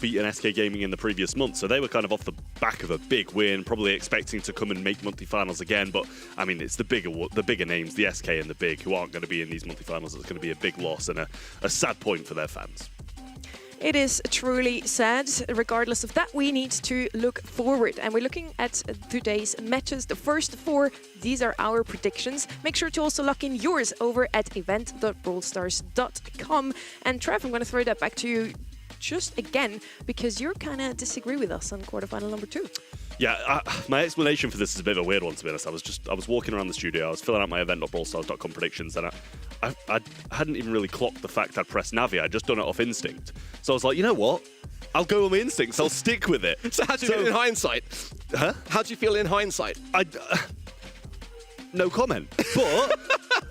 beaten SK Gaming in the previous month, so they were kind of off the back of a big win, probably expecting to come and make monthly finals again. But I mean, it's the bigger names, the SK and the Big, who aren't going to be in these multi finals. It's going to be a big loss and a sad point for their fans. It is truly sad. Regardless of that, we need to look forward. And we're looking at today's matches, the first 4. These are our predictions. Make sure to also lock in yours over at event.brawlstars.com. And Trev, I'm going to throw that back to you just again, because you kind of disagree with us on quarterfinal number 2. Yeah, my explanation for this is a bit of a weird one, to be honest. I was walking around the studio, I was filling out my event.brawlstars.com predictions, and I hadn't even really clocked the fact I'd pressed Navi. I'd just done it off instinct. So I was like, you know what? I'll go on my instincts. I'll stick with it. So how do you feel in hindsight? Huh? How do you feel in hindsight? No comment.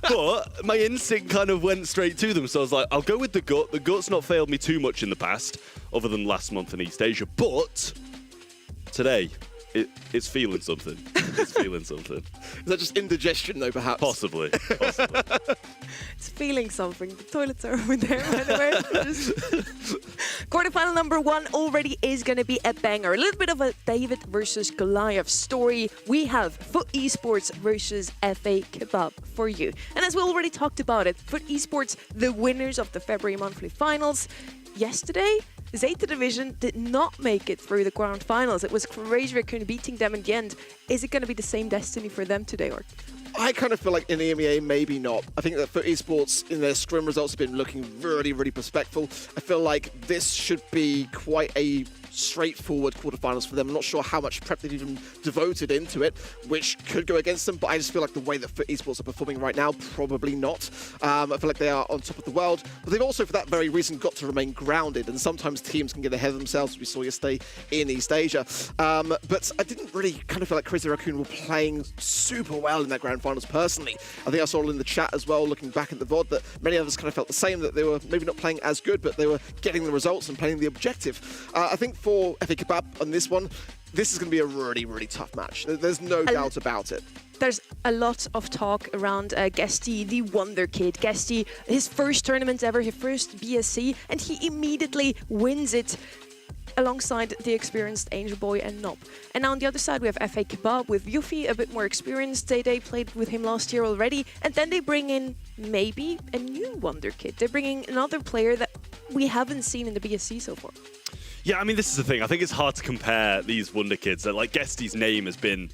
But my instinct kind of went straight to them. So I was like, I'll go with the gut. The gut's not failed me too much in the past, other than last month in East Asia. But today, it's feeling something. It's feeling something. Is that just indigestion, though, perhaps? Possibly. It's feeling something. The toilets are over there, by the way. Quarterfinal number 1 already is going to be a banger. A little bit of a David versus Goliath story. We have FUT Esports versus FA Kebab for you. And as we already talked about it, FUT Esports, the winners of the February monthly finals. Yesterday, Zeta Division did not make it through the grand finals. It was Crazy Raccoon beating them in the end. Is it going to be the same destiny for them today, or? I kind of feel like in EMEA, maybe not. I think that FUT Esports in their scrim results have been looking really, really respectful. I feel like this should be quite a straightforward quarterfinals for them. I'm not sure how much prep they've even devoted into it, which could go against them, but I just feel like the way that FUT Esports are performing right now, probably not. I feel like they are on top of the world, but they've also, for that very reason, got to remain grounded, and sometimes teams can get ahead of themselves, as we saw yesterday in East Asia. But I didn't really kind of feel like Crazy Raccoon were playing super well in that grand finals personally. I think I saw in the chat as well, looking back at the VOD, that many of us kind of felt the same, that they were maybe not playing as good, but they were getting the results and playing the objective. I think for FA Kebab on this one, this is going to be a really, really tough match. There's no doubt about it. There's a lot of talk around Guesty, the wonder kid. Guesty, his first tournament ever, his first BSC, and he immediately wins it alongside the experienced Angel Boy and Nob. And now on the other side, we have FA Kebab with Yuffie, a bit more experienced. They played with him last year already. And then they bring in maybe a new wonder kid. They're bringing another player that we haven't seen in the BSC so far. Yeah, I mean, this is the thing. I think it's hard to compare these wonder kids. Like, Guesty's name has been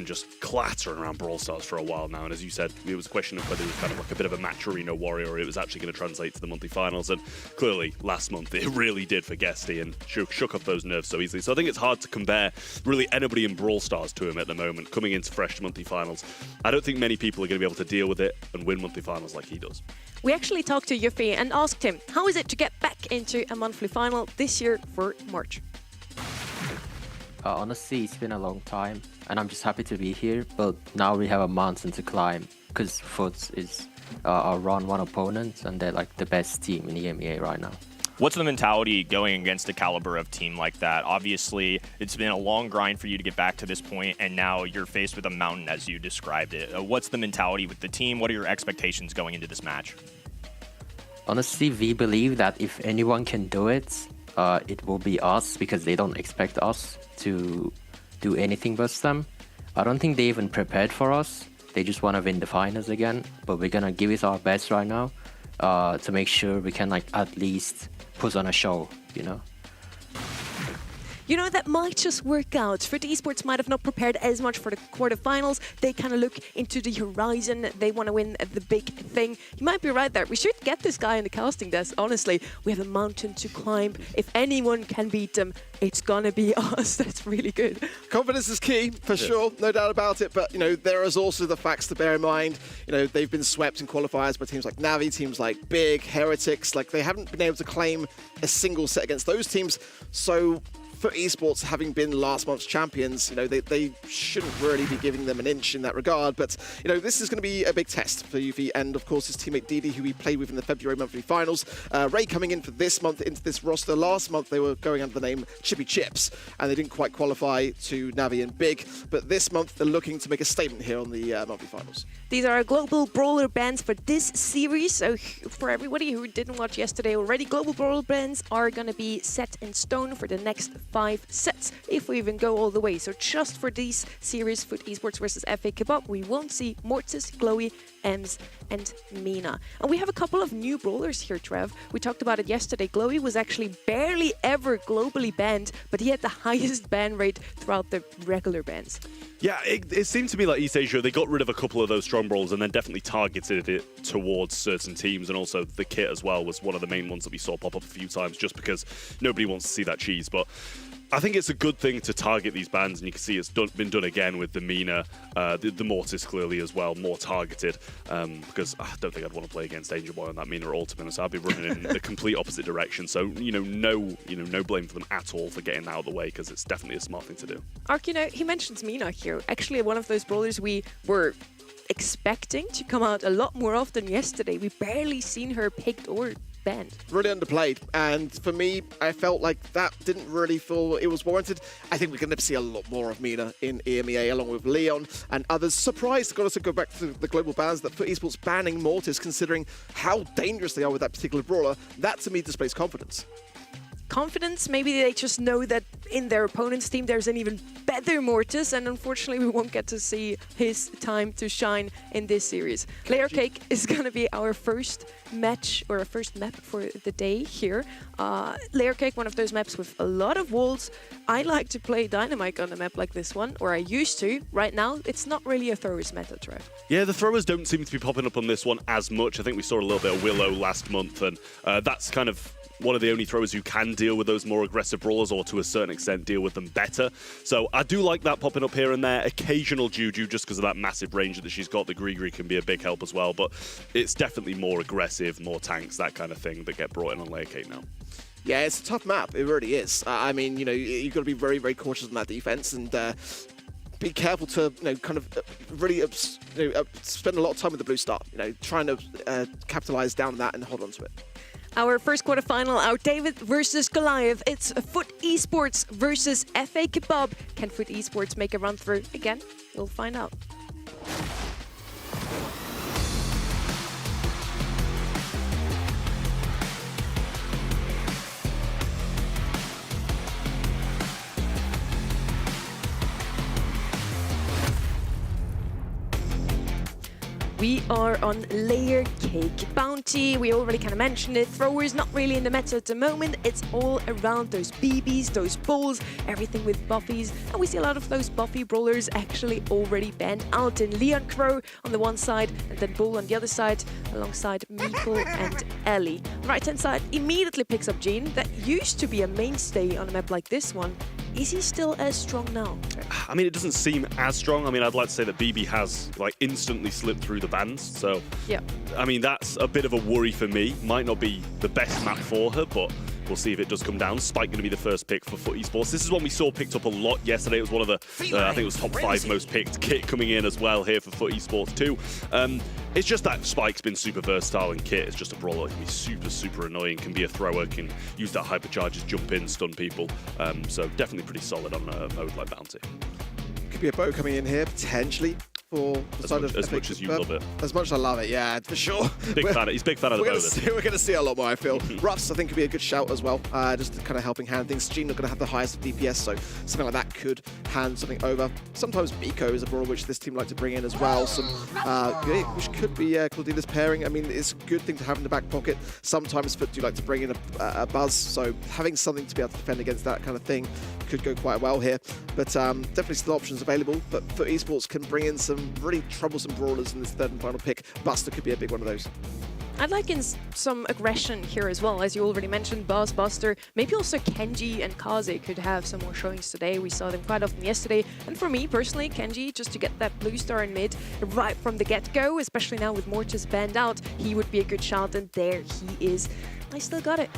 just clattering around Brawl Stars for a while now. And as you said, it was a question of whether it was kind of like a bit of a match arena warrior or it was actually going to translate to the monthly finals. And clearly, last month, it really did for Guesty and shook up those nerves so easily. So I think it's hard to compare really anybody in Brawl Stars to him at the moment, coming into fresh monthly finals. I don't think many people are going to be able to deal with it and win monthly finals like he does. We actually talked to Yuffie and asked him, how is it to get back into a monthly final this year for March? Honestly, it's been a long time, and I'm just happy to be here, but now we have a mountain to climb, because FUT is our round 1 opponent, and they're like the best team in the EMEA right now. What's the mentality going against a caliber of team like that? Obviously, it's been a long grind for you to get back to this point, and now you're faced with a mountain as you described it. What's the mentality with the team? What are your expectations going into this match? Honestly, we believe that if anyone can do it, it will be us, because they don't expect us to do anything but them. I don't think they even prepared for us. They just want to win the finals again, but we're gonna give it our best right now to make sure we can like at least put on a show, you know? You know, that might just work out. FUT Esports might have not prepared as much for the quarterfinals. They kind of look into the horizon. They want to win the big thing. You might be right there. We should get this guy in the casting desk, honestly. We have a mountain to climb. If anyone can beat them, it's going to be us. That's really good. Confidence is key, for sure. No doubt about it. But, you know, there is also the facts to bear in mind. You know, they've been swept in qualifiers by teams like Navi, teams like Big, Heretics. Like, they haven't been able to claim a single set against those teams. So for Esports, having been last month's champions, you know, they shouldn't really be giving them an inch in that regard. But, you know, this is going to be a big test for UV and, of course, his teammate Didi, who we played with in the February monthly finals. Ray coming in for this month into this roster. Last month, they were going under the name Chippy Chips, and they didn't quite qualify to Navi and Big. But this month, they're looking to make a statement here on the monthly finals. These are global brawler bans for this series. So for everybody who didn't watch yesterday already, global brawler bans are going to be set in stone for the next 5 sets, if we even go all the way. So just for these series, Foot Esports versus FA Kebab, we won't see Mortis, Chloe, Ems, and Mina. And we have a couple of new brawlers here, Trev. We talked about it yesterday. Chloe was actually barely ever globally banned, but he had the highest ban rate throughout the regular bans. Yeah, it seemed to me like East Asia, they got rid of a couple of those strong brawls and then definitely targeted it towards certain teams, and also the kit as well was one of the main ones that we saw pop up a few times just because nobody wants to see that cheese. But I think it's a good thing to target these bans, and you can see it's been done again with the Mina, the Mortis clearly as well, more targeted, because I don't think I'd want to play against Danger Boy on that Mina or Ultimate, so I'd be running in the complete opposite direction. So, no blame for them at all for getting that out of the way, because it's definitely a smart thing to do. Ark, he mentions Mina here. Actually, one of those brawlers we were expecting to come out a lot more often yesterday. We barely seen her picked or banned. Really underplayed, and for me, I felt like that didn't really feel it was warranted. I think we're going to see a lot more of Mina in EMEA, along with Leon and others. Surprised, got us to go back to the global bans, that for Esports banning Mortis, considering how dangerous they are with that particular brawler. That, to me, displays confidence. Confidence, maybe they just know that in their opponent's team there's an even better Mortis, and unfortunately we won't get to see his time to shine in this series. Layer Cake is going to be our first match, or a first map for the day here. Layer Cake, one of those maps with a lot of walls. I like to play Dynamite on a map like this one, or I used to. Right now, it's not really a throwers meta, Trev. Yeah, the throwers don't seem to be popping up on this one as much. I think we saw a little bit of Willow last month, and that's kind of one of the only throwers who can deal with those more aggressive brawlers, or to a certain extent deal with them better. So I do like that popping up here and there. Occasional Juju, just because of that massive range that she's got. The Gree can be a big help as well, but it's definitely more aggressive, more tanks, that kind of thing that get brought in on Layer Cake now. Yeah, it's a tough map. It really is. I mean, you've got to be very, very cautious on that defense, and be careful to, kind of really spend a lot of time with the blue star, trying to capitalize down on that and hold on to it. Our first quarterfinal, our David versus Goliath. It's Foot Esports versus FA Kebab. Can Foot Esports make a run through again? We'll find out. We are on Layer Cake Bounty. We already kind of mentioned it. Throwers not really in the meta at the moment. It's all around those BBs, those balls, everything with buffies. And we see a lot of those buffy brawlers actually already banned out in Leon Crow on the one side, and then Bull on the other side, alongside Meeple and Ellie. The right-hand side immediately picks up Jean. That used to be a mainstay on a map like this one. Is he still as strong now? I mean, it doesn't seem as strong. I mean, I'd like to say that BB has instantly slipped through the bans. So, yeah. I mean, that's a bit of a worry for me. Might not be the best map for her, but we'll see if it does come down. Spike going to be the first pick for Foot Esports. This is one we saw picked up a lot yesterday. It was one of the, I think it was top 5 most picked. Kit coming in as well here for Foot Esports too. It's just that Spike's been super versatile, and Kit is just a brawler. He can be super, super annoying, can be a thrower, can use that hypercharges, jump in, stun people. So definitely pretty solid on a mode like Bounty. Could be a bow coming in here, potentially. As much as you love it. As much as I love it, yeah, for sure. He's a big fan of the bow. We're going to see a lot more, I feel. Ruffs, I think, could be a good shout as well, just kind of helping hand things. Jean not going to have the highest DPS, so something like that could hand something over. Sometimes Miko is a brawler which this team like to bring in as well, which could be Claudina's pairing. I mean, it's a good thing to have in the back pocket. Sometimes Foot do like to bring in a buzz, so having something to be able to defend against that kind of thing could go quite well here. But definitely still options available, but Foot Esports can bring in some really troublesome brawlers in this third and final pick. Buster could be a big one of those. I'd like in some aggression here as well, as you already mentioned. Buzz, Buster, maybe also Kenji and Kaze could have some more showings today. We saw them quite often yesterday. And for me personally, Kenji, just to get that blue star in mid right from the get-go, especially now with Mortis banned out, he would be a good shout, and there he is. I still got it.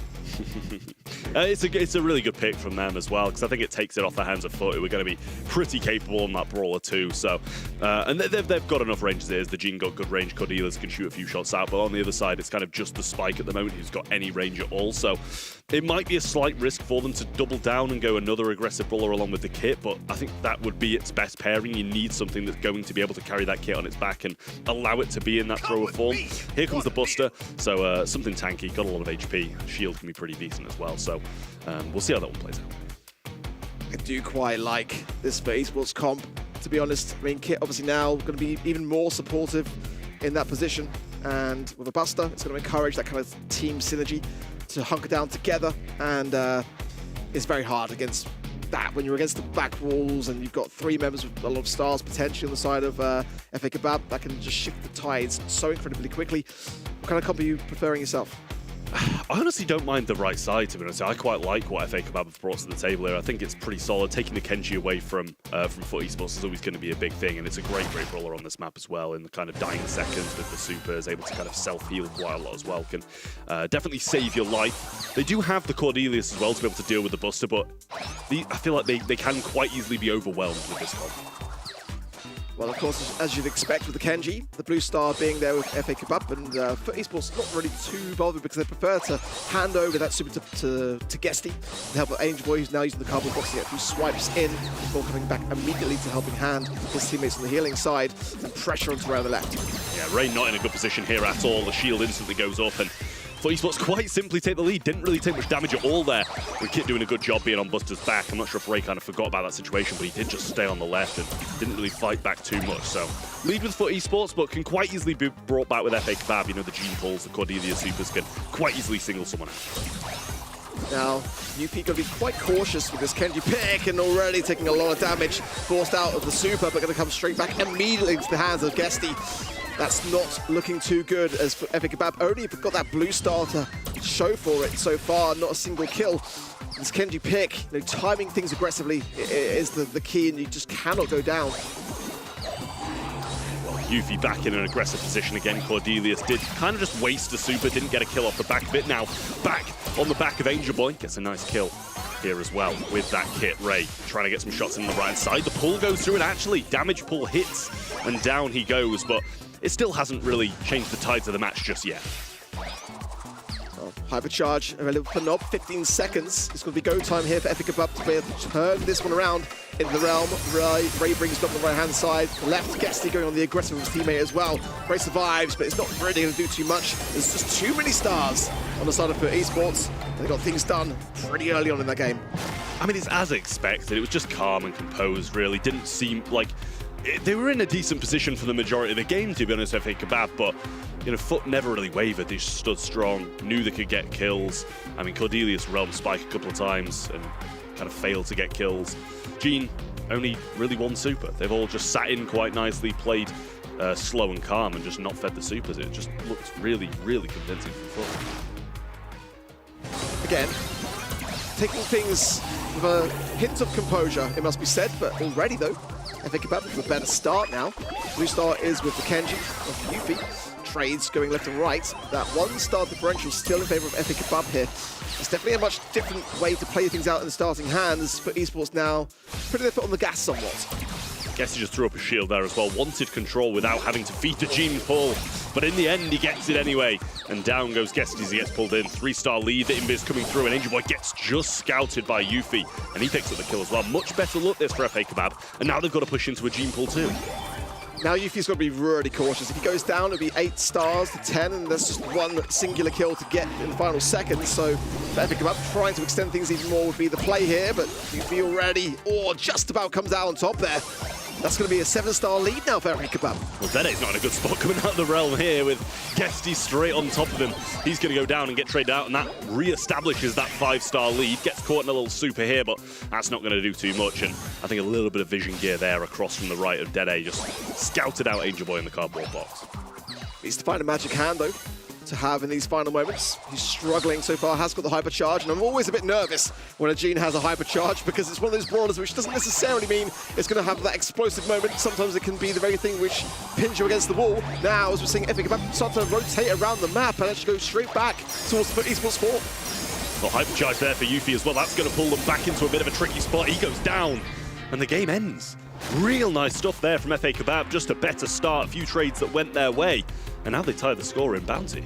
It's a really good pick from them as well, because I think it takes it off the hands of Foot, who are going to be pretty capable on that brawler too. So, and they've got enough range as it is. The Jhin got good range, Cordelius can shoot a few shots out, but on the other side, it's kind of just the Spike at the moment who's got any range at all. So it might be a slight risk for them to double down and go another aggressive brawler along with the kit, but I think that would be its best pairing. You need something that's going to be able to carry that kit on its back and allow it to be in that thrower form. Here comes the Buster, so something tanky, got a lot of HP. Shield can be pretty decent as well, so we'll see how that one plays out. I do quite like this for Esports comp, to be honest. I mean, Kit obviously now going to be even more supportive in that position, and with a Buster, it's going to encourage that kind of team synergy to hunker down together, and it's very hard against that when you're against the back walls and you've got 3 members with a lot of stars potentially on the side of FA Kebab. That can just shift the tides so incredibly quickly. What kind of comp are you preferring yourself? I honestly don't mind the right side, to be honest. I quite like what FA Kebab have brought to the table here. I think it's pretty solid. Taking the Kenji away from Foot Esports is always going to be a big thing, and it's a great brawler on this map as well. In the kind of dying seconds with the supers, able to kind of self-heal quite a lot as well. Can definitely save your life. They do have the Cordelius as well to be able to deal with the Buster, but I feel like they can quite easily be overwhelmed with this comp. Well, of course, as you'd expect with the Kenji, the blue star being there with FA Kebab, and Foot Esports not really too bothered because they prefer to hand over that super to Guesty to help Angel Boy, who's now using the cardboard box to get a few swipes in before coming back immediately to helping hand his teammates on the healing side and pressure onto Ray on the left. Yeah, Ray not in a good position here at all. The shield instantly goes up, and Foot Esports quite simply take the lead. Didn't really take much damage at all there, with Kit doing a good job being on Buster's back. I'm not sure if Ray kind of forgot about that situation, but he did just stay on the left and didn't really fight back too much. So lead with Foot Esports, but can quite easily be brought back with FA Kebab. You know, the Jhin pulls, the Cordelia supers can quite easily single someone out. Now, UP going to be quite cautious with this Kenji pick, and already taking a lot of damage, forced out of the super, but going to come straight back immediately into the hands of Guesty. That's not looking too good, as for FA Kebab only got that blue star to show for it so far, not a single kill. This Kenji pick, you know, timing things aggressively is the key, and you just cannot go down. Yuffie back in an aggressive position again. Cordelius did kind of just waste a super, didn't get a kill off the back of it. Now back on the back of Angel Boy, gets a nice kill here as well with that kit. Ray trying to get some shots on the right side. The pull goes through, and actually damage pull hits, and down he goes, but it still hasn't really changed the tides of the match just yet. Well, hypercharge available for Nob, 15 seconds. It's going to be go time here for FA Kebab to be able to turn this one around into the realm. Ray brings Nob on the right-hand side. Left, Guesty going on the aggressive with his teammate as well. Ray survives, but it's not really going to do too much. There's just too many stars on the side of Esports. They got things done pretty early on in that game. I mean, it's as expected. It was just calm and composed, really. Didn't seem like... They were in a decent position for the majority of the game, to be honest, FA Kebab, but, you know, Foot never really wavered. They just stood strong, knew they could get kills. I mean, Cordelius realm Spike a couple of times and kind of failed to get kills. Jhin, only really one super. They've all just sat in quite nicely, played slow and calm, and just not fed the supers. It just looked really, really convincing from Foot. Again, taking things with a hint of composure, it must be said, but already, though, FA Kebab with a better start now. Blue star is with the Kenji of Yuffie. Trades going left and right. That 1-star differential still in favor of FA Kebab here. It's definitely a much different way to play things out in the starting hands for Esports now. Putting their foot on the gas somewhat. Guess he just threw up a shield there as well. Wanted control without having to feed the Jhin pull. But in the end, he gets it anyway. And down goes Guesty as he gets pulled in. 3-star lead. The Invis coming through, and Angel Boy gets just scouted by Yuffie. And he picks up the kill as well. Much better look this for FA Kebab. And now they've got to push into a Jhin pull too. Now Yuffie's got to be really cautious. If he goes down, it'll be 8 stars to 10, and there's just one singular kill to get in the final seconds. So FA Kebab trying to extend things even more would be the play here, but Yuffie already, just about comes out on top there. That's going to be a 7-star lead now for FA Kebab. Well, Dede's not in a good spot coming out of the realm here with Guesty straight on top of him. He's going to go down and get traded out, and that re-establishes that 5-star lead. Gets caught in a little super here, but that's not going to do too much. And I think a little bit of vision gear there across from the right of Dede. Just scouted out Angel Boy in the cardboard box. Needs to find a magic hand, though. to have in these final moments. He's struggling so far, has got the hypercharge, and I'm always a bit nervous when a Gene has a hypercharge because it's one of those brawlers which doesn't necessarily mean it's going to have that explosive moment. Sometimes it can be the very thing which pins you against the wall. Now, as we're seeing Kebab start to rotate around the map and actually go straight back towards the Esports 4. Well, hypercharge there for Yuffie as well. That's going to pull them back into a bit of a tricky spot. He goes down, and the game ends. Real nice stuff there from FA Kebab. Just a better start, a few trades that went their way. And now they tie the score in Bounty.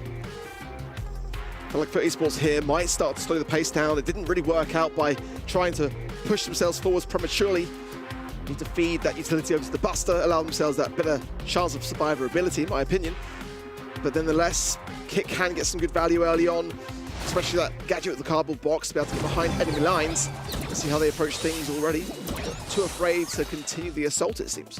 I feel like for Esports here might start to slow the pace down. It didn't really work out by trying to push themselves forwards prematurely. Need to feed that utility over to the Buster, allow themselves that better chance of survivability, in my opinion. But nonetheless, Kit can get some good value early on, especially that gadget with the cardboard box to be able to get behind enemy lines. Let's see how they approach things already. Too afraid to continue the assault, it seems.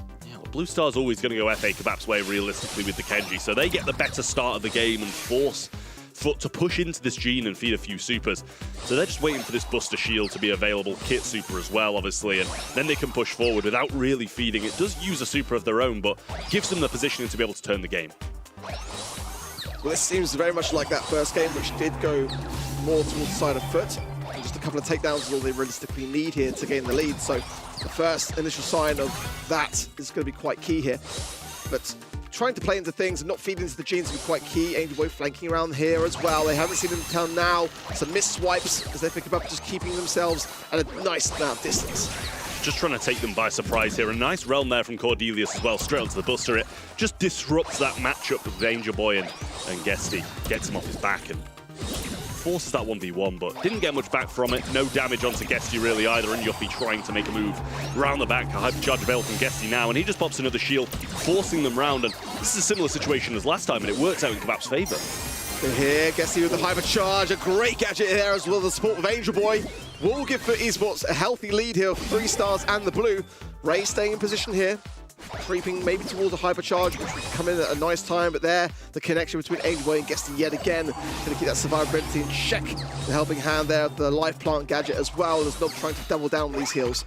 Blue Star's always going to go FA Kebab's way realistically with the Kenji, so they get the better start of the game and force Foot to push into this Gene and feed a few supers. So they're just waiting for this Buster Shield to be available, Kit super as well, obviously, and then they can push forward without really feeding. It does use a super of their own, but gives them the positioning to be able to turn the game. Well, this seems very much like that first game, which did go more towards the side of Foot. And just a couple of takedowns is all they realistically need here to gain the lead. So the first initial sign of that is going to be quite key here. But trying to play into things and not feeding into the Genes will be quite key. Angelboy flanking around here as well. They haven't seen him until now. Some missed swipes as they pick up, just keeping themselves at a nice amount of distance. Just trying to take them by surprise here. A nice realm there from Cordelius as well, straight onto the Buster. It just disrupts that matchup with Danger Boy and Guesty. Gets him off his back and forces that 1v1, but didn't get much back from it. No damage onto Guesty really either, and Yuffie trying to make a move round the back. A hypercharge available from Guesty now, and he just pops another shield, forcing them round. And this is a similar situation as last time, and it works out in Kebab's favor. Here, Guesty with the hypercharge, a great gadget here as well. The support of Angel Boy will give for Esports a healthy lead here of 3 stars and the blue. Ray staying in position here, creeping maybe towards a hypercharge, which would come in at a nice time, but there, the connection between Angel Boy and Guesty yet again, going to keep that survivability in check. The helping hand there of the life plant gadget as well, as Novo trying to double down on these heals.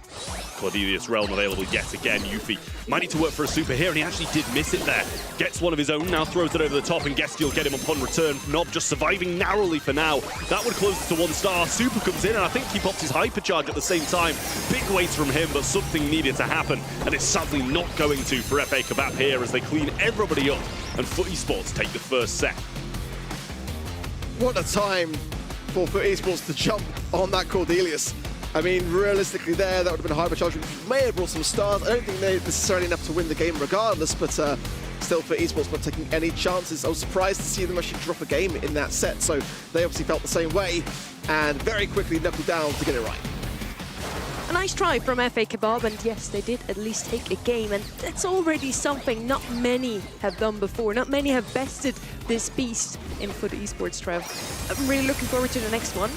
Cordelius realm available yet again. Yuffie might need to work for a super here, and he actually did miss it there. Gets one of his own, now throws it over the top, and Guesty will get him upon return. Nob just surviving narrowly for now. That would close it to 1 star. Super comes in, and I think he pops his hypercharge at the same time. Big waste from him, but something needed to happen, and it's sadly not going to for FA Kebab here as they clean everybody up, and Foot Esports take the first set. What a time for Foot Esports to jump on that Cordelius. I mean, realistically there, that would have been a hypercharge, which may have brought some stars. I don't think they're necessarily enough to win the game regardless, but still for Esports not taking any chances. I was surprised to see them actually drop a game in that set, so they obviously felt the same way, and very quickly knuckled down to get it right. A nice try from FA Kebab, and yes, they did at least take a game, and that's already something not many have done before. Not many have bested this beast in Foot Esports, Trev. I'm really looking forward to the next one.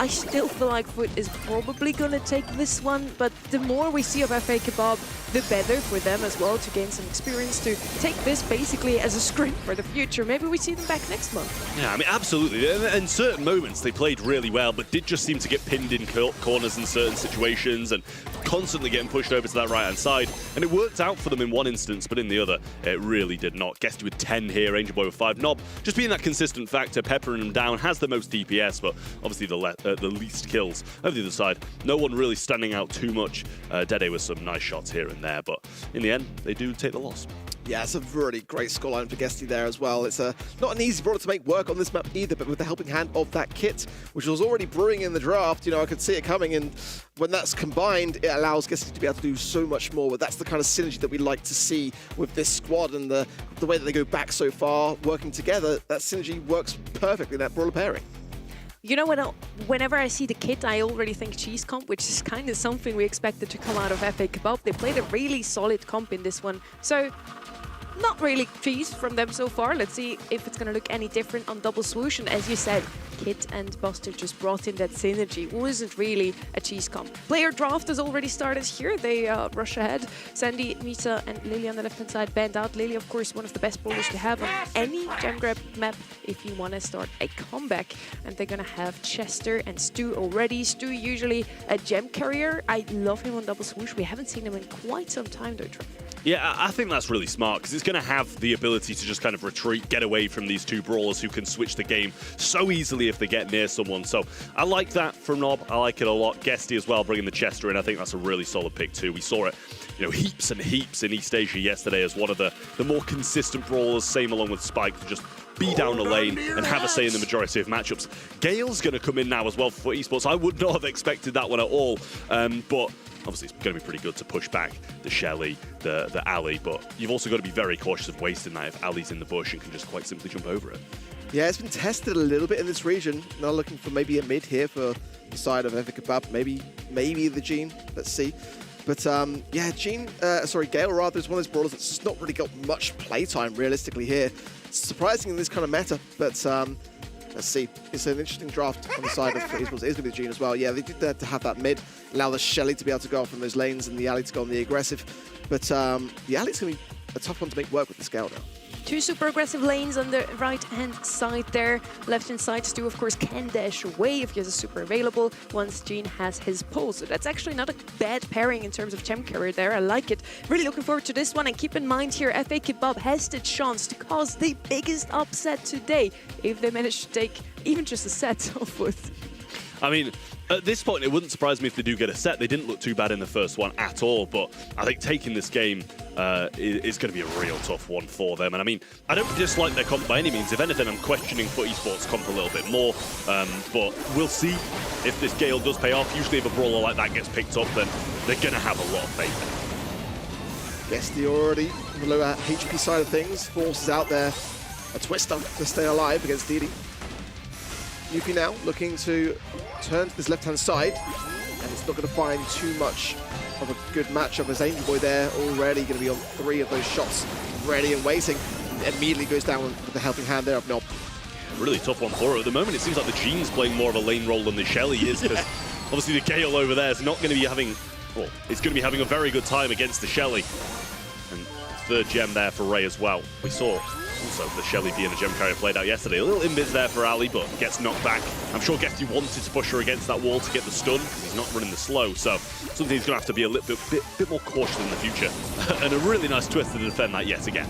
I still feel like Foot is probably going to take this one, but the more we see of FA Kebab, the better for them as well to gain some experience, to take this basically as a script for the future. Maybe we see them back next month. Yeah, I mean, absolutely. In certain moments, they played really well, but did just seem to get pinned in corners in certain situations and constantly getting pushed over to that right-hand side. And it worked out for them in one instance, but in the other, it really did not. Guesty with 10 here, Angel Boy with 5. Nob just being that consistent factor, peppering them down, has the most DPS, but obviously the least kills. Over the other side, no one really standing out too much. Dede with some nice shots here and there, but in the end, they do take the loss. Yeah, it's a really great scoreline for Guesty there as well. It's not an easy brawler to make work on this map either, but with the helping hand of that kit, which was already brewing in the draft, you know, I could see it coming, and when that's combined, it allows Guesty to be able to do so much more. But that's the kind of synergy that we like to see with this squad, and the way that they go back so far, working together, that synergy works perfectly in that brawler pairing. You know, whenever I see the kit, I already think cheese comp, which is kind of something we expected to come out of FA Kebab. They played a really solid comp in this one, so not really cheese from them so far. Let's see if it's going to look any different on Double Swoosh. And as you said, Kit and Buster just brought in that synergy. It wasn't really a cheese comp. Player draft has already started here. They rush ahead. Sandy, Misa, and Lily on the left-hand side banned out. Lily, of course, one of the best bowlers to have on any gem grab map if you want to start a comeback. And they're going to have Chester and Stu already. Stu usually a gem carrier. I love him on Double Swoosh. We haven't seen him in quite some time though, Trevor. Yeah, I think that's really smart because it's going to have the ability to just kind of retreat, get away from these two brawlers who can switch the game so easily if they get near someone. So I like that from Nob. I like it a lot. Guesty as well, bringing the Chester in. I think that's a really solid pick too. We saw it, heaps and heaps in East Asia yesterday as one of the more consistent brawlers, same along with Spike, to just be down the lane and have a say in the majority of matchups. Gale's going to come in now as well for Esports. I would not have expected that one at all, but obviously it's going to be pretty good to push back the Shelly, the Ali, but you've also got to be very cautious of wasting that if Ali's in the bush and can just quite simply jump over it. Yeah, it's been tested a little bit in this region. Now looking for maybe a mid here for the side of Kebab, maybe the Gene. Let's see. But yeah, Gale rather is one of those brawlers that's just not really got much playtime realistically here. It's surprising in this kind of meta, but let's see. It's an interesting draft on the side of Esports. It is going to be the Gene as well. Yeah, they did that to have that mid, allow the Shelly to be able to go off in those lanes and the Ali to go on the aggressive. But the Ali's going to be a tough one to make work with the Gale now. Two super aggressive lanes on the right-hand side there. Left-hand side, Stu, of course, can dash away if he has a super available once Gene has his pull. So that's actually not a bad pairing in terms of gem carrier there. I like it. Really looking forward to this one. And keep in mind here, FA Kebab has the chance to cause the biggest upset today if they manage to take even just a set off with. I mean, at this point, it wouldn't surprise me if they do get a set. They didn't look too bad in the first one at all, but I think taking this game is going to be a real tough one for them. And I mean, I don't dislike their comp by any means. If anything, I'm questioning for Esports comp a little bit more, but we'll see if this Gale does pay off. Usually if a brawler like that gets picked up, then they're going to have a lot of faith in it. Guesty already on the lower HP side of things, forces out there a Twister to stay alive against Didi. Yuffie now looking to turn to this left-hand side, and it's not going to find too much of a good matchup as Angel Boy there already going to be on 3 of those shots, ready and waiting, and immediately goes down with the helping hand there of Nob. Really tough one for her. At the moment, it seems like the Gene's playing more of a lane role than the Shelly is, because obviously the Gale over there is not going to be having, well, it's going to be having a very good time against the Shelly. And third gem there for Ray as well. We saw also the Shelly being a gem carrier played out yesterday. A little invis there for Ali, but gets knocked back. I'm sure Guesty wanted to push her against that wall to get the stun, because he's not running the slow, so something he's going to have to be a little bit more cautious in the future. And a really nice twist to defend that yet again.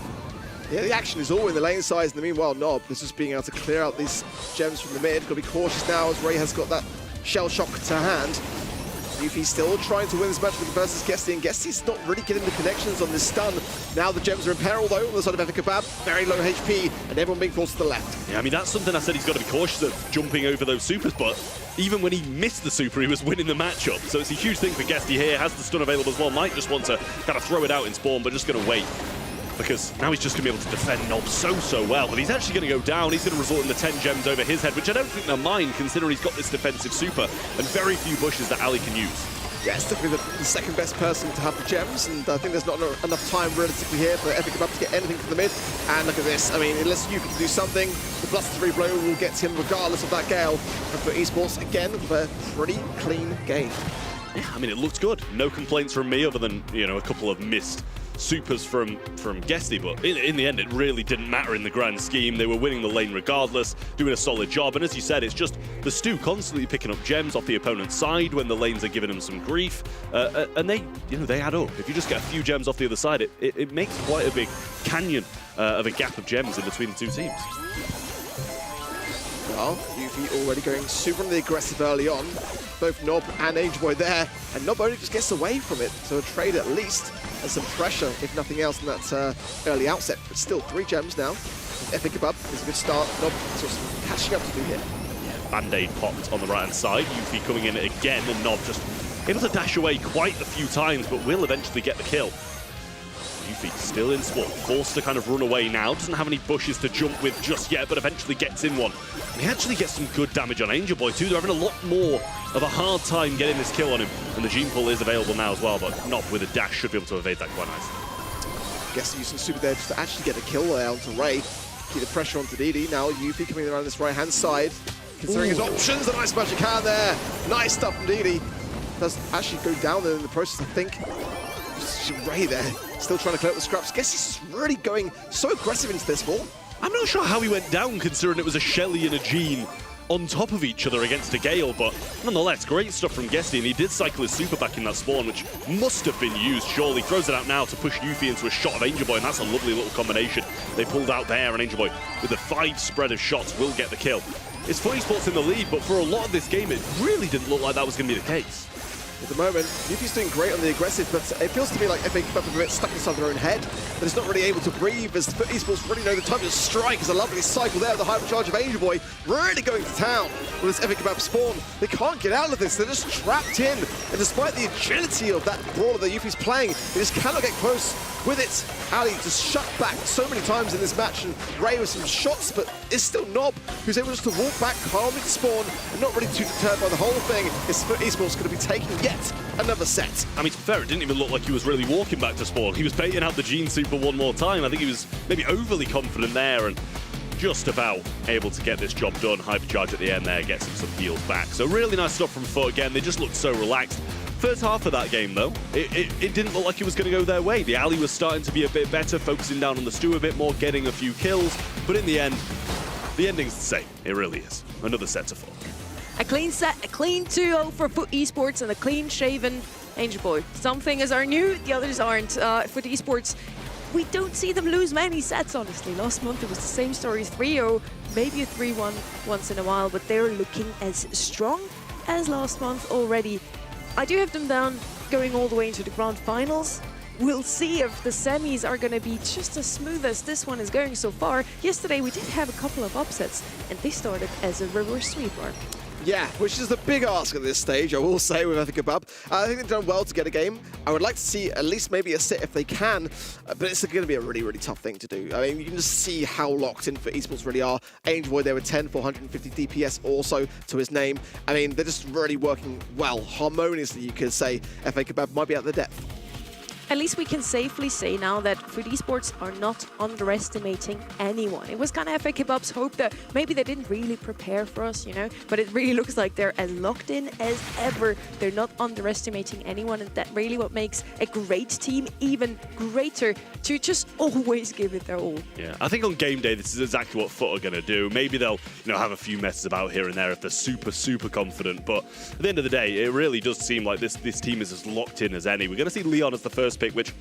Yeah, the action is all in the lane size. In the meanwhile, Nob is just being able to clear out these gems from the mid. Got to be cautious now as Ray has got that shell shock to hand. Yuffie still trying to win this match versus Guesty, and Guesty's not really getting the connections on this stun. Now the gems are in peril though on the side of Kebab. Very low HP, and everyone being forced to the left. Yeah, I mean, that's something I said he's got to be cautious of, jumping over those supers, but even when he missed the super, he was winning the matchup. So it's a huge thing for Guesty here. Has the stun available as well. Might just want to kind of throw it out in spawn, but just going to wait, because now he's just going to be able to defend Nob so well. But he's actually going to go down. He's going to result in the 10 gems over his head, which I don't think they'll mind, considering he's got this defensive super and very few bushes that Ali can use. Yeah, it's definitely the second best person to have the gems, and I think there's not enough time realistically here for FA Kebab to get anything from the mid. And look at this, I mean, unless you can do something, the +3 blow will get him regardless of that Gale. And for Esports, again, with a pretty clean game. Yeah, I mean, it looked good. No complaints from me other than, a couple of missed supers from Guesty, but in the end it really didn't matter in the grand scheme. They were winning the lane regardless, doing a solid job, and as you said, it's just the Stu constantly picking up gems off the opponent's side when the lanes are giving them some grief, and they add up. If you just get a few gems off the other side, it makes quite a big canyon of a gap of gems in between the two teams. Well, Yuffie already going super on the aggressive early on. Both Nob and Angel Boy there, and Nob only just gets away from it, so a trade at least, and some pressure, if nothing else, in that early outset. But still, 3 gems now. FA Kebab is a good start. Nob sort of catching up to do here. Yeah, Band-Aid popped on the right-hand side. Yuffie coming in again, and Nob just able to dash away quite a few times, but will eventually get the kill. Yuffie still in spawn, forced to kind of run away now. Doesn't have any bushes to jump with just yet, but eventually gets in one. And he actually gets some good damage on Angel Boy too. They're having a lot more of a hard time getting this kill on him. And the Gene pull is available now as well, but Nob with a dash should be able to evade that quite nicely. Guess using super there just to actually get the kill there onto Ray. Keep the pressure onto Didi. Now Yuffie coming around this right-hand side. Considering his options, a nice magic hand there. Nice stuff from Didi. Does actually go down there in the process, I think. Ray there, still trying to clear up the scraps. Guess he's really going so aggressive into this ball. I'm not sure how he went down, considering it was a Shelly and a Gene on top of each other against a Gale, but nonetheless, great stuff from Guesty, and he did cycle his super back in that spawn, which must have been used, surely. Throws it out now to push Yuffie into a shot of Angel Boy, and that's a lovely little combination they pulled out there, and Angel Boy, with a 5 spread of shots, will get the kill. It's FUT Esports in the lead, but for a lot of this game, it really didn't look like that was going to be the case. At the moment, Yuffie's doing great on the aggressive, but it feels to me like FA Kebab are a bit stuck inside their own head, that it's not really able to breathe, as FUT Esports really know the time to strike. Is a lovely cycle there, the hypercharge of Angel Boy really going to town with this FA Kebab spawn. They can't get out of this, they're just trapped in, and despite the agility of that brawler that Yuffie's playing, they just cannot get close with it. Ali just shut back so many times in this match, and Ray with some shots, but it's still Nob who's able just to walk back calmly to spawn and not really too deterred by the whole thing. Is FUT Esports going to be taking yet another set? I mean, to be fair, it didn't even look like he was really walking back to spawn. He was baiting out the Gene Super one more time. I think he was maybe overly confident there and just about able to get this job done. Hypercharge at the end there, gets him some heals back. So really nice stuff from FUT again. They just looked so relaxed. First half of that game, though, it didn't look like it was going to go their way. The alley was starting to be a bit better, focusing down on the Stu a bit more, getting a few kills. But in the end, the ending's the same. It really is. Another set to FUT. A clean set, a clean 2-0 for FUT Esports and a clean-shaven Angel Boy. Some things are new, the others aren't. FUT Esports, we don't see them lose many sets, honestly. Last month it was the same story, 3-0, maybe a 3-1 once in a while, but they're looking as strong as last month already. I do have them down going all the way into the grand finals. We'll see if the semis are going to be just as smooth as this one is going so far. Yesterday we did have a couple of upsets, and they started as a reverse sweep, Mark. Yeah, which is a big ask at this stage, I will say, with FA Kebab. I think they've done well to get a game. I would like to see at least maybe a set if they can, but it's going to be a really, really tough thing to do. I mean, you can just see how locked in FUT Esports really are. Angel Boy there with 10, 450 DPS also to his name. I mean, they're just really working well, harmoniously, you could say. FA Kebab might be out the depth. At least we can safely say now that FUT Esports are not underestimating anyone. It was kind of FA Kebab's hope that maybe they didn't really prepare for us, you know, but it really looks like they're as locked in as ever. They're not underestimating anyone, and that really what makes a great team even greater, to just always give it their all. Yeah, I think on game day, this is exactly what FUT are going to do. Maybe they'll, have a few messes about here and there if they're super, super confident, but at the end of the day, it really does seem like this team is as locked in as any. We're going to see Leon as the first pick, which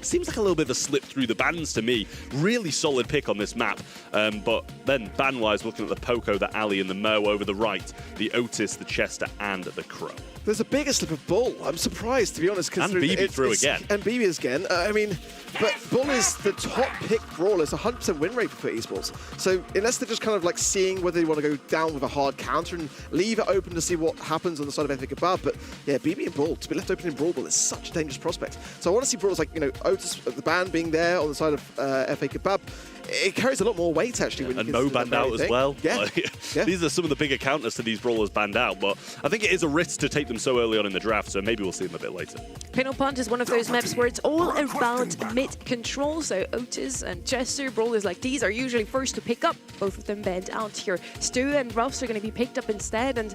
seems like a little bit of a slip through the bans to me. Really solid pick on this map. But then ban-wise, looking at the Poco, the Ali, and the Mo over the right, the Otis, the Chester, and the Crow. There's a bigger slip of Bull. I'm surprised, to be honest. And BB through again. And BB again. I mean, but Bull is the top pick brawler. It's 100% win rate for FUT Esports. So unless they're just kind of like seeing whether they want to go down with a hard counter and leave it open to see what happens on the side of FA Kebab. But yeah, BB and Bull, to be left open in Brawl Ball is such a dangerous prospect. So I want to see brawlers like, Otis, the ban being there on the side of FA Kebab. It carries a lot more weight, actually. When and Mo banned out as well. Yeah. Yeah. These are some of the bigger counters to these brawlers banned out, but I think it is a risk to take them so early on in the draft, so maybe we'll see them a bit later. Pin or Punt is one of those maps where it's all about mid-control, so Otis and Chester, brawlers like these are usually first to pick up. Both of them banned out here. Stu and Ruffs are going to be picked up instead, and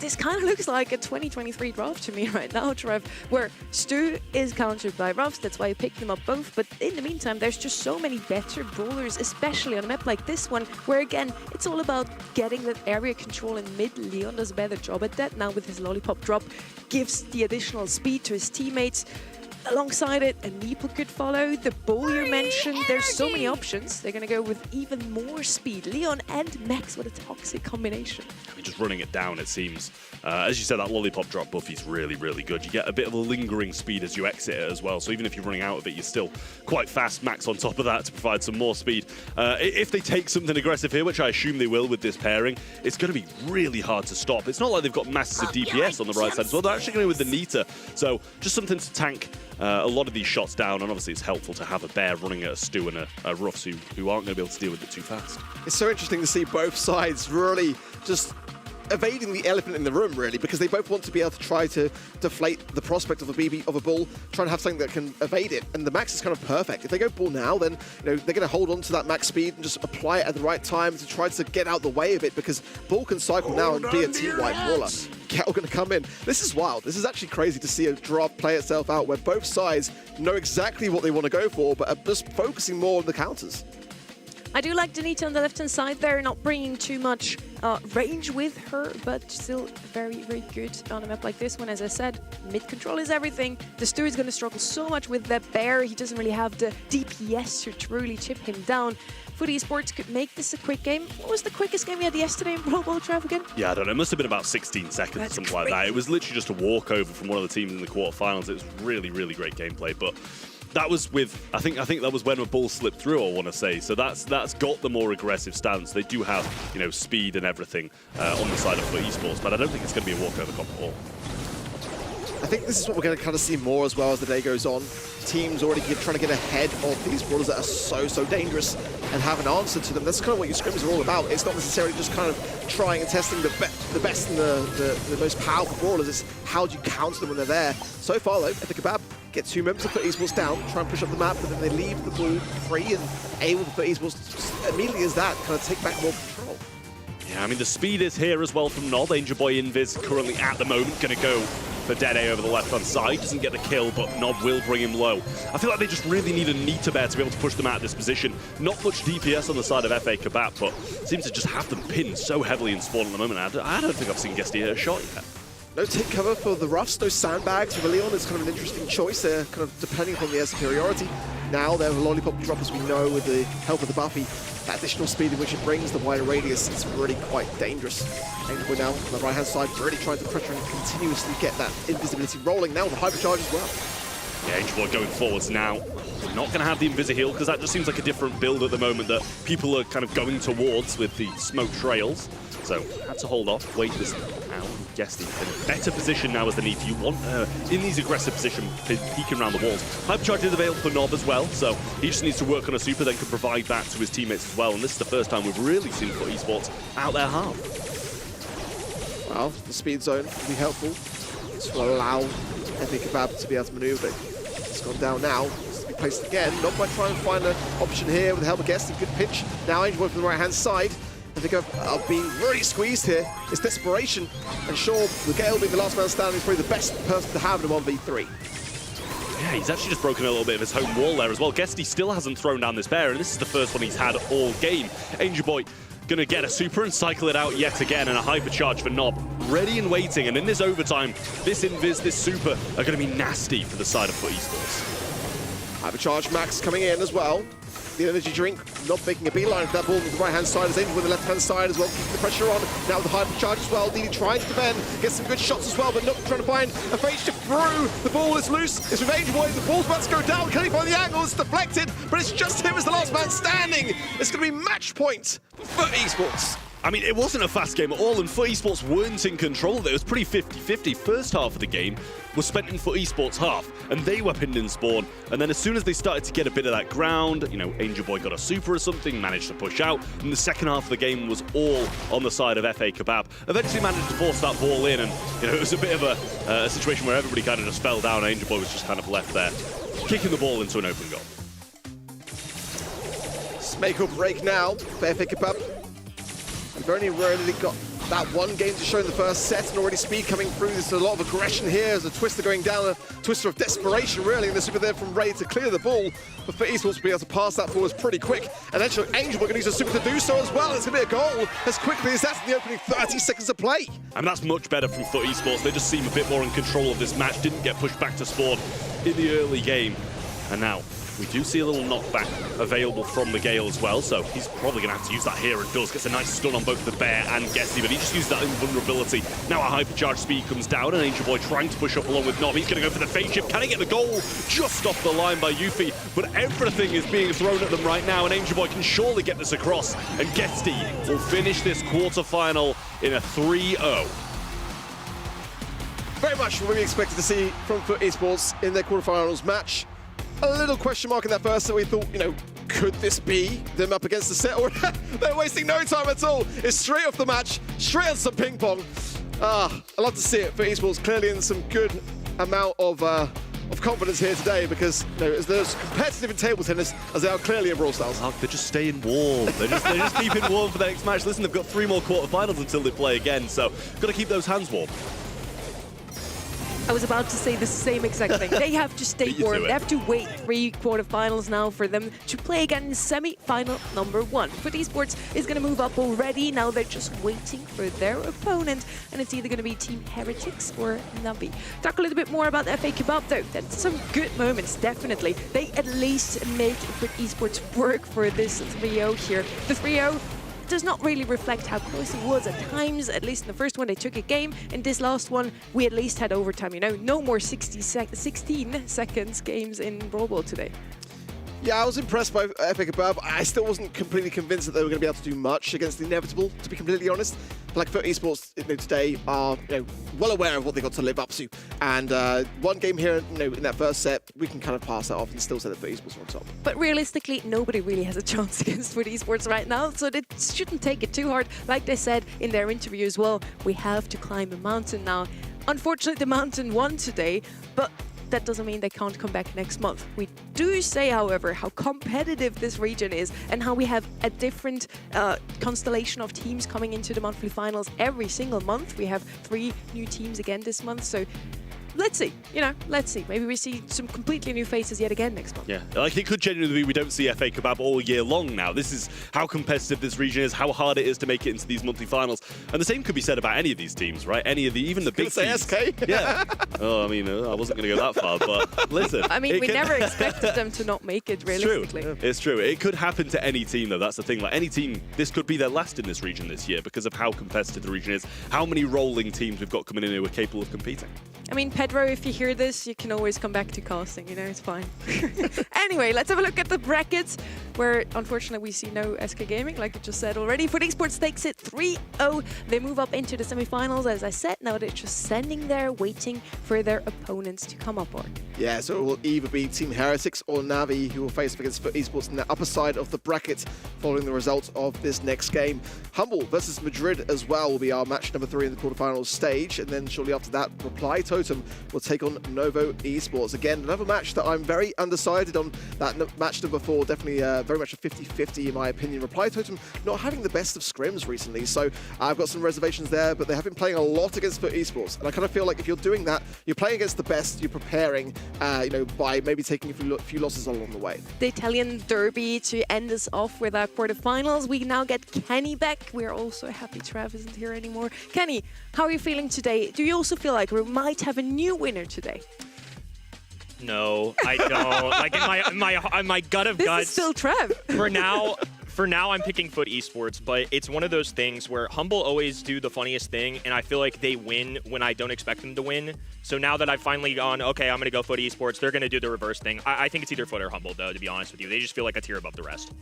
this kind of looks like a 2023 draft to me right now, Trev, where Stu is countered by Ruffs. That's why I picked them up both. But in the meantime, there's just so many better brawlers, especially on a map like this one, where again, it's all about getting that area control in mid. Leon does a better job at that now with his lollipop drop, gives the additional speed to his teammates. Alongside it, a Neeple could follow. The Bull you mentioned, there's so many options. They're going to go with even more speed. Leon and Max with a toxic combination. I mean, just running it down, it seems. As you said, that lollipop drop buff is really, really good. You get a bit of a lingering speed as you exit it as well. So even if you're running out of it, you're still quite fast. Max on top of that to provide some more speed. If they take something aggressive here, which I assume they will with this pairing, it's going to be really hard to stop. It's not like they've got massive DPS on the right side as well. They're actually going with the Nita. So just something to tank a lot of these shots down, and obviously it's helpful to have a bear running at a Stu and a Ruffs who aren't going to be able to deal with it too fast. It's so interesting to see both sides really just evading the elephant in the room, really, because they both want to be able to try to deflate the prospect of a BB, of a Bull, trying to have something that can evade it, and the Max is kind of perfect. If they go Bull now, then they're going to hold on to that Max speed and just apply it at the right time to try to get out the way of it, because Bull can cycle now and be a team-wide brawler. Kettle going to come in. This is wild. This is actually crazy to see a draft play itself out where both sides know exactly what they want to go for, but are just focusing more on the counters. I do like Danita on the left-hand side there, not bringing too much range with her, but still very, very good on a map like this one. As I said, mid-control is everything. The Stu is going to struggle so much with that bear. He doesn't really have the DPS to truly chip him down. Foot Esports could make this a quick game. What was the quickest game we had yesterday in Brawl, Trav, again? Yeah, I don't know. It must have been about 16 seconds or something like that. It was literally just a walkover from one of the teams in the quarterfinals. It was really, really great gameplay, but that was with, I think that was when a ball slipped through, I want to say. So that's got the more aggressive stance. They do have, you know, speed and everything on the side of Foot Esports, but I don't think it's going to be a walkover comp at all. I think this is what we're going to kind of see more as well as the day goes on. Teams already trying to get ahead of these brawlers that are so dangerous and have an answer to them. That's kind of what your scrims are all about. It's not necessarily just kind of trying and testing the best and the most powerful brawlers. It's how do you counter them when they're there. So far though, Epic Kebab get 2 members to put Esports down, try and push up the map, but then they leave the ball free and able to put Esports immediately as that, kind of take back more control. Yeah, I mean, the speed is here as well from Nob. Angel Boy Invis currently at the moment going to go for Dede over the left-hand side. Doesn't get the kill, but Nob will bring him low. I feel like they just really need a Nita Bear to be able to push them out of this position. Not much DPS on the side of FA Kebab, but seems to just have them pinned so heavily in spawn at the moment. I don't think I've seen Guesty hit a shot yet. No take cover for the Ruffs, no sandbags for Leon. It's kind of an interesting choice there, kind of depending upon the air superiority. Now they have a lollipop drop, as we know, with the help of the Buffy. That additional speed in which it brings, the wider radius, it's really quite dangerous. Angel Boy now on the right-hand side, really trying to pressure and continuously get that invisibility rolling. Now with the hypercharge as well. Yeah, Angel Boy going forwards now. We're not going to have the Invisi heal because that just seems like a different build at the moment that people are kind of going towards with the smoke trails. So had to hold off, wait this out. Guesty in a better position now as the need. You want in these aggressive positions, peeking around the walls. Hypercharge is available for Nob as well, so he just needs to work on a super, then can provide that to his teammates as well. And this is the first time we've really seen Foot Esports out their half. Well, the speed zone will be helpful. This will allow Epic Kebab to be able to maneuver. It's gone down now. It's to be placed again. Nob might try and find an option here with the help of Guesty. Good pitch. Now Angel Boy from the right-hand side. I think I've been really squeezed here. It's desperation. And sure, the Gale being the last man standing is probably the best person to have in a 1v3. Yeah, he's actually just broken a little bit of his home wall there as well. Guesty still hasn't thrown down this bear, and this is the first one he's had all game. Angel Boy gonna get a super and cycle it out yet again, and a hypercharge for Nob. Ready and waiting, and in this overtime, this Invis, this super are gonna be nasty for the side of Foot Esports. Hypercharge Max coming in as well. The energy drink, not making a beeline for that ball with the right-hand side, as Angel with the left-hand side as well, keeping the pressure on. Now with the hypercharge as well, Needy trying to defend, gets some good shots as well, but not trying to find a face shift through. The ball is loose, it's with Angel Boy, the ball's about to go down, can he find the angle? It's deflected, but it's just him as the last man standing. It's going to be match point for Esports. I mean, it wasn't a fast game at all, and Foot Esports weren't in control of it. It was pretty 50-50. First half of the game was spent in Foot Esports' half, and they were pinned in spawn. And then as soon as they started to get a bit of that ground, you know, Angel Boy got a super or something, managed to push out, and the second half of the game was all on the side of FA Kebab. Eventually managed to force that ball in, and you know, it was a bit of a situation where everybody kind of just fell down. Angel Boy was just kind of left there, kicking the ball into an open goal. Make or break now for FA Kebab. We've only really got that one game to show in the first set, and already speed coming through. There's a lot of aggression here. There's a twister going down, a twister of desperation, really, and the super there from Ray to clear the ball. But for Esports to be able to pass that forward pretty quick. And actually, Angel Boy going to use a super to do so as well. It's going to be a goal as quickly as that's in the opening 30 seconds of play. And that's much better from Foot Esports. They just seem a bit more in control of this match. Didn't get pushed back to spawn in the early game. And now we do see a little knockback available from the Gale as well, so he's probably going to have to use that here, and does. Gets a nice stun on both the Bear and Guesty, but he just used that invulnerability. Now a hypercharge speed comes down, and Angel Boy trying to push up along with Nob. He's going to go for the phase shift. Can he get the goal? Just off the line by Yuffie, but everything is being thrown at them right now, and Angel Boy can surely get this across, and Guesty will finish this quarterfinal in a 3-0. Very much what we expected to see from Foot Esports in their quarterfinals match. A little question mark in that first that we thought, you know, could this be them up against the set? Or they're wasting no time at all. It's straight off the match, straight on some ping pong. I love to see it for Esports, clearly in some good amount of confidence here today, because you know, they're as competitive in table tennis as they are clearly in Brawl Stars. Oh, they're just staying warm. They're just keeping warm for the next match. Listen, they've got 3 more quarterfinals until they play again, so got to keep those hands warm. I was about to say the same exact thing. They have to stay Beat you warm. to They it. have to wait 3 quarterfinals now for them to play again in semi-final number 1. But Esports is going to move up already. Now they're just waiting for their opponent, and it's either going to be Team Heretics or Navi. Talk a little bit more about the FA Kebab though. That's some good moments, definitely. They at least made Foot Esports work for this 3-0 here. The 3-0 does not really reflect how close it was at times. At least in the first one, they took a game. In this last one, we at least had overtime. You know, no more 16 seconds games in Brawl today. Yeah, I was impressed by FA Kebab. I still wasn't completely convinced that they were going to be able to do much against the inevitable, to be completely honest. Like, for Esports today are well aware of what they got to live up to. And one game here in that first set, we can kind of pass that off and still say that Foot Esports are on top. But realistically, nobody really has a chance against Foot Esports right now, so they shouldn't take it too hard. Like they said in their interview as well, we have to climb a mountain now. Unfortunately, the mountain won today, but that doesn't mean they can't come back next month. We do say, however, how competitive this region is and how we have a different constellation of teams coming into the monthly finals every single month. We have 3 new teams again this month, so let's see, let's see. Maybe we see some completely new faces yet again next month. Yeah, like it could genuinely be we don't see FA Kebab all year long now. This is how competitive this region is, how hard it is to make it into these monthly finals. And the same could be said about any of these teams, right? Even the big teams. SK? Yeah. Oh, I mean, I wasn't going to go that far, but listen. I mean, we never expected them to not make it, realistically. It's true. It's true. It could happen to any team, though. That's the thing. Like, any team, this could be their last in this region this year because of how competitive the region is, how many rolling teams we've got coming in who are capable of competing. I mean, Pedro, if you hear this, you can always come back to casting, it's fine. Anyway, let's have a look at the brackets, where unfortunately we see no SK Gaming, like I just said already. Foot Esports takes it 3-0. They move up into the semifinals, as I said. Now they're just standing there waiting for their opponents to come up on. Yeah, so it will either be Team Heretics or Navi who will face up against Foot Esports in the upper side of the bracket following the results of this next game. Humble versus Madrid as well will be our match number 3 in the quarterfinals stage, and then shortly after that, Reply Totem will take on Novo Esports. Again, another match that I'm very undecided on. That match number 4, definitely very much a 50-50 in my opinion. Reply Totem not having the best of scrims recently, so I've got some reservations there, but they have been playing a lot against Foot Esports, and I kind of feel like if you're doing that, you're playing against the best, you're preparing, by maybe taking a few losses along the way. The Italian derby to end us off with our quarterfinals. We now get Kenny back. We're also happy Trav isn't here anymore. Kenny, how are you feeling today? Do you also feel like we might have a new winner today? No, I don't. Like in my gut of This guts. is still Trav. For now, I'm picking Foot Esports, but it's one of those things where Humble always do the funniest thing, and I feel like they win when I don't expect them to win. So now that I've finally gone, okay, I'm going to go Foot Esports, they're going to do the reverse thing. I think it's either Foot or Humble, though, to be honest with you. They just feel like a tier above the rest.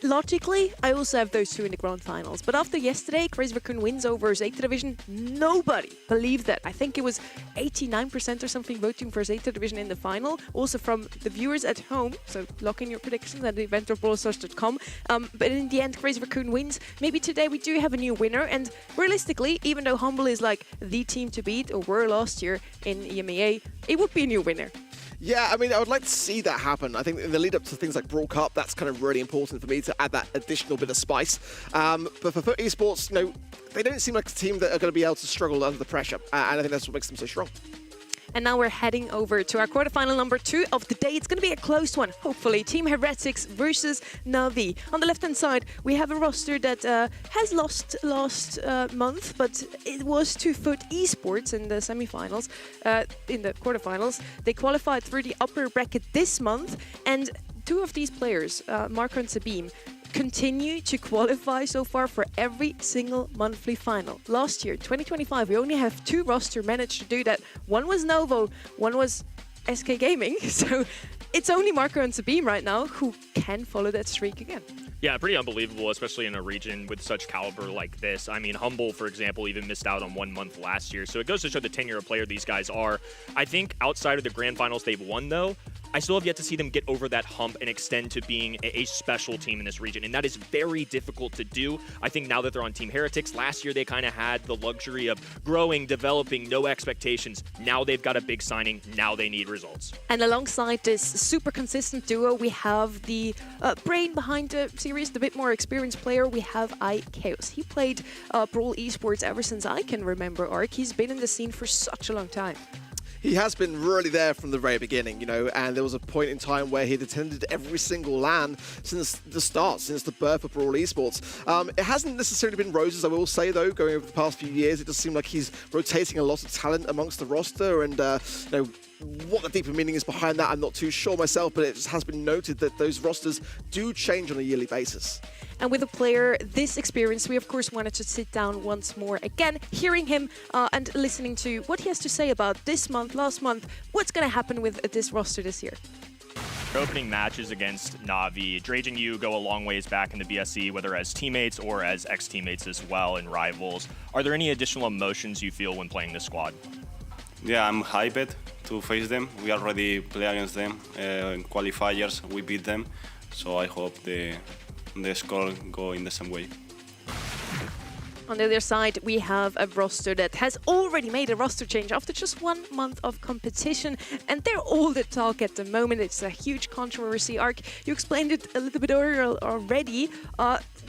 Logically, I also have those 2 in the grand finals. But after yesterday, Crazy Raccoon wins over Zeta Division. Nobody believed that. I think it was 89% or something voting for Zeta Division in the final. Also from the viewers at home. So lock in your predictions at event.brawlstars.com. But in the end, Crazy Raccoon wins. Maybe today we do have a new winner. And realistically, even though Humble is like the team to beat, or were last year in EMEA, it would be a new winner. Yeah, I mean, I would like to see that happen. I think in the lead up to things like Brawl Cup, that's kind of really important for me to add that additional bit of spice. But for Foot Esports, they don't seem like a team that are going to be able to struggle under the pressure. And I think that's what makes them so strong. And now we're heading over to our quarterfinal number 2 of the day. It's going to be a close one, hopefully. Team Heretics versus Navi. On the left-hand side, we have a roster that has lost last month, but it was to Foot Esports in the semifinals, in the quarterfinals. They qualified through the upper bracket this month, and 2 of these players, Marco and Sabim, continue to qualify so far for every single monthly final. Last year, 2025, we only have 2 roster managed to do that. One was Novo, one was SK Gaming. So it's only Marco and Sabim right now who can follow that streak again. Yeah, pretty unbelievable, especially in a region with such caliber like this. I mean, Humble, for example, even missed out on 1 month last year. So it goes to show the tenure of player these guys are. I think outside of the grand finals they've won, though, I still have yet to see them get over that hump and extend to being a special team in this region, and that is very difficult to do. I think now that they're on Team Heretics, last year they kind of had the luxury of growing, developing, no expectations. Now they've got a big signing, now they need results. And alongside this super consistent duo, we have the brain behind the series, the bit more experienced player. We have iChaos. He played Brawl Esports ever since I can remember, Ark. He's been in the scene for such a long time. He has been really there from the very beginning, you know, and there was a point in time where he'd attended every single LAN since the start, since the birth of Brawl Esports. It hasn't necessarily been roses, I will say, though, going over the past few years. It does seem like he's rotating a lot of talent amongst the roster, and, you know, what the deeper meaning is behind that, I'm not too sure myself, but it just has been noted that those rosters do change on a yearly basis. And with a player this experienced, we of course wanted to sit down once more again, hearing him and listening to what he has to say about this month, last month, what's going to happen with this roster this year. Your opening matches against Navi, Drage and you go a long ways back in the BSC, whether as teammates or as ex-teammates as well and rivals. Are there any additional emotions you feel when playing this squad? Yeah, I'm hyped to face them. We already play against them. In qualifiers, we beat them. So I hope the score go in the same way. On the other side, we have a roster that has already made a roster change after just 1 month of competition, and they're all the talk at the moment. It's a huge controversy. Ark, you explained it a little bit earlier already.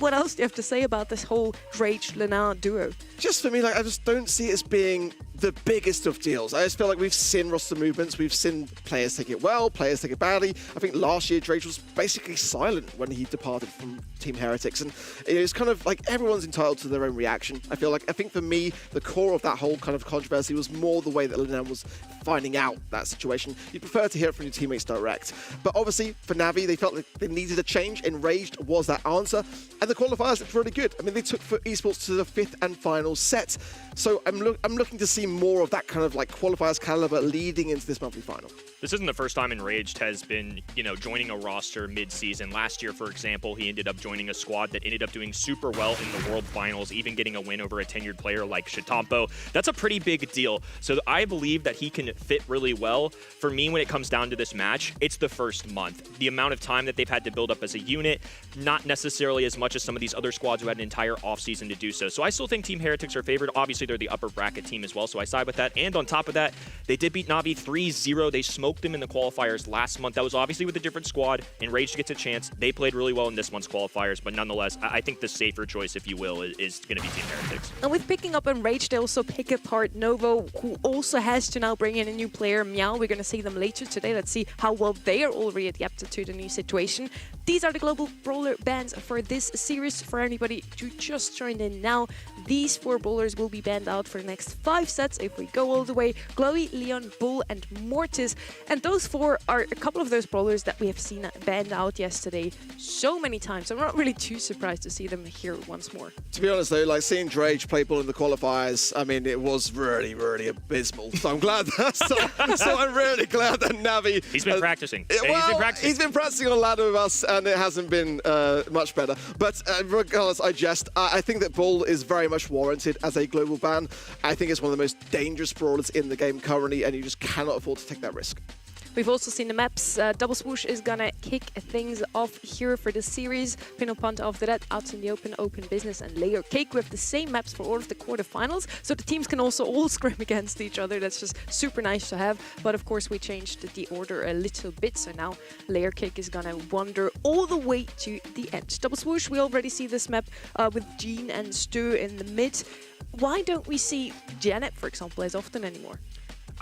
What else do you have to say about this whole Drage-Lena duo? Just for me, like, I just don't see it as being the biggest of deals. I just feel like we've seen roster movements, we've seen players take it well, players take it badly. I think last year Drage was basically silent when he departed from Team Heretics, and it's kind of like everyone's entitled to their own reaction. I think for me, the core of that whole kind of controversy was more the way that Lena was finding out that situation. You'd prefer to hear it from your teammates direct. But obviously, for Navi, they felt like they needed a change. Enraged was that answer. And the qualifiers looked really good. I mean, they took for Esports to the 5th and final set. So I'm looking to see more of that kind of like qualifiers caliber leading into this monthly final. This isn't the first time Enraged has been, joining a roster mid-season. Last year, for example, he ended up joining a squad that ended up doing super well in the World Finals, even getting a win over a tenured player like Shatampo. That's a pretty big deal. So I believe that he can fit really well. For me, when it comes down to this match, it's the first month. The amount of time that they've had to build up as a unit, not necessarily as much as some of these other squads who had an entire offseason to do so. So I still think Team Heretics are favored. Obviously, they're the upper bracket team as well, so I side with that. And on top of that, they did beat Navi 3-0. They smoked them in the qualifiers last month. That was obviously with a different squad. Enraged gets a chance. They played really well in this month's qualifiers, but nonetheless, I think the safer choice, if you will, is going to be Team Heretics. And with picking up Enraged, they also pick apart Novo, who also has to now bring in a new player, Meow. We're going to see them later today. Let's see how well they are already adapted to the new situation. These are the global brawler bans for this series. For anybody who just joined in now, these 4 brawlers will be banned out for the next 5 sets if we go all the way. Chloe, Leon, Bull, and Mortis. And those 4 are a couple of those brawlers that we have seen banned out yesterday so many times. I'm not really too surprised to see them here once more. To be honest, though, like seeing Drage play ball in the qualifiers, I mean, it was really, really abysmal. So I'm glad that. so I'm really glad that Navi. He's been practicing. He's been practicing on ladder with us, and it hasn't been much better. But regardless, I think that Bull is very much warranted as a global ban. I think it's one of the most dangerous brawlers in the game currently, and you just cannot afford to take that risk. We've also seen the maps. Double Swoosh is gonna kick things off here for the series. Pin or Punt after that, Out in the Open Business, and Layer Cake with the same maps for all of the quarterfinals. So the teams can also all scrim against each other. That's just super nice to have. But of course, we changed the order a little bit. So now Layer Cake is gonna wander all the way to the end. Double Swoosh, we already see this map with Jean and Stu in the mid. Why don't we see Janet, for example, as often anymore?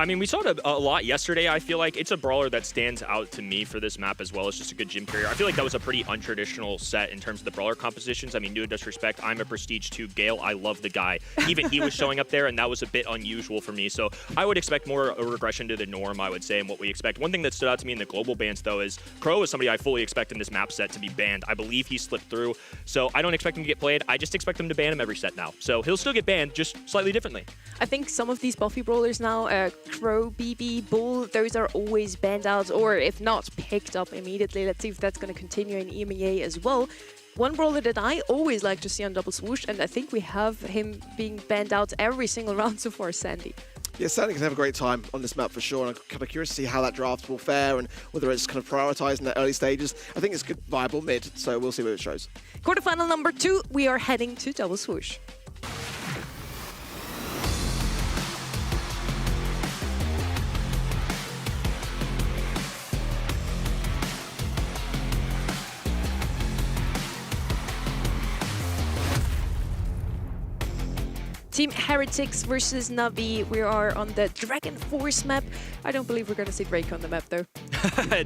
I mean, we saw it a lot yesterday. I feel like it's a brawler that stands out to me for this map as well. It's just a good gym carrier. I feel like that was a pretty untraditional set in terms of the brawler compositions. I mean, no disrespect, I'm a Prestige 2 Gale. I love the guy. Even he was showing up there, and that was a bit unusual for me. So I would expect more a regression to the norm, I would say, and what we expect. One thing that stood out to me in the global bans, though, is Crow is somebody I fully expect in this map set to be banned. I believe he slipped through, so I don't expect him to get played. I just expect them to ban him every set now. So he'll still get banned, just slightly differently. I think some of these buffy brawlers now, Crow, BB, Bull, those are always banned out, or if not, picked up immediately. Let's see if that's going to continue in EMEA as well. One brawler that I always like to see on Double Swoosh, and I think we have him being banned out every single round so far, Sandy. Yeah, certainly can have a great time on this map for sure, and I'm kind of curious to see how that draft will fare and whether it's kind of prioritized in the early stages. I think it's good, viable mid, so we'll see what it shows. Quarterfinal number 2, we are heading to Double Swoosh. Team Heretics versus Navi. We are on the Dragon Force map. I don't believe we're going to see Drake on the map, though.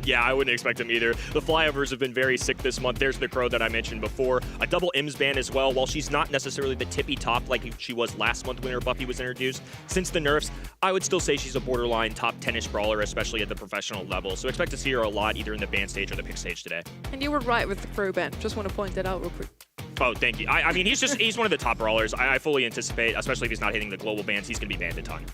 Yeah, I wouldn't expect him either. The flyovers have been very sick this month. There's the Crow that I mentioned before. A double IMS ban as well. While she's not necessarily the tippy top like she was last month when her Buffy was introduced, since the nerfs, I would still say she's a borderline top 10-ish brawler, especially at the professional level. So expect to see her a lot either in the ban stage or the pick stage today. And you were right with the Crow ban. Just want to point that out real quick. Oh, thank you. I mean, he's one of the top brawlers. I fully anticipate, especially if he's not hitting the global bans, he's going to be banned a ton.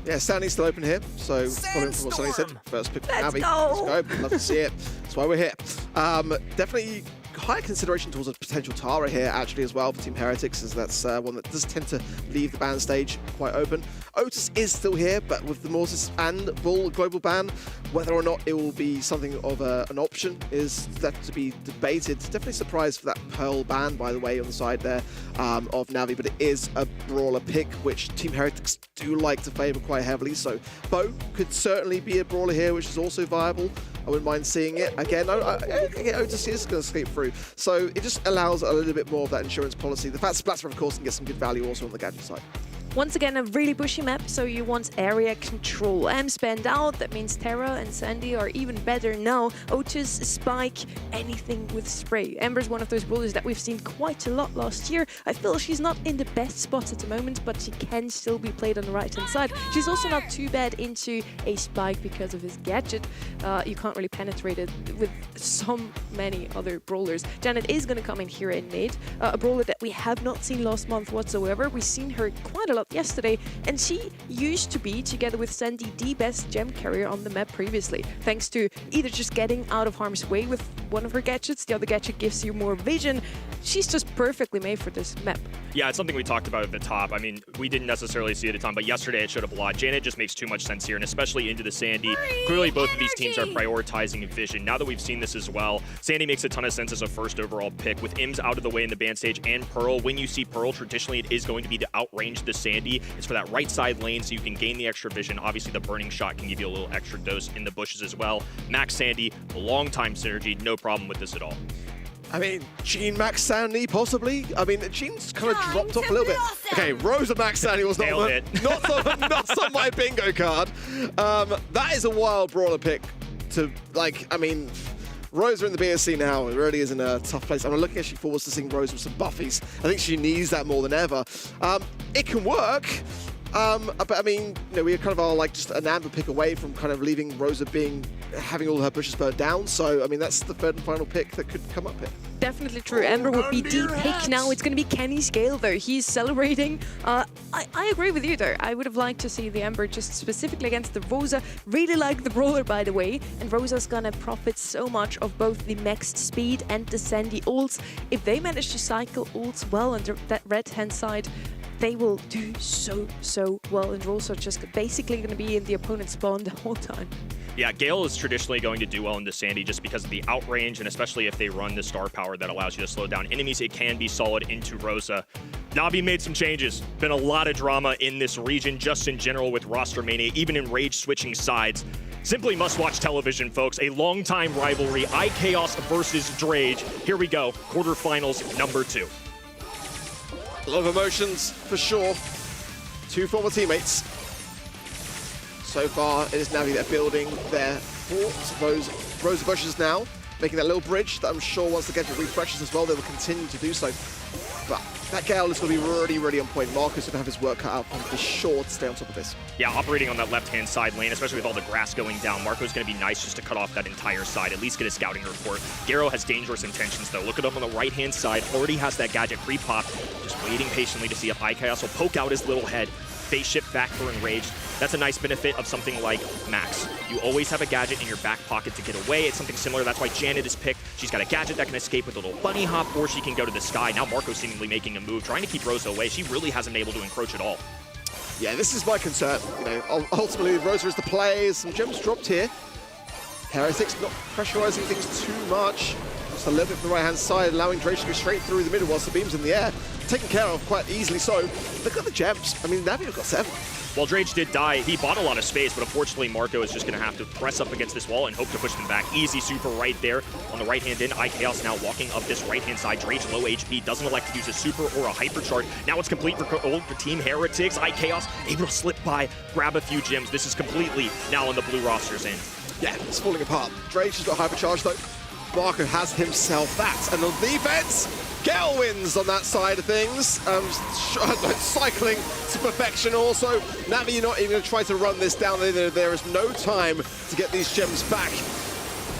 Yeah, Stanley's still open here, so following from what Sonny said, first pick from Navi. Let's go. Love to see it. That's why we're here. Definitely high consideration towards a potential Tara here, actually, as well for Team Heretics, as that's one that does tend to leave the ban stage quite open. Otis is still here, but with the Mortis and Bull global ban, whether or not it will be something of an option is left to be debated. Definitely surprised for that Pearl ban, by the way, on the side there of Navi, but it is a brawler pick, which Team Heretics do like to favour quite heavily, so Bo could certainly be a brawler here, which is also viable. I wouldn't mind seeing it. Again, Otis is going to escape through, so it just allows a little bit more of that insurance policy. The fact Splatter, of course, can get some good value also on the gadget side. Once again, a really bushy map, so you want area control. spanned out, that means Terra and Sandy are even better now. Otis, Spike, anything with spray. Ember's one of those brawlers that we've seen quite a lot last year. I feel she's not in the best spot at the moment, but she can still be played on the right-hand side. She's also not too bad into a Spike because of his gadget. You can't really penetrate it with so many other brawlers. Janet is going to come in here in mid, a brawler that we have not seen last month whatsoever. We've seen her quite a lot yesterday, and she used to be, together with Sandy, the best gem carrier on the map previously, thanks to either just getting out of harm's way with one of her gadgets, the other gadget gives you more vision. She's just perfectly made for this map. Yeah, it's something we talked about at the top. I mean, we didn't necessarily see it at the time, but yesterday it showed up a lot. Janet just makes too much sense here, and especially into the Sandy. Clearly, both of these teams are prioritizing vision. Now that we've seen this as well, Sandy makes a ton of sense as a first overall pick. With IMS out of the way in the ban stage and Pearl, when you see Pearl, traditionally it is going to be to outrange the Sandy. It's for that right side lane so you can gain the extra vision. Obviously, the burning shot can give you a little extra dose in the bushes as well. Max Sandy, long time synergy, no problem with this at all. I mean, Jean Max Sandy, possibly. I mean, Jean's kind of dropped off a little bit. Okay, Rosa Max Sandy was not on my bingo card. That is a wild brawler pick to, like, I mean, Rosa in the BSC now, it really is in a tough place. I'm looking actually forward to seeing Rosa with some buffies. I think she needs that more than ever. It can work. But I mean, you know, we kind of are like just an amber pick away from kind of leaving Rosa having all her bushes burnt down. So, I mean, that's the third and final pick that could come up here. Definitely true. Ember would be the pick now. It's going to be Kenny Scale, though. He's celebrating. I agree with you, though. I would have liked to see the Ember just specifically against the Rosa. Really like the brawler, by the way. And Rosa's going to profit so much of both the max speed and the Sandy ults. If they manage to cycle ults well on that red-hand side, they will do so well, and Rolls are just basically going to be in the opponent's spawn the whole time. Yeah, Gale is traditionally going to do well into Sandy just because of the outrange, and especially if they run the star power that allows you to slow down enemies, it can be solid into Rosa. Navi made some changes. Been a lot of drama in this region, just in general with roster mania, even in rage switching sides. Simply must-watch television, folks. A long-time rivalry, iChaos versus Drage. Here we go, quarterfinals number 2. A lot of emotions, for sure. Two former teammates. So far, it is Navi that are building their fort. Rosa bushes now, making that little bridge that I'm sure once the gadget refreshes as well, they will continue to do so. But that Gale is going to be really, really on point. Marco's going to have his work cut out for him to be sure to stay on top of this. Yeah, operating on that left-hand side lane, especially with all the grass going down, Marco's going to be nice just to cut off that entire side, at least get a scouting report. Garo has dangerous intentions, though. Look at him on the right-hand side. Already has that gadget pre-pop, just waiting patiently to see if iChaos will poke out his little head. Face shift back for Enraged. That's a nice benefit of something like Max. You always have a gadget in your back pocket to get away. It's something similar. That's why Janet is picked. She's got a gadget that can escape with a little bunny hop, or she can go to the sky. Now Marco seemingly making a move, trying to keep Rosa away. She really hasn't been able to encroach at all. Yeah, this is my concern. You know, ultimately, Rosa is the play. Some gems dropped here. Heretics not pressurizing things too much. Just a little bit from the right-hand side, allowing Drake to go straight through the middle whilst the beam's in the air. Taken care of quite easily so. Look at the gems. I mean, Navi got 7. While Drage did die, he bought a lot of space, but unfortunately Marco is just going to have to press up against this wall and hope to push them back. Easy super right there on the right-hand end. iChaos now walking up this right-hand side. Drage low HP, doesn't elect to use a super or a hypercharge. Now it's complete for Team Heretics. iChaos able to slip by, grab a few gems. This is completely now on the blue roster's end. Yeah, it's falling apart. Drage has got hypercharge though. Marco has himself that. And on defense, Gale wins on that side of things. Cycling to perfection also. Navi, you're not even going to try to run this down. There is no time to get these gems back.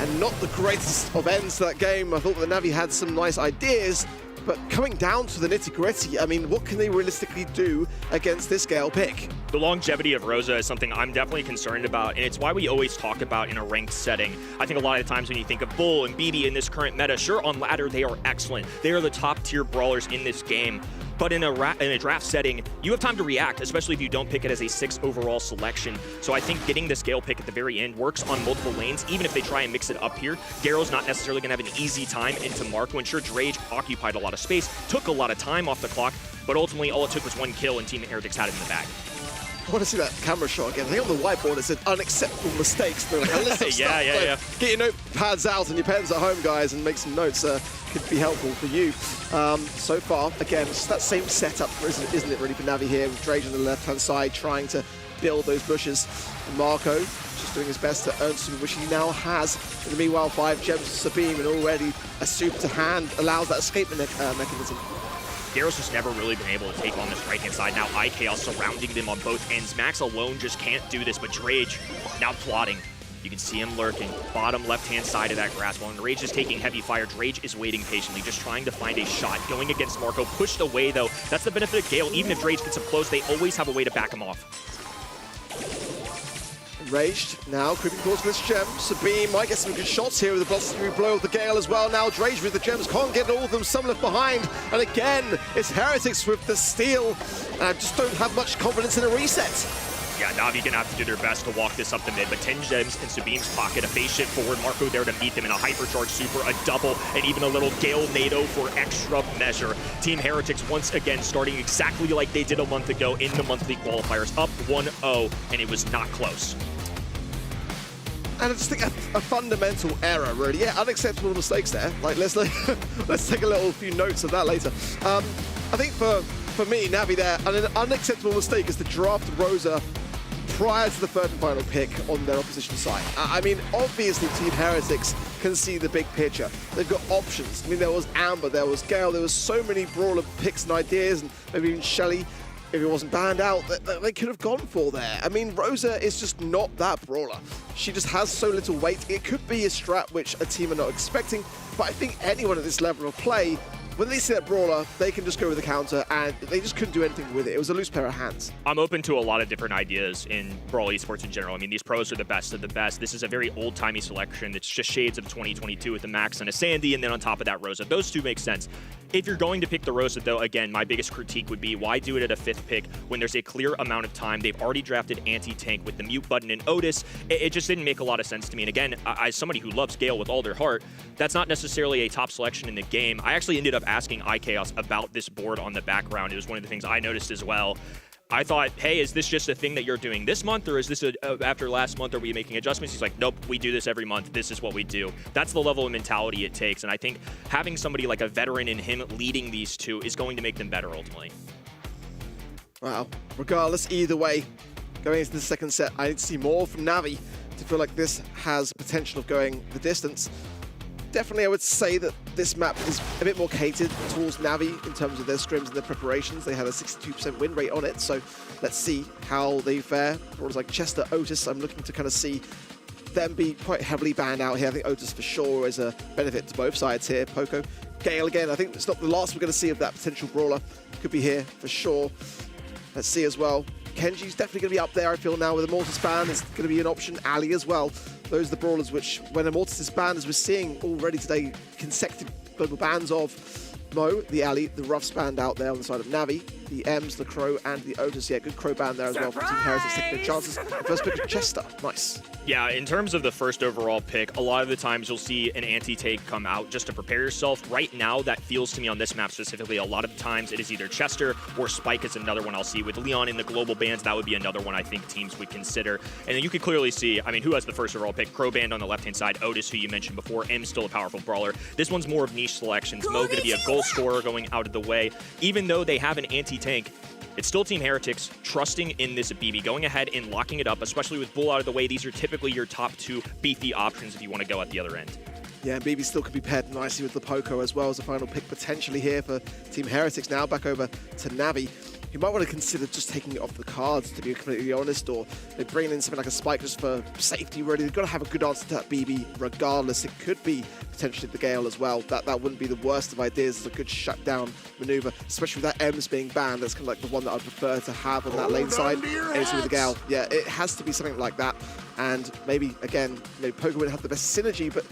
And not the greatest of ends to that game. I thought that Navi had some nice ideas, but coming down to the nitty-gritty, I mean, what can they realistically do against this Gale pick? The longevity of Rosa is something I'm definitely concerned about, and it's why we always talk about in a ranked setting. I think a lot of the times when you think of Bull and BB in this current meta, sure, on ladder, they are excellent. They are the top-tier brawlers in this game. But in a draft setting, you have time to react, especially if you don't pick it as a 6 overall selection. So I think getting this Gale pick at the very end works on multiple lanes, even if they try and mix it up here. Garo's not necessarily going to have an easy time into Marco, and sure, Drage occupied a lot of space, took a lot of time off the clock, but ultimately all it took was 1 kill and Team Heretics had it in the bag. I want to see that camera shot again. I think on the whiteboard it said unacceptable mistakes. They're like a list of stuff. Yeah. Get your notepads out and your pens at home, guys, and make some notes. Could be helpful for you. So far, again, it's that same setup, isn't it, really, for Navi here, with Drage on the left-hand side trying to build those bushes. And Marco just doing his best to earn super, which he now has. In the meanwhile, 5 gems to Sabine, and already a super to hand allows that escape mechanism. Garo's just never really been able to take on this right-hand side. Now iChaos surrounding them on both ends. Max alone just can't do this, but Drage now plotting. You can see him lurking, bottom left-hand side of that grass. While Rage is taking heavy fire, Drage is waiting patiently, just trying to find a shot. Going against Marco, pushed away though. That's the benefit of Gale. Even if Drage gets him close, they always have a way to back him off. Enraged now, creeping towards this gem. Sabine might get some good shots here with the blustery blow of the Gale as well. Now Drage with the gems, can't get all of them, some left behind. And again, it's Heretics with the steal. And I just don't have much confidence in a reset. Yeah, Navi gonna have to do their best to walk this up the mid, but 10 gems in Sabine's pocket, a phase shift forward, Marco there to meet them in a hypercharge super, a double, and even a little Gale NATO for extra measure. Team Heretics once again starting exactly like they did a month ago in the monthly qualifiers, up 1-0, and it was not close. And I just think a fundamental error, really. Yeah, unacceptable mistakes there. Like, let's take a few notes of that later. I think for me, Navi there, an unacceptable mistake is to draft Rosa prior to the third and final pick on their opposition side. I mean, obviously Team Heretics can see the big picture. They've got options. I mean, there was Amber, there was Gale, there was so many brawler picks and ideas, and maybe even Shelly, if it wasn't banned out, that they could have gone for there. I mean, Rosa is just not that brawler. She just has so little weight. It could be a strat which a team are not expecting, but I think anyone at this level of play, when they see that brawler, they can just go with the counter, and they just couldn't do anything with it. It was a loose pair of hands. I'm open to a lot of different ideas in Brawl esports in general. I mean, these pros are the best of the best. This is a very old-timey selection. It's just shades of 2022 with a Max and a Sandy, and then on top of that, Rosa. Those two make sense. If you're going to pick the Rosa, though, again, my biggest critique would be why do it at a 5th pick when there's a clear amount of time? They've already drafted anti-tank with the mute button and Otis. It just didn't make a lot of sense to me. And again, as somebody who loves Gale with all their heart, that's not necessarily a top selection in the game. I actually ended up asking iChaos about this board on the background. It was one of the things I noticed as well. I thought, hey, is this just a thing that you're doing this month, or is this after last month, are we making adjustments? He's like, nope, we do this every month. This is what we do. That's the level of mentality it takes. And I think having somebody like a veteran in him leading these two is going to make them better ultimately. Wow. Regardless, either way, going into the second set, I need to see more from Navi to feel like this has potential of going the distance. Definitely, I would say that this map is a bit more catered towards Navi in terms of their scrims and their preparations. They had a 62% win rate on it, so let's see how they fare. Brawlers like Chester, Otis, I'm looking to kind of see them be quite heavily banned out here. I think Otis for sure is a benefit to both sides here. Poco, Gale again, I think it's not the last we're going to see of that potential brawler. Could be here for sure. Let's see as well. Kenji's definitely going to be up there, I feel, now with Immortus ban. It's going to be an option. Ali as well. Those are the brawlers which, when Immortus is banned, as we're seeing already today, consecutive global bans of Mo, the Ali, the Ruff's banned out there on the side of Navi. the M's, the Crow, and the Otis. Yeah, good Crow ban there as well from Team Heretics taking their chances. First pick of Chester. Nice. Yeah, in terms of the first overall pick, a lot of the times you'll see an anti-take come out just to prepare yourself. Right now, that feels to me on this map specifically, a lot of the times it is either Chester or Spike is another one I'll see. With Leon in the global bans, that would be another one I think teams would consider. And then you could clearly see, I mean, who has the first overall pick? Crow band on the left-hand side, Otis, who you mentioned before, M still a powerful brawler. This one's more of niche selections. Mo going to be a goal scorer going out of the way. Even though they have an anti-tank, it's still Team Heretics trusting in this BB, going ahead and locking it up, especially with Bull out of the way. These are typically your top two beefy options if you want to go at the other end. Yeah, and BB still could be paired nicely with the Poco as well as a final pick potentially here for Team Heretics. Now back over to Navi. You might want to consider just taking it off the cards, to be completely honest, or they're bringing in something like a Spike just for safety, really. They've got to have a good answer to that BB regardless. It could be potentially the Gale as well. That wouldn't be the worst of ideas. It's a good shutdown maneuver, especially with that M's being banned. That's kind of like the one that I'd prefer to have on that lane side. Anything with the Gale. Yeah, it has to be something like that. And maybe, again, maybe Poker wouldn't have the best synergy, but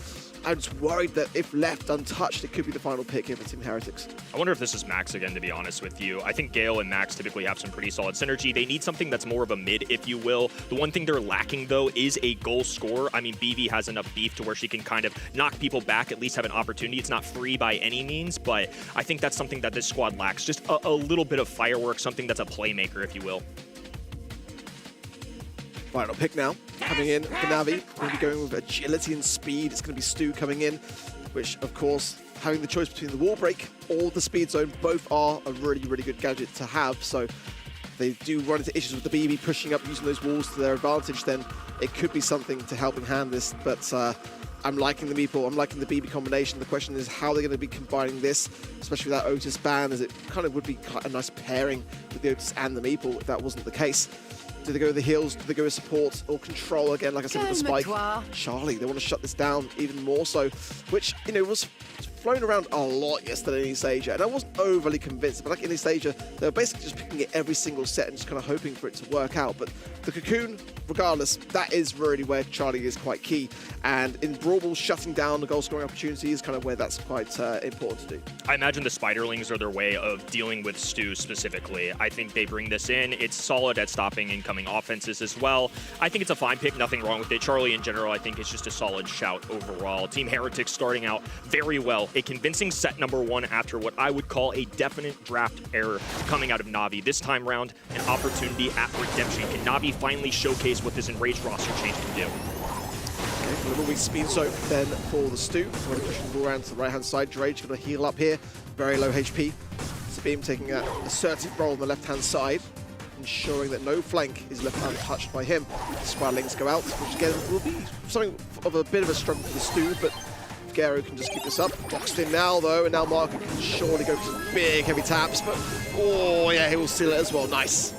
I'm just worried that if left untouched, it could be the final pick here for Team Heretics. I wonder if this is Max again, to be honest with you. I think Gale and Max typically have some pretty solid synergy. They need something that's more of a mid, if you will. The one thing they're lacking, though, is a goal scorer. I mean, BV has enough beef to where she can kind of knock people back, at least have an opportunity. It's not free by any means, but I think that's something that this squad lacks. Just a little bit of fireworks, something that's a playmaker, if you will. Final pick now, coming in for Navi. Going to be going with agility and speed. It's going to be Stu coming in, which, of course, having the choice between the wall break or the speed zone, both are a really, really good gadget to have. So if they do run into issues with the BB pushing up, using those walls to their advantage, then it could be something to helping hand this. But I'm liking the Meeple, I'm liking the BB combination. The question is how they're going to be combining this, especially with that Otis ban, as it kind of would be quite a nice pairing with the Otis and the Meeple if that wasn't the case. Do they go with the heals? Do they go with support or control again? Like I said, with the Spike. Charlie, they want to shut this down even more so, which, you know, was flown around a lot yesterday in East Asia, and I wasn't overly convinced. But like in East Asia, they were basically just picking it every single set and just kind of hoping for it to work out. But the Cocoon, regardless, that is really where Charlie is quite key. And in Brawl, shutting down the goal scoring opportunity is kind of where that's quite important to do. I imagine the Spiderlings are their way of dealing with Stu specifically. I think they bring this in. It's solid at stopping incoming offenses as well. I think it's a fine pick, nothing wrong with it. Charlie in general, I think it's just a solid shout overall. Team Heretics starting out very well. A convincing set number one after what I would call a definite draft error coming out of Navi. This time round, an opportunity at redemption. Can Navi finally showcase what this enraged roster change can do? Okay, a little weak speed soak then for the Stu. Going to push the ball around to the right-hand side. Drage going to heal up here. Very low HP. Sabine taking an assertive role on the left-hand side, ensuring that no flank is left untouched by him. Spiderlings go out, which again will be something of a bit of a struggle for the Stu, but Gero can just keep this up. Boxed in now, though, and now Marco can surely go for some big, heavy taps, but oh, yeah, he will seal it as well. Nice.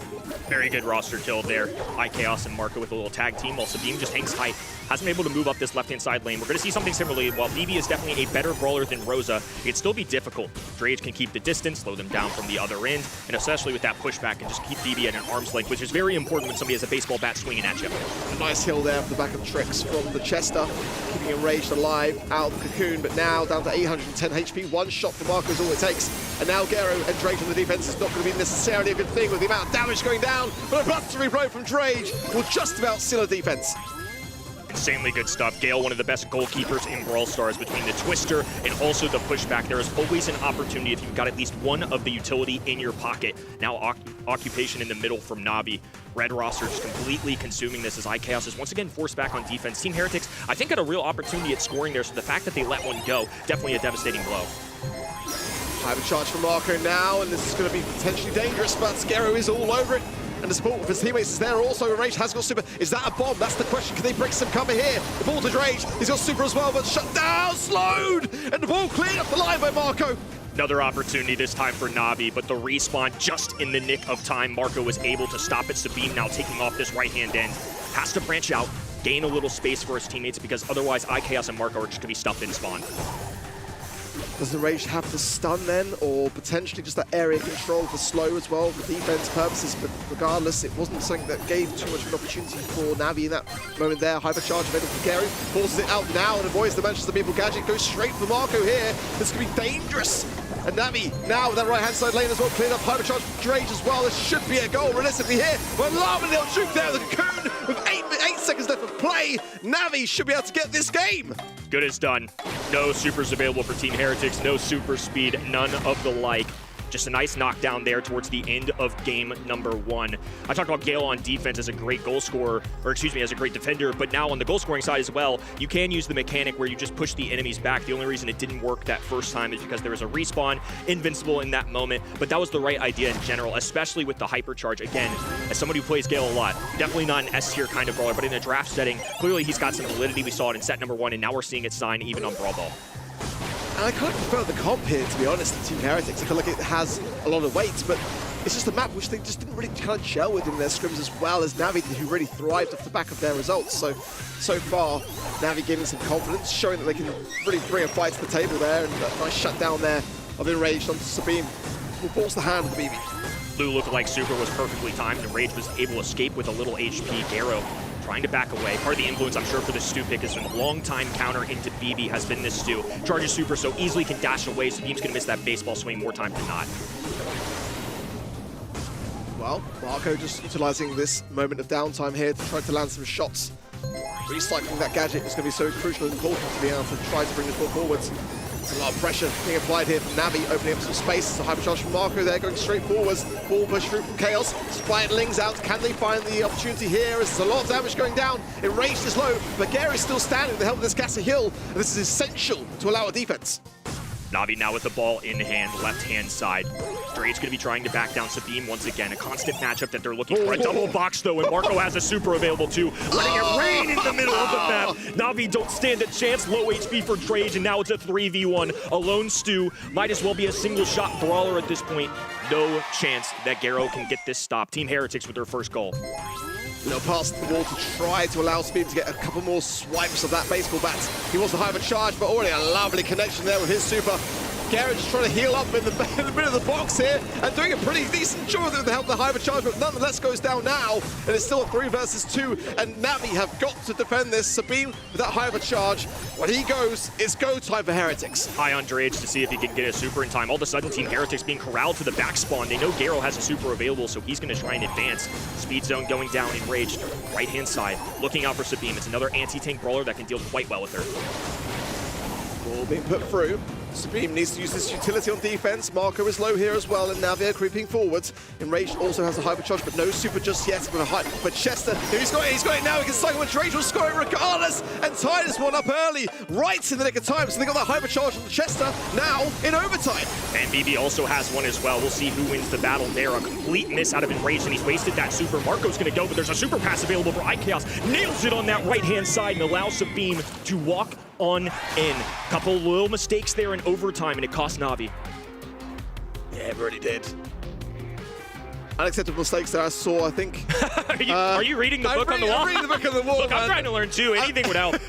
Very good roster kill there. iKaos and Marco with a little tag team, while Sabine just hangs tight. Hasn't been able to move up this left-hand side lane. We're going to see something similarly. While BB is definitely a better brawler than Rosa, it can still be difficult. Drage can keep the distance, slow them down from the other end, and especially with that pushback, and just keep BB at an arm's length, which is very important when somebody has a baseball bat swinging at you. A nice hill there for the back of Tricks from the Chester, keeping Enraged alive out of the Cocoon, but now down to 810 HP. One shot for Marco is all it takes. And now Gero and Drage on the defense is not going to be necessarily a good thing with the amount of damage going down, but a blustery blow from Drage will just about seal a defense. Insanely good stuff. Gale, one of the best goalkeepers in Brawl Stars, between the Twister and also the pushback. There is always an opportunity if you've got at least one of the utility in your pocket. Now occupation in the middle from Navi. Red roster just completely consuming this as iKaos is once again forced back on defense. Team Heretics, I think, had a real opportunity at scoring there, so the fact that they let one go, definitely a devastating blow. Have a charge from Marco now, and this is going to be potentially dangerous, but Gero is all over it. And the support of his teammates is there also. Rage has got super. Is that a bomb? That's the question. Can they break some cover here? The ball to Rage. He's got super as well, but shut down, slowed! And the ball cleared up the line by Marco. Another opportunity this time for Navi, but the respawn just in the nick of time. Marco was able to stop it. Sabine now taking off this right-hand end. Has to branch out, gain a little space for his teammates, because otherwise iKaos and Marco are just going to be stuffed in spawn. Does Enraged have the stun then, or potentially just that area control for slow as well for defense purposes? But regardless, it wasn't something that gave too much of an opportunity for Navi in that moment there. Hypercharge available for Gary, forces it out now and avoids the Manchester People gadget, goes straight for Marco here. This could be dangerous. And Navi now with that right-hand side lane as well, cleared up Hypercharge for Drage as well. This should be a goal realistically here. But Lavendale shoot there, the Cocoon with 8 seconds left of play. Navi should be able to get this game. Good as done. No supers available for Team Heretics, no super speed, none of the like. Just a nice knockdown there towards the end of game number 1. I talked about Gale on defense as a great goal scorer, or excuse me, as a great defender, but now on the goal scoring side as well, you can use the mechanic where you just push the enemies back. The only reason it didn't work that first time is because there was a respawn, invincible in that moment, but that was the right idea in general, especially with the hypercharge. Again, as somebody who plays Gale a lot, definitely not an S tier kind of brawler, but in a draft setting, clearly he's got some validity. We saw it in set number 1, and now we're seeing it sign even on Brawl Ball. And I kind of prefer the comp here, to be honest, to Team Heretics. I feel like it has a lot of weight, but it's just a map which they just didn't really kind of gel with in their scrims as well as Navi, who really thrived off the back of their results. So far, Navi giving some confidence, showing that they can really bring a fight to the table there, and a nice shutdown there of Enraged onto Sabine, who forced the hand of the BB. Lou looked like super was perfectly timed, and Rage was able to escape with a little HP. Garo trying to back away. Part of the influence, I'm sure, for this Stu pick is a long-time counter into BB has been this Stu. Charges super so easily, can dash away, so Beam's going to miss that baseball swing more time than not. Well, Marco just utilizing this moment of downtime here to try to land some shots. Recycling that gadget is going to be so crucial and important to be able to try to bring the ball forwards. There's a lot of pressure being applied here from Navi, opening up some space. It's a hypercharge from Marco there, going straight forwards. Ball push through from Chaos. Spiderlings out. Can they find the opportunity here? There's a lot of damage going down. Enraged is low, but Gary's still standing to help this Gasser Hill. And this is essential to allow a defense. Navi now with the ball in hand, left-hand side. Drade's going to be trying to back down Sabine once again. A constant matchup that they're looking for. A double box, though, and Marco has a super available, too. Letting it rain in the middle of the map. Navi don't stand a chance. Low HP for Drage, and now it's a 3v1. A lone Stu. Might as well be a single-shot brawler at this point. No chance that Garo can get this stop. Team Heretics with their first goal. Past the wall to try to allow Sabine to get a couple more swipes of that baseball bat. He wants the hypercharge, but already a lovely connection there with his super. Garrett just trying to heal up in the middle of the box here and doing a pretty decent job with the help of the hypercharge, but nonetheless goes down now, and it's still a 3 versus 2, and Navi have got to defend this. Sabine with that hypercharge, when he goes, it's go time for Heretics. High on Drage to see if he can get a super in time. All of a sudden, Team Heretics being corralled to the back spawn. They know Garo has a super available, so he's going to try and advance. Speed zone going down, Enraged, right-hand side, looking out for Sabine. It's another anti-tank brawler that can deal quite well with her. Ball being put through. Sabine needs to use this utility on defense. Marco is low here as well, and now they're creeping forwards. Enraged also has a hypercharge, but no super just yet. But Chester, he's got it now. He can cycle, but Drage will score it regardless, and tie this one up early, right in the nick of time. So they got that hypercharge on Chester now in overtime. And BB also has one as well. We'll see who wins the battle there. A complete miss out of Enraged, and he's wasted that super. Marco's going to go, but there's a super pass available for iChaos. Nails it on that right-hand side and allows Sabine to walk on in. Couple little mistakes there in overtime, and it cost Navi. Yeah, it really did. Unacceptable mistakes there I saw, I think. Are you reading the book on the wall? I'm reading the book on the wall, Look, I'm trying to learn too. Anything would help.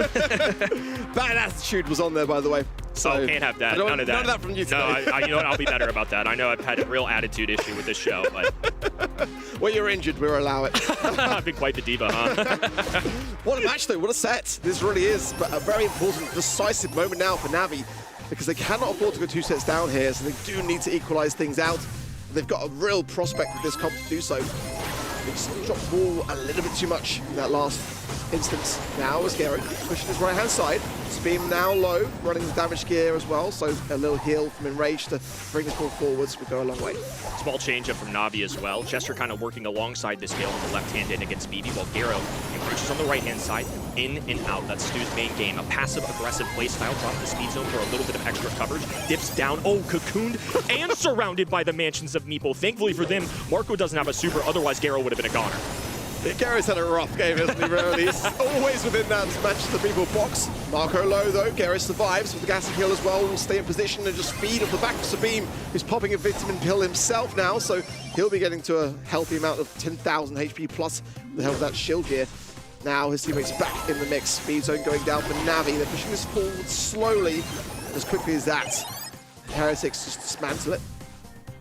Bad attitude was on there, by the way. So can't have that. None of that. None of that from you today. No, you know what? I'll be better about that. I know I've had a real attitude issue with this show, but... Well, you're injured. We'll allow it. I've been quite the diva, huh? What a match, though. What a set. This really is a very important, decisive moment now for Navi, because they cannot afford to go 2 sets down here, so they do need to equalize things out. They've got a real prospect with this comp to do so. They just dropped the ball a little bit too much in that last instance. Now as Garrett pushing his right-hand side. Sabine now low, running the damage gear as well, so a little heal from Enraged to bring this ball forwards would go a long way. Small change-up from Navi as well. Chester kind of working alongside this Gale on the left-hand end against BB, while Garo encroaches on the right-hand side, in and out. That's Stu's main game. A passive-aggressive playstyle, drop the speed zone for a little bit of extra coverage, dips down, cocooned, and surrounded by the mansions of Meeple. Thankfully for them, Marco doesn't have a super, otherwise Garo would have been a goner. Gary's had a rough game, hasn't he, really? He's always within that Manchester People box. Marco low, though. Gary survives with the gassing kill as well. Will stay in position and just feed off the back of Sabine, who's popping a vitamin pill himself now, so he'll be getting to a healthy amount of 10,000 HP plus with the help of that shield gear. Now his teammates back in the mix. Speed zone going down for Navi. They're pushing this forward slowly, as quickly as that. Heretics just dismantle it.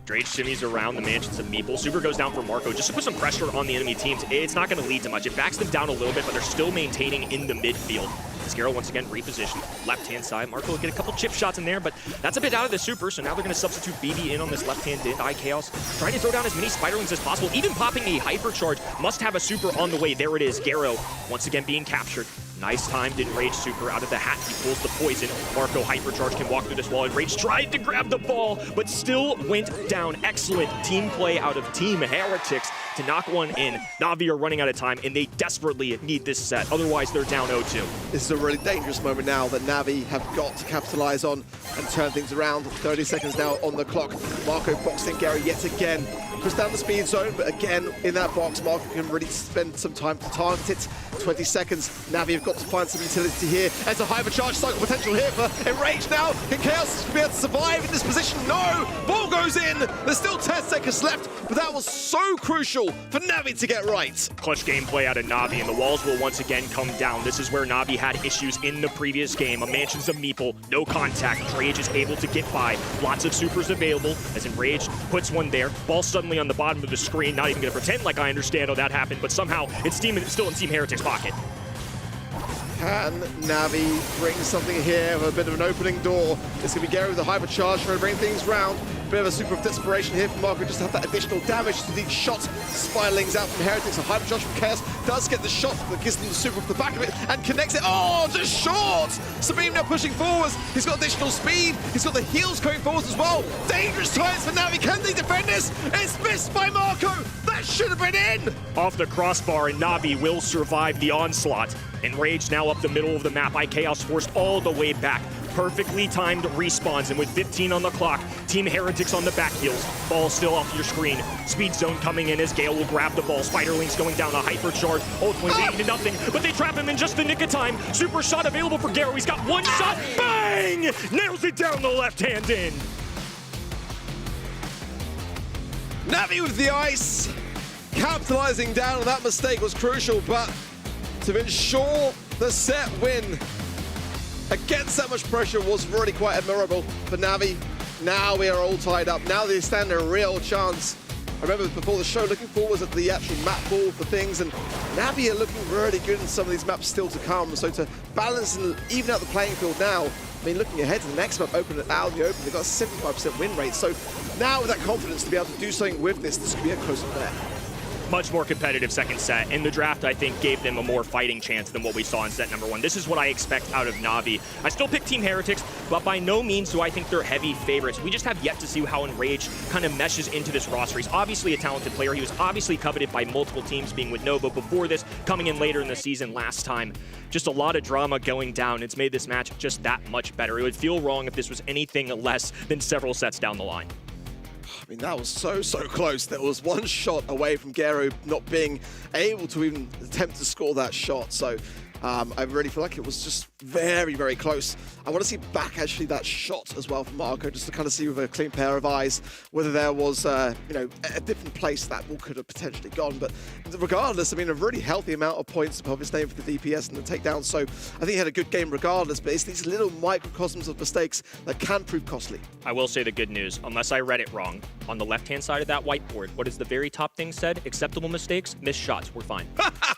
Drake shimmies around the mansions of Meeple. Super goes down for Marco just to put some pressure on the enemy teams. It's not going to lead to much. It backs them down a little bit, but they're still maintaining in the midfield. Scarrow once again repositioned. Left-hand side. Marco will get a couple chip shots in there, but that's a bit out of the Super, so now they're going to substitute BB in on this left-hand Chaos. Trying to throw down as many Spiderlings as possible. Even popping a Hypercharge. Must have a Super on the way. There it is. Garrow once again being captured. Nice timed Enrage Super out of the hat. He pulls the poison. Marco Hypercharge can walk through this wall. Enrage tried to grab the ball, but still went down. Excellent team play out of Team Heretics to knock one in. Na'Vi are running out of time, and they desperately need this set. Otherwise, they're down 0-2. This is a really dangerous moment now that Na'Vi have got to capitalize on and turn things around. 30 seconds now on the clock. Marco boxed in Gary yet again. Push down the speed zone, but again, in that box, Marco can really spend some time to target it. 20 seconds. Na'Vi have got to find some utility here. There's a hypercharge cycle potential here for Enrage now. Can Chaos be able to survive in this position? No! Ball goes in. There's still 10 seconds left, but that was so crucial for Na'Vi to get right. Clutch gameplay out of Na'Vi, and the walls will once again come down. This is where Na'Vi had issues in the previous game. A Mansions of Meeple, no contact. Rage is able to get by. Lots of supers available as Enrage puts one there. Ball suddenly on the bottom of the screen. Not even going to pretend like I understand how that happened, but somehow it's still in Team Heretics' pocket. Can Na'Vi bring something here with a bit of an opening door? It's going to be Gary with the hypercharge trying to bring things round. Bit of a super of desperation here from Marco just to have that additional damage to the shot. Spiderlings out from Heretics. A hypercharge from Chaos does get the shot that gives them the super off the back of it and connects it. Oh, just short! Sabine now pushing forwards. He's got additional speed. He's got the heals going forwards as well. Dangerous times for Na'Vi. Can they defend this? It's missed by Marco. That should have been in. Off the crossbar, and Na'Vi will survive the onslaught. Enraged now up the middle of the map. Chaos forced all the way back. Perfectly timed respawns, and with 15 on the clock, Team Heretics on the back heels. Ball still off your screen. Speed zone coming in as Gale will grab the ball. Spiderlings going down a hypercharge. Ultimately leading to nothing, but they trap him in just the nick of time. Super shot available for Garo. He's got one shot. Bang! Nails it down the left hand in. Na'Vi with the ice. Capitalizing down on that mistake was crucial, but to ensure the set win against that much pressure was really quite admirable for Na'Vi. Now we are all tied up. Now they stand a real chance. I remember before the show looking forwards at the actual map board for things, and Na'Vi are looking really good in some of these maps still to come. So to balance and even out the playing field now, I mean, looking ahead to the next map, open it out in the open, they've got a 75% win rate. So now with that confidence to be able to do something with this could be a close bet. Much more competitive second set. In the draft, I think, gave them a more fighting chance than what we saw in set number one. This is what I expect out of Na'Vi. I still pick Team Heretics, but by no means do I think they're heavy favorites. We just have yet to see how Enraged kind of meshes into this roster. He's obviously a talented player. He was obviously coveted by multiple teams, being with Novo before this, coming in later in the season last time. Just a lot of drama going down. It's made this match just that much better. It would feel wrong if this was anything less than several sets down the line. I mean, that was so close. There was one shot away from Garo not being able to even attempt to score that shot. So I really feel like it was just very close. I want to see back actually that shot as well from Marco, just to kind of see with a clean pair of eyes whether there was you know, a different place that ball could have potentially gone. But regardless, I mean, a really healthy amount of points above his name for the DPS and the takedown. So I think he had a good game regardless, but it's these little microcosms of mistakes that can prove costly. I will say the good news, unless I read it wrong, on the left-hand side of that whiteboard, what is the very top thing said? Acceptable mistakes, missed shots. We're fine.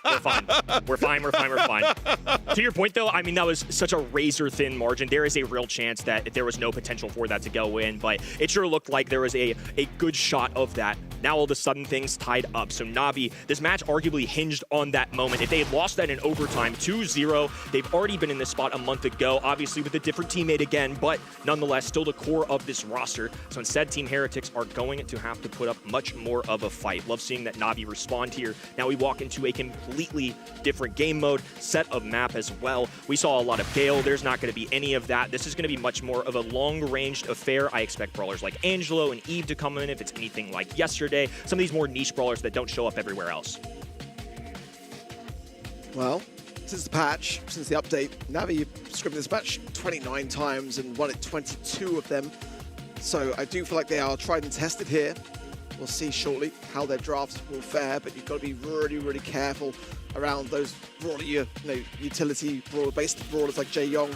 We're fine. We're fine. To your point, though, I mean, that was such a razor-thin margin. There is a real chance that there was no potential for that to go in, but it sure looked like there was a good shot of that. Now all of a sudden things tied up. So Na'Vi, this match arguably hinged on that moment. If they had lost that in overtime, 2-0, they've already been in this spot a month ago, obviously with a different teammate again, but nonetheless still the core of this roster. So instead, Team Heretics are going to have to put up much more of a fight. Love seeing that Na'Vi respond here. Now we walk into a completely different game mode, set of map as well. We saw a lot of Gale. There's not going to be any of that. This is going to be much more of a long-ranged affair. I expect brawlers like Angelo and Eve to come in if it's anything like yesterday. Some of these more niche brawlers that don't show up everywhere else. Well, since the patch, since the update, Na'Vi scripted this match 29 times and won it 22 of them. So I do feel like they are tried and tested here. We'll see shortly how their drafts will fare, but you've got to be really careful around those broader, utility brawler-based brawlers like Jae Young.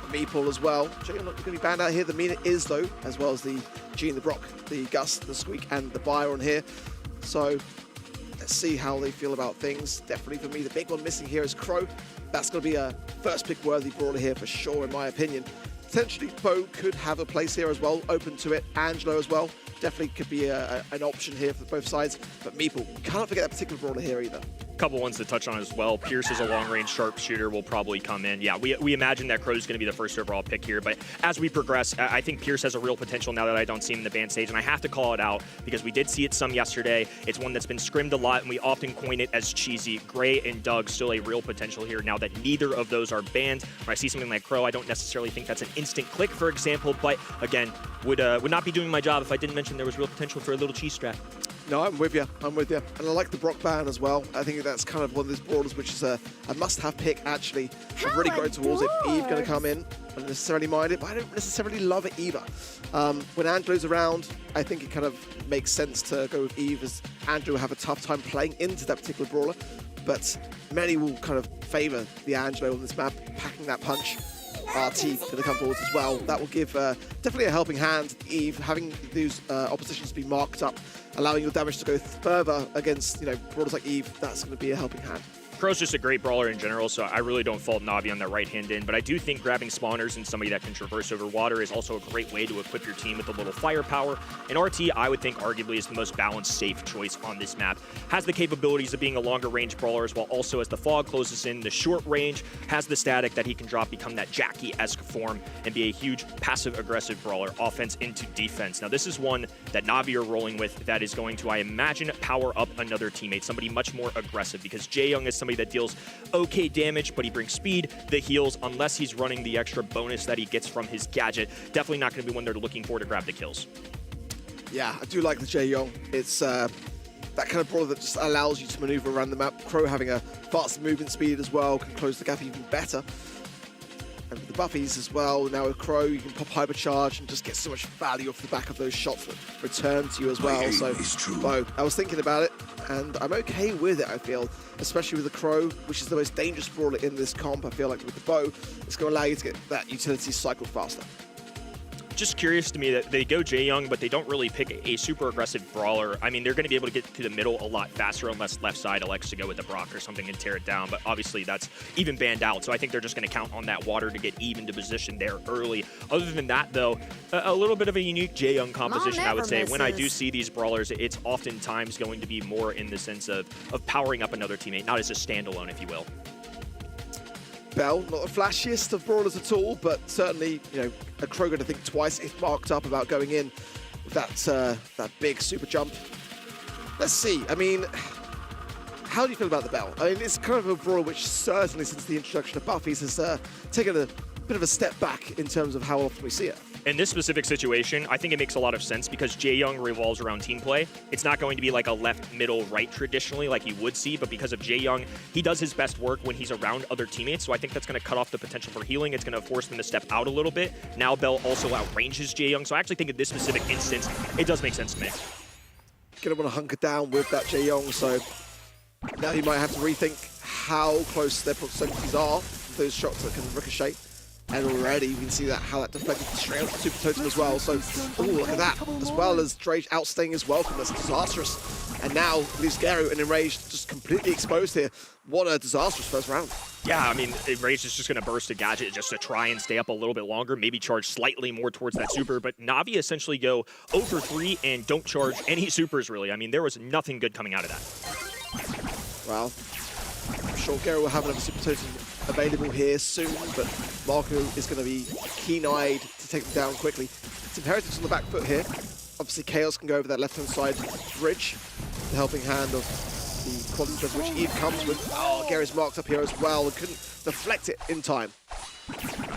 Meeple as well. Jay not going to be banned out here. The Mina is, though, as well as the G and the Brock, the Gus, the Squeak, and the Buyer on here. So let's see how they feel about things. Definitely for me, the big one missing here is Crow. That's going to be a first pick worthy brawler here for sure, in my opinion. Potentially, Bo could have a place here as well, open to it. Angelo as well. Definitely could be an option here for both sides. But Meeple, can't forget that particular brawler here either. Couple ones to touch on as well. Pierce is a long-range sharpshooter, will probably come in. Yeah, we imagine that Crow's going to be the first overall pick here, but as we progress, I think Pierce has a real potential now that I don't see him in the ban stage, and I have to call it out because we did see it some yesterday. It's one that's been scrimmed a lot, and we often coin it as cheesy. Gray and Doug still a real potential here now that neither of those are banned. When I see something like Crow, I don't necessarily think that's an instant click, for example, but again, would not be doing my job if I didn't mention there was real potential for a little cheese strat. No, I'm with you. I'm with you. And I like the Brock ban as well. I think that's kind of one of those brawlers which is a must-have pick, actually. I'm really going towards it. Eve going to come in. I don't necessarily mind it, but I don't necessarily love it either. When Angelo's around, I think it kind of makes sense to go with Eve, as Angelo will have a tough time playing into that particular brawler. But many will kind of favour the Angelo on this map, packing that punch. RT going to come forwards as well. That will give definitely a helping hand to Eve, having those oppositions be marked up, allowing your damage to go further against, brawlers like Eve. That's going to be a helping hand. Crow's just a great brawler in general, so I really don't fault Navi on that right-hand end, but I do think grabbing spawners and somebody that can traverse over water is also a great way to equip your team with a little firepower. And RT, I would think, arguably is the most balanced, safe choice on this map. Has the capabilities of being a longer-range brawler, as well also as the fog closes in, the short range, has the static that he can drop, become that Jackie-esque form, and be a huge passive-aggressive brawler, offense into defense. Now, this is one that Navi are rolling with that is going to, I imagine, power up another teammate, somebody much more aggressive, because Jae Young is somebody that deals okay damage, but he brings speed, the heals, unless he's running the extra bonus that he gets from his gadget. Definitely not going to be one they're looking for to grab the kills. Yeah, I do like the Jae Young. It's that kind of brawler that just allows you to maneuver around the map. Crow having a faster movement speed as well can close the gap even better. And with the buffies as well, now with Crow, you can pop hypercharge and just get so much value off the back of those shots that return to you as well. So, Bo, I was thinking about it, and I'm okay with it, I feel. Especially with the Crow, which is the most dangerous brawler in this comp. I feel like with the Bo, it's going to allow you to get that utility cycled faster. Just curious to me that they go Jae Young, but they don't really pick a super aggressive brawler. I mean, they're going to be able to get to the middle a lot faster unless left side elects to go with the Brock or something and tear it down. But obviously, that's even banned out. So I think they're just going to count on that water to get Eve into position there early. Other than that, though, a little bit of a unique Jae Young composition, I would say. When I do see these brawlers, it's oftentimes going to be more in the sense of powering up another teammate, not as a standalone, if you will. Bell, not the flashiest of brawlers at all, but certainly, a Crow going to think twice if marked up about going in with that big super jump. Let's see. I mean, how do you feel about the Bell? I mean, it's kind of a brawler which certainly since the introduction of buffies has taken a bit of a step back in terms of how often we see it. In this specific situation, I think it makes a lot of sense because Jae Young revolves around team play. It's not going to be like a left, middle, right traditionally like you would see, but because of Jae Young, he does his best work when he's around other teammates, so I think that's going to cut off the potential for healing. It's going to force them to step out a little bit. Now Bell also outranges Jae Young, so I actually think in this specific instance, it does make sense to me. Going to want to hunker down with that Jae Young, so now he might have to rethink how close their proximities are, those shots that can ricochet. And already you can see how that deflected straight onto Super Totem as well. So, look at that. As well as Drake outstaying his welcome. That's disastrous. And now leaves Garo and Enraged just completely exposed here. What a disastrous first round. Yeah, I mean, Enraged is just going to burst a gadget just to try and stay up a little bit longer, maybe charge slightly more towards that super. But Navi essentially go 0 for 3 and don't charge any supers, really. I mean, there was nothing good coming out of that. Well, I'm sure Garo will have another Super Totem available here soon, but Marco is going to be keen-eyed to take them down quickly. Some Heretics on the back foot here. Obviously, Chaos can go over that left-hand side bridge. The helping hand of the quality of which Eve comes with. Oh, Gary's marked up here as well and couldn't deflect it in time.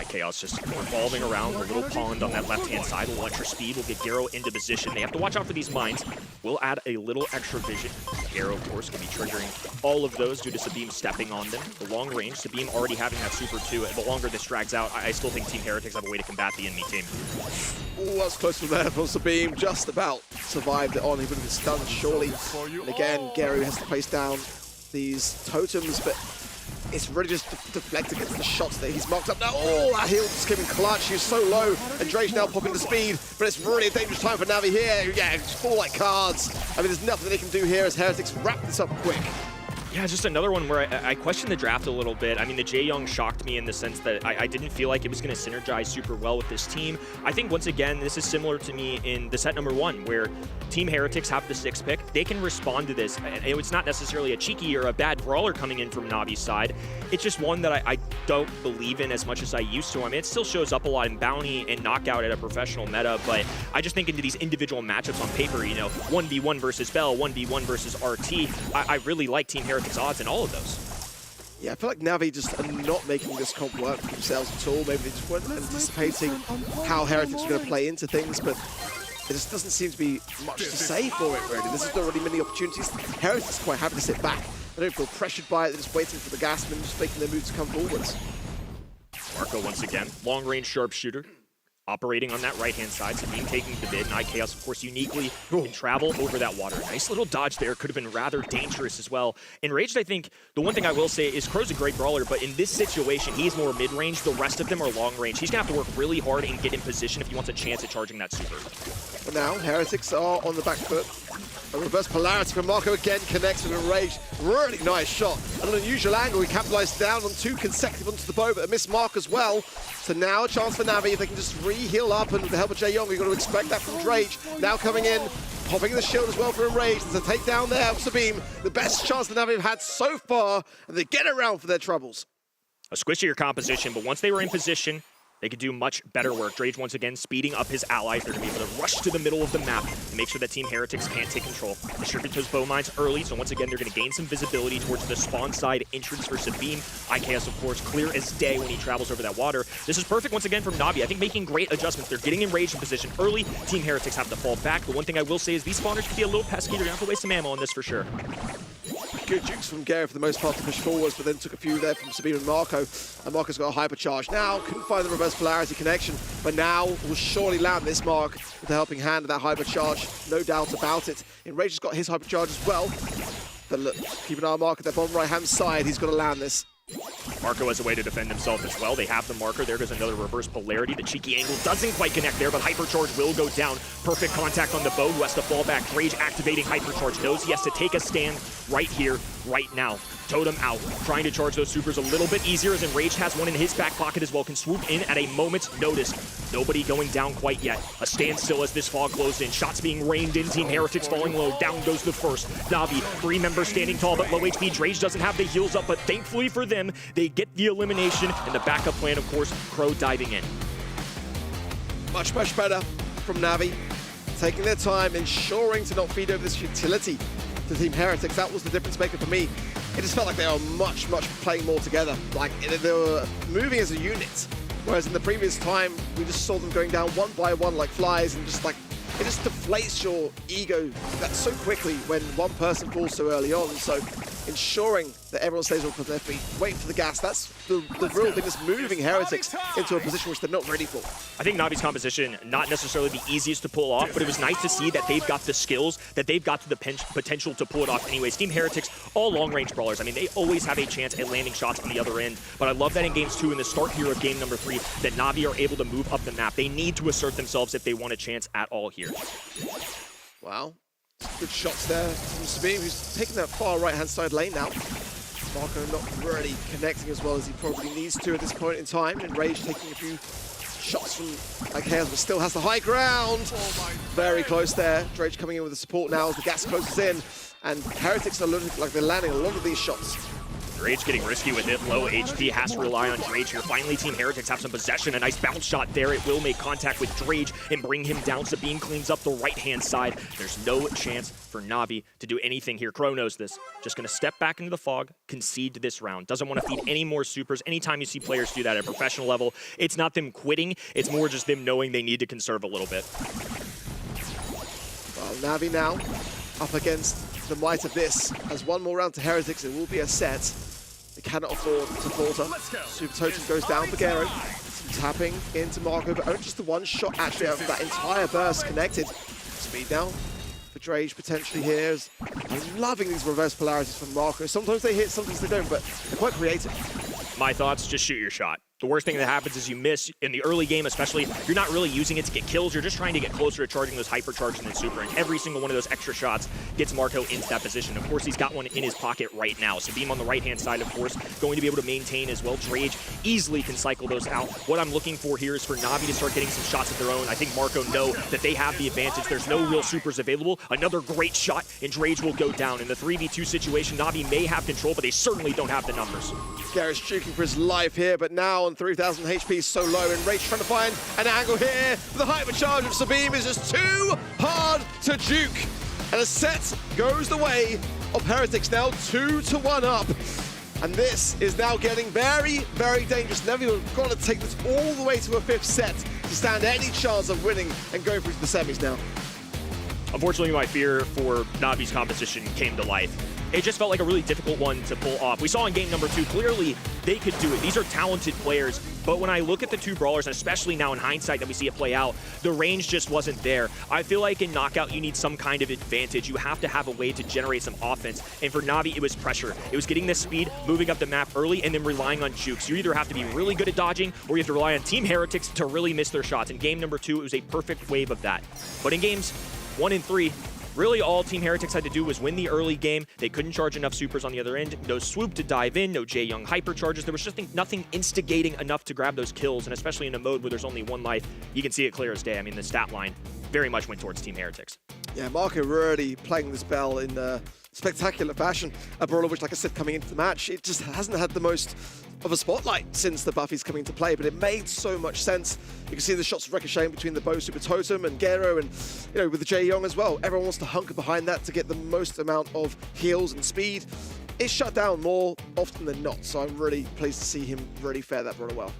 Chaos just revolving around a little pond on that left-hand side. A little extra speed will get Garo into position. They have to watch out for these mines. We'll add a little extra vision. Garo, of course, can be triggering all of those due to Sabim stepping on them. The long range, Sabim already having that super too. The longer this drags out, I still think Team Heretics have a way to combat the enemy team. Oh, that's close from there from Sabim. Just about survived it on. He would have been stunned, surely. And again, Garo has to place down these totems, but it's really just deflected against the shots that he's marked up now. Oh, that heal just came in clutch. He was so low, and Drake now popping the speed, but it's really a dangerous time for Navi here. Yeah, just fall like cards. I mean, there's nothing they can do here as Heretics wrap this up quick. Yeah, just another one where I questioned the draft a little bit. I mean, the Jae shocked me in the sense that I didn't feel like it was going to synergize super well with this team. I think, once again, this is similar to me in the set number 1, where Team Heretics have the 6th pick. They can respond to this. And it's not necessarily a cheeky or a bad brawler coming in from Navi's side. It's just one that I don't believe in as much as I used to. I mean, it still shows up a lot in Bounty and Knockout at a professional meta, but I just think into these individual matchups on paper, you know, 1v1 versus Bell, 1v1 versus RT, I really like Team Heretics odds in all of those. Yeah, I feel like Navi just are not making this comp work for themselves at all. Maybe they just weren't anticipating how Heretics were going to play into things, but there just doesn't seem to be much to say for it, really. There's not really many opportunities. Heretics are quite happy to sit back. They don't feel pressured by it. They're just waiting for the gasman, just making their moves to come forwards. Marco, once again, long-range sharpshooter. Operating on that right-hand side, Sabine taking the mid, and IKS, of course, uniquely can travel over that water. Nice little dodge there. Could have been rather dangerous as well. Enraged, I think, the one thing I will say is Crow's a great brawler, but in this situation, he's more mid-range. The rest of them are long-range. He's going to have to work really hard and get in position if he wants a chance at charging that super. But now, Heretics are on the back foot. A reverse polarity from Marco again connects with Enraged. Really nice shot. At an unusual angle, he capitalized down on 2 consecutive onto the bow, but a missed mark as well. So now a chance for Navi if they can just re-heal up, and with the help of Jae-Young, you've got to expect that from Drake. Now coming in, popping the shield as well for Enraged. There's a takedown there for Sabine. The best chance the Navi have had so far, and they get around for their troubles. A squishier composition, but once they were in position, they could do much better work. Drage once again speeding up his allies. They're going to be able to rush to the middle of the map and make sure that Team Heretics can't take control. Distribute those bow mines early, so once again, they're going to gain some visibility towards the spawn side entrance for Sabine. IKS, of course, clear as day when he travels over that water. This is perfect once again from Navi. I think making great adjustments. They're getting enraged in position early. Team Heretics have to fall back. The one thing I will say is these spawners can be a little pesky. They're going to have to waste some ammo on this for sure. Good jukes from Gary for the most part to push forwards, but then took a few there from Sabine and Marco. And Marco's got a hypercharge. Now, couldn't find the reverse polarity connection, but now will surely land this mark with the helping hand of that hypercharge. No doubt about it. Enraged has got his hypercharge as well. But look, keep an eye on Marco at the bottom right-hand side. He's got to land this. Marco has a way to defend himself as well. They have the marker. There goes another reverse polarity. The cheeky angle doesn't quite connect there, but hypercharge will go down. Perfect contact on the bow, who has to fall back. Rage activating hypercharge. Knows he has to take a stand right here, right now. Totem out, trying to charge those supers a little bit easier, as Enraged has one in his back pocket as well. Can swoop in at a moment's notice. Nobody going down quite yet. A standstill as this fog closes in. Shots being rained in. Team Heretics falling low. Down goes the first. Navi, 3 members standing tall, but low HP. Drage doesn't have the heals up, but thankfully for them, they get the elimination. And the backup plan, of course, Crow diving in. Much better from Navi. Taking their time, ensuring to not feed over this utility to Team Heretics. That was the difference maker for me. It just felt like they were much playing more together. Like, they were moving as a unit. Whereas in the previous time, we just saw them going down one by one like flies, and just like, it just deflates your ego that so quickly when one person falls so early on. So ensuring that everyone stays up on their feet, waiting for the gas, that's the real thing that's moving Heretics into a position which they're not ready for. I think Navi's composition, not necessarily the easiest to pull off, but it was nice to see that they've got the skills, that they've got the potential to pull it off anyways. Team Heretics, all long-range brawlers. I mean, they always have a chance at landing shots on the other end, but I love that in games 2 and the start here of game number 3, that Navi are able to move up the map. They need to assert themselves if they want a chance at all here. Wow. Good shots there from Sabine, who's taking that far right-hand side lane now. Marco not really connecting as well as he probably needs to at this point in time. Enraged taking a few shots from IKS, but still has the high ground. Very close there. Drage coming in with the support now as the gas closes in. And Heretics are looking like they're landing a lot of these shots. Drage getting risky with it. Low HP, has to rely on Drage here. Finally, Team Heretics have some possession. A nice bounce shot there. It will make contact with Drage and bring him down. Sabine cleans up the right-hand side. There's no chance for Navi to do anything here. Crow knows this. Just going to step back into the fog, concede this round. Doesn't want to feed any more supers. Anytime you see players do that at a professional level, it's not them quitting. It's more just them knowing they need to conserve a little bit. Well, Navi now up against the might of this. As one more round to Heretics, it will be a set. They cannot afford to falter. Super Totem goes down for Gero. Some tapping into Marco, but only just the one shot actually out of that entire burst connected. Speed now for Drage potentially here. I'm loving these reverse polarities from Marco. Sometimes they hit, sometimes they don't, but they're quite creative. My thoughts, just shoot your shot. The worst thing that happens is you miss in the early game, especially. You're not really using it to get kills. You're just trying to get closer to charging those hypercharges and then super. And every single one of those extra shots gets Marco into that position. Of course, he's got one in his pocket right now. So Beam on the right-hand side, of course, going to be able to maintain as well. Drage easily can cycle those out. What I'm looking for here is for Navi to start getting some shots of their own. I think Marco know that they have the advantage. There's no real supers available. Another great shot, and Drage will go down. In the 3v2 situation, Navi may have control, but they certainly don't have the numbers. Garrett's juking for his life here, but now on 3,000 HP, so low, and Rage trying to find an angle here. The hypercharge of Sabim is just too hard to juke. And a set goes the way of Heretics, now 2-1 up. And this is now getting very, very dangerous. Navi have got to take this all the way to a 5th set to stand any chance of winning and going through to the semis now. Unfortunately, my fear for Navi's composition came to life. It just felt like a really difficult one to pull off. We saw in game number 2, clearly they could do it. These are talented players, but when I look at the two brawlers, and especially now in hindsight that we see it play out, the range just wasn't there. I feel like in Knockout, you need some kind of advantage. You have to have a way to generate some offense, and for Navi, it was pressure. It was getting this speed, moving up the map early, and then relying on jukes. You either have to be really good at dodging, or you have to rely on Team Heretics to really miss their shots. In game number 2, it was a perfect wave of that. But in games 1 and 3, really all Team Heretics had to do was win the early game. They couldn't charge enough supers on the other end. No swoop to dive in, no Jae Young hyper charges. There was just nothing instigating enough to grab those kills, and especially in a mode where there's only 1 life, you can see it clear as day. I mean, the stat line very much went towards Team Heretics. Yeah, Marco really playing this bell in spectacular fashion. A brawler which, like I said, coming into the match, it just hasn't had the most of a spotlight since the buff is coming into play, but it made so much sense. You can see the shots ricocheting between the Bo Super Totem and Gero, and with the Jae Young as well. Everyone wants to hunker behind that to get the most amount of heals and speed. It's shut down more often than not, so I'm really pleased to see him really fare that brawler well.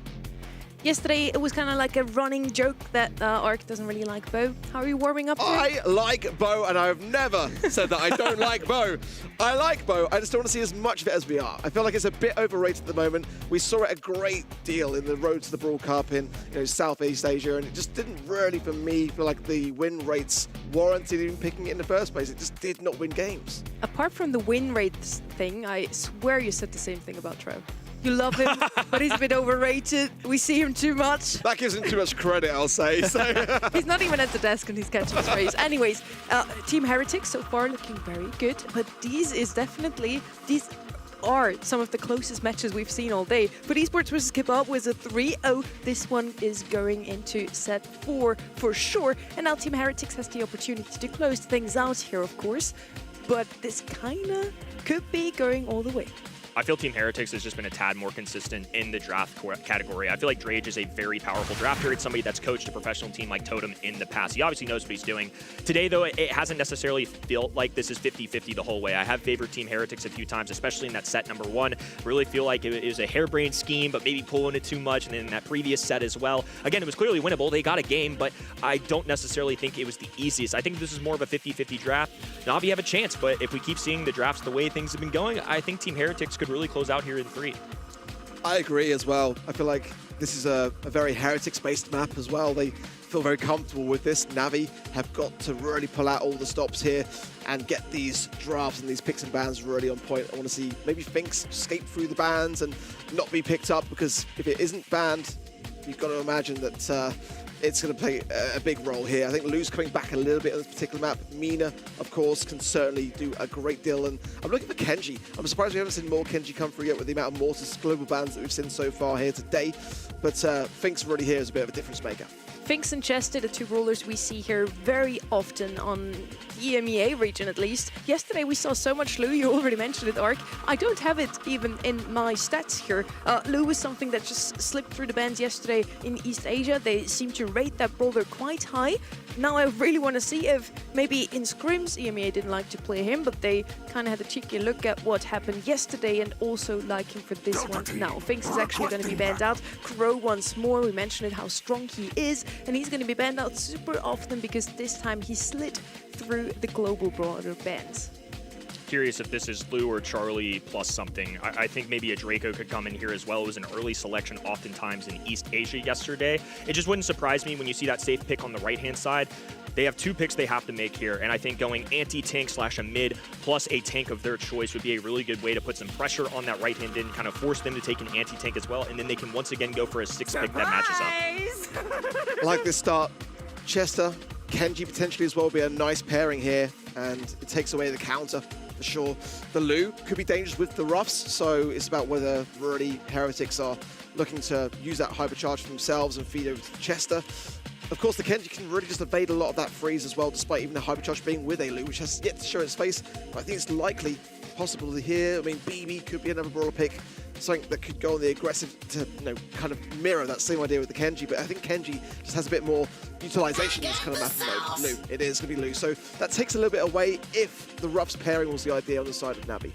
Yesterday, it was kind of like a running joke that Ark doesn't really like Bo. How are you warming up to I like Bo, and I've never said that I don't like Bo. I like Bo, I just don't want to see as much of it as we are. I feel like it's a bit overrated at the moment. We saw it a great deal in the road to the Brawl Cup in Southeast Asia, and it just didn't really, for me, feel like the win rates warranted even picking it in the first place. It just did not win games. Apart from the win rates thing, I swear you said the same thing about Trev. You love him, but he's a bit overrated. We see him too much. That gives him too much credit, I'll say. So. He's not even at the desk and he's catching his race. Anyways, Team Heretics so far looking very good, but these are some of the closest matches we've seen all day. But Esports versus Kebab was a 3-0. This one is going into set 4 for sure. And now Team Heretics has the opportunity to close things out here, of course. But this kinda could be going all the way. I feel Team Heretics has just been a tad more consistent in the draft category. I feel like Drage is a very powerful drafter. It's somebody that's coached a professional team like Totem in the past. He obviously knows what he's doing. Today, though, it hasn't necessarily felt like this is 50-50 the whole way. I have favored Team Heretics a few times, especially in that set number 1. Really feel like it was a harebrained scheme, but maybe pulling it too much, and then in that previous set as well. Again, it was clearly winnable. They got a game, but I don't necessarily think it was the easiest. I think this is more of a 50-50 draft. Navi have a chance, but if we keep seeing the drafts the way things have been going, I think Team Heretics could really close out here in 3. I agree as well. I feel like this is a very Heretics-based map as well. They feel very comfortable with this. Navi have got to really pull out all the stops here and get these drafts and these picks and bans really on point. I want to see maybe Finks escape through the bans and not be picked up, because if it isn't banned, you've got to imagine that it's going to play a big role here. I think Lou's coming back a little bit on this particular map. Mina, of course, can certainly do a great deal. And I'm looking for Kenji. I'm surprised we haven't seen more Kenji come through yet with the amount of Mortis global bans that we've seen so far here today. But Finks really here is a bit of a difference maker. Finks and Chester, the two brawlers we see here very often on the EMEA region at least. Yesterday we saw so much Lou, you already mentioned it, Ark. I don't have it even in my stats here. Lou was something that just slipped through the bans yesterday in East Asia. They seem to rate that brawler quite high. Now I really want to see if maybe in scrims EMEA didn't like to play him, but they kind of had a cheeky look at what happened yesterday and also like him for this one now. Finks is actually going to be banned out. Crow once more, we mentioned it, how strong he is, and he's going to be banned out super often because this time he slid through the global brawler bans. Curious if this is Lou or Charlie plus something. I think maybe a Draco could come in here as well. It was an early selection oftentimes in East Asia yesterday. It just wouldn't surprise me when you see that safe pick on the right-hand side. They have 2 picks they have to make here, and I think going anti-tank / a mid plus a tank of their choice would be a really good way to put some pressure on that right hand and kind of force them to take an anti-tank as well, and then they can once again go for a 6th pick that matches up. I like this start. Chester, Kenji potentially as well would be a nice pairing here, and it takes away the counter for sure. The Lu could be dangerous with the Ruffs, so it's about whether really Heretics are looking to use that hypercharge for themselves and feed over to Chester. Of course, the Kenji can really just evade a lot of that freeze as well, despite even the hypercharge being with a Lu, which has yet to show its face. But I think it's likely possible here. I mean, BB could be another brawler pick, something that could go on the aggressive to, you know, kind of mirror that same idea with the Kenji. But I think Kenji just has a bit more utilization in this kind of map mode. Lu, it is going to be Lu. So that takes a little bit away if the Ruffs pairing was the idea on the side of Navi.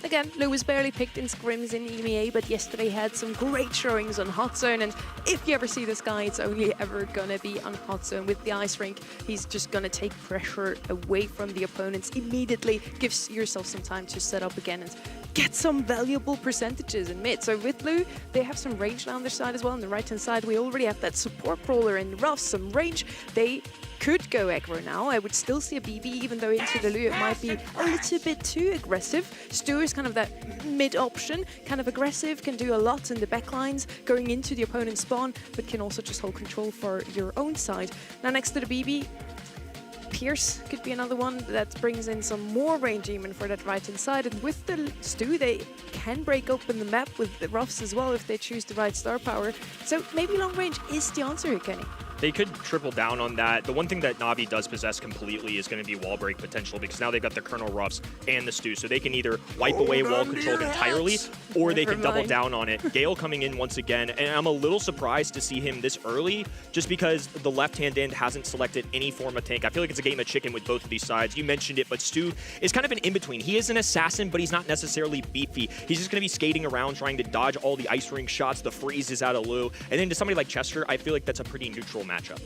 Again, Lu was barely picked in scrims in EMEA, but yesterday had some great showings on Hot Zone, and if you ever see this guy, it's only ever gonna be on Hot Zone. With the ice rink, he's just gonna take pressure away from the opponents immediately, gives yourself some time to set up again and get some valuable percentages in mid. So with Lu, they have some range on their side as well. On the right-hand side, we already have that support brawler in Ruffs, some range. They could go aggro now. I would still see a BB, even though into the Lu it might be a little bit too aggressive. Stu is kind of that mid option, kind of aggressive, can do a lot in the backlines, going into the opponent's spawn, but can also just hold control for your own side. Now next to the BB, Pierce could be another one that brings in some more range even for that right-hand side. And with the Stu, they can break open the map with the Ruffs as well if they choose the right star power. So maybe long range is the answer here, Kenny. They could triple down on that. The one thing that Navi does possess completely is going to be wall break potential, because now they've got the Colonel Ruffs and the Stu, so they can either wipe away wall control entirely, or they can double down on it. Gale coming in once again, and I'm a little surprised to see him this early, just because the left-hand end hasn't selected any form of tank. I feel like it's a game of chicken with both of these sides. You mentioned it, but Stu is kind of an in-between. He is an assassin, but he's not necessarily beefy. He's just going to be skating around trying to dodge all the ice ring shots, the freezes out of Lu, and then to somebody like Chester, I feel like that's a pretty neutral matchup.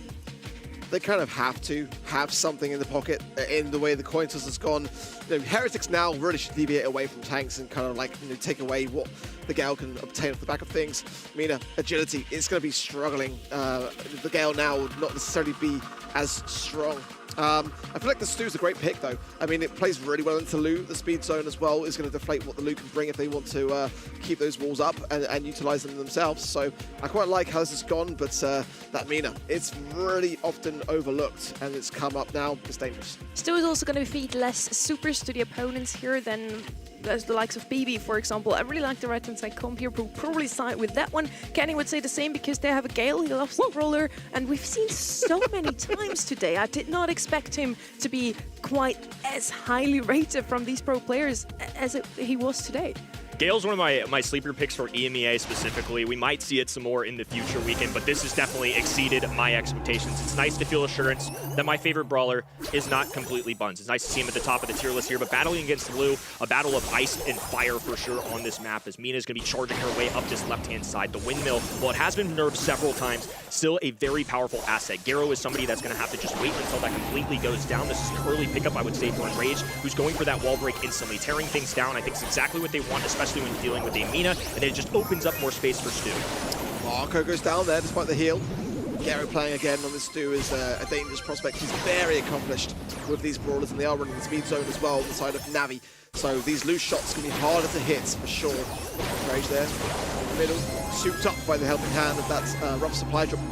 They kind of have to have something in the pocket in the way the coin toss has gone. You know, Heretics now really should deviate away from tanks and kind of like, you know, take away what the Gale can obtain off the back of things. Mina, agility is going to be struggling. The Gale now would not necessarily be as strong. I feel like the Stu's a great pick, though. I mean, it plays really well into Lu. The speed zone as well is going to deflate what the Lu can bring if they want to keep those walls up and utilize them themselves. So I quite like how this has gone, but that Mina, it's really often overlooked, and it's come up now. It's dangerous. Stu is also going to feed less supers to the opponents here than the likes of BB, for example. I really like the right-hand side comp here, but probably side with that one. Kenny would say the same because they have a Gale. He loves the brawler, and we've seen so many times today. I did not expect him to be quite as highly rated from these pro players as he was today. Gale's one of my sleeper picks for EMEA specifically. We might see it some more in the future weekend, but this has definitely exceeded my expectations. It's nice to feel assurance that my favorite brawler is not completely buns. It's nice to see him at the top of the tier list here, but battling against Lu, a battle of ice and fire for sure on this map, as Mina's going to be charging her way up this left-hand side. The windmill, while it has been nerfed several times, still a very powerful asset. Garo is somebody that's going to have to just wait until that completely goes down. This is an early pickup, I would say, for Enrage, who's going for that wall break instantly, tearing things down. I think it's exactly what they want, especially when dealing with a Mina, and it just opens up more space for Stu. Marco goes down there despite the heal. Garo playing again on this Stu is a dangerous prospect. He's very accomplished with these brawlers, and they are running the speed zone as well on the side of Navi. So these loose shots can be harder to hit for sure. Rage there in the middle, souped up by the helping hand of that rough supply drop.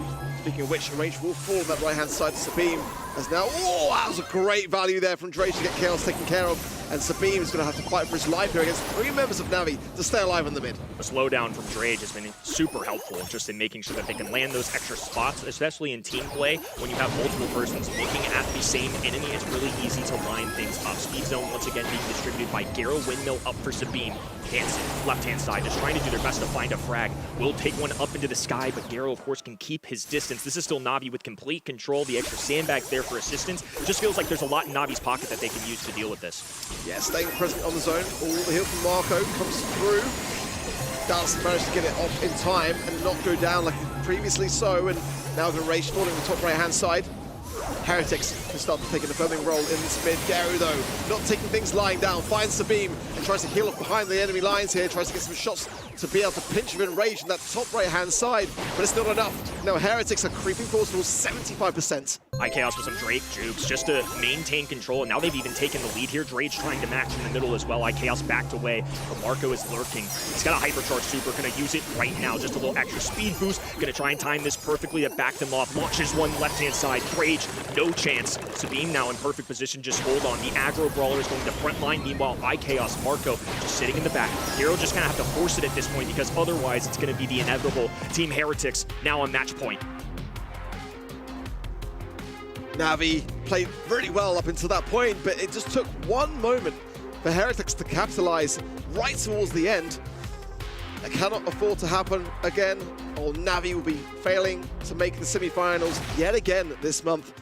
Speaking of which, Range will fall on that right-hand side to Sabine. As now, oh, that was a great value there from Drake to get Chaos taken care of. And Sabine is going to have to fight for his life here against 3 members of Navi to stay alive in the mid. A slowdown from Drake has been super helpful just in making sure that they can land those extra spots, especially in team play. When you have multiple persons looking at the same enemy, it's really easy to line things up. Speed zone once again being distributed by Garo. Windmill up for Sabine. Hansen, left-hand side, just trying to do their best to find a frag. Will take one up into the sky, but Garo, of course, can keep his distance. This is still Navi with complete control. The extra sandbags there for assistance. Just feels like there's a lot in Navi's pocket that they can use to deal with this. Yeah, staying present on the zone. All the heal from Marco comes through. Does manage to get it off in time and not go down like previously so. And now the Rage falling on the top right-hand side. Heretics can start to take a defending role in this mid. Garo, though, not taking things lying down, finds Sabine and tries to heal up behind the enemy lines here, tries to get some shots to be able to pinch him in Rage in that top right-hand side, but it's not enough. Now Heretics are creeping forward towards 75%. iKaos with some Drake jukes just to maintain control, and now they've even taken the lead here. Drake trying to match in the middle as well. iKaos backed away, but Marco is lurking. He's got a hypercharge super, gonna use it right now. Just a little extra speed boost, gonna try and time this perfectly to back them off. Launches one left-hand side, Rage, no chance. Sabine now in perfect position, just hold on. The aggro brawler is going to front line. Meanwhile, iKaos, Marco just sitting in the back. Hero just gonna have to force it at this point because otherwise it's gonna be the inevitable Team Heretics now on match point. Navi played really well up until that point, but it just took one moment for Heretics to capitalize right towards the end. That cannot afford to happen again, or Navi will be failing to make the semi-finals yet again this month.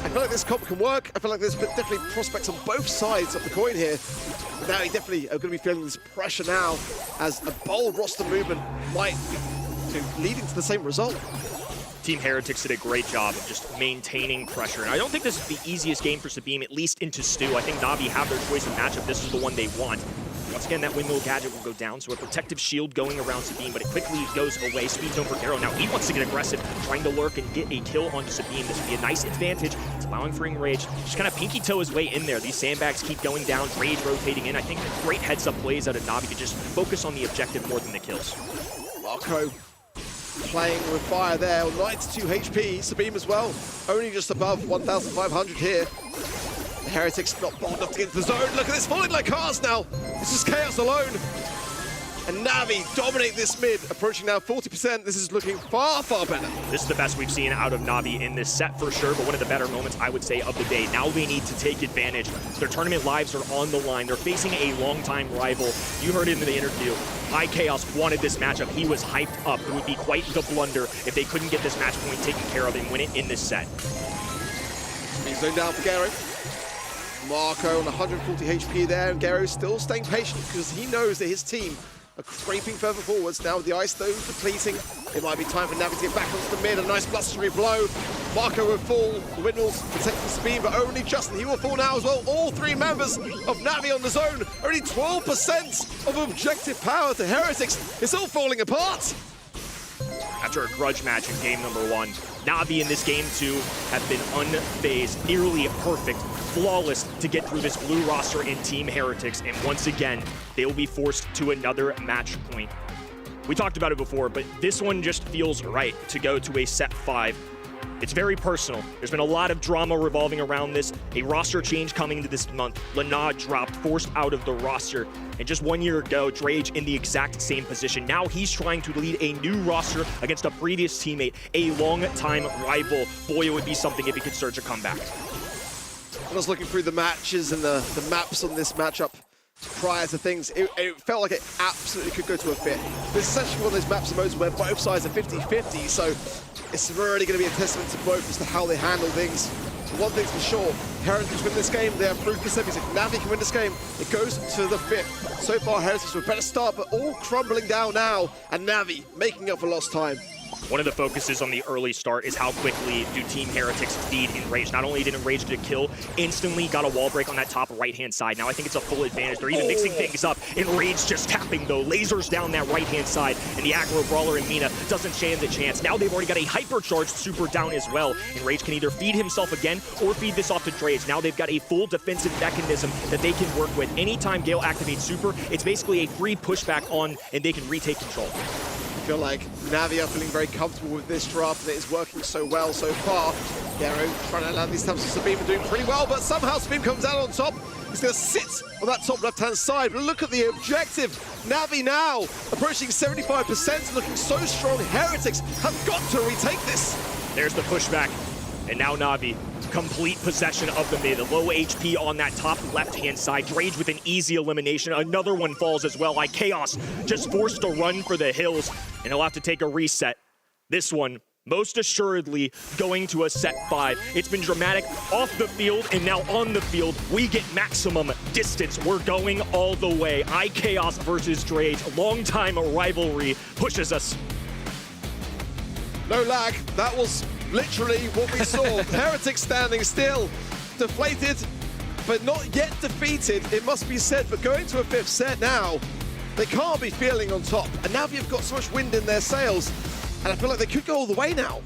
I feel like this comp can work. I feel like there's definitely prospects on both sides of the coin here. But Navi definitely are going to be feeling this pressure now, as a bold roster movement might be leading to the same result. Team Heretics did a great job of just maintaining pressure. And I don't think this is the easiest game for Sabine, at least into Stu. I think Navi have their choice of matchup. This is the one they want. Once again, that windmill gadget will go down, so a protective shield going around Sabine, but it quickly goes away. Speed zone for Garo. Now he wants to get aggressive, trying to lurk and get a kill onto Sabine. This would be a nice advantage. It's allowing for Rage. Just kind of pinky toe his way in there. These sandbags keep going down, Rage rotating in. I think great heads up plays out of Navi to just focus on the objective more than the kills. Marco playing with fire there, 92 HP. Sabine as well, only just above 1,500 here. The Heretics not bold enough to get into the zone. Look at this, falling like cars now. This is Chaos alone. And Navi dominate this mid, approaching now 40%. This is looking far, far better. This is the best we've seen out of Navi in this set for sure, but one of the better moments, I would say, of the day. Now they need to take advantage. Their tournament lives are on the line. They're facing a longtime rival. You heard it in the interview. iKaos wanted this matchup. He was hyped up. It would be quite the blunder if they couldn't get this match point taken care of and win it in this set. He's zoned down for Garo. Marco on 140 HP there, and Garo still staying patient because he knows that his team are creeping further forwards. Now with the ice though depleting, it might be time for Navi to get back onto the mid. A nice blustery blow. Marco will fall. The windmills protecting Sabine, but only Justin. He will fall now as well. All three members of Navi on the zone. Only 12% of objective power to Heretics. It's all falling apart. After a grudge match in game number 1, Navi in this game 2 have been unfazed, nearly perfect, flawless to get through this blue roster in Team Heretics, and once again, they will be forced to another match point. We talked about it before, but this one just feels right to go to a set 5. It's very personal. There's been a lot of drama revolving around this. A roster change coming into this month. Lana dropped, forced out of the roster. And just 1 year ago, Drage in the exact same position. Now he's trying to lead a new roster against a previous teammate, a long-time rival. Boy, it would be something if he could surge a comeback. I was looking through the matches and the maps on this matchup prior to things. It felt like it absolutely could go to a fit. This is essentially one of those maps and modes where both sides are 50-50, so it's really going to be a testament to both as to how they handle things. One thing's for sure, Heretics win this game, they have proved the semis. If Navi can win this game, it goes to the 5th. So far, Heretics with a better start, but all crumbling down now, and Navi making up for lost time. One of the focuses on the early start is how quickly do Team Heretics feed Enrage. Not only did Enrage get a kill, instantly got a wall break on that top right-hand side. Now I think it's a full advantage. They're even mixing things up. Enrage just tapping though. Lasers down that right-hand side, and the aggro brawler in EMEA doesn't stand the chance. Now they've already got a hypercharged super down as well. Enrage can either feed himself again or feed this off to Drage. Now they've got a full defensive mechanism that they can work with. Anytime Gale activates super, it's basically a free pushback on, and they can retake control. I feel like Navi are feeling very comfortable with this draft, and it is working so well so far. Garo trying to land these taps of Sabine, doing pretty well, but somehow Sabine comes out on top. He's going to sit on that top left-hand side, but look at the objective. Navi now approaching 75%, looking so strong. Heretics have got to retake this. There's the pushback, and now Navi complete possession of the mid. Low HP on that top left-hand side. Drage with an easy elimination. Another one falls as well. iKaos just forced to run for the hills, and he'll have to take a reset. This one, most assuredly, going to a set 5. It's been dramatic off the field, and now on the field, we get maximum distance. We're going all the way. iKaos versus Drage. Long-time rivalry pushes us. No lag. That was literally what we saw. Heretics standing still, deflated, but not yet defeated, it must be said. But going to a 5th set now, They can't be feeling on top. And now you've got so much wind in their sails. And I feel like they could go all the way now.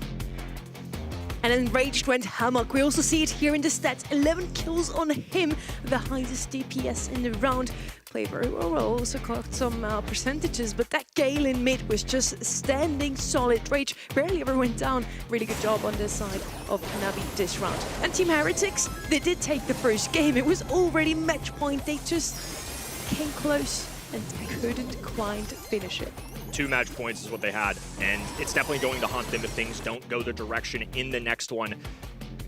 And Enraged went hammock. We also see it here in the stats. 11 kills on him, the highest DPS in the round. Played very well, also clocked some percentages, but that Gale in mid was just standing solid. Rage barely ever went down. Really good job on this side of Navi this round. And Team Heretics, they did take the first game. It was already match point. They just came close and couldn't quite finish it. 2 match points is what they had, and it's definitely going to haunt them if things don't go their direction in the next one.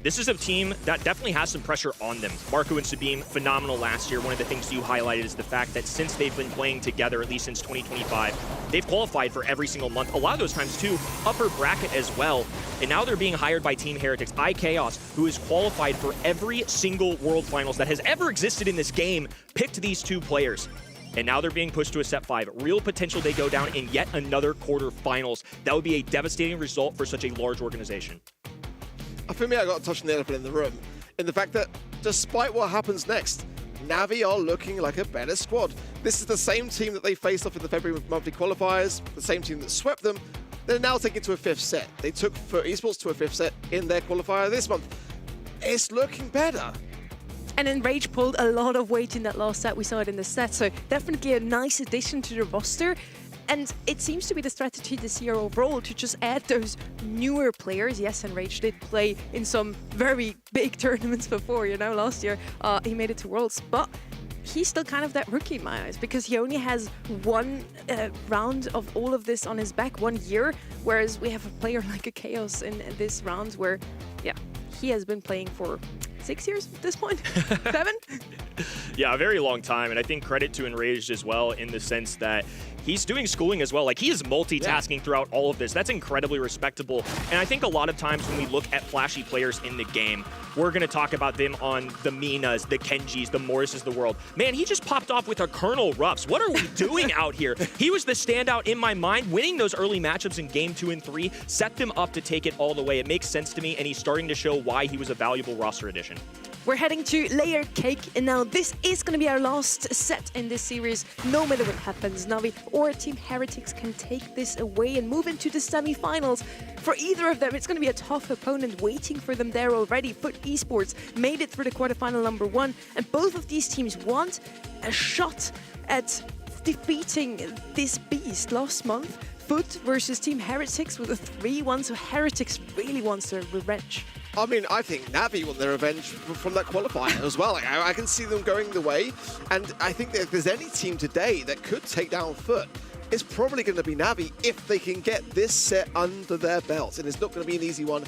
This is a team that definitely has some pressure on them. Marco and Sabine, phenomenal last year. One of the things you highlighted is the fact that since they've been playing together, at least since 2025, they've qualified for every single month. A lot of those times, too, upper bracket as well. And now they're being hired by Team Heretics, iChaos, who has qualified for every single World Finals that has ever existed in this game, picked these 2 players. And now they're being pushed to a set 5. Real potential they go down in yet another quarterfinals. That would be a devastating result for such a large organization. For me, I got to touch on the elephant in the room in the fact that despite what happens next, Navi are looking like a better squad. This is the same team that they faced off in the February monthly qualifiers, the same team that swept them. They're now taking it to a 5th set. They took for Esports to a 5th set in their qualifier this month. It's looking better. And Enrage pulled a lot of weight in that last set. We saw it in the set, so definitely a nice addition to the roster. And it seems to be the strategy this year overall to just add those newer players. Yes, Enrage did play in some very big tournaments before, you know, last year he made it to Worlds, but he's still kind of that rookie in my eyes because he only has 1 round of all of this on his back, 1 year, whereas we have a player like a Chaos in this round where, yeah, he has been playing for 6 years at this point? 7? Yeah, a very long time, and I think credit to Enraged as well in the sense that he's doing schooling as well. Like, he is multitasking throughout all of this. That's incredibly respectable. And I think a lot of times when we look at flashy players in the game, we're going to talk about them on the Minas, the Kenjis, the Morrises of the world. Man, he just popped off with a Colonel Ruffs. What are we doing out here? He was the standout in my mind. Winning those early matchups in game 2 and 3 set them up to take it all the way. It makes sense to me, and he's starting to show why he was a valuable roster addition. We're heading to Layer Cake, and now this is going to be our last set in this series. No matter what happens, Navi or Team Heretics can take this away and move into the semifinals. For either of them, it's going to be a tough opponent waiting for them there already. But Esports made it through the quarterfinal number 1, and both of these teams want a shot at defeating this beast. Last month, Foot versus Team Heretics with a 3-1, so Heretics really wants their revenge. I mean, I think Navi want their revenge from that qualifier as well. Like, I can see them going the way, and I think that if there's any team today that could take down Foot, it's probably going to be Navi if they can get this set under their belts. And it's not going to be an easy one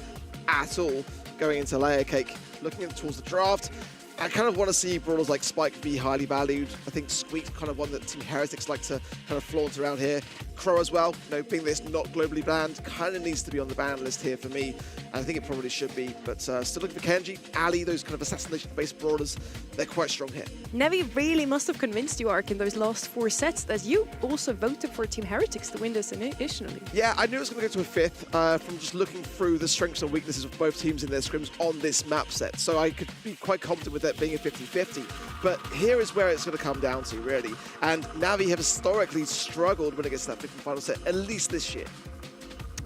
at all going into Layer Cake. Looking towards the draft, I kind of want to see brawlers like Spike be highly valued. I think Squeak's kind of one that Team Heretics like to kind of flaunt around here. Crow as well, you know, being this not globally banned, kind of needs to be on the ban list here for me. And I think it probably should be, but still looking for Kenji, Ali, those kind of assassination-based brawlers, they're quite strong here. Navi really must have convinced you, Ark, in those last 4 sets that you also voted for Team Heretics to win this initially. Yeah, I knew it was going to go to a 5th from just looking through the strengths and weaknesses of both teams in their scrims on this map set. So I could be quite confident with that being a 50-50. But here is where it's going to come down to, really. And Navi have historically struggled when it gets to that 50 final set, at least this year.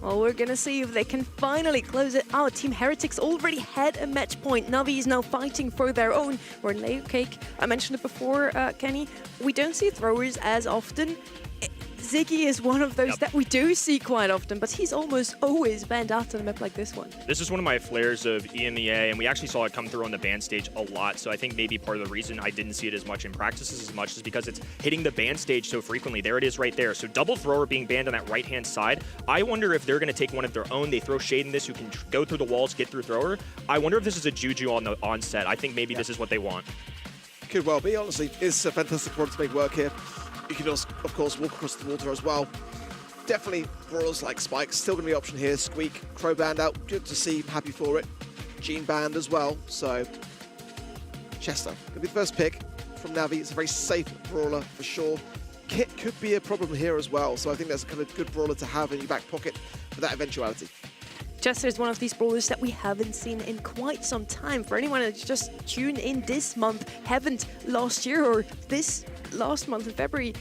Well, we're going to see if they can finally close it out. Team Heretics already had a match point. Navi is now fighting for their own. We're in Layer Cake. I mentioned it before, Kenny. We don't see throwers as often. Ziggy is one of those that we do see quite often, but he's almost always banned out on a map like this one. This is one of my flares of EMEA, and we actually saw it come through on the ban stage a lot, so I think maybe part of the reason I didn't see it as much in practices as much is because it's hitting the ban stage so frequently. There it is right there. So double thrower being banned on that right-hand side. I wonder if they're going to take one of their own. They throw Shade in this who can go through the walls, get through thrower. I wonder if this is a Juju on the onset. I think maybe this is what they want. Could well be, honestly. It's a fantastic product to make work here. You can also, of course, walk across the water as well. Definitely brawlers like Spike, still going to be an option here. Squeak, Crow banned out, good to see, happy for it. Gene banned as well, so Chester going to be the first pick from Navi. It's a very safe brawler for sure. Kit could be a problem here as well, so I think that's a kind of good brawler to have in your back pocket for that eventuality. Chester is one of these brawlers that we haven't seen in quite some time. For anyone that's just tuned in this month, haven't last year or this last month in February,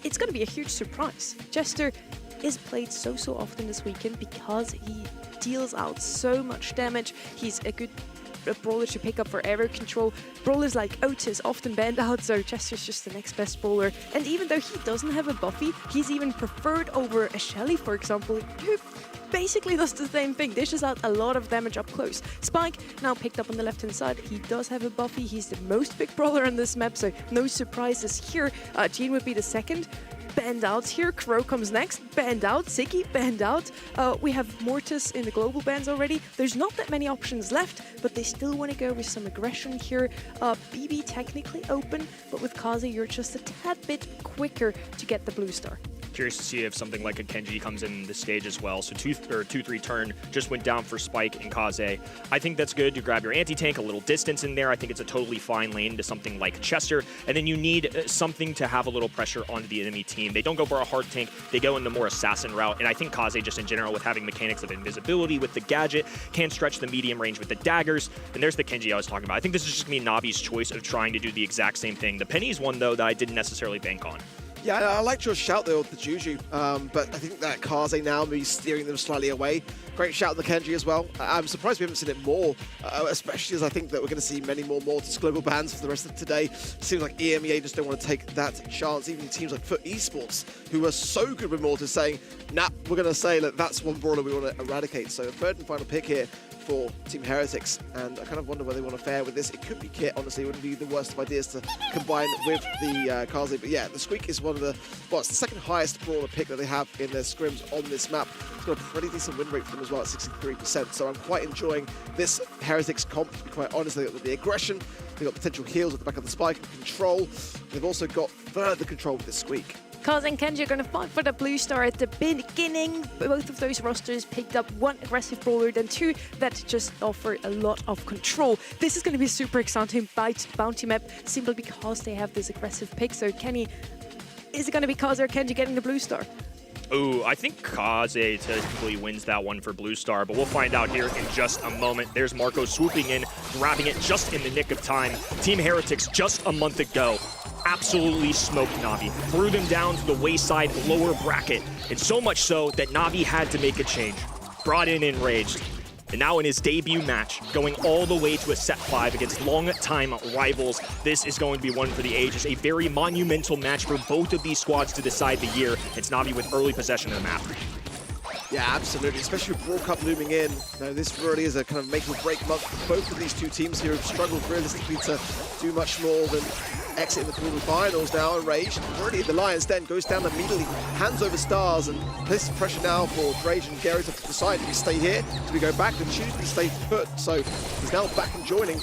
it's going to be a huge surprise. Jester is played so often this weekend because he deals out so much damage. He's a good brawler to pick up for area control. Brawlers like Otis often banned out, so Jester's just the next best brawler. And even though he doesn't have a Buffy, he's even preferred over a Shelly, for example, who basically does the same thing, dishes out a lot of damage up close. Spike now picked up on the left-hand side. He does have a Buffy. He's the most big brawler on this map, so no surprises here. Jean would be the second. Banned out here. Crow comes next. Banned out. Ziggy banned out. We have Mortis in the global bans already. There's not that many options left, but they still want to go with some aggression here. BB technically open, but with Kaze, you're just a tad bit quicker to get the blue star. Curious to see if something like a Kenji comes in the stage as well. So 2-3 turn just went down for Spike and Kaze. I think that's good to grab your anti-tank, a little distance in there. I think it's a totally fine lane to something like Chester. And then you need something to have a little pressure onto the enemy team. They don't go for a hard tank. They go in the more assassin route. And I think Kaze just in general with having mechanics of invisibility with the gadget can stretch the medium range with the daggers. And there's the Kenji I was talking about. I think this is just going to be Navi's choice of trying to do the exact same thing. The Penny's one, though, that I didn't necessarily bank on. Yeah, I liked your shout there with the Juju, but I think that Kaze now may be steering them slightly away. Great shout on the Kenji as well. I'm surprised we haven't seen it more, especially as I think that we're going to see many more Mortis global bans for the rest of today. It seems like EMEA just don't want to take that chance. Even teams like Foot Esports, who are so good with Mortis, saying, nah, we're going to say that that's one brawler we want to eradicate. So a third and final pick here for Team Heretics, and I kind of wonder where they want to fare with this. It could be Kit, honestly. It wouldn't be the worst of ideas to combine with the Kaze. But yeah, the Squeak is one of the, well, it's the second highest brawler pick that they have in their scrims on this map. It's got a pretty decent win rate for them as well at 63%. So I'm quite enjoying this Heretics comp, to be quite honest. They've got the aggression, they've got potential heals at the back of the Spike and control. They've also got further control with the Squeak. Kaze and Kenji are going to fight for the blue star at the beginning. Both of those rosters picked up one aggressive brawler, then two that just offer a lot of control. This is going to be a super exciting bounty map simply because they have this aggressive pick. So Kenny, is it going to be Kaze or Kenji getting the blue star? Ooh, I think Kaze technically wins that one for Blue Star, but we'll find out here in just a moment. There's Marco swooping in, grabbing it just in the nick of time. Team Heretics just a month ago absolutely smoked Navi, threw them down to the wayside lower bracket, and so much so that Navi had to make a change. Brought in Enraged. And now in his debut match, going all the way to a set 5 against long-time rivals, this is going to be one for the ages. A very monumental match for both of these squads to decide the year. It's Navi with early possession of the map. Yeah, absolutely, especially with Brawl Cup looming in. Now, this really is a kind of make-or-break month for both of these two teams here have struggled realistically to do much more than exit in the quarterfinals now. Enraged, already the Lion's Den goes down immediately, hands over stars, and places pressure now for Drage and Gary to decide, do we stay here, do we go back, and choose to stay put. So he's now back and joining.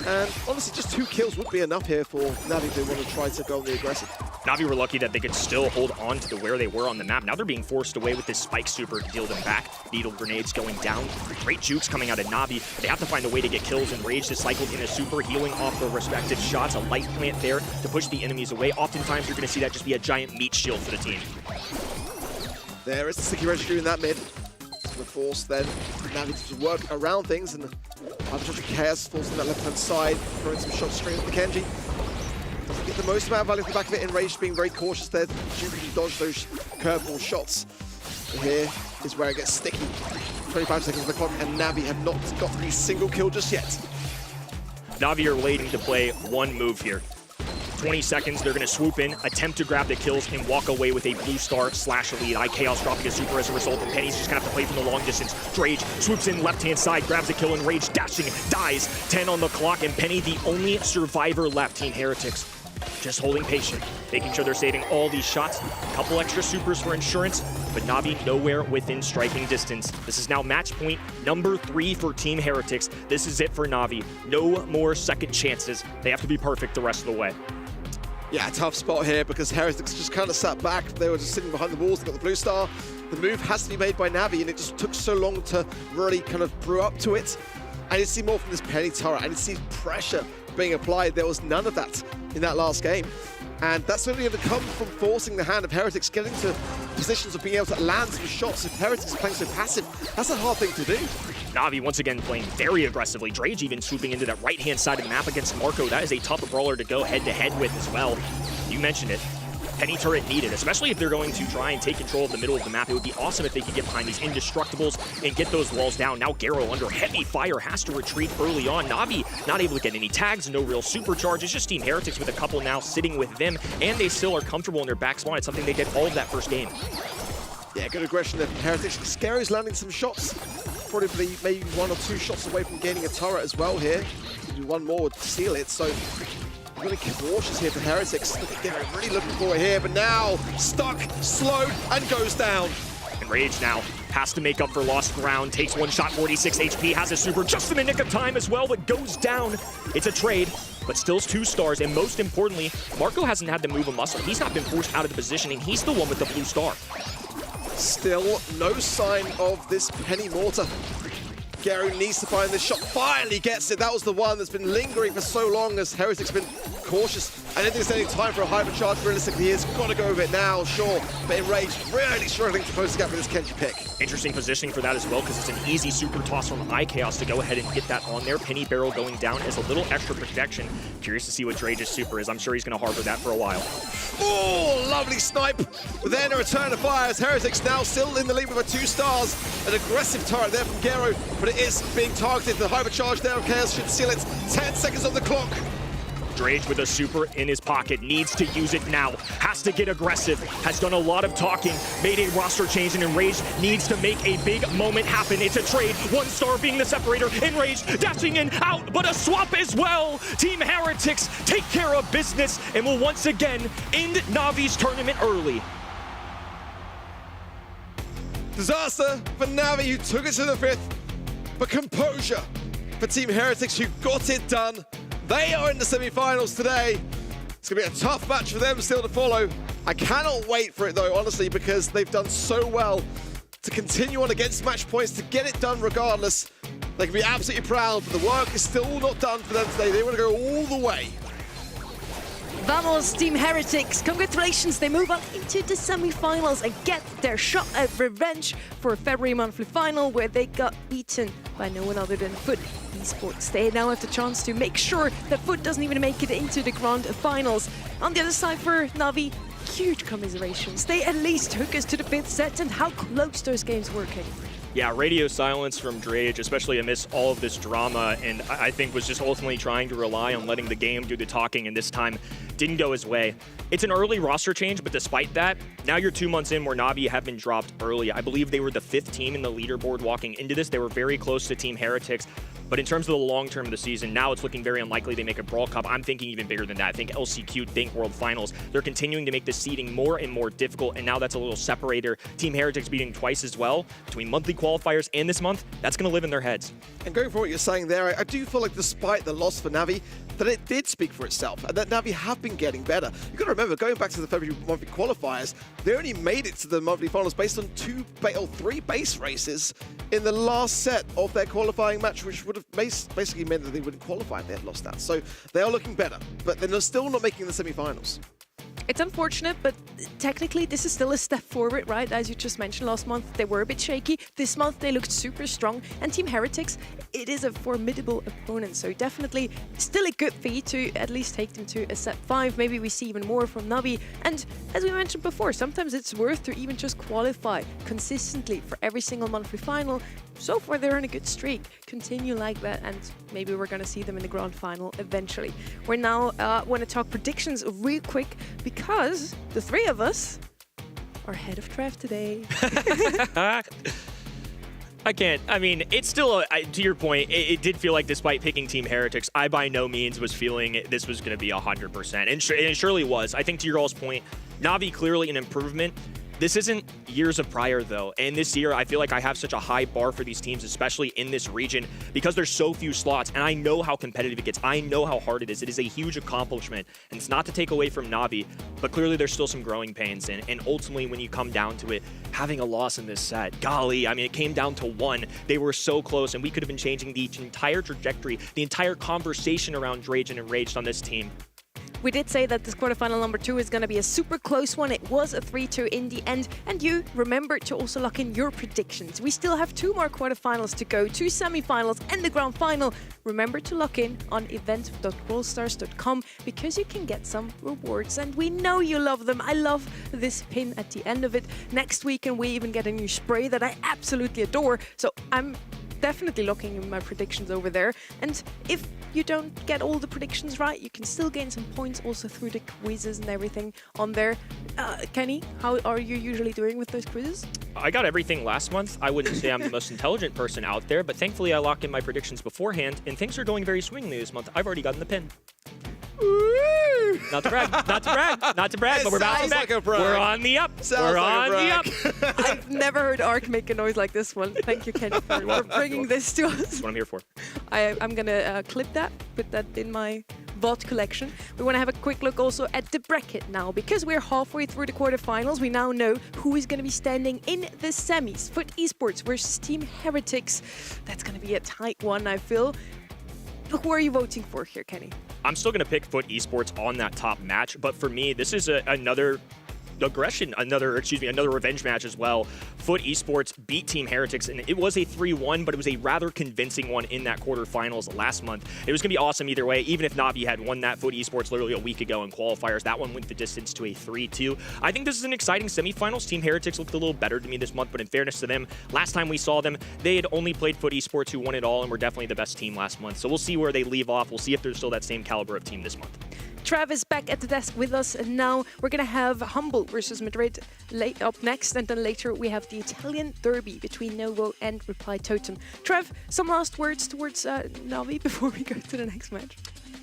And honestly, just 2 kills would be enough here for Navi if they want to try to go on the aggressive. Navi were lucky that they could still hold on to where they were on the map. Now they're being forced away with this Spike Super to deal them back. Needle grenades going down. Great jukes coming out of Navi. They have to find a way to get kills. Enraged is cycled in a super, healing off the respective shots. A light plant there to push the enemies away. Oftentimes you're going to see that just be a giant meat shield for the team. There is the sticky registry in that mid. The force then Navi to work around things, and Unjust Chaos forcing that left-hand side, throwing some shots straight at the Kenji. Doesn't get the most amount of value off the back of it. Enraged being very cautious there. Duke can dodge those curveball shots. And here is where it gets sticky. 25 seconds on the clock, and Navi have not got a single kill just yet. Navi are waiting to play one move here. 20 seconds, they're going to swoop in, attempt to grab the kills, and walk away with a blue star / lead. Chaos dropping a super as a result, and Penny's just going to have to play from the long distance. Drage swoops in left-hand side, grabs a kill, and Rage dashing, dies. 10 on the clock, and Penny the only survivor left. Team Heretics just holding patient, making sure they're saving all these shots. A couple extra supers for insurance, but Navi nowhere within striking distance. This is now match point number 3 for Team Heretics. This is it for Navi. No more second chances. They have to be perfect the rest of the way. Yeah, tough spot here because Heretics just kind of sat back. They were just sitting behind the walls. They got the blue star. The move has to be made by Navi, and it just took so long to really kind of brew up to it. I need to see more from this Penny turret. I need to see pressure being applied. There was none of that in that last game. And that's only going to come from forcing the hand of Heretics, getting to positions of being able to land some shots. If Heretics are playing so passive, that's a hard thing to do. Navi once again playing very aggressively. Drage even swooping into that right-hand side of the map against Marco. That is a tough brawler to go head-to-head with as well. You mentioned it. Penny turret needed, especially if they're going to try and take control of the middle of the map. It would be awesome if they could get behind these indestructibles and get those walls down. Now Garo under heavy fire has to retreat early on. Navi not able to get any tags, no real supercharge. It's just Team Heretics with a couple now sitting with them, and they still are comfortable in their back spawn. It's something they did all of that first game. Yeah, good aggression there from Heretics. Scary's landing some shots. Probably maybe 1 or 2 shots away from gaining a turret as well here. Do one more would seal it, so really cautious here for Heretics. They're really looking for it here, but now stuck, slowed, and goes down. And Rage now has to make up for lost ground, takes one shot, 46 HP, has a super just in the nick of time as well, but goes down. It's a trade, but still 2 stars, and most importantly, Marco hasn't had to move a muscle. He's not been forced out of the positioning. He's the one with the blue star. Still no sign of this Penny Mortar. Garo needs to find this shot, finally gets it. That was the one that's been lingering for so long as Heretics been cautious. I don't think there's any time for a hypercharge. Realistically, he's got to go with it now, sure. But Enraged really struggling to close the gap with this Kenji pick. Interesting positioning for that as well, because it's an easy super toss from iChaos to go ahead and get that on there. Penny Barrel going down is a little extra protection. Curious to see what Drage's super is. I'm sure he's going to harbor that for a while. Oh, lovely snipe. But then a return of fire as Heretics now still in the lead with 2 stars. An aggressive turret there from Garo, but it is being targeted. The hypercharge there of Chaos should seal it. 10 seconds on the clock. Drage with a super in his pocket, needs to use it now, has to get aggressive, has done a lot of talking, made a roster change, and Enraged needs to make a big moment happen. It's a trade, 1 star being the separator, Enraged dashing in, out, but a swap as well. Team Heretics take care of business and will once again end Navi's tournament early. Disaster for Navi, who took it to the 5th, but composure for Team Heretics, who got it done. They are in the semi-finals today. It's going to be a tough match for them still to follow. I cannot wait for it though, honestly, because they've done so well to continue on against match points, to get it done regardless. They can be absolutely proud, but the work is still not done for them today. They want to go all the way. Vamos, Team Heretics. Congratulations, they move on into the semi-finals and get their shot at revenge for a February monthly final where they got beaten by no one other than Foot Esports. They now have the chance to make sure that Foot doesn't even make it into the grand finals. On the other side for Navi, huge commiserations. They at least took us to the 5th set, and how close those games were, Kenny. Yeah, radio silence from Drage, especially amidst all of this drama, and I think was just ultimately trying to rely on letting the game do the talking, and this time didn't go his way. It's an early roster change, but despite that, now you're 2 months in where Navi have been dropped early. I believe they were the 5th team in the leaderboard walking into this. They were very close to Team Heretics. But in terms of the long term of the season, now it's looking very unlikely they make a Brawl Cup. I'm thinking even bigger than that. I think LCQ, think World Finals. They're continuing to make the seeding more and more difficult, and now that's a little separator. Team Heretics beating twice as well between monthly qualifiers and this month. That's going to live in their heads. And going for what you're saying there, I do feel like despite the loss for Navi, that it did speak for itself, and that Navi have been getting better. You've got to remember, going back to the February monthly qualifiers, they only made it to the monthly finals based on 3 base races in the last set of their qualifying match, which would have basically meant that they wouldn't qualify if they had lost that. So they are looking better, but they're still not making the semi-finals. It's unfortunate, but technically this is still a step forward, right? As you just mentioned, last month they were a bit shaky. This month they looked super strong. And Team Heretics, it is a formidable opponent. So definitely still a good feat to at least take them to a set 5. Maybe we see even more from Navi. And as we mentioned before, sometimes it's worth to even just qualify consistently for every single monthly final. So far they're on a good streak. Continue like that, and maybe we're going to see them in the grand final eventually. We're now want to talk predictions real quick, because the 3 of us are head of draft today. I can't. I mean, it's still, to your point, it did feel like despite picking Team Heretics, I by no means was feeling this was going to be 100%. And it surely was. I think to your all's point, Navi clearly an improvement. This isn't years of prior, though, and this year I feel like I have such a high bar for these teams, especially in this region, because there's so few slots, and I know how competitive it gets. I know how hard it is. It is a huge accomplishment, and it's not to take away from Navi, but clearly there's still some growing pains, and ultimately when you come down to it, having a loss in this set, golly, I mean, it came down to 1. They were so close, and we could have been changing the entire trajectory, the entire conversation around Drage and Enraged on this team. We did say that this quarterfinal number 2 is going to be a super close one. It was a 3-2 in the end. And you remember to also lock in your predictions. We still have 2 more quarterfinals to go, 2 semifinals and the grand final. Remember to lock in on event.brawlstars.com because you can get some rewards. And we know you love them. I love this pin at the end of it. Next weekend, we even get a new spray that I absolutely adore. So I'm definitely looking in my predictions over there. And if you don't get all the predictions right, you can still gain some points also through the quizzes and everything on there. Kenny, how are you usually doing with those quizzes? I got everything last month. I wouldn't say I'm the most intelligent person out there, but thankfully I locked in my predictions beforehand, and things are going very swimmingly this month. I've already gotten the pin. Not to brag, not to brag, not to brag, but we're bouncing back. We're on the up. We're on the up. I've never heard Ark make a noise like this one. Thank you, Kenny, for bringing this to us. That's what I'm here for. I'm going to clip that, put that in my VOD collection. We want to have a quick look also at the bracket now, because we're halfway through the quarterfinals. We now know who is going to be standing in the semis. Foot Esports versus Team Heretics. That's going to be a tight one, I feel. Who are you voting for here, Kenny? I'm still going to pick Foot Esports on that top match, but for me, this is another revenge match as well. Foot Esports beat Team Heretics, and it was a 3-1, but it was a rather convincing one in that quarterfinals last month. It was going to be awesome either way, even if Navi had won that Foot Esports literally a week ago in qualifiers. That one went the distance to a 3-2. I think this is an exciting semifinals. Team Heretics looked a little better to me this month, but in fairness to them, last time we saw them, they had only played Foot Esports, who won it all, and were definitely the best team last month. So we'll see where they leave off. We'll see if there's still that same caliber of team this month. Trav is back at the desk with us, and now we're going to have Humble versus Madrid up next, and then later we have the Italian derby between Novo and Reply Totem. Trav, some last words towards Navi before we go to the next match?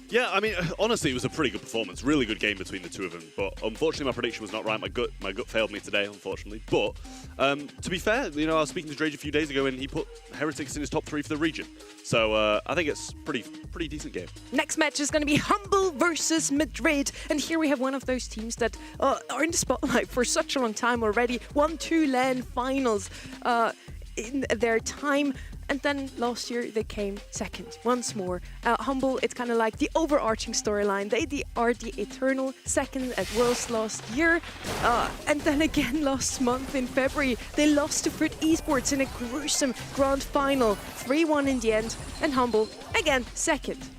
Yeah, I mean, honestly, it was a pretty good performance. Really good game between the two of them. But unfortunately, my prediction was not right. My gut failed me today, unfortunately. But to be fair, I was speaking to Drage a few days ago, and he put Heretics in his top 3 for the region. So I think it's pretty decent game. Next match is going to be Humble versus Madrid, and here we have one of those teams that are in the spotlight for such a long time already. Won 2 LAN finals in their time. And then last year they came second once more. Humble, it's kind of like the overarching storyline. They are the eternal second at Worlds last year. And then again last month in February, they lost to Foot Esports in a gruesome grand final. 3-1 in the end. And Humble, again, second.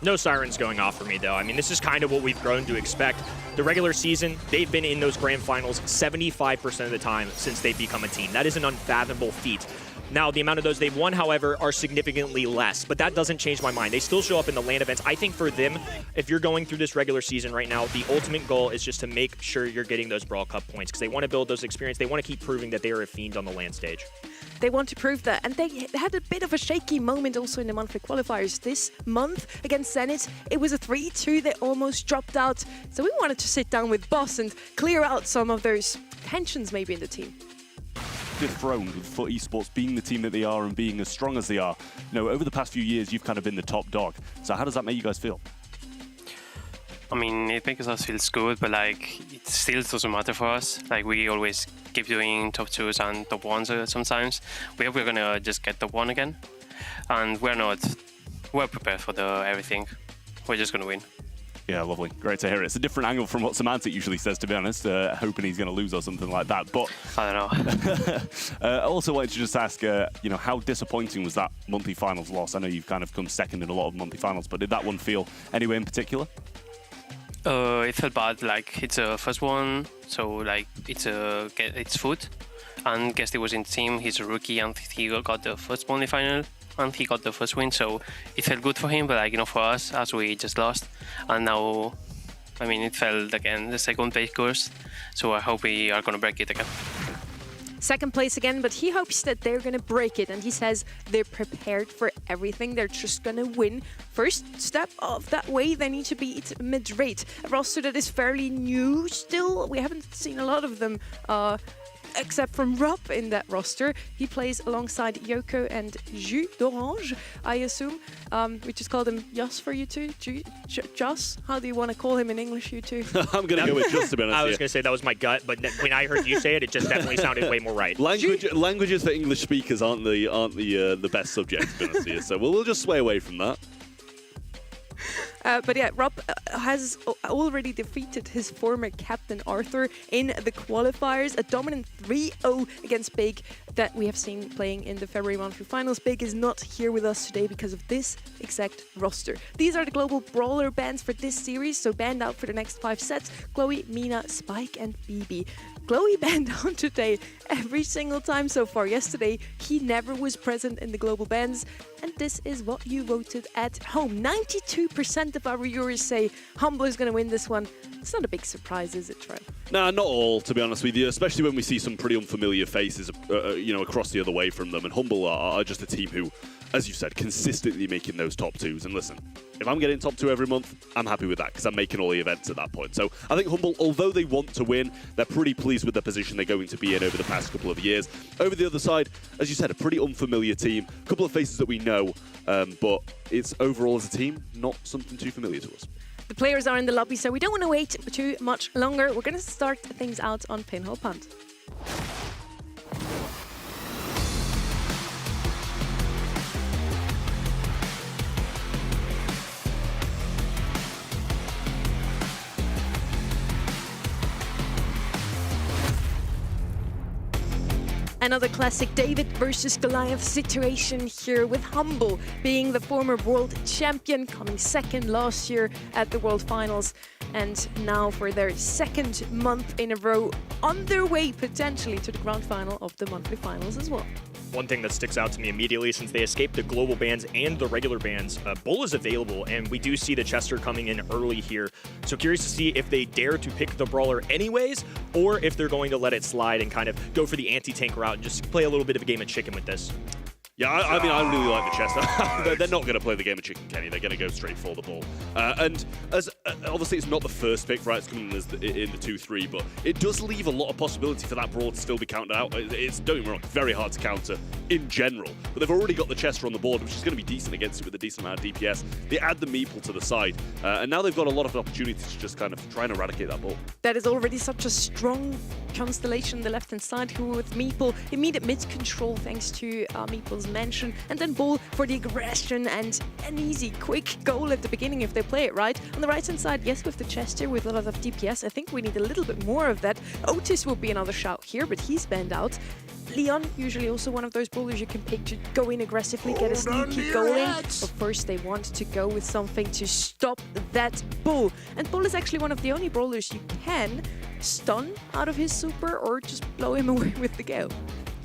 No sirens going off for me, though. I mean, this is kind of what we've grown to expect. The regular season, they've been in those grand finals 75% of the time since they've become a team. That is an unfathomable feat. Now, the amount of those they've won, however, are significantly less, but that doesn't change my mind. They still show up in the LAN events. I think for them, if you're going through this regular season right now, the ultimate goal is just to make sure you're getting those Brawl Cup points because they want to build those experience. They want to keep proving that they are a fiend on the LAN stage. They want to prove that, and they had a bit of a shaky moment also in the monthly qualifiers this month against Zenit. It was a 3-2. They almost dropped out, so we wanted to sit down with Boss and clear out some of those tensions maybe in the team. Dethroned with Foot Esports being the team that they are and being as strong as they are. Over the past few years, you've kind of been the top dog. So how does that make you guys feel? I mean, it makes us feel good, but it still doesn't matter for us. We always keep doing top 2s and top 1s sometimes. We're gonna just get top 1 again, and we're prepared for everything. We're just gonna win. Yeah, lovely. Great to hear it. It's a different angle from what Semantic usually says, to be honest, hoping he's going to lose or something like that. But I don't know. I also wanted to just ask, how disappointing was that monthly finals loss? I know you've kind of come second in a lot of monthly finals, but did that one feel any way in particular? It felt bad. It's a first one, so it's Foot, and Guesty was in the team. He's a rookie, and he got the first monthly final. And he got the first win, so it felt good for him, but for us, as we just lost, and now, it felt again the second place course, so I hope we are gonna break it again. Second place again, but he hopes that they're gonna break it, and he says they're prepared for everything. They're just gonna win. First step of that way, they need to beat Madrid, a roster that is fairly new still. We haven't seen a lot of them. Except from Rob in that roster. He plays alongside Yoko and Jus d'Orange, I assume. We just called him Joss for you two. Joss? How do you want to call him in English, you two? I'm going to go with Joss, to be honest. I was going to say that was my gut, but when I heard you say it, it just definitely sounded way more right. Languages for English speakers aren't the best subject, to be honest with you, so we'll just sway away from that. But yeah, Rob has already defeated his former captain Arthur in the qualifiers. A dominant 3-0 against Big that we have seen playing in the February monthly finals. Big is not here with us today because of this exact roster. These are the global brawler bans for this series, so banned out for the next 5 sets. Chloe, Mina, Spike and BB. Chloe banned out today every single time so far. Yesterday, he never was present in the global bans. And this is what you voted at home. 92% of our viewers say Humble is going to win this one. It's not a big surprise, is it, Trev? Nah, not all, to be honest with you, especially when we see some pretty unfamiliar faces, across the other way from them. And Humble are just a team who, as you said, consistently making those top 2s. And listen, if I'm getting top 2 every month, I'm happy with that because I'm making all the events at that point. So I think Humble, although they want to win, they're pretty pleased with the position they're going to be in over the past couple of years. Over the other side, as you said, a pretty unfamiliar team, a couple of faces that we know, but it's overall as a team, not something too familiar to us. The players are in the lobby, so we don't want to wait too much longer. We're going to start things out on Pinhole Punt. Another classic David versus Goliath situation here with Humble being the former world champion, coming second last year at the World Finals, and now for their second month in a row on their way potentially to the grand final of the monthly finals as well. One thing that sticks out to me immediately, since they escaped the global bans and the regular bans, Bull is available, and we do see the Chester coming in early here. So curious to see if they dare to pick the Brawler anyways, or if they're going to let it slide and kind of go for the anti-tank route and just play a little bit of a game of chicken with this. Yeah, I mean, I really like the Chester. They're not going to play the game of chicken, Kenny. They're going to go straight for the ball. And as obviously, it's not the first pick, right? It's coming in the 2-3, but it does leave a lot of possibility for that Brawl to still be counted out. It's, don't get me wrong, very hard to counter in general. But they've already got the Chester on the board, which is going to be decent against it with a decent amount of DPS. They add the Meeple to the side, and now they've got a lot of opportunities to just kind of try and eradicate that ball. That is already such a strong constellation on the left-hand side, who with Meeple, immediate mid-control thanks to Meeple's mention, and then Bull for the aggression and an easy, quick goal at the beginning if they play it right. On the right-hand side, yes, with the Chester, with a lot of DPS, I think we need a little bit more of that. Otis will be another shout here, but he's banned out. Leon, usually also one of those bowlers you can pick to go in aggressively, get a sneaky goal in. But first, they want to go with something to stop that Bull. And Bull is actually one of the only brawlers you can stun out of his super or just blow him away with the Gale.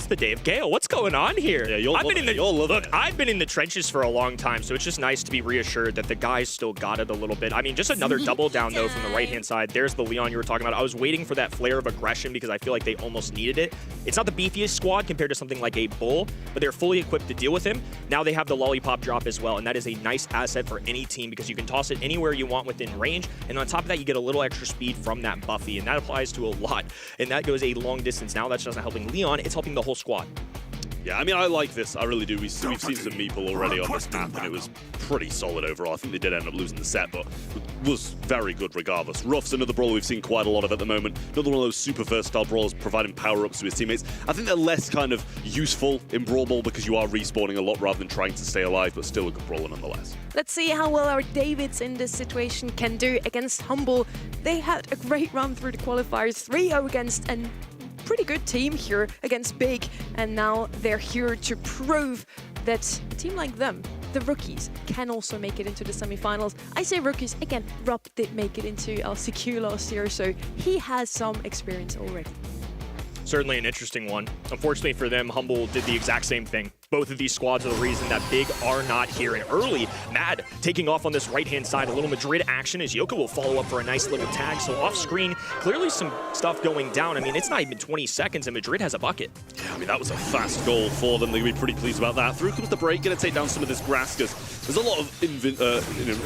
The day of Gale. What's going on here? Yeah, I've been in the trenches for a long time, so it's just nice to be reassured that the guys still got it a little bit. I mean, just another double down though from the right-hand side. There's the Leon you were talking about. I was waiting for that flare of aggression because I feel like they almost needed it. It's not the beefiest squad compared to something like a Bull, but they're fully equipped to deal with him. Now they have the lollipop drop as well, and that is a nice asset for any team because you can toss it anywhere you want within range, and on top of that, you get a little extra speed from that Buffy, and that applies to a lot, and that goes a long distance. Now that's just not helping Leon, it's helping the whole squad. Yeah, I mean, I like this. I really do. We've seen some Meeple already on this map, and it was pretty solid overall. I think they did end up losing the set, but it was very good regardless. Ruff's another brawler we've seen quite a lot of at the moment. Another one of those super versatile brawlers providing power-ups to his teammates. I think they're less kind of useful in Brawl Ball because you are respawning a lot rather than trying to stay alive, but still a good brawler nonetheless. Let's see how well our Davids in this situation can do against Humble. They had a great run through the qualifiers, 3-0 against an pretty good team here against Big, and now they're here to prove that a team like them, the rookies, can also make it into the semifinals. I say rookies, again, Rob did make it into LCQ last year, so he has some experience already. Certainly an interesting one. Unfortunately for them, Humble did the exact same thing. Both of these squads are the reason that Big are not here. And early, Mad taking off on this right-hand side. A little Madrid action as Yoko will follow up for a nice little tag. So off-screen, clearly some stuff going down. I mean, it's not even 20 seconds and Madrid has a bucket. Yeah, I mean, that was a fast goal for them. They're going to be pretty pleased about that. Through comes the break, going to take down some of this grass because there's a lot of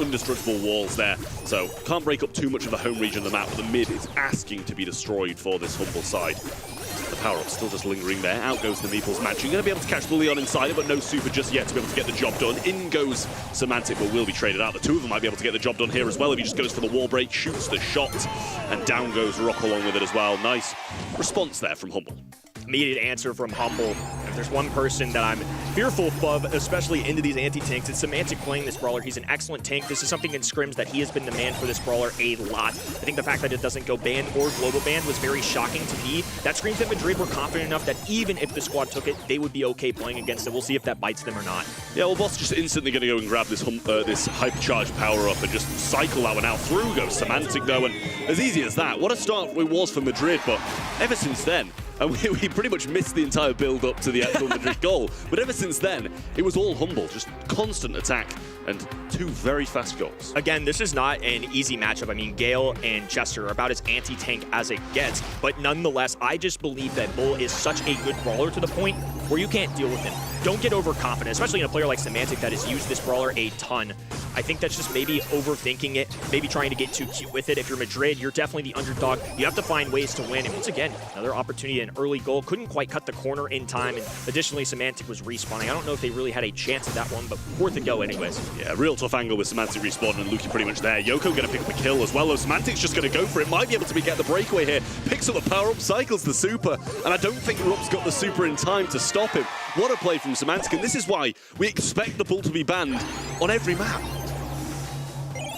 indestructible walls there. So can't break up too much of the home region of the map, but the mid is asking to be destroyed for this Humble side. The power-up still just lingering there. Out goes the Meeple's match. You're going to be able to catch the Leon inside it, but no super just yet to be able to get the job done. In goes Semantic, but will be traded out. The two of them might be able to get the job done here as well if he just goes for the wall break, shoots the shot, and down goes Rock along with it as well. Nice response there from Humble. Immediate answer from Humble. If there's one person that I'm fearful of, especially into these anti-tanks, it's Semantic playing this brawler. He's an excellent tank. This is something in scrims that he has been the man for this brawler a lot. I think the fact that it doesn't go banned or global banned was very shocking to me. That screams that Madrid were confident enough that even if the squad took it, they would be okay playing against it. We'll see if that bites them or not. Yeah, well, Boss just instantly going to go and grab this this hypercharged power-up and just cycle that one out. Through goes Semantic, though, and as easy as that. What a start it was for Madrid, but ever since then, and we pretty much missed the entire build-up to the actual Madrid goal. But ever since then, it was all Humble, just constant attack and 2 very fast goals. Again, this is not an easy matchup. I mean, Gale and Chester are about as anti-tank as it gets, but nonetheless, I just believe that Bull is such a good brawler to the point where you can't deal with him. Don't get overconfident, especially in a player like Semantic that has used this brawler a ton. I think that's just maybe overthinking it, maybe trying to get too cute with it. If you're Madrid, you're definitely the underdog. You have to find ways to win. And once again, another opportunity, an early goal. Couldn't quite cut the corner in time. And additionally, Semantic was respawning. I don't know if they really had a chance at that one, but worth a go anyways. Yeah, real tough angle with Semantic respawning and Luki pretty much there. Yoko going to pick up a kill as well, though. Semantic's just going to go for it. Might be able to get the breakaway here. Picks up the power-up, cycles the super. And I don't think Rupp's got the super in time to stop him. What a play from Semantic. And this is why we expect the Bull to be banned on every map.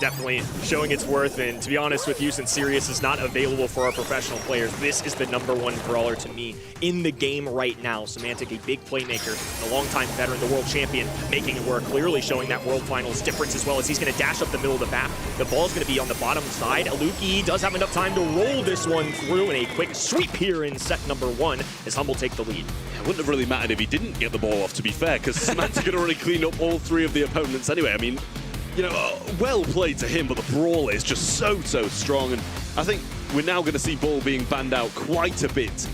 Definitely showing its worth, and to be honest with you, since Sirius is not available for our professional players, this is the #1 brawler to me in the game right now. Semantic, a big playmaker, a longtime veteran, the world champion, making it work, clearly showing that World Finals difference as well as he's going to dash up the middle of the map. The ball's going to be on the bottom side. Aluki does have enough time to roll this one through, and a quick sweep here in set #1 as Humble take the lead. It wouldn't have really mattered if he didn't get the ball off, to be fair, because Semantic had already cleaned up all 3 of the opponents anyway. I mean, you know, well played to him, but the brawl is just so strong. And I think we're now going to see Bull being banned out quite a bit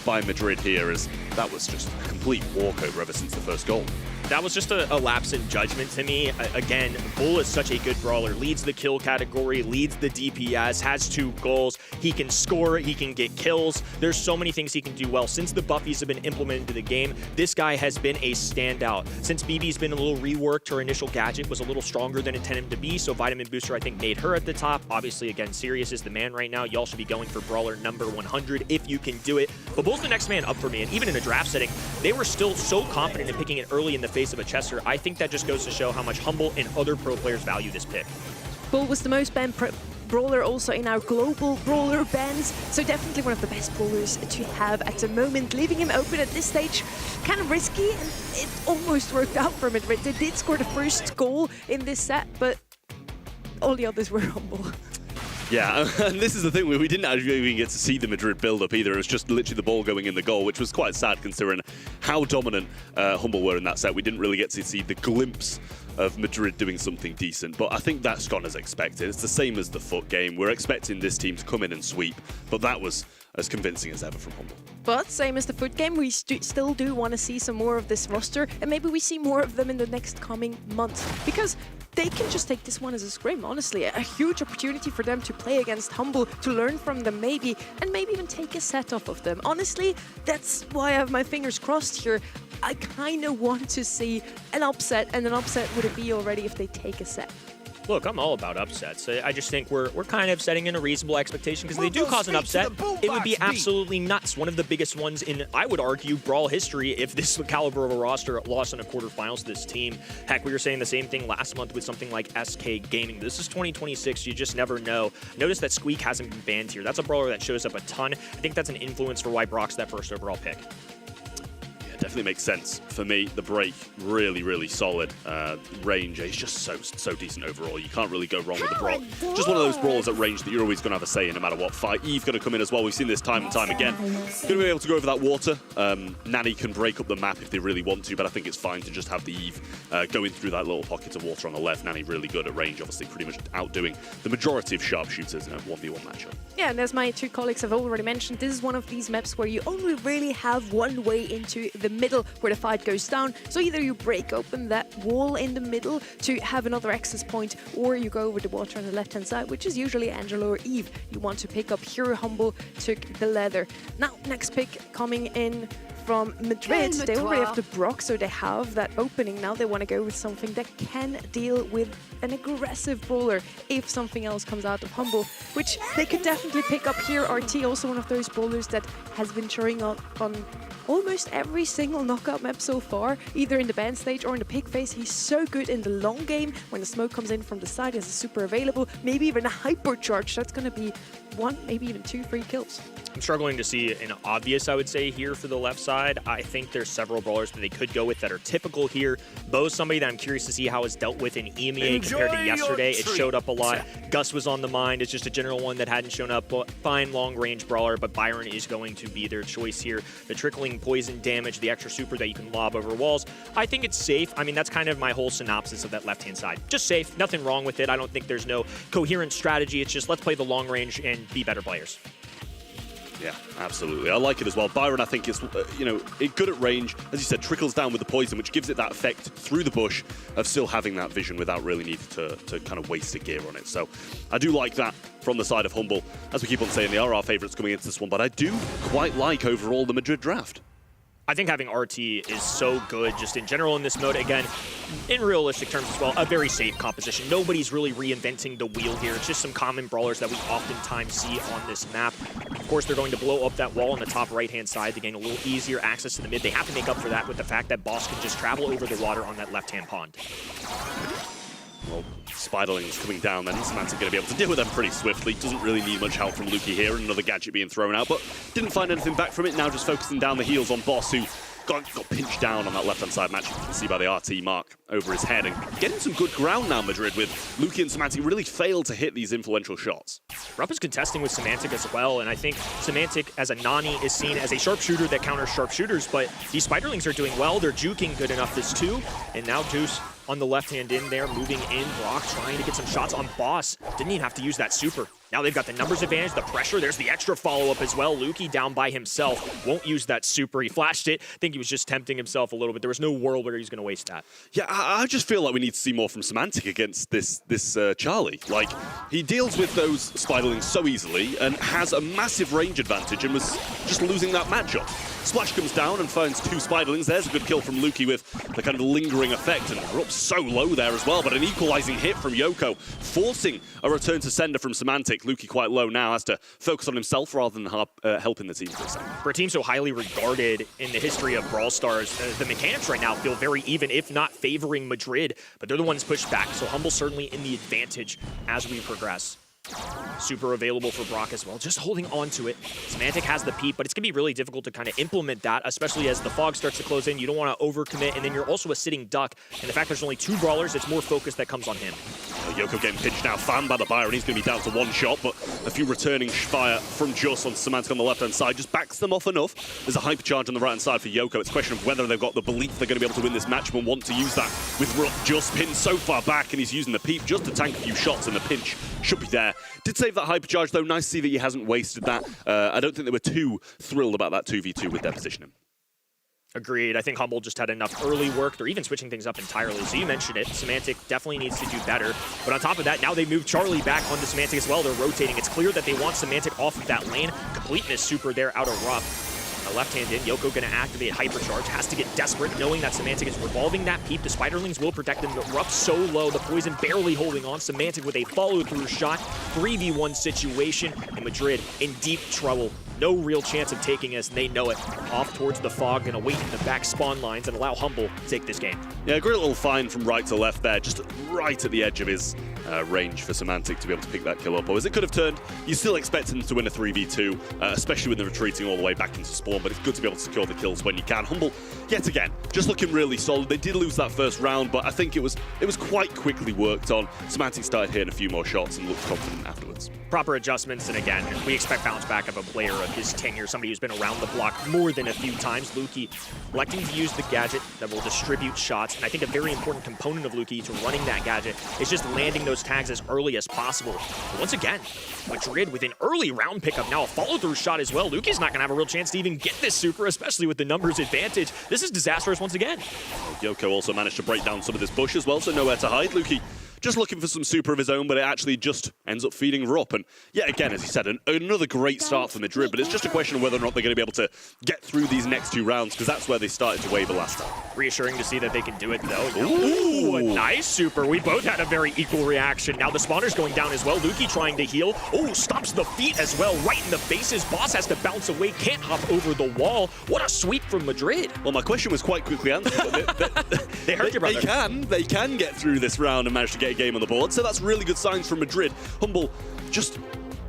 by Madrid here, as that was just a complete walkover ever since the first goal. That was just a lapse in judgment to me. Again, Bull is such a good brawler. Leads the kill category, leads the DPS, has 2 goals. He can score, he can get kills. There's so many things he can do well. Since the buffies have been implemented into the game, this guy has been a standout. Since BB's been a little reworked, her initial gadget was a little stronger than intended to be, so Vitamin Booster, I think, made her at the top. Obviously, again, Sirius is the man right now. Y'all should be going for brawler #100 if you can do it. But Bull's the next man up for me, and even in a draft setting, they were still so confident in picking it early in the face of a Chester. I think that just goes to show how much Humble and other pro players value this pick. Bull was the most banned brawler also in our global brawler bans, so definitely one of the best brawlers to have at the moment. Leaving him open at this stage, kind of risky, and it almost worked out for Madrid. They did score the first goal in this set, but all the others were Humble. Yeah, and this is the thing, we didn't actually even get to see the Madrid build-up either. It was just literally the ball going in the goal, which was quite sad considering how dominant Humble were in that set. We didn't really get to see the glimpse of Madrid doing something decent, but I think that's gone as expected. It's the same as the FUT game. We're expecting this team to come in and sweep, but that was as convincing as ever from Humble. But same as the FUT game, we still do want to see some more of this roster, and maybe we see more of them in the next coming months, because they can just take this one as a scrim, honestly. A huge opportunity for them to play against Humble, to learn from them maybe, and maybe even take a set off of them. Honestly, that's why I have my fingers crossed here. I kind of want to see an upset, and an upset would it be already if they take a set. Look, I'm all about upsets. I just think we're kind of setting in a reasonable expectation because if they do cause an upset, it would be absolutely nuts. One of the biggest ones in, I would argue, Brawl history if this caliber of a roster lost in a quarterfinals to this team. Heck, we were saying the same thing last month with something like SK Gaming. This is 2026. You just never know. Notice that Squeak hasn't been banned here. That's a brawler that shows up a ton. I think that's an influence for why Brock's that first overall pick. Definitely makes sense for me. The break really solid. Range is just so decent overall. You can't really go wrong with the Brawl. Just one of those brawlers at range that you're always going to have a say in no matter what fight. Eve going to come in as well. We've seen this time and time again. Going to be able to go over that water. Nanny can break up the map if they really want to, but I think it's fine to just have the Eve going through that little pocket of water on the left. Nanny really good at range, obviously pretty much outdoing the majority of sharpshooters in a 1v1 matchup. Yeah, and as my 2 colleagues have already mentioned, this is one of these maps where you only really have one way into the middle where the fight goes down. So either you break open that wall in the middle to have another access point, or you go over the water on the left-hand side, which is usually Angelo or Eve. You want to pick up here. Humble took the leather. Now, next pick coming in from Madrid. They already have the Brock, so they have that opening. Now they want to go with something that can deal with an aggressive brawler if something else comes out of Humble, which they could definitely pick up here. RT, also one of those brawlers that has been showing up on almost every single knockout map so far, either in the band stage or in the pick phase. He's so good in the long game. When the smoke comes in from the side, he has a super available, maybe even a hypercharge. That's going to be 1, maybe even 2 free kills. I'm struggling to see an obvious, I would say, here for the left side. I think there's several brawlers that they could go with that are typical here. Bo's somebody that I'm curious to see how it's dealt with in EMEA compared to yesterday. It showed up a lot. Gus was on the mind. It's just a general one that hadn't shown up. Fine long-range brawler, but Byron is going to be their choice here. The trickling poison damage, the extra super that you can lob over walls. I think it's safe. I mean, that's kind of my whole synopsis of that left-hand side. Just safe. Nothing wrong with it. I don't think there's no coherent strategy. It's just let's play the long range and be better players. Yeah, absolutely. I like it as well. Byron, I think, is good at range. As you said, trickles down with the poison, which gives it that effect through the bush of still having that vision without really needing to kind of waste a gear on it. So I do like that from the side of Humble. As we keep on saying, they are our favourites coming into this one, but I do quite like overall the Madrid draft. I think having RT is so good just in general in this mode. Again, in realistic terms as well, a very safe composition. Nobody's really reinventing the wheel here. It's just some common brawlers that we oftentimes see on this map. Of course, they're going to blow up that wall on the top right-hand side to gain a little easier access to the mid. They have to make up for that with the fact that Boss can just travel over the water on that left-hand pond. Well, Spiderlings coming down then. Semantic going to be able to deal with them pretty swiftly. Doesn't really need much help from Lukey here. Another gadget being thrown out, but didn't find anything back from it. Now just focusing down the heels on Boss, who got pinched down on that left-hand side match. You can see by the RT mark over his head. And getting some good ground now, Madrid, with Lukey and Semantic really failed to hit these influential shots. Rupp is contesting with Semantic as well, and I think Semantic as a Nani is seen as a sharpshooter that counters sharpshooters, but these Spiderlings are doing well. They're juking good enough this too, and now Deuce on the left hand in there, moving in. Brock trying to get some shots on Boss. Didn't even have to use that super. Now they've got the numbers advantage, the pressure. There's the extra follow-up as well. Lukey down by himself. Won't use that super. He flashed it. I think he was just tempting himself a little bit. There was no world where he's going to waste that. Yeah, I just feel like we need to see more from Semantic against this Charlie. Like, he deals with those Spiderlings so easily and has a massive range advantage and was just losing that matchup. Splash comes down and finds 2 Spiderlings. There's a good kill from Lukey with the kind of lingering effect, and Rupp's so low there as well, but an equalizing hit from Yoko, forcing a return to sender from Semantic. Lukey quite low now, has to focus on himself rather than helping the team for a second. For a team so highly regarded in the history of Brawl Stars, the mechanics right now feel very even, if not favoring Madrid, but they're the ones pushed back, so Humble certainly in the advantage as we progress. Super available for Brock as well, just holding on to it. Semantic has the peep, but it's going to be really difficult to kind of implement that, especially as the fog starts to close in. You don't want to overcommit, and then you're also a sitting duck. And the fact there's only 2 brawlers, it's more focus that comes on him. Yoko getting pinched now, fanned by the Byron. He's going to be down to 1 shot, but a few returning fire from Just on Semantic on the left-hand side just backs them off enough. There's a hypercharge on the right-hand side for Yoko. It's a question of whether they've got the belief they're going to be able to win this match and want to use that. With Rupp just pinned so far back, and he's using the peep just to tank a few shots, and the pinch should be there. Did save that hypercharge, though. Nice to see that he hasn't wasted that. I don't think they were too thrilled about that 2v2 with their positioning. Agreed. I think Humble just had enough early work. They're even switching things up entirely. So you mentioned it. Semantic definitely needs to do better. But on top of that, now they move Charlie back onto Semantic as well. They're rotating. It's clear that they want Semantic off of that lane. Completeness super there out of Rupp. Left hand in, Yoko gonna activate Hypercharge, has to get desperate, knowing that Semantic is revolving that peep. The Spiderlings will protect him, but Rupp so low, the poison barely holding on. Semantic with a follow-through shot, 3v1 situation, and Madrid in deep trouble. No real chance of taking us, and they know it. Off towards the fog, gonna wait in the back spawn lines and allow Humble to take this game. Yeah, great little find from right to left there, just right at the edge of his range for Semantic to be able to pick that kill up. Or as it could have turned, you still expect him to win a 3v2, especially when they're retreating all the way back into spawn, but it's good to be able to secure the kills when you can. Humble, yet again, just looking really solid. They did lose that first round, but I think it was quite quickly worked on. Semantic started hitting a few more shots and looked confident afterwards. Proper adjustments, and again, we expect bounce back of a player of his tenure, somebody who's been around the block more than a few times. Lukey electing to use the gadget that will distribute shots, and I think a very important component of Lukey to running that gadget is just landing those tags as early as possible. But once again, Madrid with an early round pickup, now a follow-through shot as well. Lukey's not going to have a real chance to even get this super, especially with the numbers advantage. This is disastrous once again. Yoko also managed to break down some of this bush as well, so nowhere to hide. Lukey just looking for some super of his own, but it actually just ends up feeding Rupp. And yeah, again, as you said, another great start for Madrid, but it's just a question of whether or not they're going to be able to get through these next 2 rounds, because that's where they started to waver last time. Reassuring to see that they can do it, though. Ooh, a nice super. We both had a very equal reaction. Now the spawner's going down as well. Lukey trying to heal. Oh, stops the feet as well, right in the faces. Boss has to bounce away, can't hop over the wall. What a sweep from Madrid. Well, my question was quite quickly answered. They hurt your brother. They can get through this round and manage to get a game on the board, so that's really good signs from Madrid. Humble just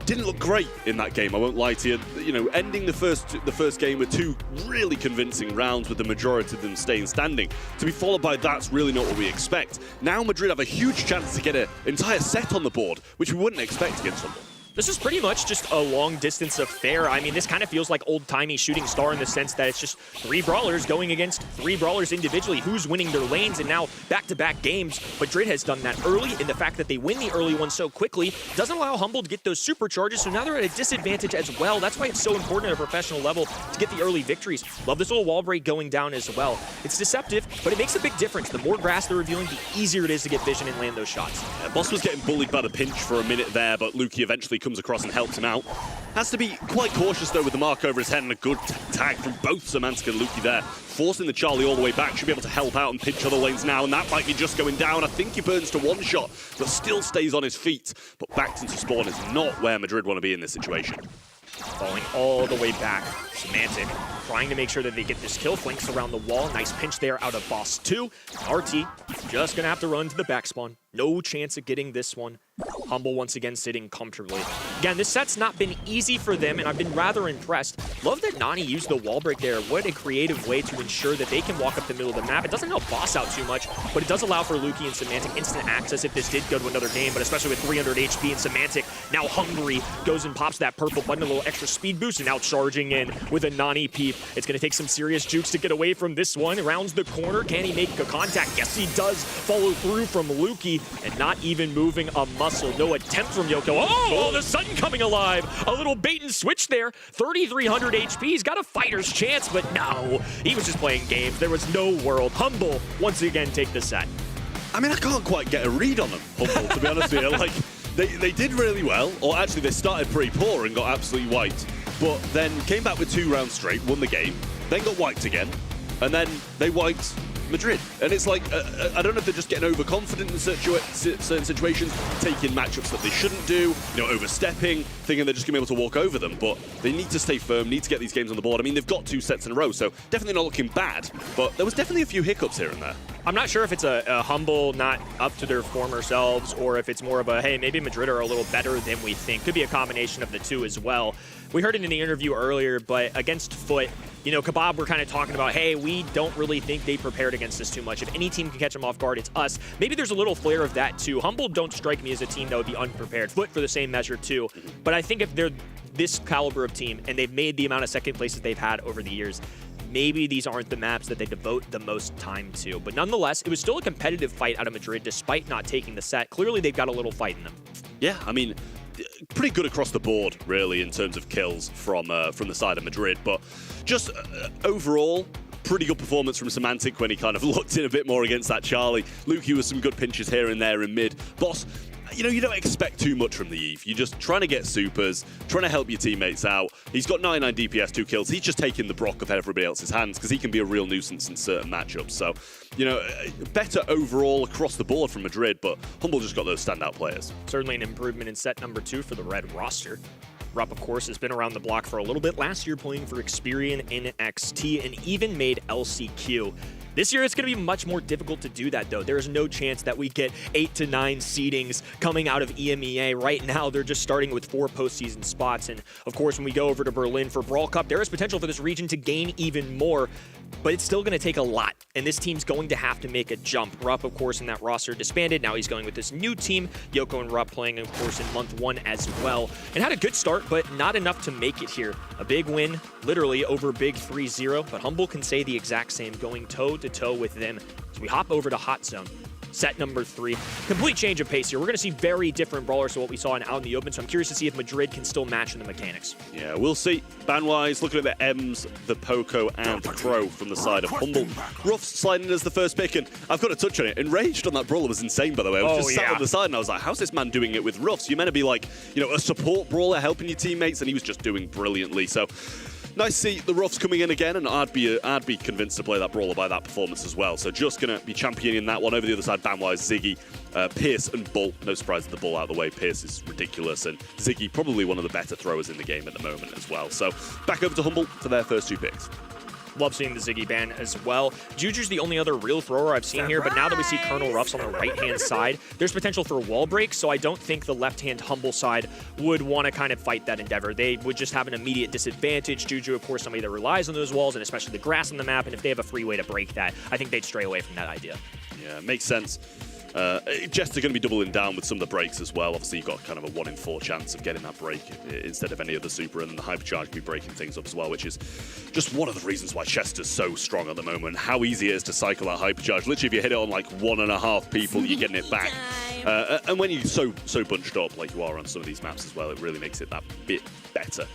didn't look great in that game, I won't lie to you. You know, ending the first game with 2 really convincing rounds with the majority of them staying standing. To be followed by that's really not what we expect. Now Madrid have a huge chance to get an entire set on the board, which we wouldn't expect against Humble. This is pretty much just a long distance affair. I mean, this kind of feels like old-timey Shooting Star in the sense that it's just 3 brawlers going against 3 brawlers individually. Who's winning their lanes? And now back-to-back games. Madrid has done that early, and the fact that they win the early one so quickly doesn't allow Humble to get those supercharges, so now they're at a disadvantage as well. That's why it's so important at a professional level to get the early victories. Love this little wall break going down as well. It's deceptive, but it makes a big difference. The more grass they're revealing, the easier it is to get vision and land those shots. Yeah, Boss was getting bullied by the pinch for a minute there, but Lukey eventually comes across and helps him out. Has to be quite cautious though with the mark over his head, and a good tag from both Semantic and Lukey there, forcing the Charlie all the way back. Should be able to help out and pinch other lanes now, and that might be just going down. I think he burns to 1 shot, but still stays on his feet. But backed into spawn is not where Madrid want to be in this situation. Falling all the way back. Semantic trying to make sure that they get this kill. Flanks around the wall. Nice pinch there out of Boss 2. RT just going to have to run to the back spawn. No chance of getting this one. Humble once again sitting comfortably. Again, this set's not been easy for them, and I've been rather impressed. Love that Nani used the wall break there. What a creative way to ensure that they can walk up the middle of the map. It doesn't help Boss out too much, but it does allow for Lukey and Semantic instant access if this did go to another game, but especially with 300 HP and Semantic now hungry, goes and pops that purple button, a little extra speed boost, and now charging in with a Nani peep. It's going to take some serious jukes to get away from this one. Rounds the corner. Can he make a contact? Yes, he does. Follow through from Lukey, and not even moving a muscle. No attempt from Yoko. Oh, all of a sudden coming alive. A little bait and switch there. 3,300 HP. He's got a fighter's chance, but no. He was just playing games. There was no world. Humble, once again, take the set. I mean, I can't quite get a read on them, Humble, to be honest with you. Like, they did really well, or actually they started pretty poor and got absolutely wiped, but then came back with 2 rounds straight, won the game, then got wiped again, and then they wiped Madrid. And it's like, I don't know if they're just getting overconfident in certain situations, taking matchups that they shouldn't do, you know, overstepping, thinking they're just going to be able to walk over them. But they need to stay firm, need to get these games on the board. I mean, they've got 2 sets in a row, so definitely not looking bad. But there was definitely a few hiccups here and there. I'm not sure if it's a Humble not up to their former selves, or if it's more of a, hey, maybe Madrid are a little better than we think. Could be a combination of the 2 as well. We heard it in the interview earlier, but against Foot, you know, Kebab, we're kind of talking about, hey, we don't really think they prepared against us too much. If any team can catch them off guard, it's us. Maybe there's a little flair of that too. Humble don't strike me as a team that would be unprepared. Foot for the same measure too. But I think if they're this caliber of team and they've made the amount of second places they've had over the years, maybe these aren't the maps that they devote the most time to. But nonetheless, it was still a competitive fight out of Madrid despite not taking the set. Clearly, they've got a little fight in them. Yeah, I mean, pretty good across the board, really, in terms of kills from the side of Madrid. But just overall, pretty good performance from Semantic when he kind of looked in a bit more against that Charlie. Lukey with some good pinches here and there in mid. Boss, you know, you don't expect too much from the Eve. You're just trying to get supers, trying to help your teammates out. He's got 99 DPS, 2 kills. He's just taking the Brock of everybody else's hands because he can be a real nuisance in certain matchups. So, you know, better overall across the board from Madrid, but Humble just got those standout players. Certainly an improvement in set number 2 for the red roster. Rupp, of course, has been around the block for a little bit. Last year playing for Experian in XT and even made LCQ. This year, it's going to be much more difficult to do that, though. There is no chance that we get 8 to 9 seedings coming out of EMEA. Right now, they're just starting with 4 postseason spots. And, of course, when we go over to Berlin for Brawl Cup, there is potential for this region to gain even more. But it's still going to take a lot, and this team's going to have to make a jump. Rupp, of course, in that roster disbanded. Now he's going with this new team. Yoko and Rupp playing, of course, in month 1 as well. And had a good start, but not enough to make it here. A big win, literally over Big 3-0, but Humble can say the exact same, going toe-to-toe with them. So we hop over to Hot Zone. set number 3. Complete change of pace here. We're going to see very different brawlers to what we saw out in the open, so I'm curious to see if Madrid can still match in the mechanics. Yeah, we'll see. Ban-wise, looking at the M's, the Poco, and the Crow from the side of Humble. Ruff's sliding as the first pick, and I've got to touch on it. Enraged on that brawler was insane, by the way. I was just sat on the side, and I was like, how's this man doing it with Ruffs? You're meant to be like, you know, a support brawler helping your teammates, and he was just doing brilliantly. So nice to see the Ruffs coming in again, and I'd be convinced to play that brawler by that performance as well. So just going to be championing that one. Over the other side, ban-wise, Ziggy, Pierce, and Bull. No surprise with the Bull out of the way. Pierce is ridiculous, and Ziggy probably one of the better throwers in the game at the moment as well. So back over to Humble for their first 2 picks. Love seeing the Ziggy ban as well. Juju's the only other real thrower I've seen here, but now that we see Colonel Ruffs on the right-hand side, there's potential for wall breaks, so I don't think the left-hand Humble side would want to kind of fight that endeavor. They would just have an immediate disadvantage. Juju, of course, somebody that relies on those walls, and especially the grass on the map, and if they have a free way to break that, I think they'd stray away from that idea. Yeah, makes sense. Jester going to be doubling down with some of the breaks as well. Obviously, you've got kind of a 1 in 4 chance of getting that break instead of any other super, and the Hypercharge can be breaking things up as well, which is just one of the reasons why Chester's so strong at the moment. How easy it is to cycle that Hypercharge. Literally, if you hit it on like 1.5 people, you're getting it back. And when you're so bunched up like you are on some of these maps as well, it really makes it that bit better.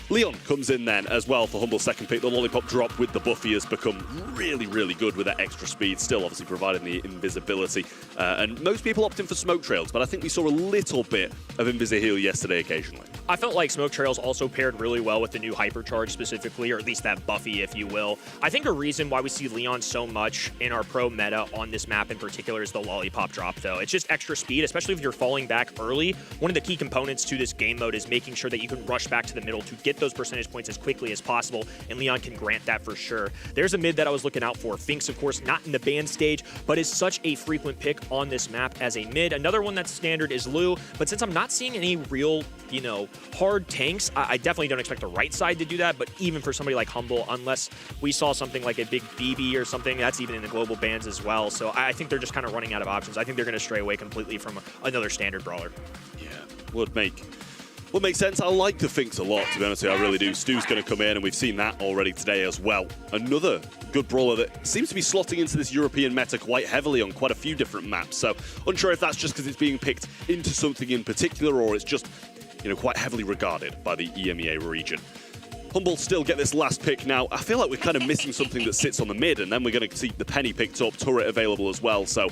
Leon comes in then as well for Humble's second pick. The lollipop drop with the buffy has become really, really good with that extra speed, still obviously providing the invisibility. And most people opt in for smoke trails, but I think we saw a little bit of Invisi-Heal yesterday occasionally. I felt like smoke trails also paired really well with the new Hypercharge specifically, or at least that buffy, if you will. I think a reason why we see Leon so much in our pro meta on this map in particular is the lollipop drop, though. It's just extra speed, especially if you're falling back early. One of the key components to this game mode is making sure that you can rush back to the middle to get those percentage points as quickly as possible, and Leon can grant that for sure. There's a mid that I was looking out for. Finks, of course, not in the ban stage, but is such a frequent pick on this map as a mid. Another one that's standard is Lou, but since I'm not seeing any real, you know, hard tanks, I definitely don't expect the right side to do that, but even for somebody like Humble, unless we saw something like a big BB or something, that's even in the global bans as well. So I think they're just kind of running out of options. I think they're going to stray away completely from another standard brawler. Yeah, would make sense. I like the Finks a lot, to be honest with you. I really do. Stu's going to come in, and we've seen that already today as well. Another good brawler that seems to be slotting into this European meta quite heavily on quite a few different maps. So unsure if that's just because it's being picked into something in particular, or it's just, you know, quite heavily regarded by the EMEA region. Humble still get this last pick now. I feel like we're kind of missing something that sits on the mid, and then we're going to see the Penny picked up, turret available as well, so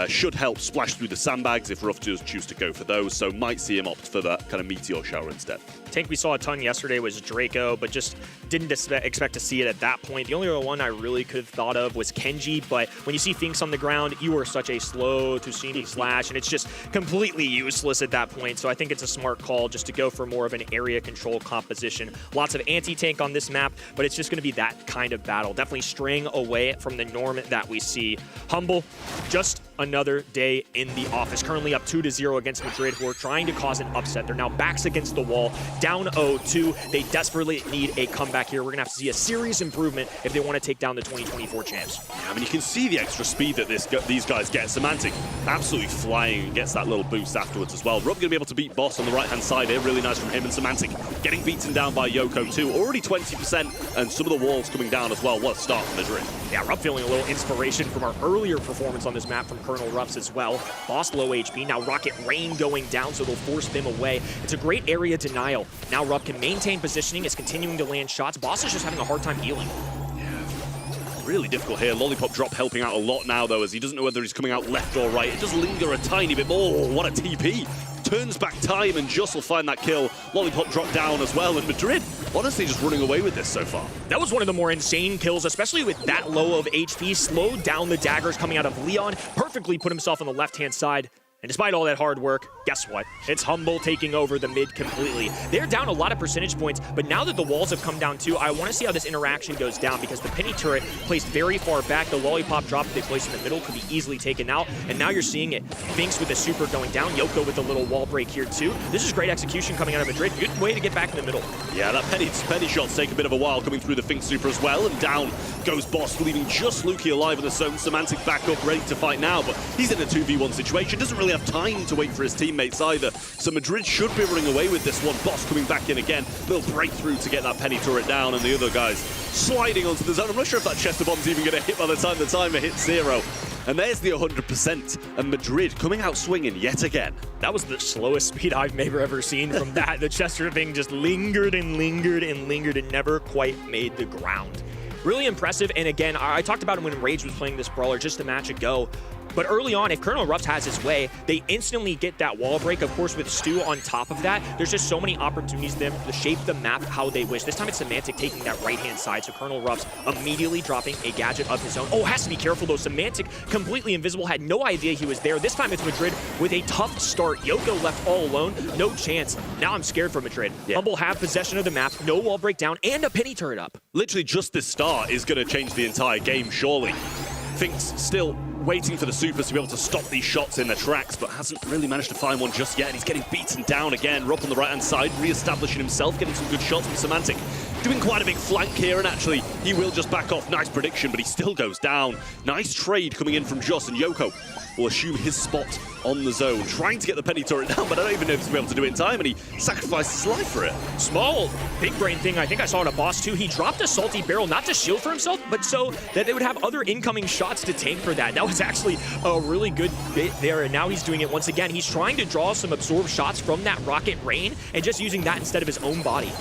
should help splash through the sandbags if Ruff does choose to go for those, so might see him opt for that kind of meteor shower instead. Tank we saw a ton yesterday was Draco, but just didn't expect to see it at that point. The only other one I really could have thought of was Kenji, but when you see Finks on the ground, you are such a slow to see me slash, and it's just completely useless at that point, so I think it's a smart call just to go for more of an area control composition. Lots of anti-tank on this map, but it's just going to be that kind of battle. Definitely straying away from the norm that we see. Humble, just another day in the office. Currently up 2-0 against Madrid, who are trying to cause an upset. They're now backs against the wall, down 0-2. They desperately need a comeback here. We're going to have to see a serious improvement if they want to take down the 2024 champs. Yeah, I mean, you can see the extra speed that these guys get. Semantic absolutely flying and gets that little boost afterwards as well. Rob going to be able to beat Boss on the right-hand side here. Really nice from him. And Semantic getting beaten down by Yoko too. Already 20%, and some of the walls coming down as well. What a start from Madrid. Yeah, Rob feeling a little inspiration from our earlier performance on this map from Colonel Ruffs as well. Boss low HP, now Rocket Rain going down, so they'll force them away. It's a great area denial. Now Ruff can maintain positioning, is continuing to land shots. Boss is just having a hard time healing. Really difficult here. Lollipop drop helping out a lot now, though, as he doesn't know whether he's coming out left or right. It does linger a tiny bit more. What a TP. Turns back time, and Just will find that kill. Lollipop drop down as well, and Madrid honestly just running away with this so far. That was one of the more insane kills, especially with that low of HP. Slowed down the daggers coming out of Leon. Perfectly put himself on the left-hand side. And despite all that hard work, guess what? It's Humble taking over the mid completely. They're down a lot of percentage points, but now that the walls have come down too, I want to see how this interaction goes down, because the Penny turret placed very far back, the Lollipop drop that they placed in the middle could be easily taken out, and now you're seeing it. Finks with the super going down, Yoko with the little wall break here too. This is great execution coming out of Madrid. Good way to get back in the middle. Yeah, that penny shots take a bit of a while coming through the Finks super as well, and down goes Boss, leaving just Lukey alive in the zone. Semantic back up, ready to fight now, but he's in a 2v1 situation, doesn't really have time to wait for his teammates either. So Madrid should be running away with this one. Boss coming back in again. Little breakthrough to get that penny turret down, and the other guys sliding onto the zone. I'm not sure if that Chester bomb's even going to hit by the time it hits zero. And there's the 100%. And Madrid coming out swinging yet again. That was the slowest speed I've ever seen from that. The Chester thing just lingered and lingered and lingered and never quite made the ground. Really impressive, and again, I talked about it when Rage was playing this brawler just a match ago. But early on, if Colonel Ruffs has his way, they instantly get that wall break. Of course, with Stu on top of that, there's just so many opportunities for them to shape the map how they wish. This time it's Semantic taking that right-hand side, so Colonel Ruffs immediately dropping a gadget of his own. Oh, has to be careful though. Semantic completely invisible, had no idea he was there. This time it's Madrid with a tough start. Yoko left all alone, no chance. Now I'm scared for Madrid. Yeah. Humble have possession of the map, no wall breakdown, and a penny turret up. Literally just this start is going to change the entire game, surely. Finks still waiting for the supers to be able to stop these shots in their tracks, but hasn't really managed to find one just yet. And he's getting beaten down again. Rupp on the right-hand side, re-establishing himself, getting some good shots from Semantic. Doing quite a big flank here, and actually, he will just back off. Nice prediction, but he still goes down. Nice trade coming in from Joss, and Yoko will assume his spot on the zone, trying to get the penny turret down, but I don't even know if he's going to be able to do it in time, and he sacrificed his life for it. Small, big brain thing I think I saw in a boss too. He dropped a salty barrel, not to shield for himself, but so that they would have other incoming shots to tank for that. That was actually a really good bit there, and now he's doing it once again. He's trying to draw some absorbed shots from that rocket rain, and just using that instead of his own body.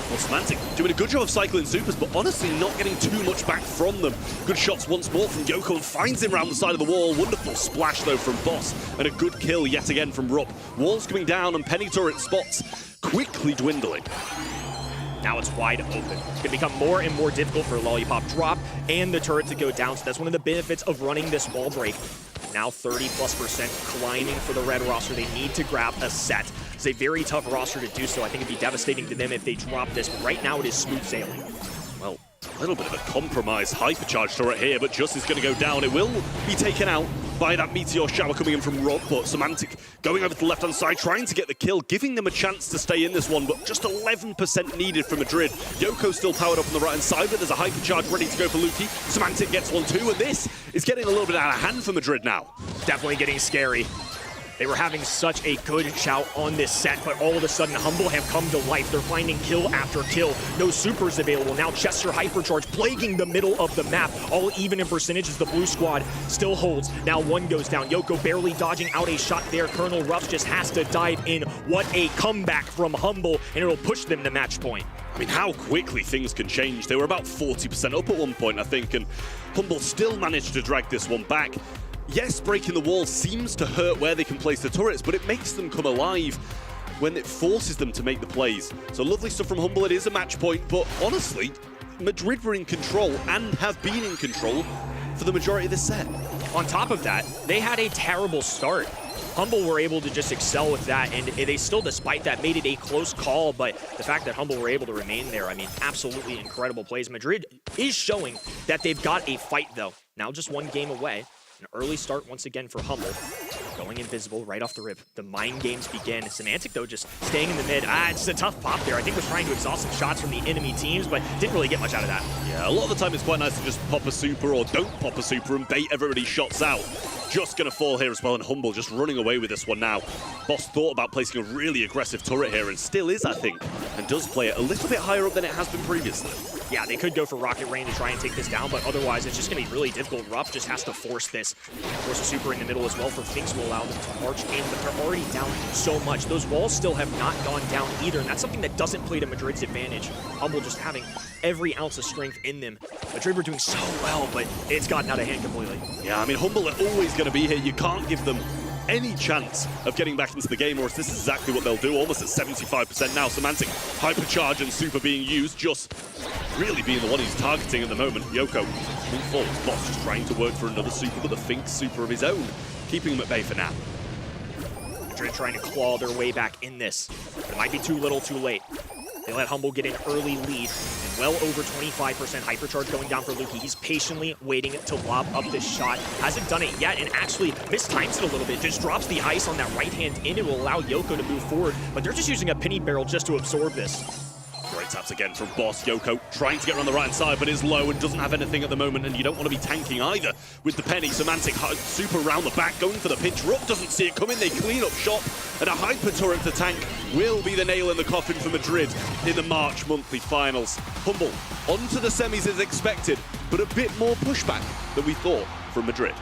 Well, Semantic doing a good job of cycling supers, but honestly not getting too much back from them. Good shots once more from Yoko, and finds him around the side of the wall. Wonderful splash though from Boss, and a good kill yet again from Rupp. Walls coming down, and penny turret spots quickly dwindling. Now it's wide open. It's going to become more and more difficult for Lollipop drop and the turret to go down, so that's one of the benefits of running this wall break. Now 30+% climbing for the red roster. They need to grab a set. It's a very tough roster to do so. I think it'd be devastating to them if they drop this, but right now it is smooth sailing. Well, a little bit of a compromised hypercharge turret here, but Just is going to go down. It will be taken out by that meteor shower coming in from Rob, but Semantic going over to the left-hand side, trying to get the kill, giving them a chance to stay in this one, but just 11% needed for Madrid. Yoko still powered up on the right-hand side, but there's a hypercharge ready to go for Luki. Semantic gets one too, and this is getting a little bit out of hand for Madrid now. Definitely getting scary. They were having such a good shout on this set, but all of a sudden, Humble have come to life. They're finding kill after kill. No supers available. Now Chester Hypercharge plaguing the middle of the map. All even in percentages, the blue squad still holds. Now one goes down. Yoko barely dodging out a shot there. Colonel Ruffs just has to dive in. What a comeback from Humble, and it'll push them to match point. I mean, how quickly things can change. They were about 40% up at one point, I think, and Humble still managed to drag this one back. Yes, breaking the wall seems to hurt where they can place the turrets, but it makes them come alive when it forces them to make the plays. So lovely stuff from Humble. It is a match point, but honestly, Madrid were in control and have been in control for the majority of this set. On top of that, they had a terrible start. Humble were able to just excel with that, and they still, despite that, made it a close call, but the fact that Humble were able to remain there, I mean, absolutely incredible plays. Madrid is showing that they've got a fight, though. Now just one game away. An early start once again for Humble. Going invisible right off the rip. The mind games begin. Semantic, though, just staying in the mid. It's a tough pop there. I think was trying to exhaust some shots from the enemy teams, but didn't really get much out of that. Yeah, a lot of the time it's quite nice to just pop a super or don't pop a super and bait everybody's shots out. Just going to fall here as well, and Humble just running away with this one now. Boss thought about placing a really aggressive turret here, and still is, I think, and does play it a little bit higher up than it has been previously. Yeah, they could go for Rocket Rain to try and take this down, but otherwise it's just going to be really difficult. Rupp just has to force this. Force a super in the middle as well for Finks will allow them to march in, but they're already down so much. Those walls still have not gone down either, and that's something that doesn't play to Madrid's advantage. Humble just having every ounce of strength in them. Madrid were doing so well, but it's gotten out of hand completely. Yeah, I mean, Humble are always going to be here. You can't give them any chance of getting back into the game, or else this is exactly what they'll do, almost at 75% now. Semantic, hypercharge and super being used, just really being the one he's targeting at the moment. Yoko moving forward, Boss just trying to work for another super, but the Finks super of his own, keeping him at bay for now. Madrid trying to claw their way back in this, but it might be too little too late. They let Humble get an early lead, and well over 25% hypercharge going down for Luki. He's patiently waiting to lob up this shot. Hasn't done it yet, and actually mistimes it a little bit. Just drops the ice on that right hand in. It will allow Yoko to move forward, but they're just using a penny barrel just to absorb this. Great taps again from Boss. Yoko trying to get around the right side, but is low and doesn't have anything at the moment, and you don't want to be tanking either with the penny. Semantic super around the back, going for the pinch. Rupp doesn't see it coming. They clean up shop, and a hyper turret to tank will be the nail in the coffin for Madrid in the March monthly finals. Humble onto the semis as expected, but a bit more pushback than we thought from Madrid.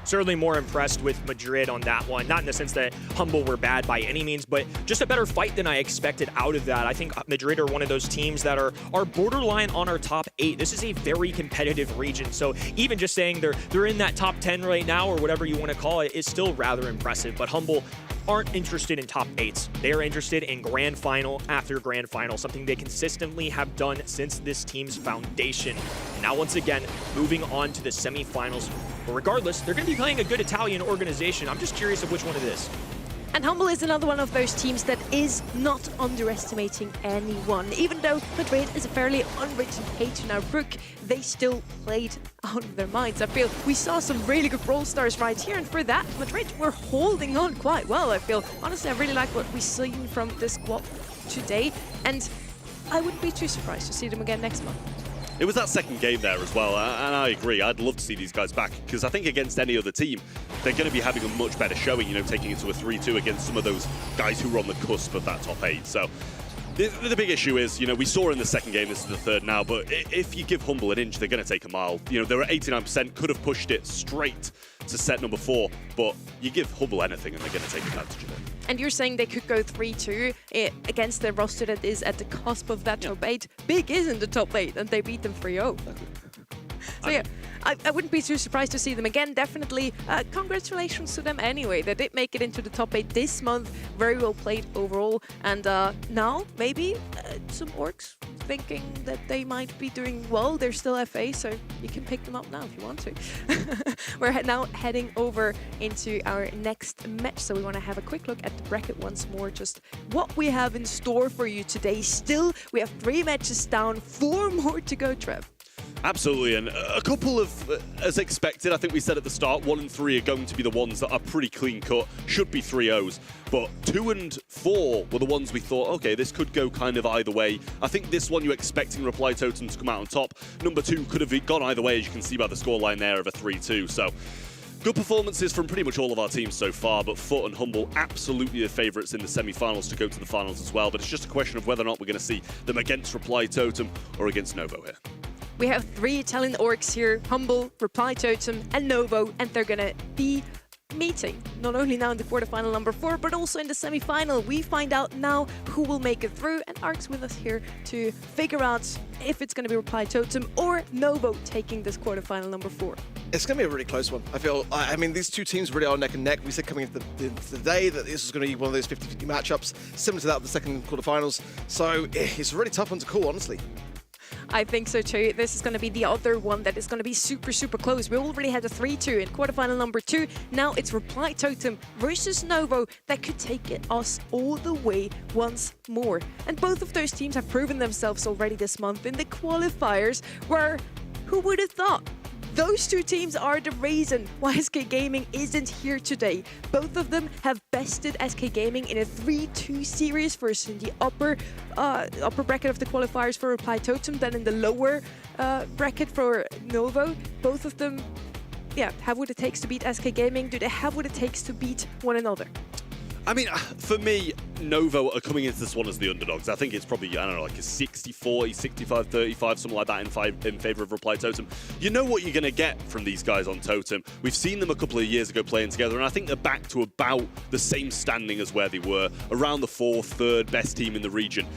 certainly more impressed with Madrid on that one. Not in the sense that Humble were bad by any means, but just a better fight than I expected out of that. I think Madrid are one of those teams that are borderline on our top 8. This is a very competitive region, so even just saying they're in that top 10 right now, or whatever you want to call it, is still rather impressive. But Humble aren't interested in top 8s. They are interested in grand final after grand final, something they consistently have done since this team's foundation. Now, once again, moving on to the semifinals. But regardless, they're going to be playing a good Italian organization. I'm just curious of which one it is. And Humble is another one of those teams that is not underestimating anyone. Even though Madrid is a fairly unwritten page in our book, they still played out of their minds. I feel we saw some really good Brawl stars right here, and for that, Madrid were holding on quite well, I feel. Honestly, I really like what we've seen from this squad today, and I wouldn't be too surprised to see them again next month. It was that second game there as well, and I agree. I'd love to see these guys back, because I think against any other team, they're going to be having a much better showing, you know, taking it to a 3-2 against some of those guys who were on the cusp of that top 8. So the big issue is, you know, we saw in the second game, this is the third now, but if you give Humble an inch, they're going to take a mile. You know, they were 89%, could have pushed it straight to set number 4, but you give Humble anything and they're going to take advantage of it. And you're saying they could go 3-2 against the roster that is at the cusp of that top 8. Big is in the top 8, and they beat them 3-0. So yeah, I wouldn't be too surprised to see them again. Definitely, congratulations to them anyway. They did make it into the top 8 this month. Very well played overall. And now, maybe some orcs thinking that they might be doing well. They're still FA, so you can pick them up now if you want to. We're now heading over into our next match. So we want to have a quick look at the bracket once more, just what we have in store for you today. Still, we have 3 matches down, 4 more to go, Trev. Absolutely, and a couple of, as expected, I think we said at the start, 1 and 3 are going to be the ones that are pretty clean cut, should be 3-0s, but 2 and 4 were the ones we thought, okay, this could go kind of either way. I think this one you're expecting Reply Totem to come out on top. Number 2 could have gone either way, as you can see by the scoreline there of a 3-2, so good performances from pretty much all of our teams so far, but Foot and Humble absolutely the favourites in the semi-finals to go to the finals as well, but it's just a question of whether or not we're going to see them against Reply Totem or against Novo here. We have 3 Italian orcs here, Humble, Reply Totem, and Novo, and they're gonna be meeting not only now in the quarterfinal number 4, but also in the semi-final. We find out now who will make it through, and Ark's with us here to figure out if it's gonna be Reply Totem or Novo taking this quarterfinal number 4. It's going to be a really close one. I feel, I mean, these two teams really are neck and neck. We said coming into the day that this was going to be one of those 50-50 matchups, similar to that of the second quarterfinals. So it's a really tough one to call, honestly. I think so too. This is going to be the other one that is going to be super, super close. We already had a 3-2 in quarterfinal number 2. Now it's Reply Totem versus Novo that could take us all the way once more. And both of those teams have proven themselves already this month in the qualifiers, where who would have thought? Those 2 teams are the reason why SK Gaming isn't here today. Both of them have bested SK Gaming in a 3-2 series, first in the upper bracket of the qualifiers for Reply Totem, then in the lower bracket for Novo. Both of them, yeah, have what it takes to beat SK Gaming. Do they have what it takes to beat one another? I mean, for me, Novo are coming into this one as the underdogs. I think it's probably, I don't know, like a 60-40, 65-35, something like that in favor of Reply Totem. You know what you're going to get from these guys on Totem. We've seen them a couple of years ago playing together, and I think they're back to about the same standing as where they were, around the 4th, 3rd best team in the region.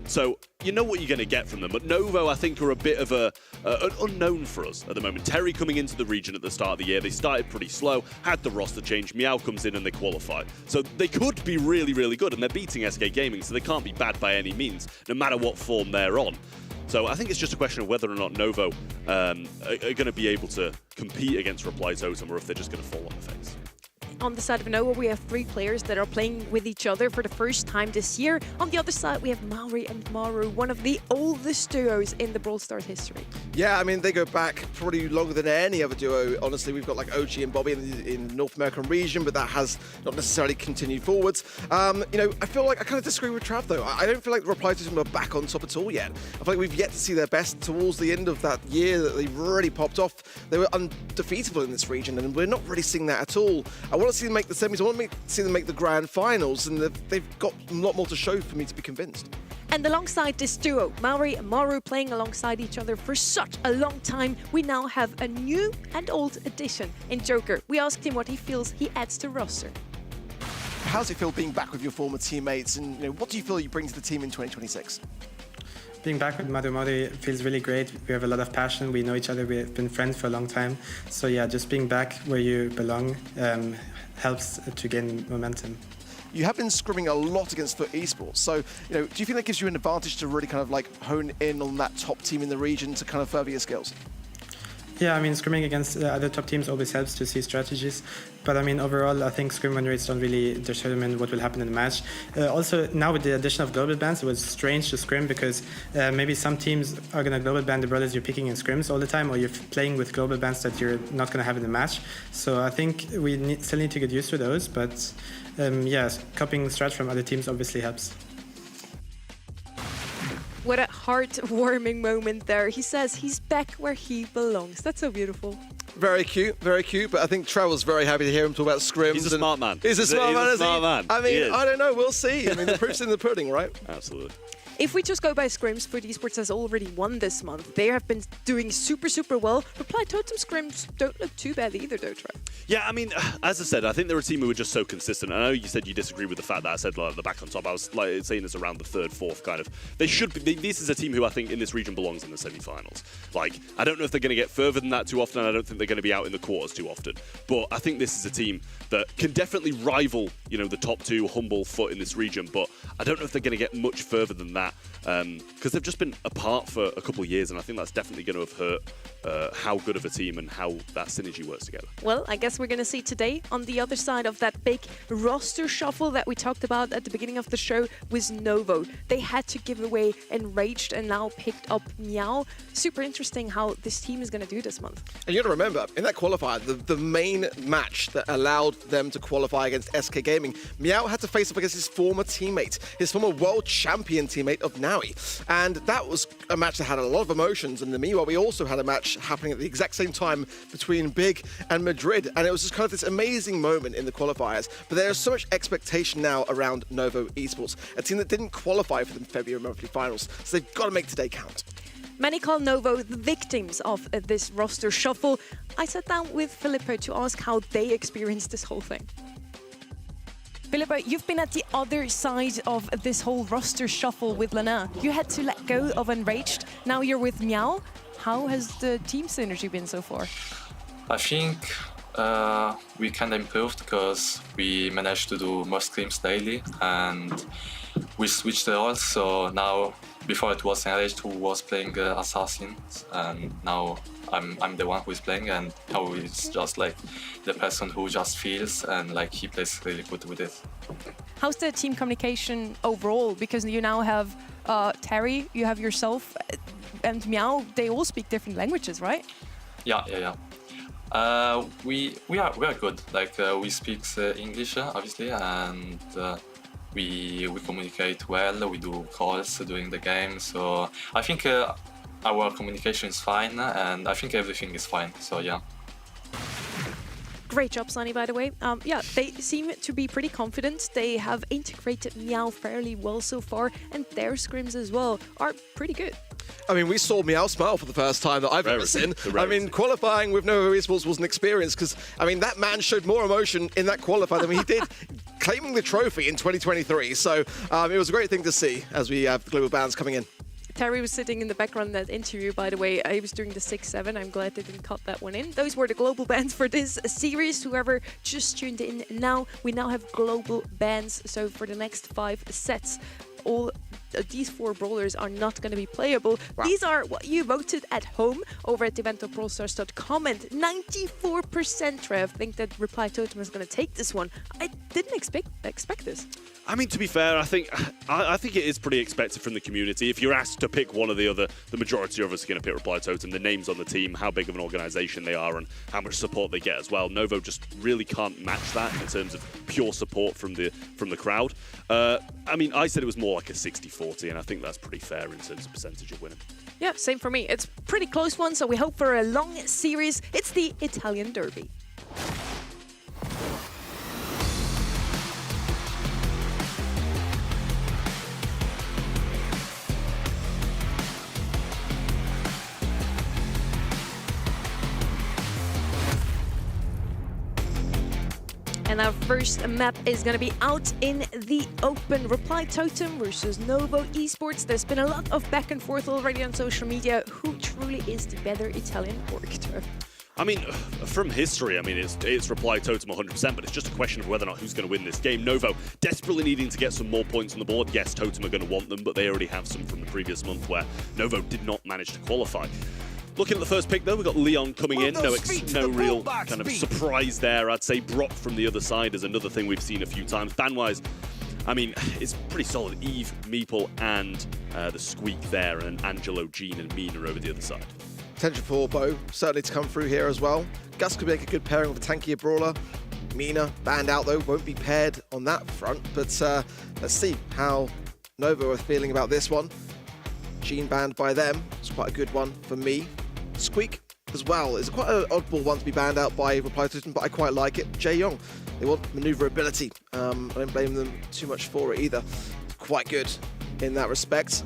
So you know what you're going to get from them. But Novo, I think, are a bit of an unknown for us at the moment. Terry coming into the region at the start of the year, they started pretty slow, had the roster change, Meow comes in and they qualify. So they could be really, really good, and they're beating SK Gaming, so they can't be bad by any means, no matter what form they're on. So I think it's just a question of whether or not Novo are going to be able to compete against Reply Totem, or if they're just going to fall on the face. On the side of Novo, we have 3 players that are playing with each other for the first time this year. On the other side, we have Maori and Maru, one of the oldest duos in the Brawl Stars history. Yeah, I mean, they go back probably longer than any other duo. Honestly, we've got like OG and Bobby in the North American region, but that has not necessarily continued forwards. You know, I feel like I kind of disagree with Trav, though. I don't feel like the Reply Totem are back on top at all yet. I feel like we've yet to see their best towards the end of that year that they really popped off. They were undefeatable in this region, and we're not really seeing that at all. I want to see them make the semis. I want to see them make the grand finals, and they've got a lot more to show for me to be convinced. And alongside this duo, Maori and Maru playing alongside each other for such a long time, we now have a new and old addition in Joker. We asked him what he feels he adds to roster. How does it feel being back with your former teammates, and what do you feel you bring to the team in 2026? Being back with Madu feels really great. We have a lot of passion. We know each other. We've been friends for a long time. So yeah, just being back where you belong helps to gain momentum. You have been scrimming a lot against FUT Esports, so do you think that gives you an advantage to really kind of like hone in on that top team in the region to kind of further your skills? Yeah, I mean, scrimming against other top teams always helps to see strategies. But I mean, overall, I think scrim win rates don't really determine what will happen in the match. Also, now with the addition of global bans, it was strange to scrim because maybe some teams are going to global ban the brawlers you're picking in scrims all the time, or you're playing with global bans that you're not going to have in the match. So I think we still need to get used to those. But yeah, copying strats from other teams obviously helps. What a heartwarming moment there. He says he's back where he belongs. That's so beautiful. Very cute, very cute. But I think Trevor's very happy to hear him talk about scrims. He's a smart man. He's a smart man, isn't he? I mean, I don't know. We'll see. I mean, the proof's in the pudding, right? Absolutely. If we just go by scrims, FUT Esports has already won this month. They have been doing super, super well. Reply Totem scrims don't look too bad either, though, Trev. Yeah, I mean, as I said, I think they're a team who are just so consistent. I know you said you disagree with the fact that I said like, the back on top. I was like saying this around the third, fourth kind of. They should be. This is a team who I think in this region belongs in the semi-finals. Like, I don't know if they're going to get further than that too often. And I don't think they're going to be out in the quarters too often. But I think this is a team that can definitely rival, the top two humble FUT in this region. But I don't know if they're going to get much further than that. Because they've just been apart for a couple of years, and I think that's definitely going to have hurt how good of a team and how that synergy works together. Well, I guess we're going to see today on the other side of that big roster shuffle that we talked about at the beginning of the show was Novo. They had to give away Enraged and now picked up Meow. Super interesting how this team is going to do this month. And you got to remember, in that qualifier, the main match that allowed them to qualify against SK Gaming, Meow had to face up against his former teammate, his former world champion teammate of Naui. And that was a match that had a lot of emotions. And meanwhile, we also had a match happening at the exact same time between Big and Madrid. And it was just kind of this amazing moment in the qualifiers. But there is so much expectation now around Novo Esports, a team that didn't qualify for the February monthly finals. So they've got to make today count. Many call Novo the victims of this roster shuffle. I sat down with Filippo to ask how they experienced this whole thing. Filippo, you've been at the other side of this whole roster shuffle with Lana. You had to let go of Enraged. Now you're with Meow. How has the team synergy been so far? I think we kind of improved because we managed to do more scrims daily and we switched the roles. So now, before it was Enraged who was playing Assassins, and now I'm the one who is playing, and now it's just like the person who just feels and like he plays really good with it. How's the team communication overall? Because you now have Terry, you have yourself, and Meow. They all speak different languages, right? Yeah. We are good. Like we speak English obviously, and we communicate well. We do calls during the game, so I think our communication is fine, and I think everything is fine. So yeah. Great job, Sunny, by the way. Yeah, they seem to be pretty confident. They have integrated Meow fairly well so far, and their scrims as well are pretty good. I mean, we saw Meow smile for the first time that I've ever seen. I mean, qualifying with Novo Esports was an experience because, I mean, that man showed more emotion in that qualifier than he did claiming the trophy in 2023. So it was a great thing to see as we have global bans coming in. Terry was sitting in the background in that interview, by the way. He was doing the 6-7. I'm glad they didn't cut that one in. Those were the global bans for this series. Whoever just tuned in now, we now have global bans. So for the next 5 sets, all these 4 brawlers are not going to be playable. Wow. These are what you voted at home over at event.brawlstars.com, and 94% Trev think that Reply Totem is going to take this one. I didn't expect this. I mean, to be fair, I think it is pretty expected from the community. If you're asked to pick one or the other, the majority of us are going to pick Reply Totem. The names on the team, how big of an organisation they are, and how much support they get as well. Novo just really can't match that in terms of pure support from the crowd. I mean, I said it was more like a 60-40, and I think that's pretty fair in terms of percentage of winning. Yeah, same for me. It's a pretty close one, so we hope for a long series. It's the Italian Derby. And our first map is going to be out in the open. Reply Totem versus Novo Esports. There's been a lot of back and forth already on social media. Who truly is the better Italian org? I mean, from history, I mean, it's Reply Totem 100%, but it's just a question of whether or not who's going to win this game. Novo desperately needing to get some more points on the board. Yes, Totem are going to want them, but they already have some from the previous month where Novo did not manage to qualify. Looking at the first pick, though, we've got Leon coming in. No real kind of surprise there. I'd say Brock from the other side is another thing we've seen a few times. Ban-wise, I mean, it's pretty solid. Eve, Meeple, and the Squeak there, and Angelo, Jean, and Mina over the other side. Potential for Bo certainly to come through here as well. Gus could make a good pairing with a tankier brawler. Mina, banned out though, won't be paired on that front. But let's see how Novo are feeling about this one. Jean banned by them. It's quite a good one for me. Squeak as well is quite an oddball one to be banned out by Reply Totem, but I quite like it. Jae-Young, they want maneuverability. I don't blame them too much for it either. Quite good in that respect.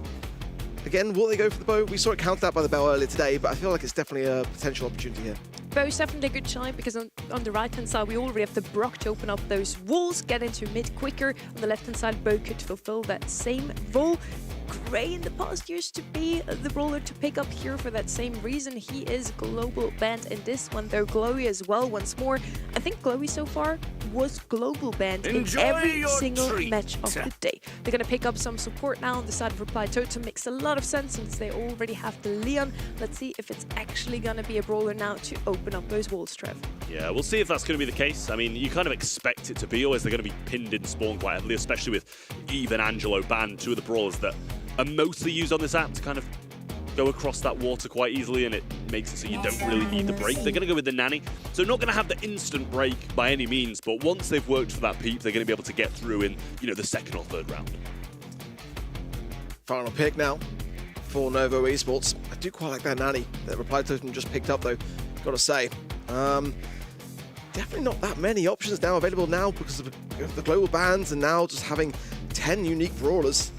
Again, will they go for the bow? We saw it counted out by the bell earlier today, but I feel like it's definitely a potential opportunity here. Bow's definitely a good shine because on the right-hand side, we already have the Brock to open up those walls, get into mid quicker. On the left-hand side, Bow could fulfill that same role. Gray in the past years to be the brawler to pick up here for that same reason. He is global banned in this one, though Glowy as well once more. I think Glowy so far was global banned in every single match of the day. They're going to pick up some support now on the side of Reply Totem. Makes a lot of sense since they already have the Leon. Let's see if it's actually going to be a brawler now to open up those walls, Trev. Yeah, we'll see if that's going to be the case. I mean, you kind of expect it to be, always they're going to be pinned in spawn quite heavily, especially with Eve and Angelo banned, two of the brawlers that are mostly used on this app to kind of go across that water quite easily, and it makes it so you don't really need the break. They're going to go with the Nanny, so not going to have the instant break by any means, but once they've worked for that peep, they're going to be able to get through in, you know, the second or third round. Final pick now for Novo Esports. I do quite like that Nanny that Reply Totem just picked up though, gotta say. Definitely not that many options now available now because of the global bans, and now just having 10 unique brawlers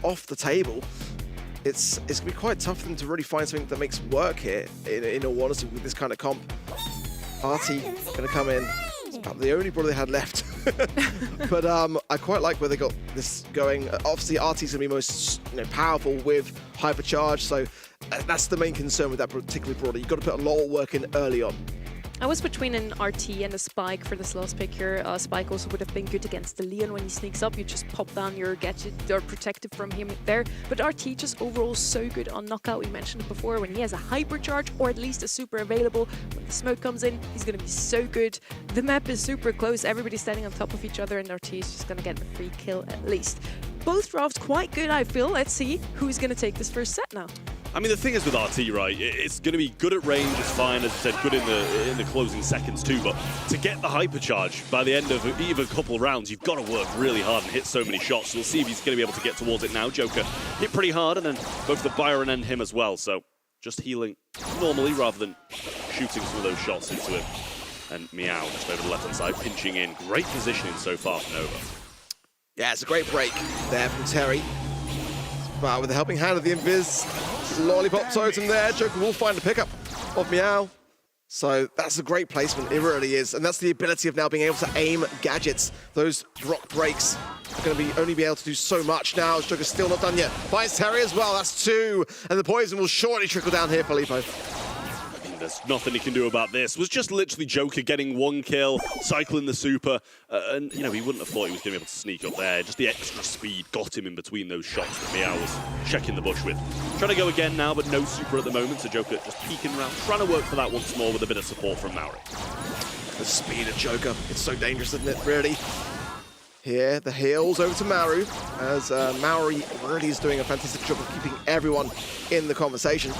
off the table. It's going to be quite tough for them to really find something that makes work here, in all honesty, with this kind of comp. Artie going to come in. It's about the only brawler they had left. But I quite like where they got this going. Obviously, Artie's going to be most powerful with hypercharge, so that's the main concern with that particular brawler. You've got to put a lot of work in early on. I was between an RT and a Spike for this last pick here. Spike also would have been good against the Leon when he sneaks up. You just pop down your gadget, you're protected from him there. But RT just overall so good on knockout. We mentioned it before, when he has a hypercharge or at least a super available. When the smoke comes in, he's going to be so good. The map is super close. Everybody's standing on top of each other, and RT is just going to get a free kill at least. Both drafts quite good, I feel. Let's see who's going to take this first set now. I mean, the thing is with RT, right, it's going to be good at range, it's fine, as I said, good in the closing seconds too, but to get the hypercharge by the end of even a couple of rounds, you've got to work really hard and hit so many shots. We'll see if he's going to be able to get towards it now. Joker hit pretty hard, and then both the Byron and him as well, so just healing normally rather than shooting some of those shots into him. And Meow just over the left-hand side, pinching in. Great positioning so far from Novo. Yeah, it's a great break there from Terry. But with the helping hand of the Invis, Lollipop Totem there, Joker will find the pickup of Meow. So that's a great placement, it really is. And that's the ability of now being able to aim gadgets. Those rock breaks are going to only be able to do so much now. Joker's still not done yet. Finds Terry as well, that's two. And the poison will surely trickle down here for Lipo. There's nothing he can do about this. It was just literally Joker getting one kill, cycling the super, and you know, he wouldn't have thought he was going to be able to sneak up there. Just the extra speed got him in between those shots that Meow was checking the bush with. Trying to go again now, but no super at the moment, so Joker just peeking around, trying to work for that once more with a bit of support from Maori. The speed of Joker, it's so dangerous, isn't it, really? Here, the heals over to Maru, as Maori really is doing a fantastic job of keeping everyone in the conversation.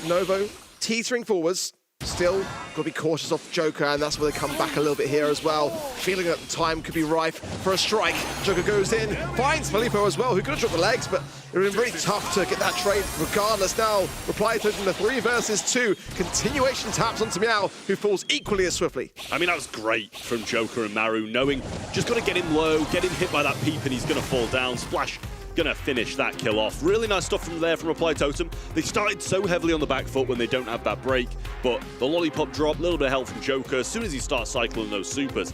Novo teetering forwards, still got to be cautious of Joker, and that's where they come back a little bit here as well. Feeling that the time could be rife for a strike. Joker goes in, finds Filippo as well, who could have dropped the legs, but it would have been really tough to get that trade regardless. Now, Reply Totem the 3 versus 2. Continuation taps onto Meow, who falls equally as swiftly. I mean, that was great from Joker and Maru, knowing just got to get him low, get him hit by that peep, and he's going to fall down. Splash gonna finish that kill off. Really nice stuff from there from Reply Totem. They started so heavily on the back foot when they don't have that break, but the lollipop drop, a little bit of help from Joker. As soon as he starts cycling those supers,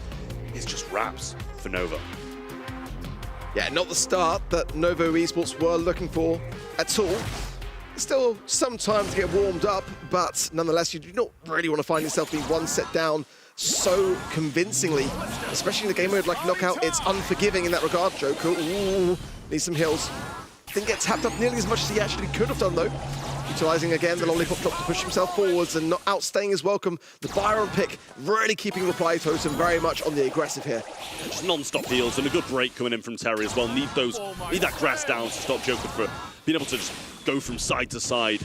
is just wraps for Novo. Yeah, not the start that Novo Esports were looking for at all. Still some time to get warmed up, but nonetheless, you do not really want to find yourself being one set down so convincingly, especially in a game mode like Knockout. It's unforgiving in that regard. Joker, ooh, needs some heals. Didn't get tapped up nearly as much as he actually could have done, though. Utilising again the lollipop drop to push himself forwards and not outstaying his welcome. The Byron pick really keeping Reply Totem very much on the aggressive here. Just non-stop heals and a good break coming in from Terry as well. Need that grass down to stop Joker for being able to just go from side to side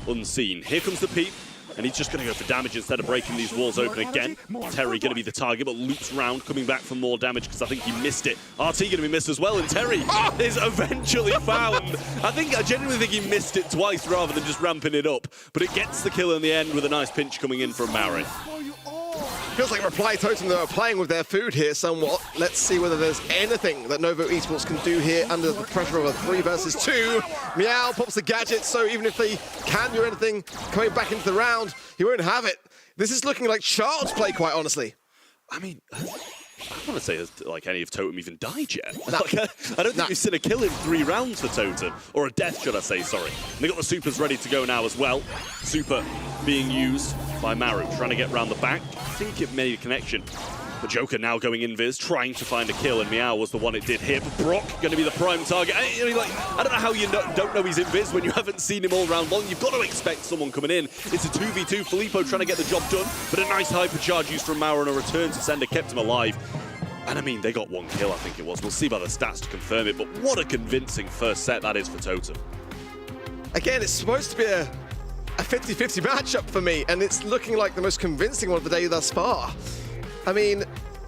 unseen. Here comes the peep, and he's just going to go for damage instead of breaking these walls open again. Terry going to be the target, but loops round, coming back for more damage because I think he missed it. RT going to be missed as well, and Terry is eventually found. I genuinely think he missed it twice rather than just ramping it up, but it gets the kill in the end with a nice pinch coming in from Mary. Feels like Reply Totem, though, are playing with their food here somewhat. Let's see whether there's anything that Novo Esports can do here under the pressure of a 3 versus 2. Meow pops the gadget, so even if they can do anything coming back into the round, he won't have it. This is looking like child's play, quite honestly. I mean, I don't want to say like any of Totem even died yet. Like, I don't think we've seen a kill in 3 rounds for Totem, or a death, should I say, sorry. And they got the supers ready to go now as well. Super being used by Maru, trying to get around the back. I think it made a connection. But Joker now going invis, trying to find a kill, and Meow was the one it did here. But Brock going to be the prime target. I don't know how you don't know he's invis when you haven't seen him all round long. You've got to expect someone coming in. It's a 2v2. Filippo trying to get the job done, but a nice hypercharge use from Mauer and a return to sender kept him alive. And I mean, they got 1 kill, I think it was. We'll see by the stats to confirm it, but what a convincing first set that is for Totem. Again, it's supposed to be a 50-50 matchup for me, and it's looking like the most convincing one of the day thus far. I mean,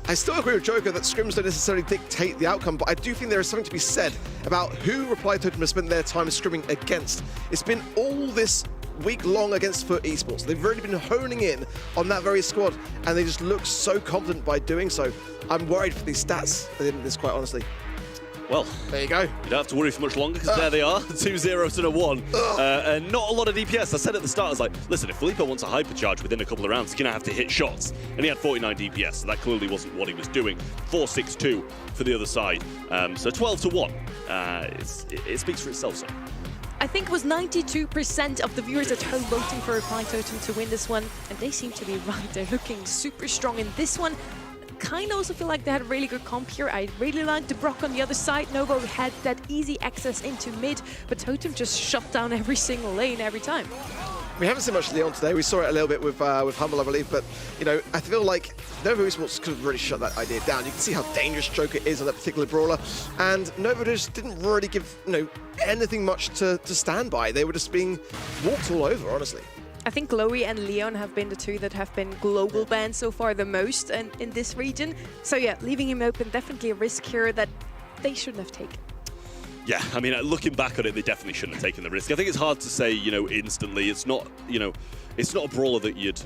I still agree with Joker that scrims don't necessarily dictate the outcome, but I do think there is something to be said about who Reply Totem has spent their time scrimming against. It's been all this week long against FUT Esports. They've really been honing in on that very squad, and they just look so confident by doing so. I'm worried for these stats at the end of this, quite honestly. Well, there you go. You don't have to worry for much longer because there they are, 2 zeros and a 1. And not a lot of DPS. I said at the start, I was like, listen, if Filippo wants a hypercharge within a couple of rounds, he's going to have to hit shots. And he had 49 DPS, so that clearly wasn't what he was doing. 4-6-2 for the other side. So 12-1. It speaks for itself, so. I think it was 92% of the viewers at home voting for Reply Totem to win this one, and they seem to be right. They're looking super strong in this one. Kind of also feel like they had a really good comp here. I really liked the Brock on the other side. Novo had that easy access into mid, but Totem just shut down every single lane every time. We haven't seen much Leon today. We saw it a little bit with Humble, I believe, but you know, I feel like Novo Esports could have really shut that idea down. You can see how dangerous Joker is on that particular brawler, and Novo just didn't really give anything much to stand by. They were just being walked all over, honestly. I think Chloe and Leon have been the 2 that have been global banned so far the most in this region. So yeah, leaving him open, definitely a risk here that they shouldn't have taken. Yeah, I mean, looking back on it, they definitely shouldn't have taken the risk. I think it's hard to say, instantly. It's not, it's not a brawler that you'd,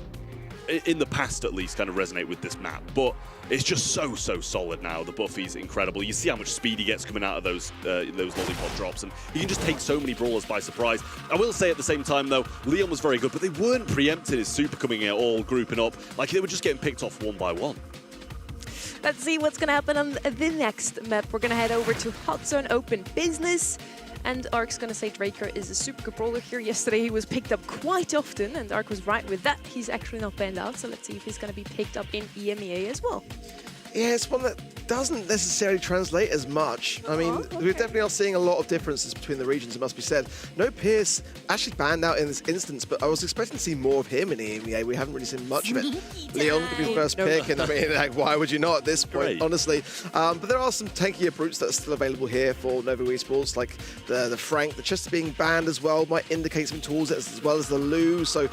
in the past at least, kind of resonate with this map. But it's just so solid now. The Buffy's incredible. You see how much speed he gets coming out of those lollipop drops, and he can just take so many brawlers by surprise. I will say at the same time, though, Leon was very good, but they weren't preempting his super coming in, all grouping up. Like, they were just getting picked off 1 by 1. Let's see what's going to happen on the next map. We're going to head over to Hot Zone Open Business. And Ark's going to say Draker is a super good brawler here. Yesterday he was picked up quite often, and Ark was right with that. He's actually not banned out, so let's see if he's going to be picked up in EMEA as well. Yeah, it's one that doesn't necessarily translate as much. I mean, we're definitely not seeing a lot of differences between the regions, it must be said. No Pierce actually banned out in this instance, but I was expecting to see more of him in EMEA. We haven't really seen much of it. Leon could be the first pick, and I mean, like, why would you not at this point, honestly? But there are some tankier brutes that are still available here for Novo Esports, like the Frank. The Chester being banned as well might indicate some towards it, as well as the Lou. So,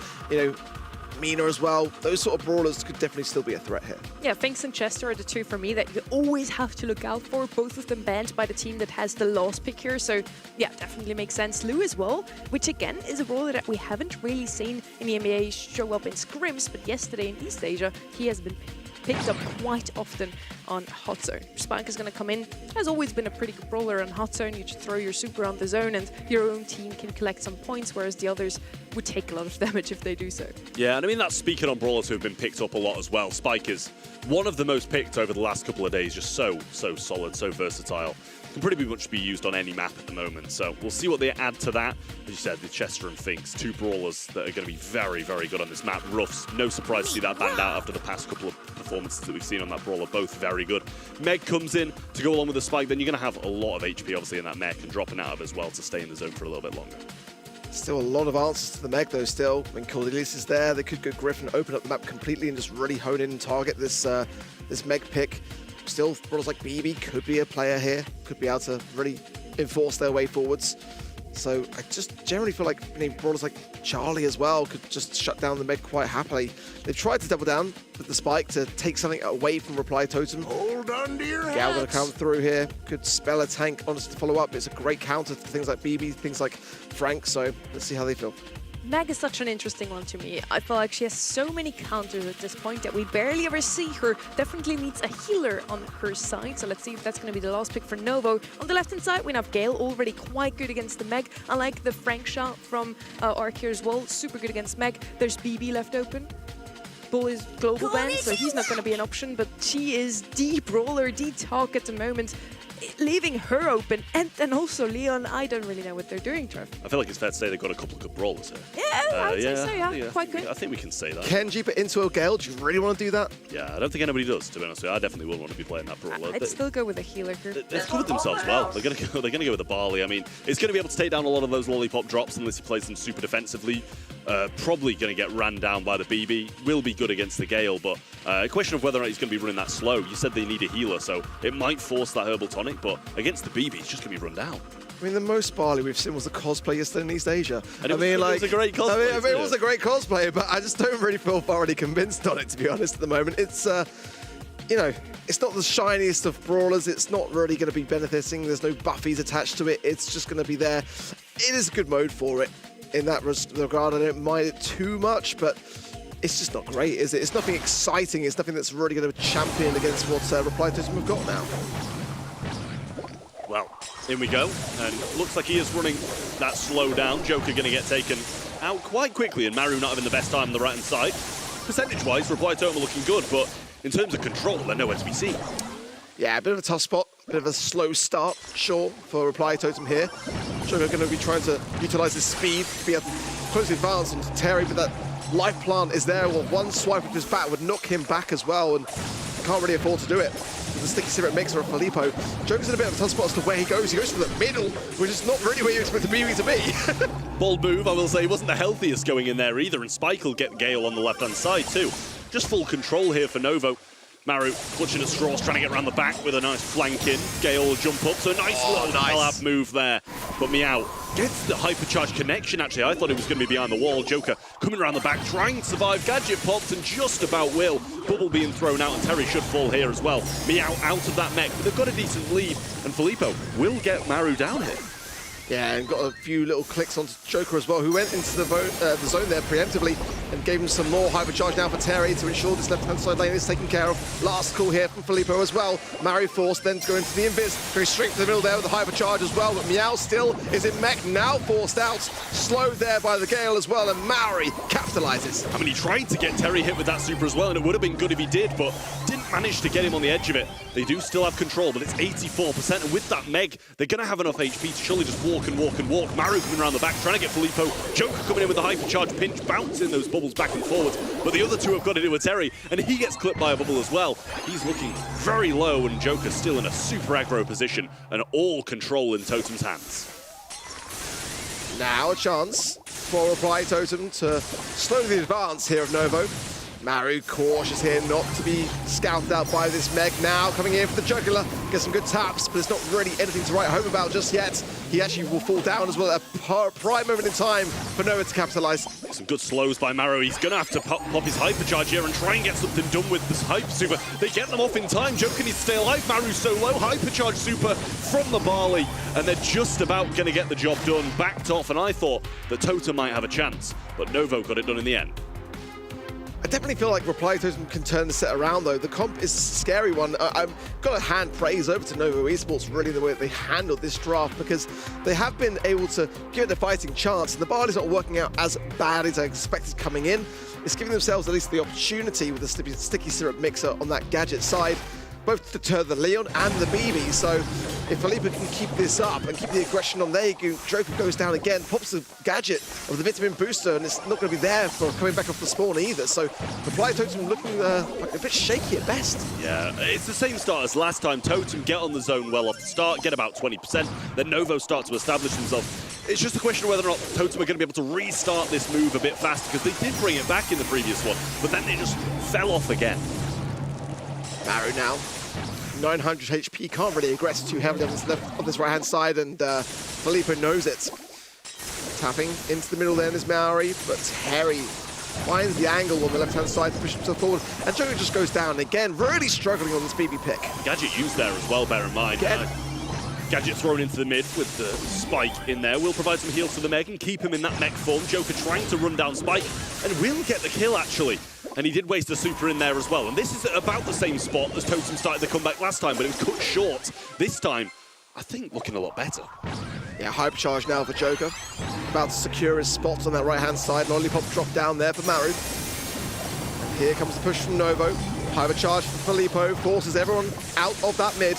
Mina as well. Those sort of brawlers could definitely still be a threat here. Yeah, Finks and Chester are the 2 for me that you always have to look out for. Both of them banned by the team that has the last pick here. So yeah, definitely makes sense. Lou as well, which again is a brawler that we haven't really seen in the EMEA show up in scrims, but yesterday in East Asia, he has been picked. picked up quite often on hot zone. Spike is going to come in. Has always been a pretty good brawler on hot zone. You just throw your super on the zone and your own team can collect some points, whereas the others would take a lot of damage if they do so. Yeah, and I mean, that's speaking on brawlers who have been picked up a lot as well. Spike is one of the most picked over the last couple of days. Just so solid, so versatile. Can pretty much be used on any map at the moment. So we'll see what they add to that. As you said, the Chester and Finks, two brawlers that are going to be very, very good on this map. Ruffs, no surprise to see that banned out after the past couple of performances that we've seen on that brawler, both very good. Meg comes in to go along with the Spike, then you're going to have a lot of HP obviously in that mech and dropping out of as well to stay in the zone for a little bit longer. Still a lot of answers to the Meg though still. When Cordelius is there, they could go Griffin, open up the map completely and just really hone in and target this this Meg pick. Still, brawlers like BB could be a player here, could be able to really enforce their way forwards. So I just generally feel like brawlers like Charlie as well could just shut down the Meg quite happily. They've tried to double down with the Spike to take something away from Reply Totem. Hold on to your hats. Gal gonna come through here, could spell a tank honestly to follow up. It's a great counter to things like BB, things like Frank, so let's see how they feel. Meg is such an interesting one to me. I feel like she has so many counters at this point that we barely ever see her. Definitely needs a healer on her side, so let's see if that's going to be the last pick for Novo. On the left-hand side, we have Gale, already quite good against the Meg. I like the Frank shot from Ark here as well, super good against Meg. There's BB left open. Bull is global banned, so he's not going to be an option, but she is the brawler, the talk at the moment. Leaving her open, and then also Leon, I don't really know what they're doing, Trev. I feel like it's fair to say they've got a couple of good brawlers here. Yeah, I would say so, yeah. Quite good. I think we can say that. Kenji, but into a Gale, do you really want to do that? Yeah, I don't think anybody does, to be honest with you. I definitely would want to be playing that brawler. I'd still go with a healer here. They've covered themselves well. They're going to go with the Barley. I mean, it's going to be able to take down a lot of those lollipop drops unless he plays them super defensively. Probably going to get ran down by the BB. Will be good against the Gale, but a question of whether or not he's going to be running that slow. You said they need a healer, so it might force that herbal tonic, but against the BB, it's just going to be run down. I mean, the most Barley we've seen was the cosplay yesterday in East Asia. And it was a great cosplay. I mean, it was a great cosplay, but I just don't really feel thoroughly convinced on it, to be honest, at the moment. It's, you know, it's not the shiniest of brawlers. It's not really going to be benefiting. There's no buffies attached to it. It's just going to be there. It is a good mode for it in that regard. I don't mind it too much, but it's just not great, is it? It's nothing exciting. It's nothing that's really going to champion against what Reply Totem have got now. Well, in we go, and looks like he is running that slow down. Joker going to get taken out quite quickly, and Maru not having the best time on the right-hand side. Percentage-wise, Reply Totem are looking good, but in terms of control, they're nowhere to be seen. Yeah, a bit of a tough spot, a bit of a slow start, sure, for Reply Totem here. Joker going to be trying to utilize his speed to be able to closely advance onto Terry, but that life plant is there. Well, one swipe of his bat would knock him back as well, and can't really afford to do it. The sticky cigarette mixer of Filippo. Joker's in a bit of a tough spot as to where he goes. He goes for the middle, which is not really where you expect the BB to be. Bold move, I will say. He wasn't the healthiest going in there either, and Spike will get Gale on the left-hand side too. Just full control here for Novo. Maru clutching at straws, trying to get around the back with a nice flank in. Gale will jump up, so nice little collab move there. But Meow gets the hypercharge connection, actually. I thought it was going to be behind the wall. Joker coming around the back, trying to survive. Gadget pops and just about will. Bubble being thrown out, and Terry should fall here as well. Meow out of that mech, but they've got a decent lead, and Filippo will get Maru down here. Yeah, and got a few little clicks onto Joker as well, who went into the zone there preemptively and gave him some more hypercharge now for Terry to ensure this left-hand side lane is taken care of. Last call here from Filippo as well. Maru forced then to go into the invis, going straight to the middle there with the hypercharge as well, but Meow still is in mech, now forced out, slowed there by the Gale as well, and Maori capitalizes. I mean, he tried to get Terry hit with that super as well, and it would have been good if he did, but didn't manage to get him on the edge of it. They do still have control, but it's 84%, and with that Meg, they're going to have enough HP to surely just walk and walk and walk. Maru coming around the back, trying to get Filippo. Joker coming in with the hypercharge pinch, bouncing those bubbles back and forwards. But the other two have got to do with Terry, and he gets clipped by a bubble as well. He's looking very low, and Joker's still in a super aggro position, and all control in Totem's hands. Now a chance for Reply Totem to slow the advance here of Novo. Maru cautious here not to be scouted out by this Meg. Now coming in for the jugular, gets some good taps, but it's not really anything to write home about just yet. He actually will fall down as well at a prime moment in time for Noah to capitalize. Some good slows by Maru. He's going to have to pop his hypercharge here and try and get something done with this hype super. They get them off in time. Joker needs to stay alive. Maru's so low. Hypercharge super from the Barley, and they're just about going to get the job done. Backed off, and I thought that Totem might have a chance, but Novo got it done in the end. I definitely feel like Reply Totem can turn the set around, though. The comp is a scary one. I've got to hand praise over to Novo Esports, really, the way that they handled this draft, because they have been able to give it a fighting chance. And the barley's not working out as bad as I expected coming in. It's giving themselves at least the opportunity with the sticky syrup mixer on that gadget side, both to deter the Leon and the BB. So if Felipe can keep this up and keep the aggression on there, Joker goes down again, pops the gadget of the vitamin booster, and it's not going to be there for coming back off the spawn either. So Reply Totem looking like a bit shaky at best. Yeah, it's the same start as last time. Totem get on the zone well off the start, get about 20%, then Novo start to establish themselves. It's just a question of whether or not Totem are going to be able to restart this move a bit faster, because they did bring it back in the previous one, but then they just fell off again. Maru now, 900 HP, can't really aggress too heavily on this right-hand side, and Felipe knows it. Tapping into the middle there is Maori, but Harry finds the angle on the left-hand side to push himself forward, and Joker just goes down again, really struggling on this BB pick. Gadget used there as well, bear in mind. Gadget thrown into the mid with the Spike in there. Will provide some heals to the Meg and keep him in that mech form. Joker trying to run down Spike, and will get the kill, actually. And he did waste a super in there as well. And this is about the same spot as Totem started to come back last time, but it was cut short. This time, I think looking a lot better. Yeah, hypercharge now for Joker. About to secure his spots on that right-hand side. Lollipop drop down there for Maru. And here comes the push from Novo. Hypercharge for Filippo, forces everyone out of that mid.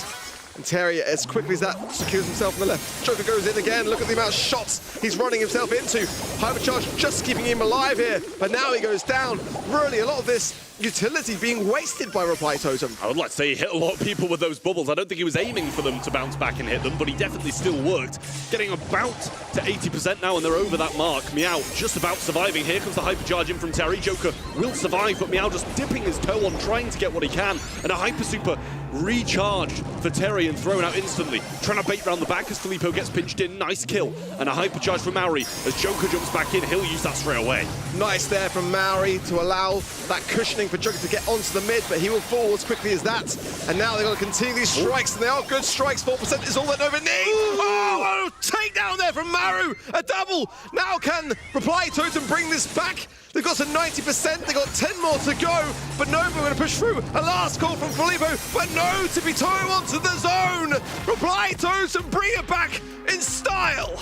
And Terry, as quickly as that secures himself on the left, Joker goes in again. Look at the amount of shots he's running himself into. Hypercharge just keeping him alive here, but now he goes down. Really, a lot of this utility being wasted by Reply Totem. I would like to say he hit a lot of people with those bubbles. I don't think he was aiming for them to bounce back and hit them, but he definitely still worked. Getting about to 80% now, and they're over that mark. Meow just about surviving. Here comes the hypercharge in from Terry. Joker will survive, but Meow just dipping his toe on, trying to get what he can. And a hyper super recharged for Terry and thrown out instantly. Trying to bait round the back as Filippo gets pinched in. Nice kill. And a hypercharge for Maori. As Joker jumps back in, he'll use that straight away. Nice there from Maori to allow that cushioning for Joker to get onto the mid, but he will fall as quickly as that. And now they've got to continue these strikes, and they are good strikes. 4% is all that Nova needs. Oh, takedown there from Maru. A double. Now can Reply Totem bring this back? They've got to 90%. They've got 10 more to go, but Nova going to push through. A last call from Filippo, but no to be towing onto the zone. Reply Totem bring it back in style.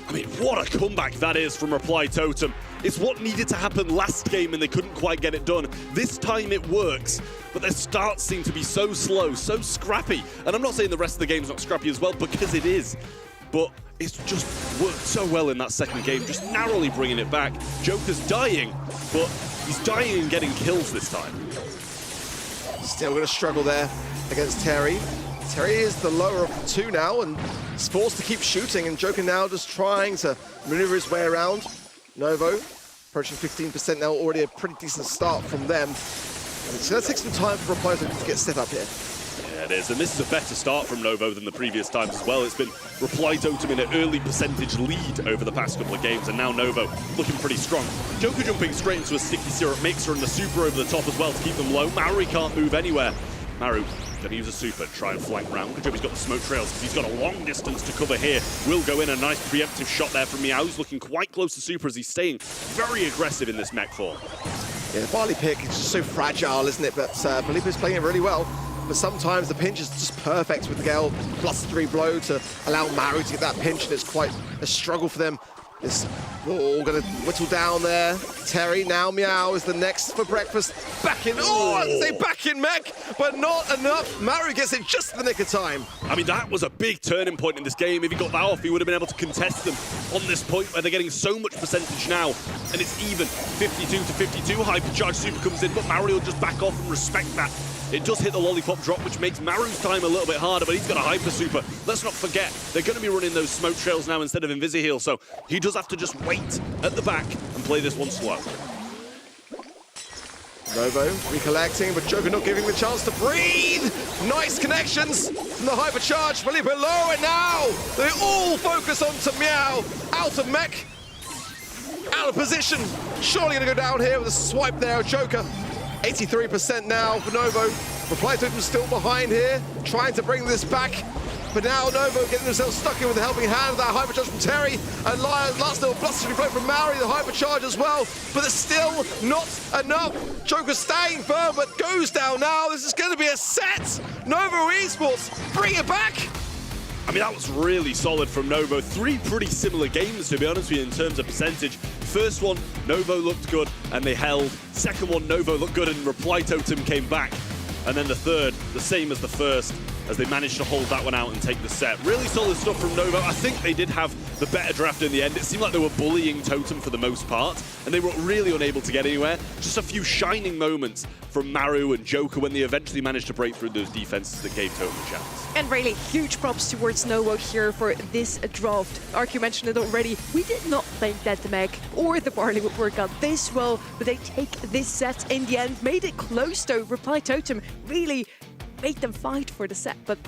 I mean, what a comeback that is from Reply Totem. It's what needed to happen last game and they couldn't quite get it done. This time it works, but their starts seem to be so slow, so scrappy. And I'm not saying the rest of the game's not scrappy as well, because it is. But it's just worked so well in that second game, just narrowly bringing it back. Joker's dying, but he's dying and getting kills this time. Still going to struggle there against Terry. Terry is the lower of the two now, and he's forced to keep shooting, and Joker now just trying to maneuver his way around. Novo approaching 15% now, already a pretty decent start from them. It's going to take some time for Reply to get set up here. Yeah, it is, and this is a better start from Novo than the previous times as well. It's been Reply Totem in an early percentage lead over the past couple of games, and now Novo looking pretty strong. Joker jumping straight into a sticky syrup mixer and the super over the top as well to keep them low. Maru can't move anywhere. Maru going to use a super to try and flank round. Good job he's got the smoke trails because he's got a long distance to cover here. Will go in, a nice preemptive shot there from Meow, who's looking quite close to super as he's staying very aggressive in this mech form. Yeah, the barley pick is just so fragile, isn't it? But Felipe's playing it really well. But sometimes the pinch is just perfect with the Gale +3 blow to allow Maru to get that pinch, and it's quite a struggle for them. It's all going to whittle down there. Terry, now Meow is the next for breakfast. Back in, I'd say back in mech, but not enough. Maru gets it just in the nick of time. I mean, that was a big turning point in this game. If he got that off, he would have been able to contest them on this point where they're getting so much percentage now. And it's even, 52 to 52. Hypercharge super comes in, but Maru will just back off and respect that. It does hit the lollipop drop, which makes Maru's time a little bit harder, but he's got a hyper super. Let's not forget, they're going to be running those smoke trails now instead of Invisi-Heal, so he does have to just wait at the back and play this one slow. Novo recollecting, but Joker not giving the chance to breathe. Nice connections from the hypercharge. Felipe low, and now they all focus onto Meow. Out of mech, out of position. Surely going to go down here with a swipe there of Joker. 83% now for Novo. Reply Totem still behind here, trying to bring this back. But now Novo getting themselves stuck in with a helping hand of that hypercharge from Terry, and last little blustery blow from Maori, the hypercharge as well. But there's still not enough. Joker staying firm, but goes down now. This is going to be a set. Novo Esports, bring it back. I mean, that was really solid from Novo. 3 pretty similar games, to be honest with you, in terms of percentage. First one, Novo looked good, and they held. Second one, Novo looked good, and Reply Totem came back. And then the third, the same as the first, as they managed to hold that one out and take the set. Really solid stuff from Novo. I think they did have the better draft in the end. It seemed like they were bullying Totem for the most part, and they were really unable to get anywhere. Just a few shining moments from Maru and Joker when they eventually managed to break through those defenses that gave Totem a chance. And really, huge props towards Novo here for this draft. Ark, you mentioned it already. We did not think that the Meg or the Barley would work out this well, but they take this set in the end. Made it close though. Reply Totem really made them fight for the set, but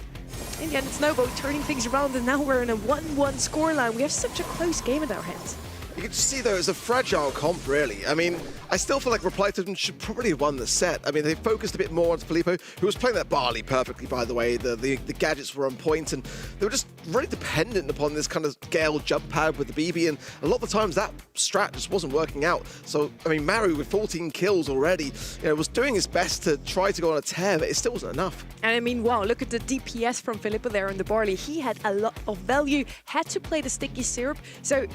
in the end it's Novo turning things around, and now we're in a 1-1 scoreline. We have such a close game in our hands. You can just see, though, it's a fragile comp, really. I mean, I still feel like Reply Totem should probably have won the set. I mean, they focused a bit more on Filippo, who was playing that Barley perfectly, by the way. The gadgets were on point, and they were just really dependent upon this kind of Gale jump pad with the BB, and a lot of the times that strat just wasn't working out. So, I mean, Maru, with 14 kills already, was doing his best to try to go on a tear, but it still wasn't enough. And I mean, wow, look at the DPS from Filippo there on the Barley. He had a lot of value, had to play the sticky syrup. So,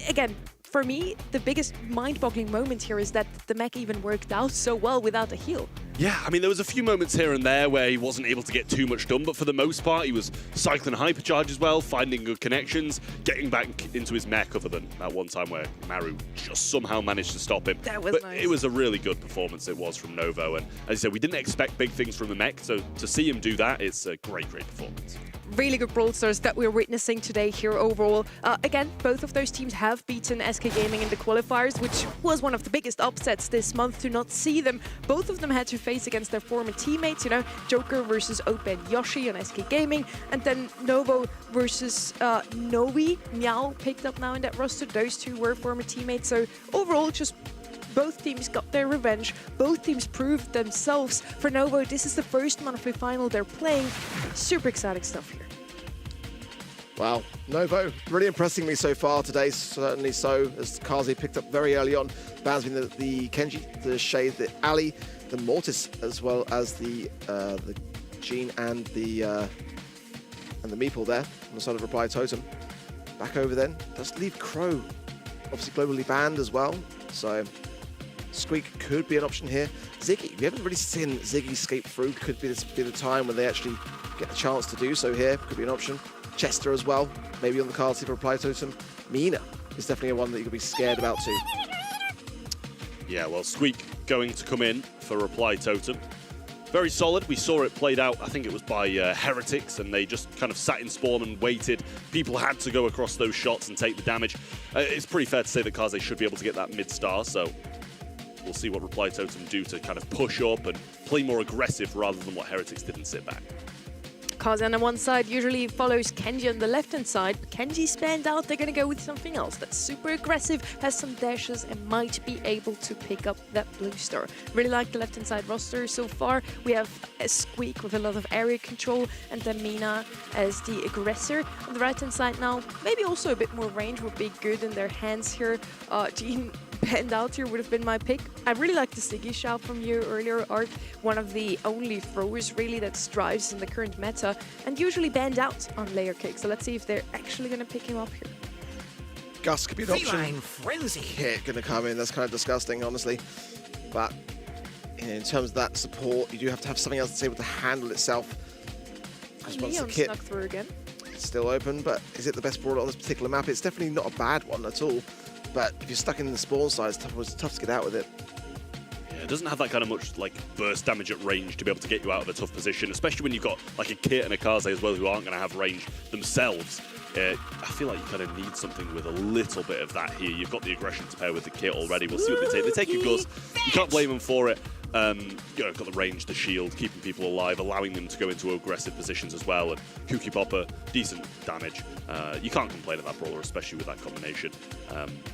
again, for me, the biggest mind-boggling moment here is that the mech even worked out so well without a heal. Yeah, I mean, there was a few moments here and there where he wasn't able to get too much done, but for the most part, he was cycling hypercharge as well, finding good connections, getting back into his mech, other than that one time where Maru just somehow managed to stop him. That was but nice. It was a really good performance, it was, from Novo, and as I said, we didn't expect big things from the mech, so to see him do that, it's a great, great performance. Really good Brawl Stars that we're witnessing today here overall. Again, both of those teams have beaten SK Gaming in the qualifiers, which was one of the biggest upsets this month to not see them. Both of them had to face against their former teammates, Joker versus Open Yoshi on SK Gaming, and then Novo versus Novi. Meow picked up now in that roster. Those two were former teammates. So overall, just both teams got their revenge. Both teams proved themselves. For Novo, this is the first monthly final they're playing. Super exciting stuff here. Wow, Novo really impressing me so far today, certainly so, as Kazi picked up very early on. Bans being the Kenji, the Shade, the Ali, the Mortis, as well as the Gene and the Meeple there on the side of Reply Totem. Back over then, does leave Crow, obviously globally banned as well, so Squeak could be an option here. Ziggy, we haven't really seen Ziggy escape through, could be the time when they actually get the chance to do so here, could be an option. Chester as well, maybe on the cards here for Reply Totem. Mina is definitely a one that you could be scared about too. Yeah, well, Squeak going to come in for Reply Totem. Very solid. We saw it played out, I think it was by Heretics, and they just kind of sat in spawn and waited. People had to go across those shots and take the damage. It's pretty fair to say that Kaze should be able to get that mid-star, so we'll see what Reply Totem do to kind of push up and play more aggressive rather than what Heretics did and sit back. Kaze on one side usually follows Kenji on the left-hand side. Kenji spanned out, they're going to go with something else that's super aggressive, has some dashes, and might be able to pick up that blue star. Really like the left-hand side roster so far. We have a Squeak with a lot of area control, and then Mina as the aggressor. On the right-hand side now, maybe also a bit more range would be good in their hands here. Gene banned out here would have been my pick. I really like the Siggy shout from you earlier, Art. One of the only throwers really that strives in the current meta, and usually banned out on layer cake. So let's see if they're actually going to pick him up here. Gus could be an option. Frenzy hit going to come in. That's kind of disgusting, honestly. But in terms of that support, you do have to have something else that's able to handle itself. Because once the kit snuck through again. It's still open, but is it the best brawler on this particular map? It's definitely not a bad one at all. But if you're stuck in the spawn side, it's tough to get out with it. Yeah, it doesn't have that kind of much like burst damage at range to be able to get you out of a tough position, especially when you've got like a Kit and a Kaze as well who aren't going to have range themselves. I feel like you kind of need something with a little bit of that here. You've got the aggression to pair with the Kit already. We'll see what they take. They take a Gus. You can't blame them for it. Got the range, the shield, keeping people alive, allowing them to go into aggressive positions as well. And Kooky Popper, decent damage. You can't complain at that brawler, especially with that combination.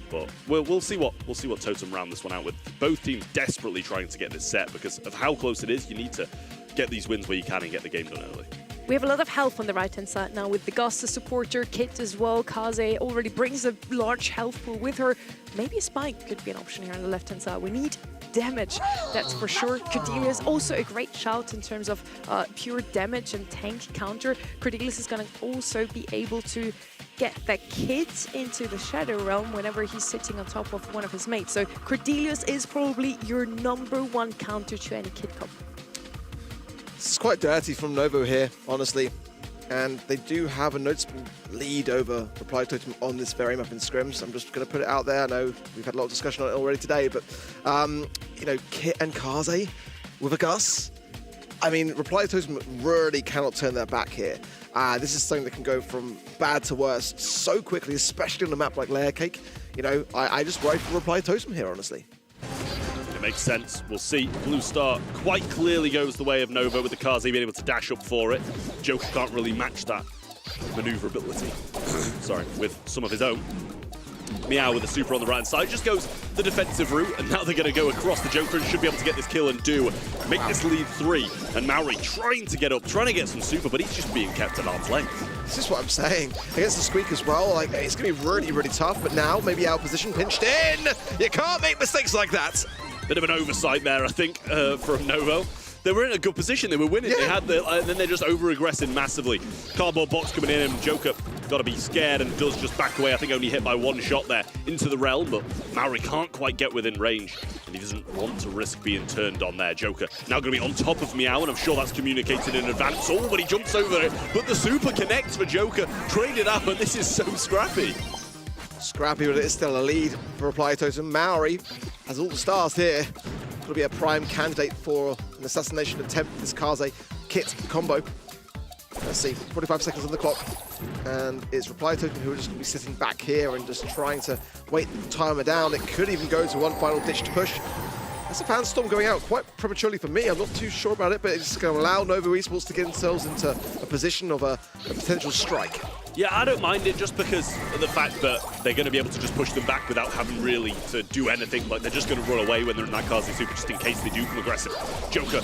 But we'll see what Totem round this one out with. Both teams desperately trying to get this set because of how close it is. You need to get these wins where you can and get the game done early. We have a lot of health on the right-hand side now with the Gus, the supporter, Kit as well. Kaze already brings a large health pool with her. Maybe a spike could be an option here on the left-hand side. We need damage, that's for sure. Cordelius also a great shout in terms of pure damage and tank counter. Cordelius is going to also be able to get the Kit into the Shadow Realm whenever he's sitting on top of one of his mates. So Cordelius is probably your #1 counter to any Kit comp. This is quite dirty from Novo here, honestly. And they do have a noticeable lead over Reply Totem on this very map in scrims. I'm just going to put it out there. I know we've had a lot of discussion on it already today, but, you know, Kit and Kaze with a Gus. I mean, Reply Totem really cannot turn their back here. This is something that can go from bad to worse so quickly, especially on a map like Layer Cake. You know, I just worry for Reply Totem here, honestly. It makes sense. We'll see. Blue Star quite clearly goes the way of Novo with the Kaze being able to dash up for it. Joker can't really match that maneuverability. Sorry, with some of his own. Meow with the super on the right side just goes the defensive route, and now they're going to go across the Joker and should be able to get this kill and make this lead 3. And Maori trying to get up, trying to get some super, but he's just being kept at arm's length. This is what I'm saying. Against the Squeak as well, like, it's going to be really, really tough, but now maybe out of position, pinched in. You can't make mistakes like that. Bit of an oversight there, I think, from Novo. They were in a good position. They were winning. They had and then they're just over-aggressing massively. Cardboard box coming in, and Joker got to be scared and does just back away. I think only hit by 1 shot there into the realm, but Maori can't quite get within range, and he doesn't want to risk being turned on there. Joker now going to be on top of Meow, and I'm sure that's communicated in advance. Oh, but he jumps over it, but the super connects for Joker. Traded out, and this is so scrappy. Scrappy, but it is still a lead for Reply Totem. Maori has all the stars here. Could be a prime candidate for an assassination attempt with this Kaze Kit combo. Let's see, 45 seconds on the clock. And it's Reply Totem who are just going to be sitting back here and just trying to wait the timer down. It could even go to one final ditch to push. That's a fan storm going out quite prematurely for me. I'm not too sure about it, but it's going to allow Novo Esports to get themselves into a position of a potential strike. Yeah, I don't mind it just because of the fact that they're going to be able to just push them back without having really to do anything. Like, they're just going to run away when they're in that Kaze super just in case they do come aggressive. Joker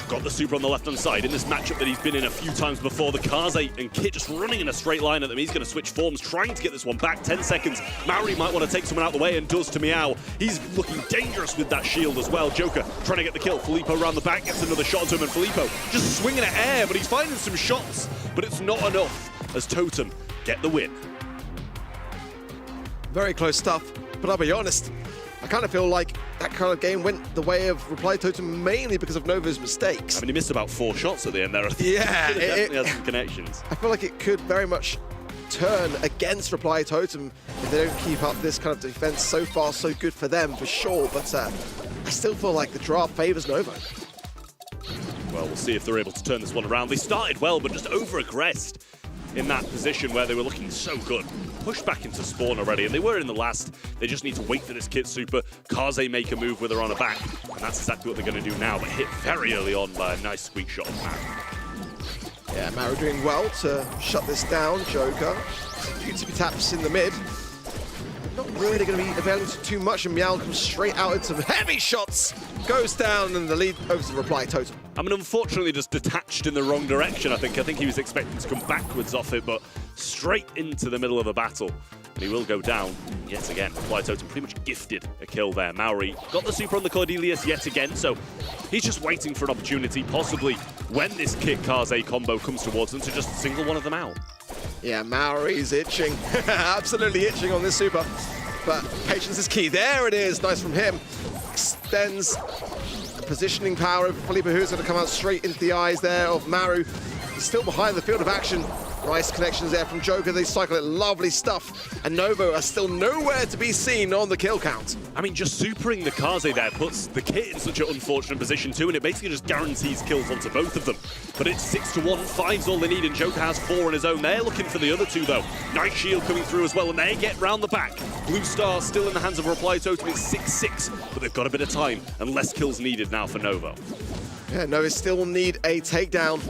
got the super on the left-hand side in this matchup that he's been in a few times before. The Kaze and Kit just running in a straight line at them. He's going to switch forms, trying to get this one back. 10 seconds. Maori might want to take someone out of the way and does to Meow. He's looking dangerous with that shield as well. Joker trying to get the kill. Filippo around the back gets another shot to him, and Filippo just swinging at air, but he's finding some shots, but it's not enough as Totem get the win. Very close stuff, but I'll be honest, I kind of feel like that kind of game went the way of Reply Totem mainly because of Novo's mistakes. I mean, he missed about 4 shots at the end there. Yeah, it definitely has some connections. I feel like it could very much turn against Reply Totem if they don't keep up this kind of defense. So far, so good for them, for sure, but I still feel like the draft favors Novo. Well, we'll see if they're able to turn this one around. They started well, but just over-aggressed in that position where they were looking so good. Pushed back into spawn already, and they were in the last. They just need to wait for this Kit super. Kaze make a move with her on her back, and that's exactly what they're going to do now, but hit very early on by a nice squeak shot of Maori. Yeah, Maori doing well to shut this down. Joker, a few tippy taps in the mid. Not really going to be availing too much, and Meow comes straight out into some heavy shots. Goes down, and the lead over to Reply Totem. I mean, unfortunately, just detached in the wrong direction, I think. I think he was expecting to come backwards off it, but straight into the middle of a battle. And he will go down yet again. Reply Totem pretty much gifted a kill there. Maori got the super on the Cordelius yet again, so he's just waiting for an opportunity, possibly when this Kit Kaze combo comes towards them, to just single one of them out. Yeah, Maori's itching. Absolutely itching on this super. But patience is key. There it is. Nice from him. Extends positioning power over Filippo, who's going to come out straight into the eyes there of Maru. He's still behind the field of action. Nice connections there from Joker. They cycle it. Lovely stuff. And Novo are still nowhere to be seen on the kill count. I mean, just supering the Kaze there puts the Kit in such an unfortunate position too, and it basically just guarantees kills onto both of them. But it's 6-1, 5's all they need, and Joker has 4 on his own. They're looking for the other 2 though. Nice shield coming through as well, and they get round the back. Blue Star still in the hands of Reply Totem. It's 6-6, but they've got a bit of time, and less kills needed now for Novo. Yeah, Novo still need a takedown.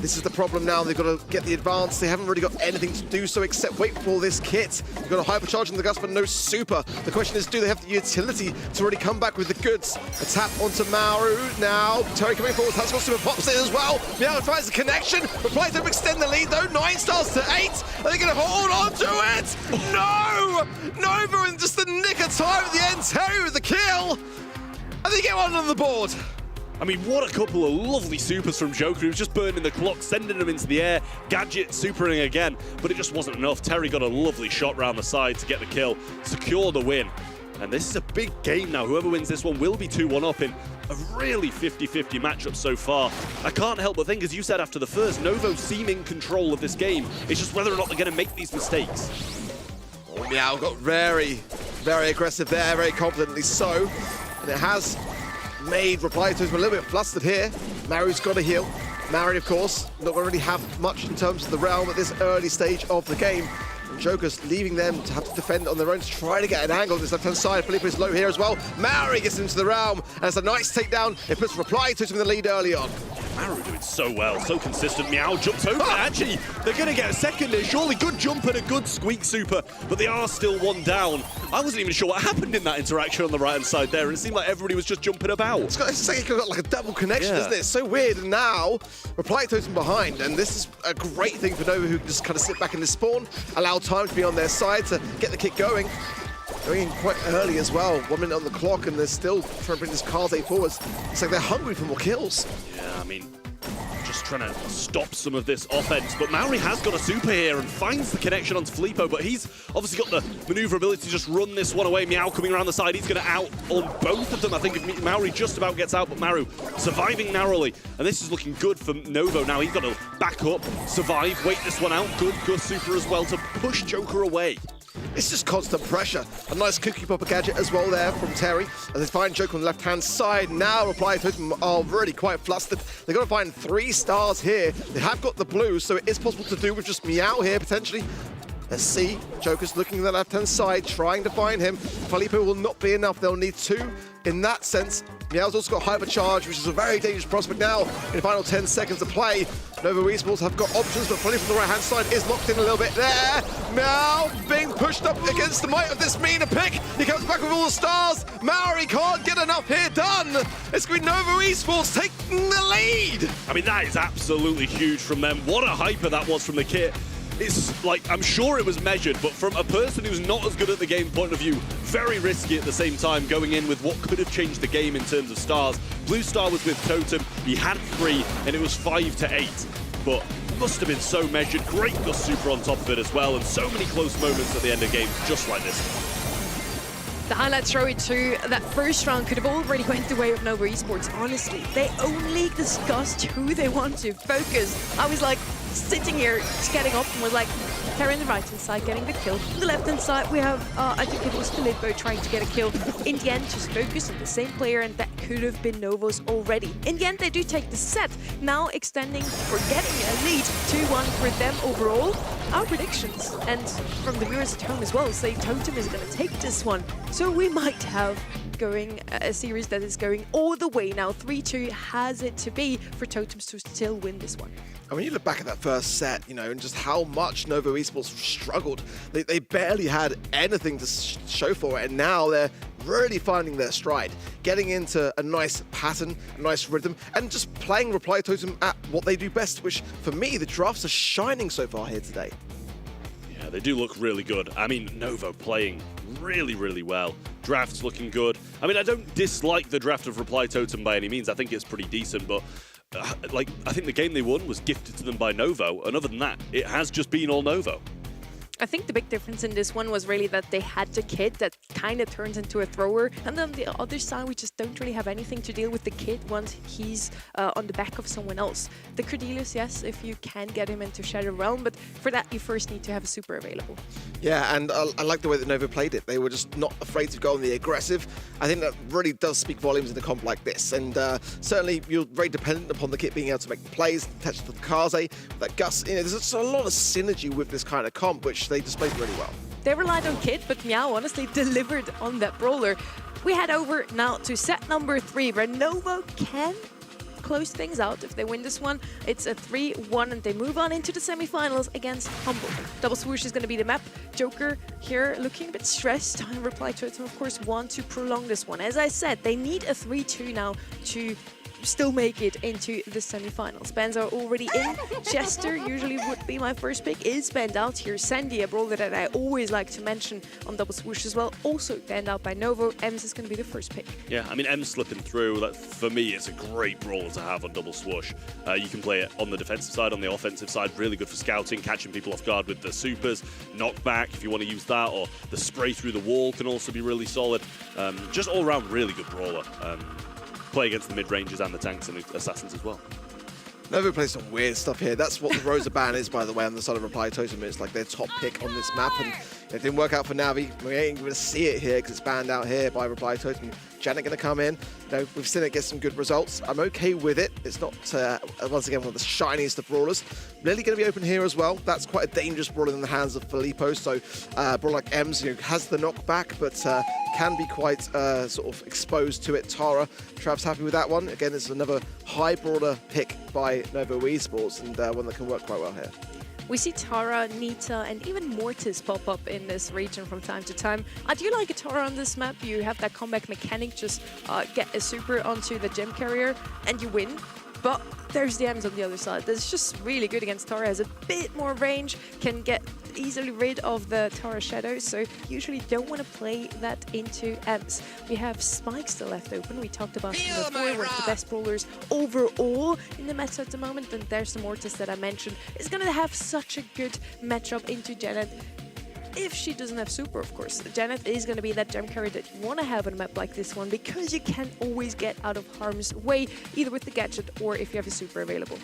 This is the problem now. They've got to get the advance. They haven't really got anything to do so except wait for this kit. They've got a hypercharge in the Gus, but no super. The question is, do they have the utility to really come back with the goods? A tap onto Maru now. Terry coming forward. Has got super pops in as well. Meow tries the connection. Reply to extend the lead though. 9 stars to 8. Are they going to hold on to it? No! Novo in just the nick of time at the end. Terry with the kill. And they get one on the board. I mean, what a couple of lovely supers from Joker. He was just burning the clock, sending them into the air. Gadget supering again, but it just wasn't enough. Terry got a lovely shot round the side to get the kill, secure the win. And this is a big game now. Whoever wins this one will be 2-1 up in a really 50-50 matchup so far. I can't help but think, as you said after the first, Novo seem in control of this game. It's just whether or not they're going to make these mistakes. Oh, Meow got very, very aggressive there, very confidently so. And it has made Reply to him a little bit flustered here. Maru's got to heal. Maru, of course, not going to really have much in terms of the realm at this early stage of the game. And Joker's leaving them to have to defend on their own to try to get an angle on this left-hand side. Felipe is low here as well. Maru gets into the realm, and it's a nice takedown. It puts Reply to him in the lead early on. Maru doing so well, so consistent. Meow jumps over. Actually, they're going to get a second here. Surely good jump and a good squeak super, but they are still one down. I wasn't even sure what happened in that interaction on the right-hand side there, and it seemed like everybody was just jumping about. It's got like a double connection, isn't it? It's so weird. And now, Reply Totem behind, and this is a great thing for Novo, who can just kind of sit back in the spawn, allow time to be on their side to get the kick going. Going in quite early as well. 1 minute on the clock, and they're still trying to bring this Kaze forwards. It's like they're hungry for more kills. Yeah, I mean, just trying to stop some of this offense. But Maori has got a super here and finds the connection onto Filippo, but he's obviously got the maneuverability to just run this one away. Meow coming around the side. He's going to out on both of them. I think if Maori just about gets out, but Maru surviving narrowly. And this is looking good for Novo now. He's got to back up, survive, wait this one out. Good super as well to push Joker away. It's just constant pressure. A nice cookie popper gadget as well there from Terry. As they find Joker on the left-hand side. Now Reply to them are really quite flustered. They've got to find 3 stars here. They have got the blue, so it is possible to do with just Meow here, potentially. Let's see. Joker's looking at the left-hand side, trying to find him. Filippo will not be enough. They'll need 2 in that sense. Meow's also got hypercharge, which is a very dangerous prospect now in the final 10 seconds of play. Novo Esports have got options, but Filippo from the right-hand side is locked in a little bit there. Meow being pushed up against the might of this meaner pick. He comes back with all the stars. Maori can't get enough here done. It's going to be Novo Esports taking the lead. I mean, that is absolutely huge from them. What a hyper that was from the kit. It's like, I'm sure it was measured, but from a person who's not as good at the game point of view, very risky at the same time, going in with what could have changed the game in terms of stars. Blue star was with Totem, he had 3, and it was 5 to 8. But must have been so measured. Great Gus super on top of it as well, and so many close moments at the end of games just like this. The highlights show it too. That first round could have already went the way of Novo Esports, honestly. They only discussed who they want to focus. I was like sitting here, just getting up and was like, Terry on the right-hand side getting the kill. On the left-hand side, we have, I think it was Filippo trying to get a kill. In the end, just focus on the same player, and that could have been Novo's already. In the end, they do take the set, now extending or getting a lead, 2-1 for them overall. Our predictions, and from the viewers at home as well, say Totem is going to take this one. So we might have going a series that is going all the way now. 3-2 has it to be for Totems to still win this one. And when you look back at that first set, you know, and just how much Novo Esports struggled, they barely had anything to show for it, and now they're really finding their stride, getting into a nice pattern, a nice rhythm, and just playing Reply Totem at what they do best, which, for me, the drafts are shining so far here today. Yeah, they do look really good. I mean, Novo playing really, really well. Drafts looking good. I mean, I don't dislike the draft of Reply Totem by any means. I think it's pretty decent, but like, I think the game they won was gifted to them by Novo, and other than that, it has just been all Novo. I think the big difference in this one was really that they had the kid that kind of turns into a thrower, and then the other side, we just don't really have anything to deal with the kid once he's on the back of someone else. The Cordelius, yes, if you can get him into Shadow Realm, but for that you first need to have a super available. Yeah, and I like the way that Novo played it. They were just not afraid to go on the aggressive. I think that really does speak volumes in a comp like this, and certainly you're very dependent upon the kit being able to make the plays, attach to the Kaze, that Gus. You know, there's just a lot of synergy with this kind of comp, which they displayed really well. They relied on Kit, but Meow honestly delivered on that brawler. We head over now to set number 3, where Novo can close things out. If they win this one, it's a 3-1 and they move on into the semifinals against Humble. Double Swoosh is going to be the map. Joker here looking a bit stressed. Reply Totem, of course, want to prolong this one. As I said, they need a 3-2 now to still make it into the semifinals. Bans are already in. Jester usually would be my first pick. Is banned out here. Sandy, a brawler that I always like to mention on Double Swoosh as well, also banned out by Novo. Ems is going to be the first pick. Yeah, I mean, Ems slipping through, that, for me, it's a great brawler to have on Double Swoosh. You can play it on the defensive side, on the offensive side, really good for scouting, catching people off guard with the supers, knockback if you want to use that, or the spray through the wall can also be really solid. Just all around really good brawler. Play against the mid-rangers and the tanks and the assassins as well. Novo plays some weird stuff here. That's what the Rosa ban is, by the way, on the side of Reply Totem. It's like their top pick on this map, and it didn't work out for Navi. We ain't going to see it here because it's banned out here by Reply Totem. Janet going to come in. You know, we've seen it get some good results. I'm okay with it. It's not, once again, one of the shiniest of brawlers. Lily going to be open here as well. That's quite a dangerous brawler in the hands of Filippo. So, brawler like Ems, you know, has the knockback, but can be quite sort of exposed to it. Tara, Trav's happy with that one. Again, this is another high brawler pick by Novo Esports, and one that can work quite well here. We see Tara, Nita, and even Mortis pop up in this region from time to time. I do like a Tara on this map. You have that comeback mechanic, just get a super onto the gem carrier and you win. But there's the Ems on the other side. That's just really good against Tara. Has a bit more range, can get easily rid of the Tara shadows, so usually don't want to play that into Ems. We have Spike still left open. We talked about him before, one of the best brawlers overall in the meta at the moment, and there's the Mortis that I mentioned. It's going to have such a good matchup into Janet. If she doesn't have super, of course. Janet is going to be that gem carrier that you want to have on a map like this one, because you can always get out of harm's way, either with the gadget or if you have a super available.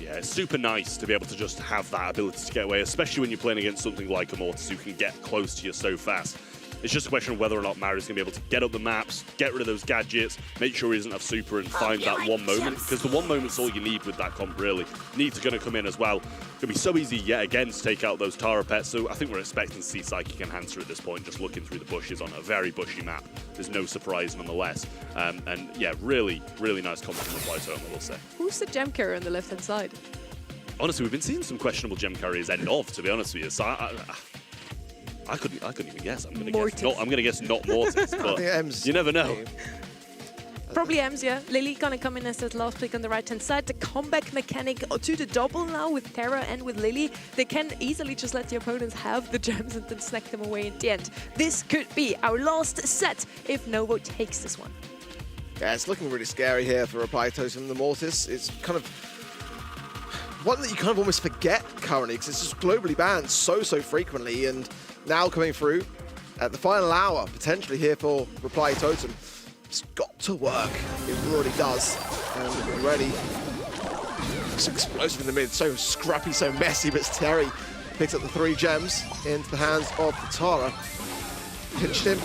Yeah, it's super nice to be able to just have that ability to get away, especially when you're playing against something like a Mortis who can get close to you so fast. It's just a question of whether or not Mari's going to be able to get up the maps, get rid of those gadgets, make sure he doesn't have super, and find that one moment. Because the one moment's all you need with that comp, really. Nita's going to come in as well. It's going to be so easy yet again to take out those Tara pets. So I think we're expecting to see Psychic Enhancer at this point, just looking through the bushes on a very bushy map. There's no surprise nonetheless. And yeah, really, really nice comp from the Reply Totem, I will say. Who's the gem carrier on the left-hand side? Honestly, we've been seeing some questionable gem carriers end of, to be honest with you. So I couldn't even guess. I'm gonna guess not Mortis, but you never know. Probably Ems, yeah. Lily gonna come in as that last pick on the right-hand side. The comeback mechanic to the double now with Tara and with Lily. They can easily just let the opponents have the gems and then snack them away in the end. This could be our last set if Novo takes this one. Yeah, it's looking really scary here for Reply Totem. The Mortis is kind of one that you kind of almost forget currently, because it's just globally banned so frequently, and now coming through at the final hour, potentially here for Reply Totem. It's got to work. It really does. And already, it's explosive in the mid, so scrappy, so messy, but Terry picks up the 3 gems into the hands of Tara. Pinched in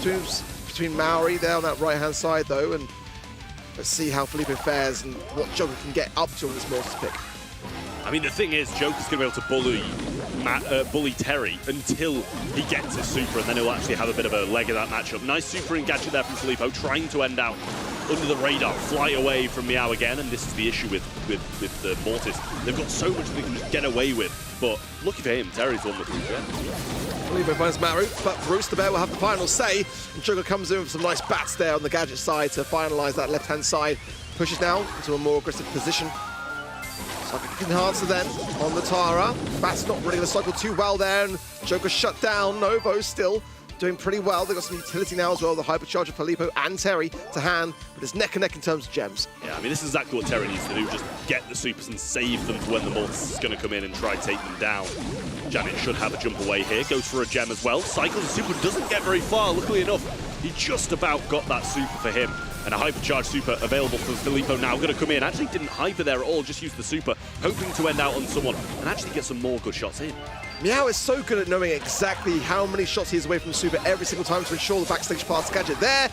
between Maori there on that right-hand side, though, and let's see how Filippo fares and what Joker can get up to on this Mortis pick. I mean, the thing is, Joker's going to be able to bully Terry until he gets his super, and then he'll actually have a bit of a leg of that matchup. Nice super and gadget there from Filippo, trying to end out under the radar, fly away from Meow again, and this is the issue with the Mortis. They've got so much they can just get away with, but lucky for him, Terry's won the 3 gems. Filippo finds Maru, but Rooster Bear will have the final say, and Joker comes in with some nice bats there on the gadget side to finalize that left-hand side. Pushes now into a more aggressive position. Enhancer then on the Tara. Bat's not really going to cycle too well there, and Joker shut down. Novo still doing pretty well. They've got some utility now as well. The Hypercharger Filippo and Terry to hand, but it's neck and neck in terms of gems. Yeah, I mean, this is exactly what Terry needs to do. Just get the supers and save them for when the Mortis is going to come in and try to take them down. Janet should have a jump away here. Goes for a gem as well. Cycles the super, doesn't get very far. Luckily enough, he just about got that super for him. And a hypercharged super available for Filippo now. Going to come in. Actually didn't hyper there at all, just used the super, hoping to end out on someone and actually get some more good shots in. Meow is so good at knowing exactly how many shots he is away from super every single time to ensure the backstage pass gadget there.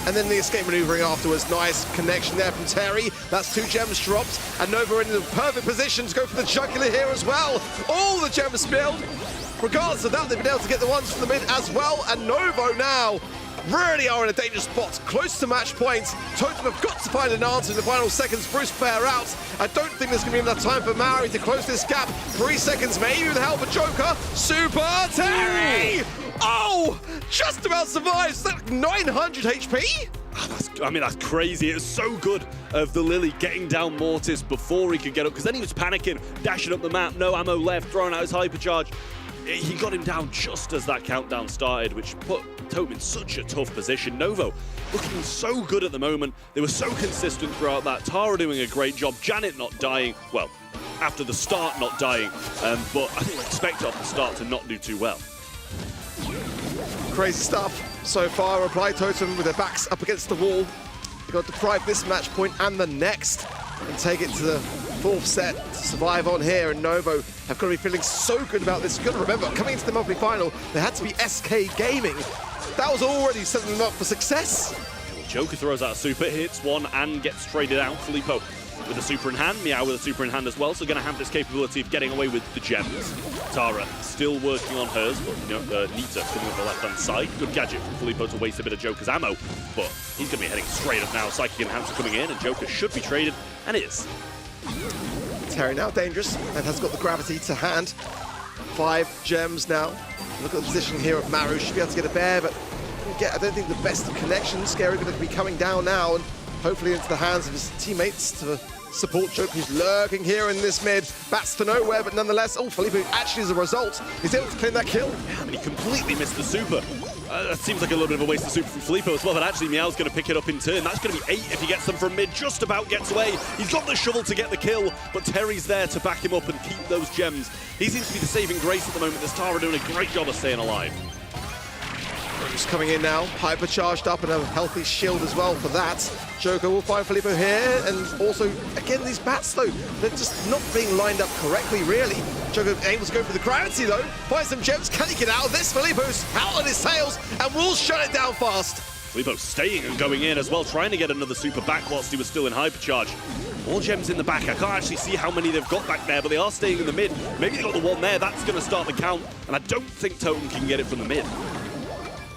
And then the escape maneuvering afterwards. Nice connection there from Terry. That's 2 gems dropped. And Novo in the perfect position to go for the jugular here as well. All the gems spilled. Regardless of that, they've been able to get the ones from the mid as well. And Novo now really are in a dangerous spot, close to match point. Totem have got to find an answer in the final seconds. Bruce Bear out. I don't think there's going to be enough time for Maori to close this gap. 3 seconds, maybe with the help of Joker. Super Terry! Oh, just about survives. Is that 900 HP? That's crazy. It was so good of the Lily getting down Mortis before he could get up, because then he was panicking, dashing up the map, no ammo left, throwing out his hypercharge. He got him down just as that countdown started, which put Totem in such a tough position. Novo looking so good at the moment. They were so consistent throughout that. Tara doing a great job. Janet not dying. Well, after the start not dying, but I think we expect off the start to not do too well. Crazy stuff so far. Reply Totem with their backs up against the wall. They've got to deprive this match point and the next and take it to the 4th set to survive on here. And Novo have got to be feeling so good about this. You've got to remember, coming into the monthly final, they had to be SK Gaming. That was already setting them up for success. Joker throws out a super, hits one and gets traded out. Filippo with a super in hand, Meow with a super in hand as well, so going to have this capability of getting away with the gems. Tara still working on hers, but Nita coming up the left-hand side. Good gadget from Filippo to waste a bit of Joker's ammo, but he's going to be heading straight up now. Psychic Enhancer coming in, and Joker should be traded, and is. Terry now dangerous, and has got the gravity to hand. 5 gems now. Look at the position here of Maru. Should be able to get a bear, but I don't think the best of connections. Scary going to be coming down now, and hopefully into the hands of his teammates to support Joker, who's lurking here in this mid. Bats to nowhere, but nonetheless, Filippo actually, as a result, is able to claim that kill. Yeah, and he completely missed the super. That seems like a little bit of a waste of super from Filippo as well, but actually Meow's going to pick it up in turn. That's going to be 8 if he gets them from mid, just about gets away. He's got the shovel to get the kill, but Terry's there to back him up and keep those gems. He seems to be the saving grace at the moment. This Tara doing a great job of staying alive. Just coming in now, hypercharged up and a healthy shield as well for that. Joker will find Filippo here, and also, again, these bats though, they're just not being lined up correctly, really. Joker able to go for the gravity though, find some gems, can he get out of this? Filippo's out on his tails and will shut it down fast. Filippo staying and going in as well, trying to get another super back whilst he was still in hypercharge. More gems in the back. I can't actually see how many they've got back there, but they are staying in the mid. Maybe they got the one there, that's going to start the count, and I don't think Totem can get it from the mid.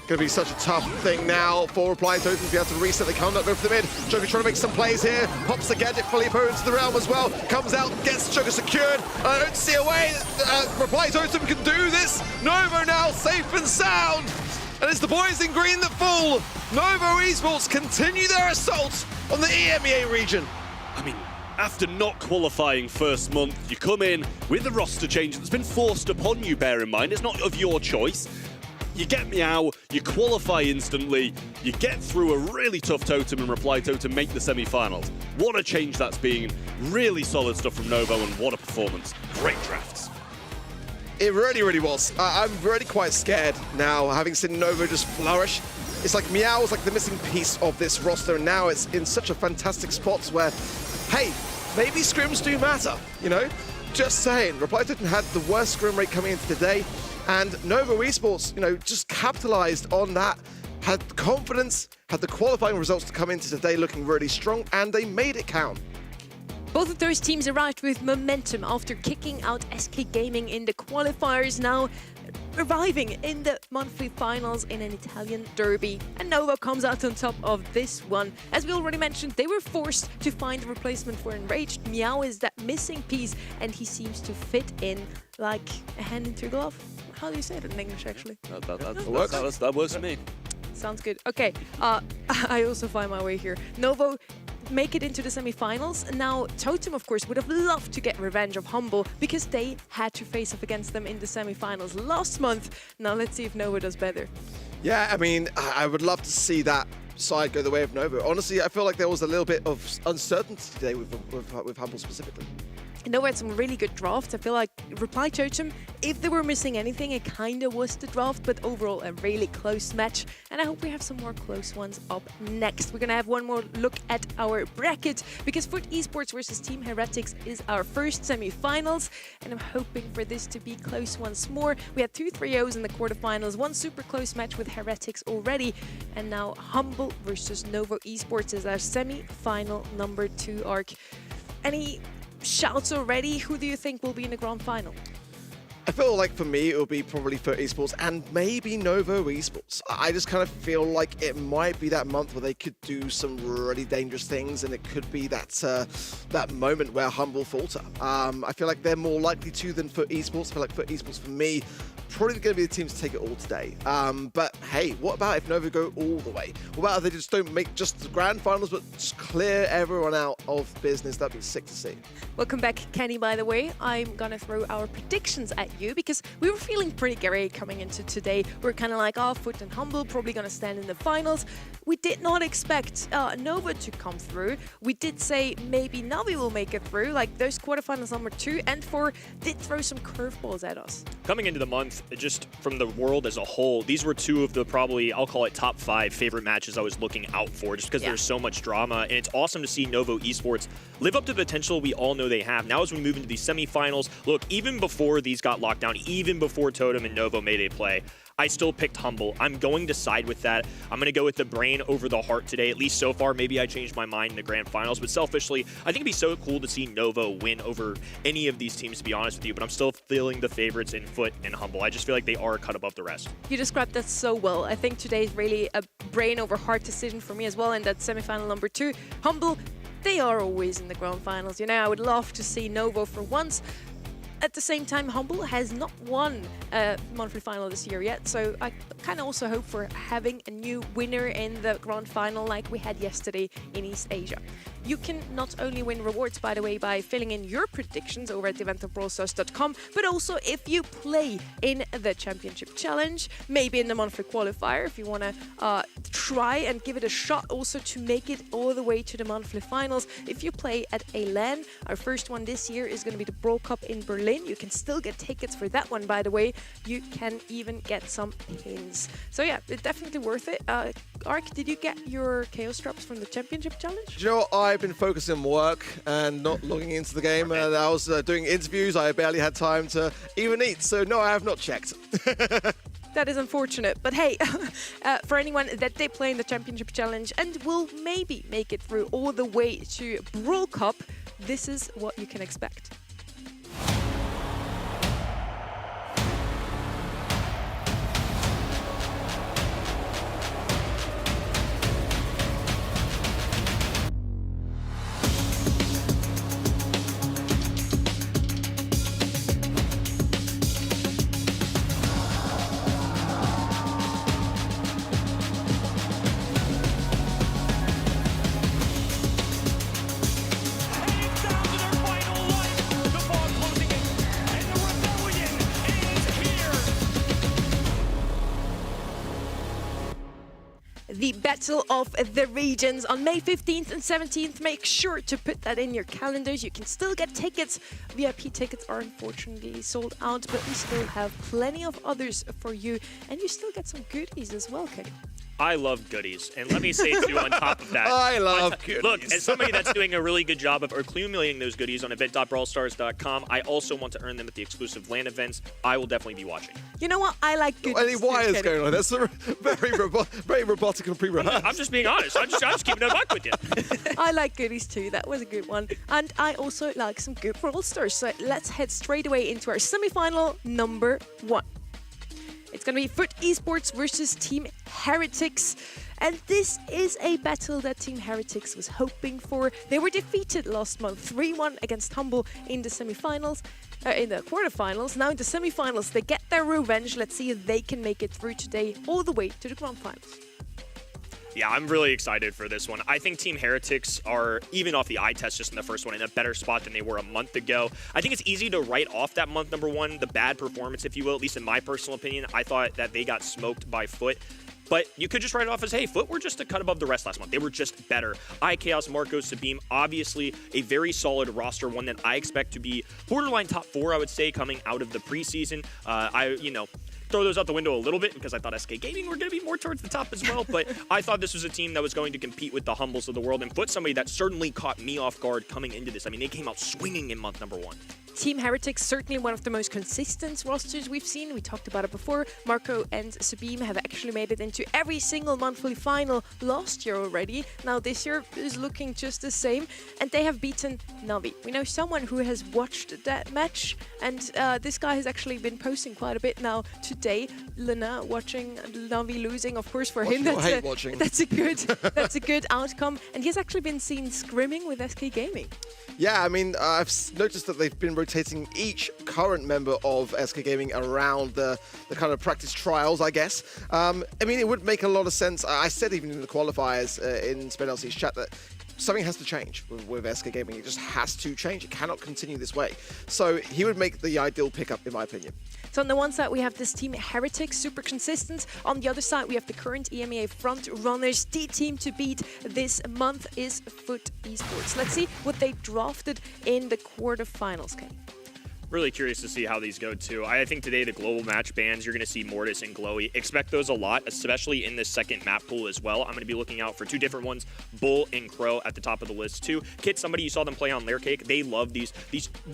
Going to be such a tough thing now for Reply Totem to be able to reset the count, not go for the mid. Joker trying to make some plays here, pops the gadget, Filippo into the realm as well, comes out, gets Joker secured. I don't see a way Reply Totem can do this. Novo now safe and sound, and it's the boys in green that fall. Novo Esports continue their assault on the EMEA region. I mean, after not qualifying first month, you come in with a roster change that's been forced upon you, bear in mind. It's not of your choice. You get Meow, you qualify instantly, you get through a really tough Totem and Reply Totem make the semi-finals. What a change that's been. Really solid stuff from Novo, and what a performance. Great drafts. It really, really was. I'm really quite scared now, having seen Novo just flourish. It's like Meow is like the missing piece of this roster, and now it's in such a fantastic spot where, hey, maybe scrims do matter, you know? Just saying. Reply Totem had the worst scrim rate coming into today, and Novo Esports, you know, just capitalized on that, had the confidence, had the qualifying results to come into today looking really strong, and they made it count. Both of those teams arrived with momentum after kicking out SK Gaming in the qualifiers, now arriving in the monthly finals in an Italian derby. And Novo comes out on top of this one. As we already mentioned, they were forced to find a replacement for Enraged. Meow is that missing piece, and he seems to fit in like a hand into a glove. How do you say it in English, actually? That works for me. Sounds good. Okay, I also find my way here. Novo make it into the semi-finals. Now, Totem, of course, would have loved to get revenge of Humble because they had to face off against them in the semi-finals last month. Now, let's see if Novo does better. Yeah, I mean, I would love to see that side go the way of Novo. Honestly, I feel like there was a little bit of uncertainty today with Humble specifically. Novo had some really good drafts. I feel like Reply Totem, if they were missing anything, it kind of was the draft, but overall a really close match. And I hope we have some more close ones up next. We're going to have one more look at our bracket, because Foot Esports versus Team Heretics is our first semi-finals, and I'm hoping for this to be close once more. We had 2 3-0s in the quarterfinals, one super close match with Heretics already, and now Humble versus Novo Esports is our semi-final number 2 arc. Any shouts already? Who do you think will be in the grand final? I feel like for me, it will be probably for Esports and maybe Novo Esports. I just kind of feel like it might be that month where they could do some really dangerous things, and it could be that that moment where Humble falter. I feel like they're more likely to than for Esports. I feel like for Esports, for me, probably going to be the team to take it all today. But hey, what about if Novo go all the way? What about if they just don't make just the grand finals, but just clear everyone out of business? That'd be sick to see. Welcome back, Kenny, by the way. I'm going to throw our predictions at you because we were feeling pretty great coming into today. We're kind of like, oh, Foot and Humble probably going to stand in the finals. We did not expect Novo to come through. We did say maybe Navi will make it through. Like those quarterfinals number 2 and 4 did throw some curveballs at us. Coming into the month, just from the world as a whole, these were 2 of the probably, I'll call it top 5 favorite matches I was looking out for just because there's so much drama. And it's awesome to see Novo Esports live up to the potential we all know they have. Now as we move into these semifinals, look, even before these got locked down, even before Totem and Novo made a play, I still picked Humble. I'm going to side with that. I'm going to go with the brain over the heart today, at least so far. Maybe I changed my mind in the grand finals, but selfishly, I think it'd be so cool to see Novo win over any of these teams, to be honest with you, but I'm still feeling the favorites in Foot and Humble. I just feel like they are cut above the rest. You described that so well. I think today is really a brain over heart decision for me as well in that semifinal number 2. Humble, they are always in the grand finals. You know, I would love to see Novo for once. At the same time, Humble has not won a monthly final this year yet, so I kind of also hope for having a new winner in the grand final like we had yesterday in East Asia. You can not only win rewards, by the way, by filling in your predictions over at eventofbrawlstars.com, but also if you play in the Championship Challenge, maybe in the monthly qualifier, if you want to try and give it a shot also to make it all the way to the monthly finals. If you play at a LAN, our first one this year is going to be the Brawl Cup in Berlin. You can still get tickets for that one, by the way. You can even get some pins. So yeah, it's definitely worth it. Ark, did you get your Chaos drops from the Championship Challenge? Do you know what? I've been focusing on work and not logging into the game. I was doing interviews. I barely had time to even eat. So no, I have not checked. That is unfortunate. But hey, for anyone that they play in the Championship Challenge and will maybe make it through all the way to Brawl Cup, this is what you can expect. The Battle of the Regions on May 15th and 17th. Make sure to put that in your calendars. You can still get tickets. VIP tickets are unfortunately sold out, but we still have plenty of others for you. And you still get some goodies as well, Kenny. I love goodies, and let me say too on top of that. I love goodies. Look, as somebody that's doing a really good job of accumulating those goodies on event.brawlstars.com, I also want to earn them at the exclusive LAN events. I will definitely be watching. You know what? I like goodies. Any wires too, going on? That's very robotic and pre-rehearsed. I'm just being honest. I'm just keeping it a buck with you. I like goodies too. That was a good one. And I also like some good Brawl Stars. So let's head straight away into our semi-final number 1. It's going to be Foot Esports versus Team Heretics. And this is a battle that Team Heretics was hoping for. They were defeated last month, 3-1 against Humble in the semi-finals, in the quarterfinals. Now in the semi-finals, they get their revenge. Let's see if they can make it through today all the way to the grand finals. Yeah, I'm really excited for this one. I think Team Heretics are, even off the eye test just in the first one, in a better spot than they were a month ago. I think it's easy to write off that month number 1, the bad performance, if you will, at least in my personal opinion. I thought that they got smoked by Foot. But you could just write it off as, hey, Foot were just a cut above the rest last month. They were just better. iChaos, Marco, Sabim, obviously a very solid roster, one that I expect to be borderline top 4, I would say, coming out of the preseason. Throw those out the window a little bit because I thought SK Gaming were going to be more towards the top as well. But I thought this was a team that was going to compete with the Humbles of the world and Foot, somebody that certainly caught me off guard coming into this. I mean, they came out swinging in month number 1. Team Heretics, certainly one of the most consistent rosters we've seen. We talked about it before. Marco and Sabim have actually made it into every single monthly final last year already. Now this year is looking just the same, and they have beaten Navi. We know someone who has watched that match, and this guy has actually been posting quite a bit now today. Lena watching Navi losing, of course, for him that's a good outcome, and he's actually been seen scrimming with SK Gaming. Yeah, I mean, I've noticed that they've been rotating each current member of SK Gaming around the kind of practice trials, I guess. I mean, it would make a lot of sense. I said even in the qualifiers in Spain LC's chat that something has to change with SK Gaming. It just has to change. It cannot continue this way. So he would make the ideal pickup, in my opinion. So on the one side, we have this team Heretics, super consistent. On the other side, we have the current EMEA front runners. The team to beat this month is Foot Esports. Let's see what they drafted in the quarterfinals, Kenny. Really curious to see how these go too. I think today the global match bans, you're going to see Mortis and Glowy. Expect those a lot, especially in this second map pool as well. I'm going to be looking out for two different ones, Bull and Crow at the top of the list too. Kit, somebody you saw them play on Layer Cake. They love these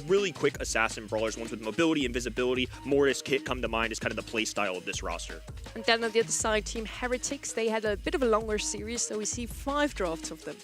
really quick assassin brawlers, ones with mobility and visibility. Mortis, Kit come to mind as kind of the play style of this roster. And then on the other side, Team Heretics, they had a bit of a longer series, so we see 5 drafts of them.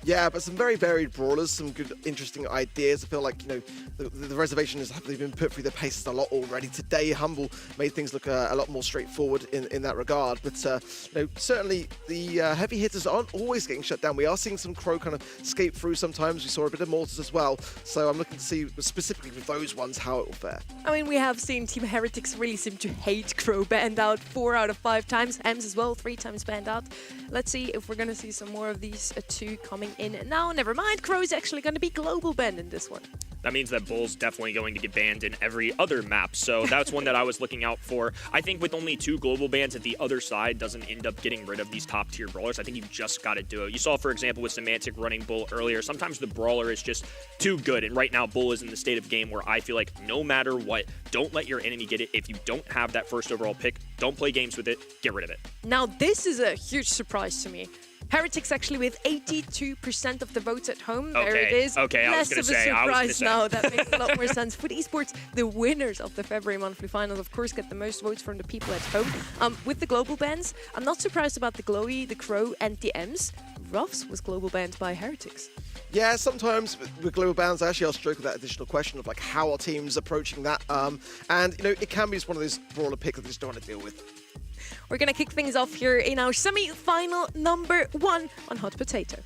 Yeah, but some very varied brawlers, some good, interesting ideas. I feel like, you know, the reservation is they've been put through their paces a lot already. Today, Humble made things look a lot more straightforward in that regard. But, you know, certainly the heavy hitters aren't always getting shut down. We are seeing some Crow kind of escape through sometimes. We saw a bit of Mortis as well. So I'm looking to see specifically with those ones how it will fare. I mean, we have seen Team Heretics really seem to hate Crow, banned out 4 out of 5 times. Ems as well, 3 times banned out. Let's see if we're going to see some more of these 2 coming in. Now, never mind, Crow is actually going to be global banned in this one. That means that Bull's definitely going to get banned in every other map, so that's one that I was looking out for. I think with only 2 global bans, if the other side doesn't end up getting rid of these top-tier brawlers, I think you've just got to do it. You saw, for example, with Semantic running Bull earlier, sometimes the brawler is just too good, and right now Bull is in the state of game where I feel like no matter what, don't let your enemy get it. If you don't have that first overall pick, don't play games with it, get rid of it. Now, this is a huge surprise to me. Heretics actually with 82% of the votes at home. There it is. Okay, Less I was going to say. of a surprise now. That makes a lot more sense. Foot Esports, the winners of the February monthly finals, of course, get the most votes from the people at home. With the global bans, I'm not surprised about the Glowy, the Crow, and the Ems. Ruffs was global banned by Heretics. Yeah, sometimes with global bans, I actually ask Stroke that additional question of like how are teams approaching that, and you know it can be just one of those brawler picks that they just don't want to deal with. We're going to kick things off here in our semi-final number 1 on Hot Potato.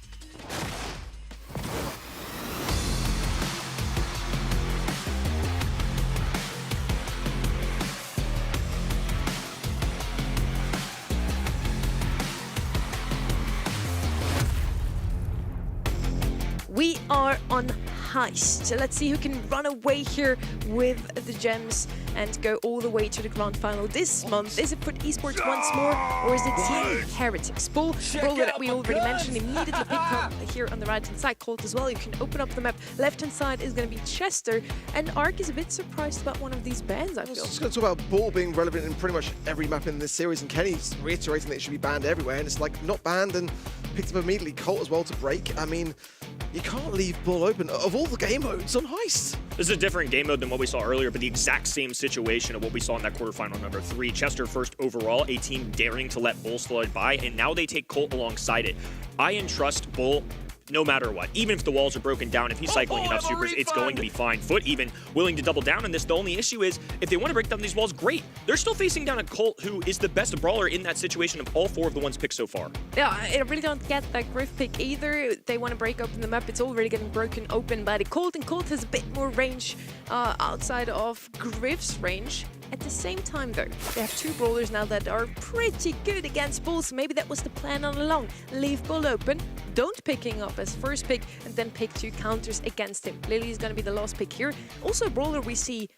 We are on Heist. So let's see who can run away here with the gems and go all the way to the grand final this month. Is it Foot Esports once more, or is it Team Heretics? Bull, Brawler that we already mentioned, immediately picked up here on the right-hand side. Colt as well. You can open up the map. Left-hand side is going to be Chester, and Ark is a bit surprised about one of these bans, I feel. I was just going to talk about Bull being relevant in pretty much every map in this series, and Kenny's reiterating that it should be banned everywhere, and it's like not banned and picked up immediately. Colt as well to break. I mean, you can't leave Bull open. Of all the game modes on Heist. This is a different game mode than what we saw earlier, but the exact same situation of what we saw in that quarterfinal number 3. Chester first overall, a team daring to let Bull slide by, and now they take Colt alongside it. I entrust Bull no matter what. Even if the walls are broken down, if he's cycling enough supers, it's going to be fine. Foot even willing to double down on this. The only issue is, if they want to break down these walls, great. They're still facing down a Colt who is the best brawler in that situation of all 4 of the ones picked so far. Yeah, I really don't get that Griff pick either. They want to break open the map. It's already getting broken open by the Colt, and Colt has a bit more range outside of Griff's range. At the same time, though, they have 2 brawlers now that are pretty good against Bull, so maybe that was the plan all along. Leave Bull open, don't pick him up as first pick, and then pick 2 counters against him. Lily is going to be the last pick here. Also a brawler we see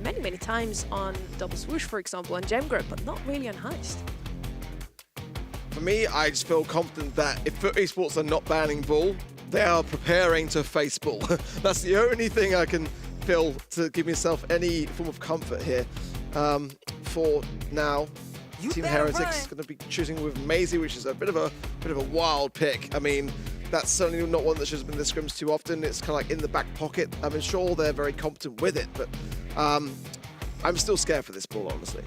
many times on Double Swoosh, for example, on Gem Grab, but not really on Heist. For me, I just feel confident that if Foot Esports are not banning Bull, they are preparing to face Bull. That's the only thing I can feel to give myself any form of comfort here. For now, Team Heretics is going to be choosing with Maisie, which is a bit of a wild pick. I mean, that's certainly not one that should have been in the scrims too often. It's kind of like in the back pocket. I mean, sure, they're very competent with it, but I'm still scared for this ball, honestly.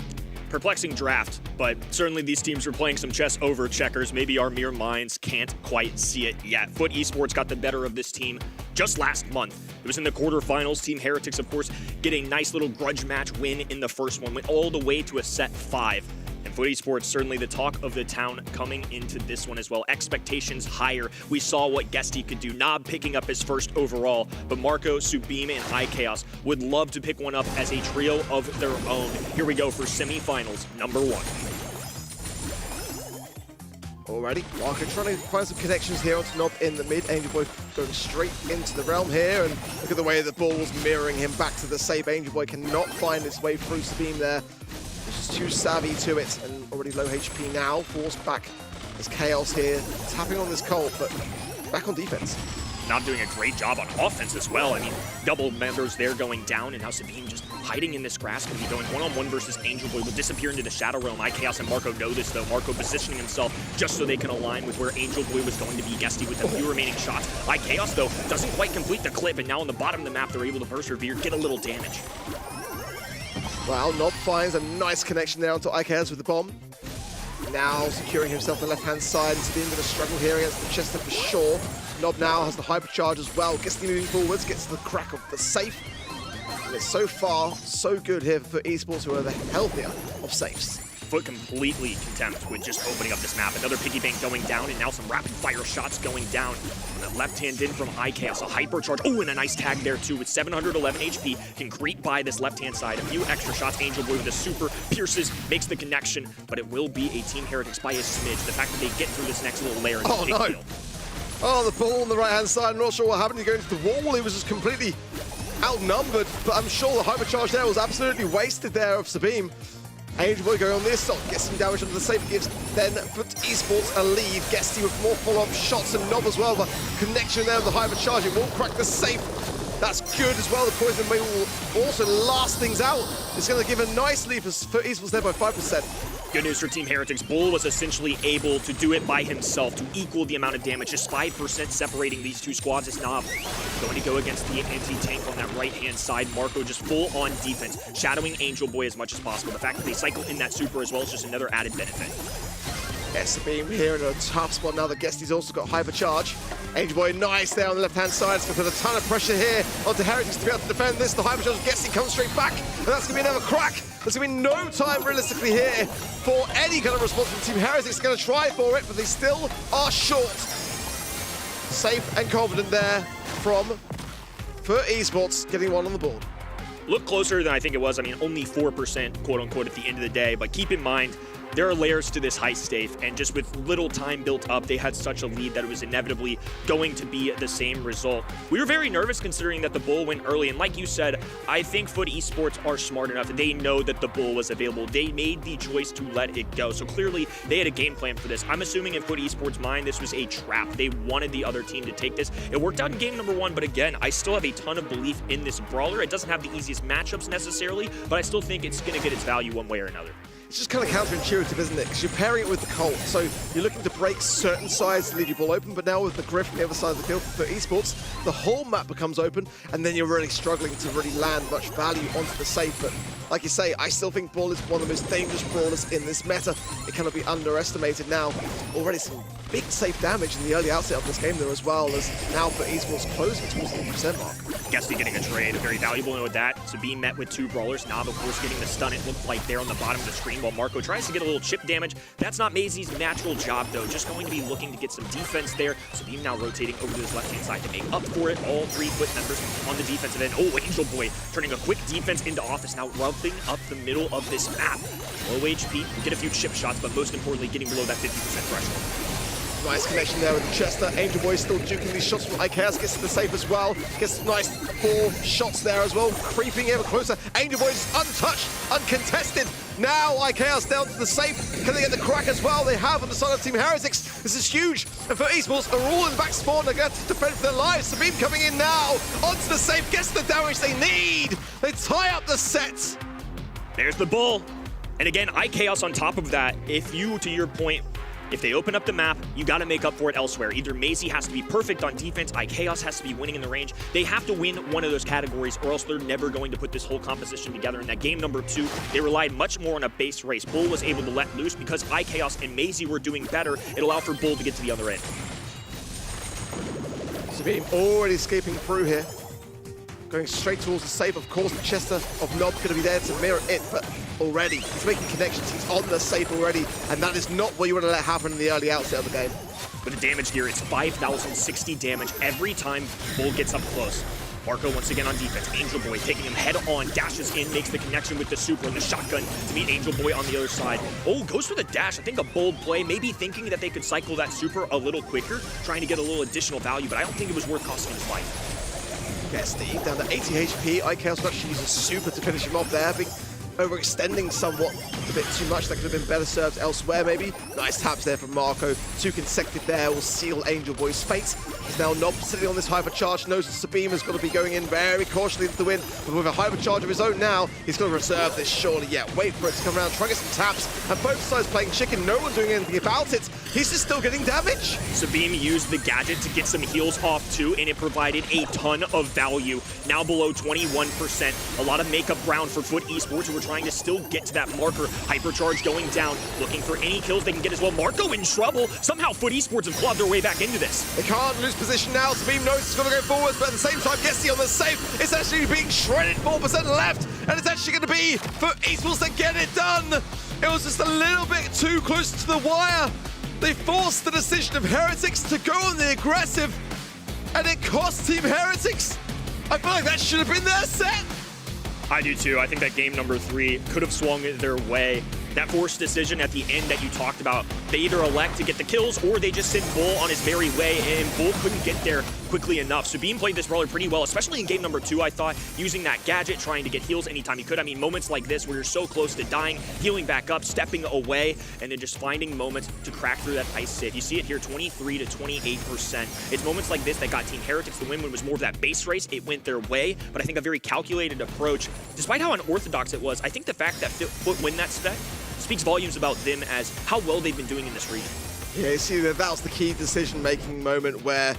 Perplexing draft, but certainly these teams were playing some chess over checkers. Maybe our mere minds can't quite see it yet. Foot Esports got the better of this team just last month. It was in the quarterfinals. Team Heretics, of course, get a nice little grudge match win in the first one, went all the way to a set 5. And Foot Esports, certainly the talk of the town coming into this one as well. Expectations higher. We saw what Guesty could do. Nob picking up his first overall, but Marco, Subim, and iChaos would love to pick one up as a trio of their own. Here we go for semifinals number 1. Alrighty, Marco trying to find some connections here onto Nob in the mid. Angel Boy going straight into the realm here, and look at the way the ball's mirroring him back to the safe. Angel Boy cannot find his way through Subim there. He's just too savvy to it, and already low HP now. Forced back as Chaos here, tapping on this Colt, but back on defense. Not doing a great job on offense as well. I mean, double members there going down, and now Sabine just hiding in this grass, going to be going one-on-one versus Angel Boy, will disappear into the Shadow Realm. iChaos and Marco know this, though. Marco positioning himself just so they can align with where Angel Boy was going to be. Guesty with the few remaining shots. iChaos, though, doesn't quite complete the clip, and now on the bottom of the map, they're able to persevere, get a little damage. Well, Nob finds a nice connection there onto iChaos with the bomb. Now securing himself on the left-hand side. It's been a bit of a struggle here against the Chester for sure. Nob now has the hypercharge as well. Guesty moving forwards, gets to the crack of the safe. And it's so far, so good here for Esports, who are the healthier of safes. Foot completely content with just opening up this map. Another piggy bank going down, and now some rapid fire shots going down. On the left hand in from iChaos, a hypercharge. Oh, and a nice tag there too with 711 HP. Can creep by this left hand side. A few extra shots. Angel Boy with a super pierces, makes the connection, but it will be a Team Heretics by a smidge. The fact that they get through this next little layer is a big deal. Oh, the ball on the right hand side. I'm not sure what happened. He goes to the wall. He was just completely outnumbered, but I'm sure the hypercharge there was absolutely wasted there of Sabim. Angel Boy going on this side, gets some damage under the safe, gives then Foot Esports a lead. Guesty with more follow-up shots, and Nob as well, but connection there with the hypercharge. It won't crack the safe. That's good as well. The poison may will also last things out. It's going to give a nice lead for Foot Esports there by 5%. Good news for Team Heretics. Bull was essentially able to do it by himself to equal the amount of damage. Just 5% separating these two squads. As Nob going to go against the anti-tank on that right-hand side. Marco just full on defense, shadowing Angel Boy as much as possible. The fact that they cycle in that super as well is just another added benefit. Yes, being here in a tough spot now that Guesty's also got hypercharge. Angel Boy nice there on the left-hand side. It's going to put a ton of pressure here onto Heretics to be able to defend this. The hypercharge of Guesty comes straight back, and that's going to be another crack. There's going to be no time realistically here for any kind of response from Team Heretics. Going to try for it, but they still are short. Safe and confident there from Foot Esports, getting one on the board. Look closer than I think it was. I mean, only 4%, quote-unquote, at the end of the day, but keep in mind, there are layers to this Heist safe, and just with little time built up, they had such a lead that it was inevitably going to be the same result. We were very nervous considering that the Bull went early, and like you said, I think Foot Esports are smart enough that they know that the Bull was available. They made the choice to let it go, so clearly they had a game plan for this. I'm assuming in Foot Esports' mind, this was a trap. They wanted the other team to take this. It worked out in game number 1, but again, I still have a ton of belief in this brawler. It doesn't have the easiest matchups necessarily, but I still think it's going to get its value one way or another. It's just kind of counterintuitive, isn't it? Because you're pairing it with the Colt, so you're looking to break certain sides to leave your ball open, but now with the Griff on the other side of the field for Esports, the whole map becomes open, and then you're really struggling to really land much value onto the safe. But like you say, I still think Brawl is one of the most dangerous brawlers in this meta. It cannot be underestimated now. Already some big safe damage in the early outset of this game there, as well as now for Esports closing towards the 8% mark. Guesty getting a trade, very valuable, and with that, Sabine met with 2 brawlers. Nob, of course, getting the stun, it looked like there on the bottom of the screen, while Marco tries to get a little chip damage. That's not Maisie's natural job, though. Just going to be looking to get some defense there. Sabine now rotating over to his left-hand side to make up for it. All 3 Foot members on the defensive end. Oh, Angel Boy turning a quick defense into office, now rubbing up the middle of this map. Low HP, get a few chip shots, but most importantly, getting below that 50% threshold. Nice connection there with the Chester. Angel Boy still duking these shots from iChaos, gets to the safe as well. Gets nice 4 shots there as well, creeping ever closer. Angel Boy is untouched, uncontested. Now iChaos down to the safe. Can they get the crack as well? They have on the side of Team Heretics. This is huge. And for Esports, are all in the back spawn. They're going to defend for their lives. Sabine coming in now. Onto the safe, gets the damage they need. They tie up the set. There's the Bull. And again, iChaos on top of that, if you, to your point, If they open up the map, you got to make up for it elsewhere. Either Maisie has to be perfect on defense, iChaos has to be winning in the range. They have to win one of those categories or else they're never going to put this whole composition together. In that game number 2, they relied much more on a base race. Bull was able to let loose because iChaos and Maisie were doing better. It allowed for Bull to get to the other end. Sabine already escaping through here. Going straight towards the safe. Of course, the Chester of Nob going to be there to mirror it, but already he's making connections. He's on the safe already, and that is not what you want to let happen in the early outset of the game. With the damage here, it's 5,060 damage every time Bull gets up close. Marco once again on defense. Angel Boy taking him head on, dashes in, makes the connection with the super and the shotgun to meet Angel Boy on the other side. Oh, goes for the dash. I think a bold play, maybe thinking that they could cycle that super a little quicker, trying to get a little additional value, but I don't think it was worth costing his life. Steve down to 80 HP. iChaos actually uses super to finish him off there. Big overextending somewhat a bit too much. That could have been better served elsewhere, maybe. Nice taps there from Marco. 2 consecutive there will seal Angel Boy's fate. He's now Nob sitting on this hypercharge. Knows that Sabine is going to be going in very cautiously into the win. But with a hypercharge of his own now, he's going to reserve this surely. Yeah, wait for it to come around, try to get some taps. And both sides playing chicken. No one doing anything about it. He's just still getting damage. Sabine used the gadget to get some heals off too, and it provided a ton of value. Now below 21%. A lot of makeup ground for Foot Esports, who are trying to still get to that marker. Hypercharge going down, looking for any kills they can get as well. Marco in trouble. Somehow Foot Esports have clawed their way back into this. They can't lose position now. Sabine knows it's going to go forwards, but at the same time, Gesty on the safe. It's actually being shredded. 4% left, and it's actually going to be Foot Esports to get it done. It was just a little bit too close to the wire. They forced the decision of Heretics to go on the aggressive, and it cost Team Heretics. I feel like that should have been their set. I do too. I think that game number 3 could have swung their way. That forced decision at the end that you talked about, they either elect to get the kills or they just send Bull on his merry way, and Bull couldn't get there quickly enough. Sabine played this brawler pretty well, especially in game number 2, I thought, using that gadget, trying to get heals anytime he could. I mean, moments like this where you're so close to dying, healing back up, stepping away, and then just finding moments to crack through that ice save. You see it here, 23 to 28%. It's moments like this that got Team Heretics the win when it was more of that base race. It went their way, but I think a very calculated approach. Despite how unorthodox it was, I think the fact that Foot win that spec speaks volumes about them as how well they've been doing in this region. Yeah, you see that was the key decision-making moment where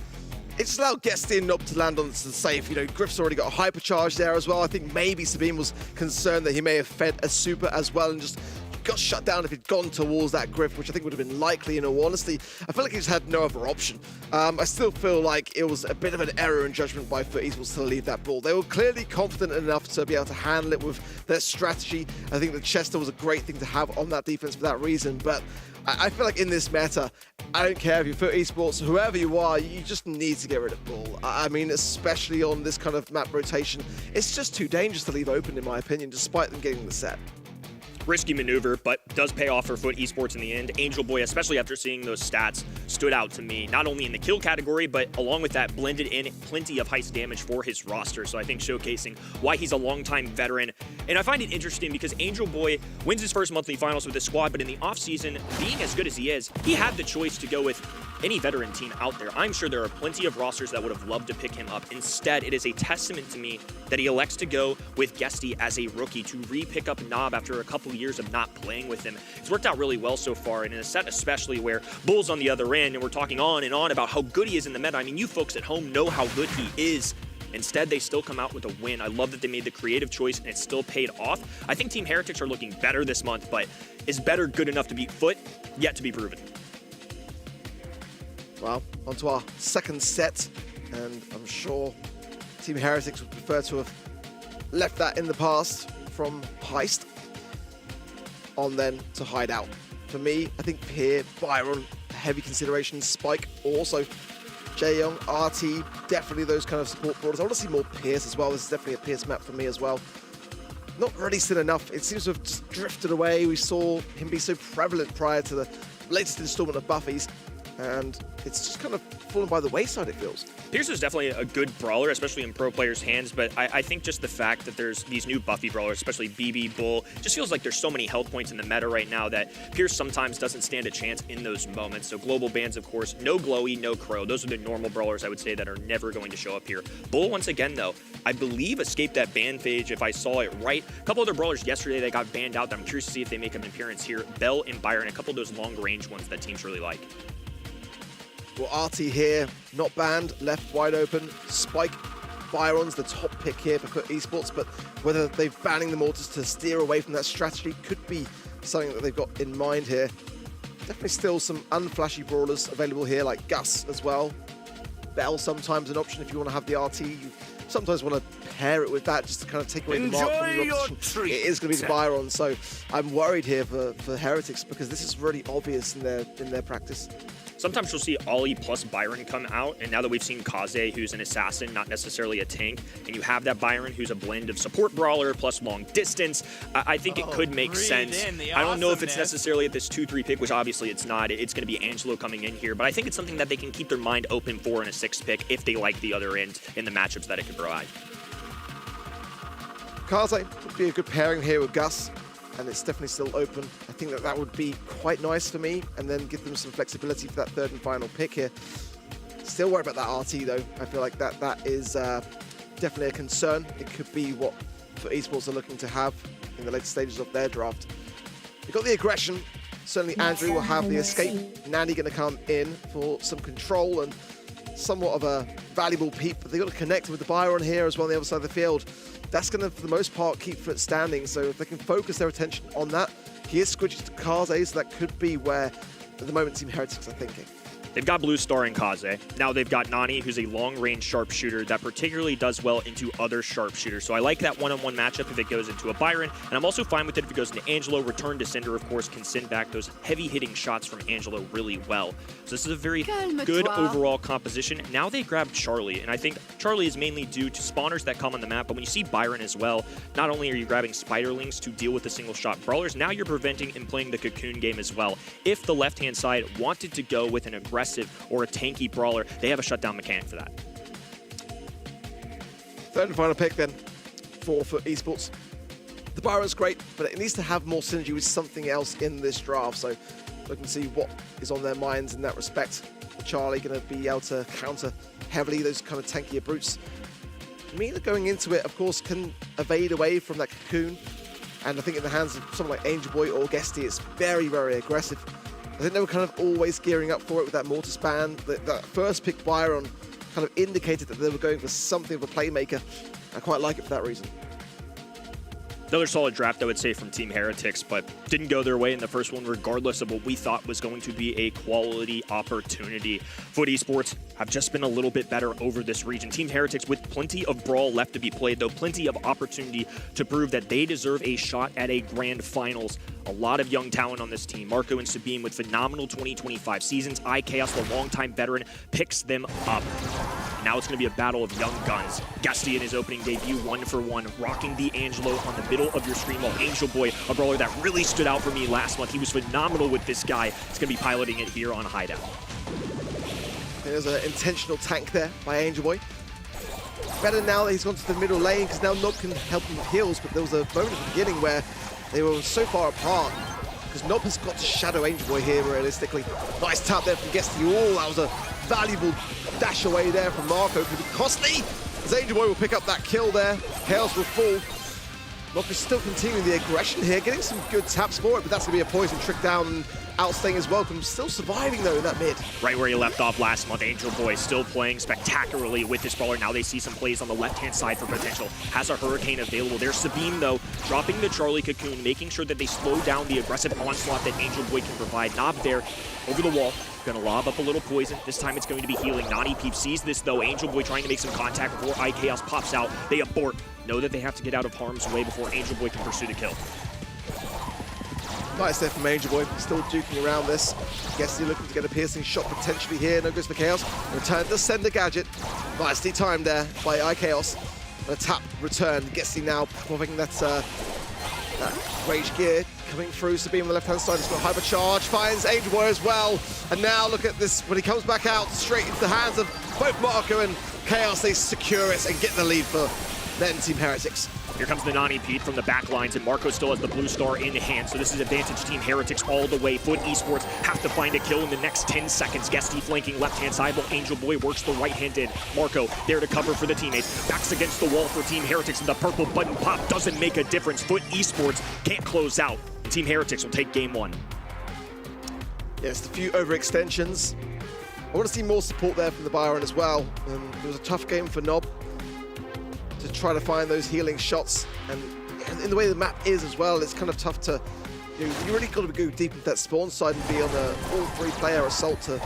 it's allowed Gesty and Nob to land on the safe. You know, Griff's already got a hypercharge there as well. I think maybe Sabine was concerned that he may have fed a super as well and just got shut down if he'd gone towards that Griff, which I think would have been likely in all honesty. I feel like he just had no other option. I still feel like it was a bit of an error in judgment by Foot Esports to leave that ball. They were clearly confident enough to be able to handle it with their strategy. I think the Chester was a great thing to have on that defense for that reason, but I feel like in this meta, I don't care if you're Foot Esports, whoever you are, you just need to get rid of Bull. I mean, especially on this kind of map rotation, it's just too dangerous to leave open in my opinion, despite them getting the set. Risky maneuver, but does pay off for Foot Esports in the end. Angel Boy, especially after seeing those stats, stood out to me, not only in the kill category, but along with that, blended in plenty of heist damage for his roster. So I think showcasing why he's a longtime veteran. And I find it interesting because Angel Boy wins his first monthly finals with his squad, but in the offseason, being as good as he is, he had the choice to go with any veteran team out there. I'm sure there are plenty of rosters that would have loved to pick him up. Instead, it is a testament to me that he elects to go with Gesty as a rookie to re-pick up Nob after a couple years of not playing with him. It's worked out really well so far, and in a set especially where Bull's on the other end, and we're talking on and on about how good he is in the meta. I mean, you folks at home know how good he is. Instead, they still come out with a win. I love that they made the creative choice, and it still paid off. I think Team Heretics are looking better this month, but is better good enough to beat Foot? Yet to be proven. Well, on to our second set, and I'm sure Team Heretics would prefer to have left that in the past from Heist on then to Hideout. For me, I think Pier, Byron, heavy consideration, Spike also, Jaeyoung, RT, definitely those kind of support brawlers. I want to see more Pierce as well. This is definitely a Pierce map for me as well. Not really seen enough. It seems to have just drifted away. We saw him be so prevalent prior to the latest installment of Buffies, and it's just kind of fallen by the wayside, it feels. Pierce is definitely a good brawler, especially in pro players' hands, but I think just the fact that there's these new buffy brawlers, especially BB, Bull, just feels like there's so many health points in the meta right now that Pierce sometimes doesn't stand a chance in those moments. So global bans, of course, no Glowy, no Crow. Those are the normal brawlers, I would say, that are never going to show up here. Bull, once again, though, I believe escaped that ban phase, if I saw it right. A couple other brawlers yesterday that got banned out that I'm curious to see if they make an appearance here. Bell and Byron, a couple of those long-range ones that teams really like. Well, RT here, not banned, left wide open. Spike, Byron's the top pick here for Esports, but whether they're banning them all just to steer away from that strategy could be something that they've got in mind here. Definitely still some unflashy brawlers available here, like Gus as well. Bell sometimes an option if you want to have the RT. You sometimes want to pair it with that just to kind of take away the mark from your opposition. It is going to be the Byron, so I'm worried here for Heretics because this is really obvious in their practice. Sometimes you'll see Ollie plus Byron come out, and now that we've seen Kaze, who's an assassin, not necessarily a tank, and you have that Byron who's a blend of support brawler plus long distance, I think it could make sense. I don't know if it's necessarily at this 2-3 pick, which obviously it's not. It's going to be Angelo coming in here, but I think it's something that they can keep their mind open for in a 6 pick if they like the other end in the matchups that it could provide. Kaze would be a good pairing here with Gus, and it's definitely still open. I think that would be quite nice for me, and then give them some flexibility for that 3rd and final pick here. Still worried about that RT though. I feel like that is definitely a concern. It could be what for Esports are looking to have in the later stages of their draft. We've got the aggression. Certainly Andrew will have the escape. Nanny going to come in for some control and somewhat of a valuable peep, but they've got to connect with the Byron here as well on the other side of the field. That's going to, for the most part, keep Foot standing, so if they can focus their attention on that, he is switching to Kaze, so that could be where, at the moment, Team Heretics are thinking. They've got Blue Star and Kaze. Now they've got Nani, who's a long-range sharpshooter that particularly does well into other sharpshooters. So I like that one-on-one matchup if it goes into a Byron, and I'm also fine with it if it goes into Angelo. Return to Cinder, of course, can send back those heavy-hitting shots from Angelo really well. So this is a very good overall composition. Now they grabbed Charlie, and I think Charlie is mainly due to spawners that come on the map, but when you see Byron as well, not only are you grabbing Spiderlings to deal with the single-shot brawlers, now you're preventing and playing the Cocoon game as well. If the left-hand side wanted to go with an aggressive or a tanky brawler, they have a shutdown mechanic for that. 3rd and final pick then for Esports. The Byron's great, but it needs to have more synergy with something else in this draft, so we can see what is on their minds in that respect. Charlie going to be able to counter heavily those kind of tankier brutes. Mina going into it, of course, can evade away from that Cocoon, and I think in the hands of someone like Angel Boy or Guesty, it's very, very aggressive. I think they were kind of always gearing up for it with that Mortis ban. That first pick Byron kind of indicated that they were going for something of a playmaker. I quite like it for that reason. Another solid draft, I would say, from Team Heretics, but didn't go their way in the first one, regardless of what we thought was going to be a quality opportunity. Foot Esports have just been a little bit better over this region. Team Heretics with plenty of Brawl left to be played, though plenty of opportunity to prove that they deserve a shot at a grand finals. A lot of young talent on this team. Marco and Sabine with phenomenal 2025 seasons. iChaos, the longtime veteran, picks them up. Now it's going to be a battle of young guns. Guesty in his opening debut, 1-for-1, rocking the Angelo on the middle of your screen, while Angel Boy, a brawler that really stood out for me last month. He was phenomenal with this guy. He's going to be piloting it here on Hideout. There's an intentional tank there by Angel Boy. Better now that he's gone to the middle lane, because now Nob can help him with heals, but there was a moment at the beginning where they were so far apart, because Nob has got to shadow Angel Boy here, realistically. Nice tap there from Guesty. Oh, that was a valuable dash away there from Marco. Could be costly, as Angel Boy will pick up that kill there. Chaos will fall. Nob is still continuing the aggression here, getting some good taps for it, but that's going to be a poison trick down, and outstaying as well. From still surviving, though, in that mid. Right where he left off last month, Angel Boy still playing spectacularly with this brawler. Now they see some plays on the left-hand side for potential. Has a Hurricane available. There's Sabine, though, dropping the Charlie Cocoon, making sure that they slow down the aggressive onslaught that Angel Boy can provide. Nob there, over the wall. Gonna lob up a little poison. This time it's going to be healing. Nani Peep sees this, though. Angel Boy trying to make some contact before iChaos pops out. They abort. Know that they have to get out of harm's way before Angel Boy can pursue the kill. Nice there from Angel Boy, still duking around this. Guesty looking to get a piercing shot potentially here. No goes for Chaos. Return to send the gadget. Nicely timed there by iChaos. A tap return. Guesty now popping that Rage Gear coming through. Sabine on the left-hand side has got Hypercharge, finds Angel Boy as well. And now look at this, when he comes back out, straight into the hands of both Marco and Chaos, they secure it and get the lead for then Team Heretics. Here comes the Nani Pete from the back lines, and Marco still has the blue star in hand. So this is advantage Team Heretics all the way. Foot Esports have to find a kill in the next 10 seconds. Guesty flanking left-hand side while Angel Boy works the right hand in. Marco there to cover for the teammates. Backs against the wall for Team Heretics, and the purple button pop doesn't make a difference. Foot Esports can't close out. Team Heretics will take game one. Yes, a few overextensions. I want to see more support there from the Byron as well. It was a tough game for Nob to try to find those healing shots, and in the way the map is as well, it's kind of tough to, you really got to go deep into that spawn side and be on a all-three player assault to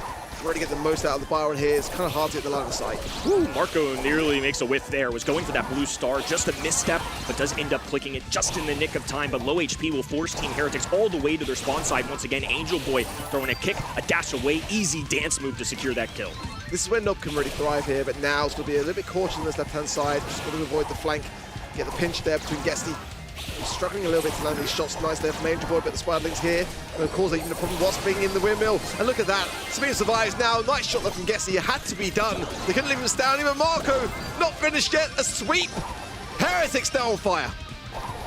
really get the most out of the Byron here. It's kind of hard to get the line of sight. Woo, Marco nearly makes a whiff there. Was going for that blue star, just a misstep, but does end up clicking it just in the nick of time. But low HP will force Team Heretics all the way to their spawn side. Once again, Angel Boy throwing a kick, a dash away, easy dance move to secure that kill. This is where Nob can really thrive here, but now it's going to be a little bit cautious on this left-hand side. Just got to avoid the flank, get the pinch there between Guesty. He's struggling a little bit to land these shots. Nice there from Angel Boy, but the Spiderlings here. And of course, even the problem was being in the windmill. And look at that. Sabine survives now. Nice shot there from Guesty. It had to be done. They couldn't leave him standing, but Marco not finished yet. A sweep. Heretics now on fire.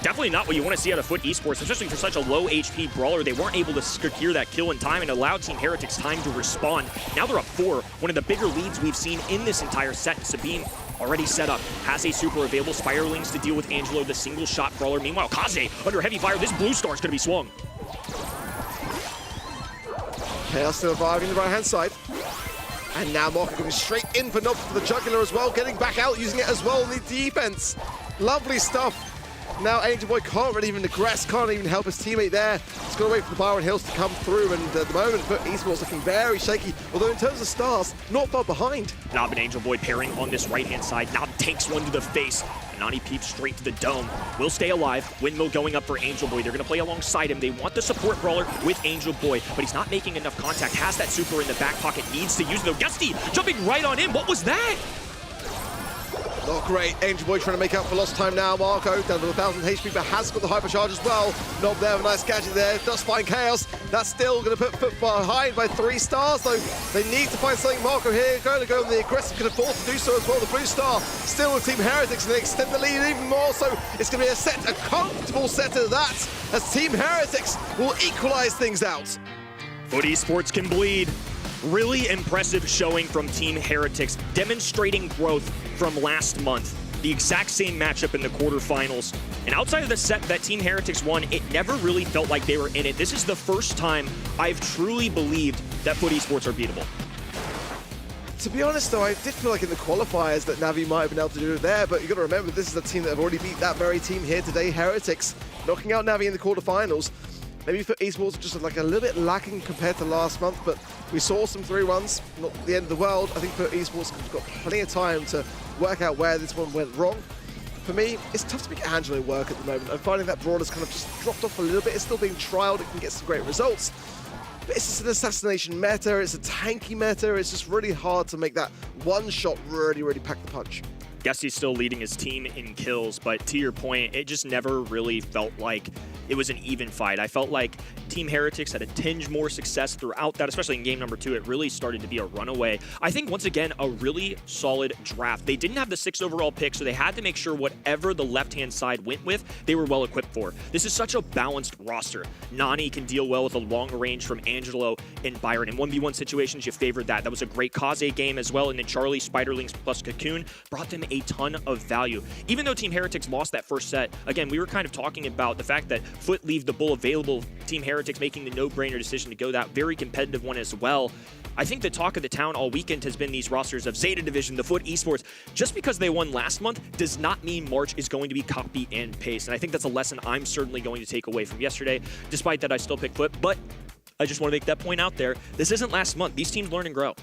Definitely not what you want to see out of Foot Esports, especially for such a low HP brawler. They weren't able to secure that kill in time and allowed Team Heretics time to respond. Now they're up 4, one of the bigger leads we've seen in this entire set. Sabine already set up, has a super available, Spiralings to deal with Angelo, the single shot brawler. Meanwhile, Kaze under heavy fire. This blue star is going to be swung. Chaos still surviving the right-hand side. And now Marco going straight in for Nob for the jugular as well, getting back out, using it as well in the defense. Lovely stuff. Now Angel Boy can't really even aggress, can't even help his teammate there. He's got to wait for the Byron Hills to come through, and at the moment, Foot Esports looking very shaky, although in terms of stars, not far behind. Nob and Angel Boy pairing on this right-hand side. Nob takes one to the face. Nani peeps straight to the dome. Will stay alive. Windmill going up for Angel Boy. They're going to play alongside him. They want the support brawler with Angel Boy, but he's not making enough contact. Has that super in the back pocket. Needs to use it, though. Guesty jumping right on him. What was that? Not great. Angel Boy trying to make up for lost time now. Marco down to 1,000 HP, but has got the hypercharge as well. Nob there, a nice gadget there. Does find Chaos. That's still going to put Foot behind by 3 stars, though. They need to find something. Marco here going to go on the aggressive, can afford to do so as well. The blue star still with Team Heretics, and they extend the lead even more. So it's going to be a comfortable set of that, as Team Heretics will equalize things out. Foot Esports can bleed. Really impressive showing from Team Heretics, demonstrating growth from last month. The exact same matchup in the quarterfinals. And outside of the set that Team Heretics won, it never really felt like they were in it. This is the first time I've truly believed that Foot Esports are beatable. To be honest, though, I did feel like in the qualifiers that Navi might have been able to do it there, but you've got to remember, this is a team that have already beat that very team here today, Heretics, knocking out Navi in the quarterfinals. Maybe for Esports, just like a little bit lacking compared to last month, but we saw some 3-1s, not the end of the world. I think for Esports, we've got plenty of time to work out where this one went wrong. For me, it's tough to make Angelo work at the moment. I'm finding that Brawl has kind of just dropped off a little bit. It's still being trialed, it can get some great results. But it's just an assassination meta, it's a tanky meta, it's just really hard to make that one shot really pack the punch. Guess he's still leading his team in kills, but to your point, it just never really felt like it was an even fight. I felt like Team Heretics had a tinge more success throughout that, especially in game number 2. It really started to be a runaway. I think, once again, a really solid draft. They didn't have the 6th overall pick, so they had to make sure whatever the left-hand side went with, they were well equipped for. This is such a balanced roster. Nani can deal well with a long range from Angelo and Byron. In 1v1 situations, you favored that. That was a great Kaze game as well, and then Charlie, Spiderlings plus Cocoon brought them a ton of value. Even though Team Heretics lost that first set, again, we were kind of talking about the fact that Foot leave the bull available, Team Heretics making the no-brainer decision to go that very competitive one as well. I think the talk of the town all weekend has been these rosters of Zeta Division, the Foot Esports. Just because they won last month does not mean March is going to be copy and paste, and I think that's a lesson I'm certainly going to take away from yesterday. Despite that, I still pick Foot, but I just want to make that point out there. This isn't last month. These teams learn and grow.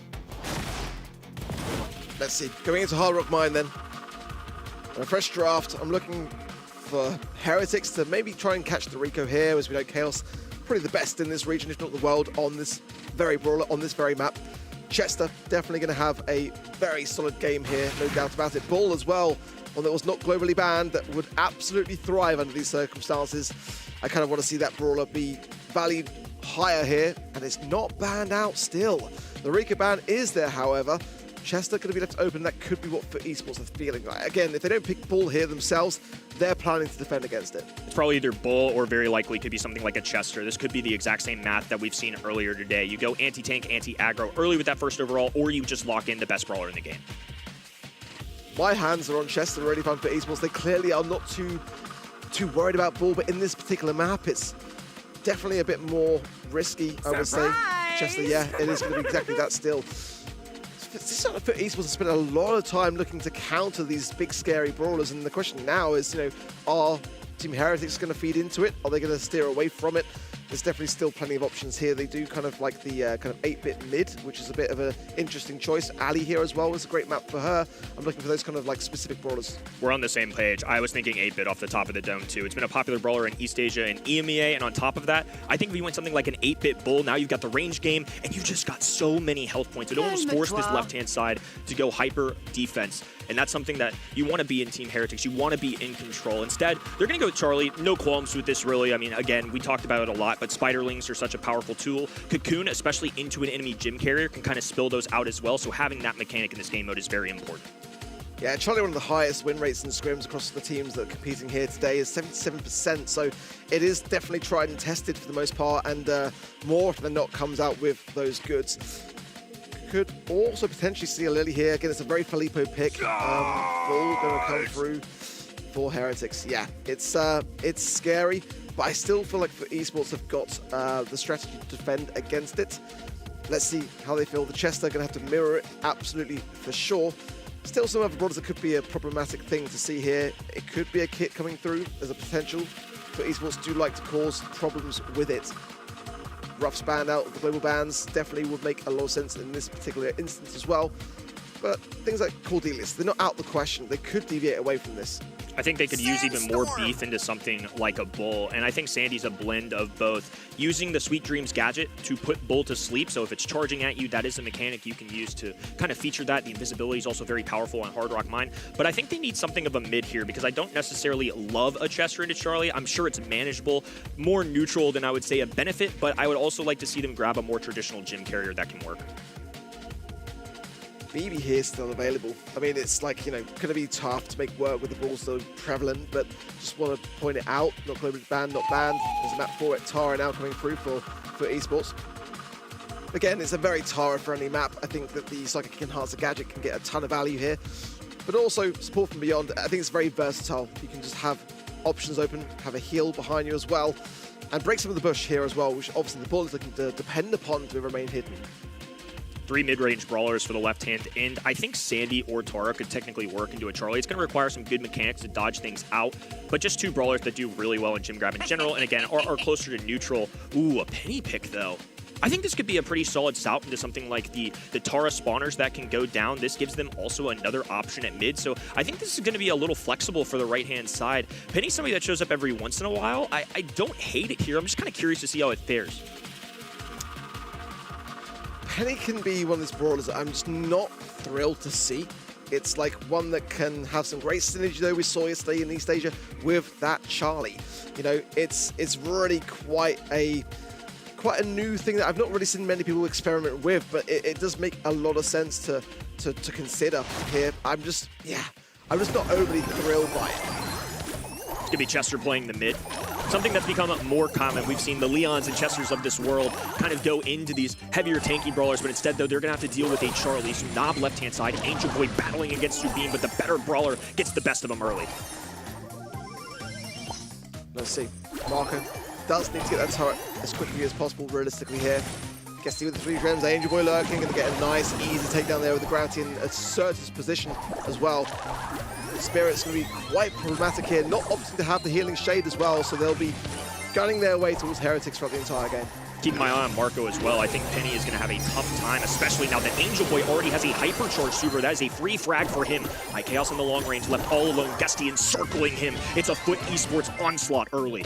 Let's see, going into Hard Rock Mine then. A fresh draft, I'm looking for Heretics to maybe try and catch the Rico here. As we know, Chaos, probably the best in this region, if not the world, on this very brawler, on this very map. Chester definitely going to have a very solid game here, no doubt about it. Bull as well, one that was not globally banned, that would absolutely thrive under these circumstances. I kind of want to see that brawler be valued higher here, and it's not banned out still. The Rika ban is there, however. Chester going to be left open. That could be what for Esports are feeling like. Again, if they don't pick Bull here themselves, they're planning to defend against it. It's probably either Bull or very likely could be something like a Chester. This could be the exact same math that we've seen earlier today. You go anti-tank, anti-aggro early with that first overall, or you just lock in the best brawler in the game. My hands are on Chester already for Esports. They clearly are not too worried about Bull, but in this particular map, it's definitely a bit more risky, I would say. Chester, yeah, it is going to be exactly that still. This is for Esports to spend a lot of time looking to counter these big, scary brawlers, and the question now is, are Team Heretics going to feed into it? Are they going to steer away from it? There's definitely still plenty of options here. They do kind of like the kind of 8-bit mid, which is a bit of an interesting choice. Ali here as well is a great map for her. I'm looking for those kind of like specific brawlers. We're on the same page. I was thinking 8-bit off the top of the dome too. It's been a popular brawler in East Asia and EMEA, and on top of that, I think if you went something like an 8-bit Bull, now you've got the range game, and you've just got so many health points. It almost forced this left-hand side to go hyper defense. And that's something that you want to be in Team Heretics. You want to be in control. Instead, they're going to go with Charlie. No qualms with this, really. I mean, again, we talked about it a lot, but Spiderlings are such a powerful tool. Cocoon, especially into an enemy gym carrier, can kind of spill those out as well. So having that mechanic in this game mode is very important. Yeah, Charlie, one of the highest win rates in scrims across the teams that are competing here today is 77%. So it is definitely tried and tested for the most part, and more often than not comes out with those goods. Could also potentially see a Lily here. Again, it's a very Filippo pick. Bull going to come through for Heretics. Yeah, it's scary, but I still feel like for Esports have got the strategy to defend against it. Let's see how they feel. The Chester are going to have to mirror it, absolutely for sure. Still some other brawlers that could be a problematic thing to see here. It could be a kit coming through. There's a potential, but Esports do like to cause problems with it. Ruff's banned out of the global bans definitely would make a lot of sense in this particular instance as well. But things like Cordelius, they're not out the question. They could deviate away from this. I think they could use even more beef into something like a Bull, and I think Sandy's a blend of both. Using the Sweet Dreams gadget to put Bull to sleep, so if it's charging at you, that is a mechanic you can use to kind of feature that. The invisibility is also very powerful on Hard Rock Mine, but I think they need something of a mid here because I don't necessarily love a Chester into Charlie. I'm sure it's manageable, more neutral than I would say a benefit, but I would also like to see them grab a more traditional gym carrier that can work. BB here still available. I mean, it's like, going to be tough to make work with the ball so prevalent, but just want to point it out. Not globally banned, not banned. There's a map for it. Tara now coming through for Esports. Again, it's a very Tara-friendly map. I think that the Psychic Enhancer gadget can get a ton of value here, but also support from beyond. I think it's very versatile. You can just have options open, have a heal behind you as well, and break some of the bush here as well, which obviously the ball is looking to depend upon to remain hidden. 3 mid-range brawlers for the left-hand end. I think Sandy or Tara could technically work into a Charlie. It's going to require some good mechanics to dodge things out, but just 2 brawlers that do really well in gym grab in general, and again, are closer to neutral. Ooh, a penny pick, though. I think this could be a pretty solid stout into something like the Tara spawners that can go down. This gives them also another option at mid, so I think this is going to be a little flexible for the right-hand side. Penny's somebody that shows up every once in a while. I don't hate it here. I'm just kind of curious to see how it fares. Penny can be one of these brawlers that I'm just not thrilled to see. It's like one that can have some great synergy, though we saw yesterday in East Asia with that Charlie. It's really quite a new thing that I've not really seen many people experiment with, but it does make a lot of sense to consider here. I'm just not overly thrilled by it. It's going to be Chester playing the mid. Something that's become more common. We've seen the Leons and Chesters of this world kind of go into these heavier tanky brawlers, but instead, though, they're going to have to deal with a Charlie. So Knob left-hand side, Angel Boy battling against Subin, but the better brawler gets the best of them early. Let's see. Marco does need to get that turret as quickly as possible, realistically here. Guesty with the 3 gems, Angel Boy lurking, going to get a nice, easy takedown there with the gravity and assert his position as well. Spirit's going to be quite problematic here, not opting to have the healing shade as well, so they'll be gunning their way towards Heretics throughout the entire game. keeping my eye on Marco as well. I think Penny is going to have a tough time, especially now that Angel Boy already has a hypercharge super. That is a free frag for him. Chaos in the long range, left all alone. Guesty encircling him. It's a Foot Esports onslaught early.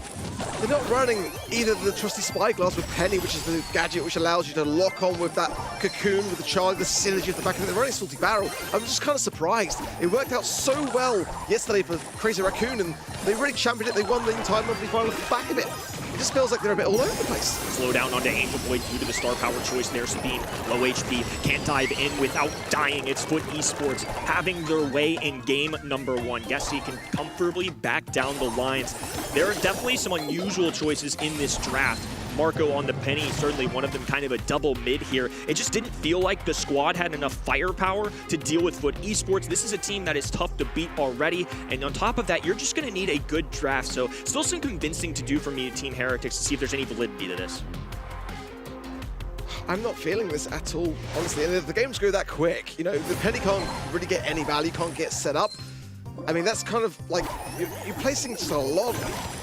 They're not running either the trusty Spyglass with Penny, which is the gadget which allows you to lock on with that cocoon, with the charge, the synergy at the back of it. They're running Salty Barrel. I'm just kind of surprised. It worked out so well yesterday for Crazy Raccoon, and they really championed it. They won the entire monthly final off the back of it. It just feels like they're a bit all over the place. Slow down onto Angel Boy due to the star power choice there. Sabine, low HP, can't dive in without dying. It's Foot Esports having their way in game number 1. Guesty can comfortably back down the lines. There are definitely some unusual choices in this draft. Marco on the Penny, certainly one of them kind of a double mid here. It just didn't feel like the squad had enough firepower to deal with Foot Esports. This is a team that is tough to beat already, and on top of that, you're just going to need a good draft. So still some convincing to do for me, Team Heretics, to see if there's any validity to this. I'm not feeling this at all, honestly. And if the games go that quick, you know, the Penny can't really get any value, can't get set up. I mean, that's kind of like, you're placing just a lot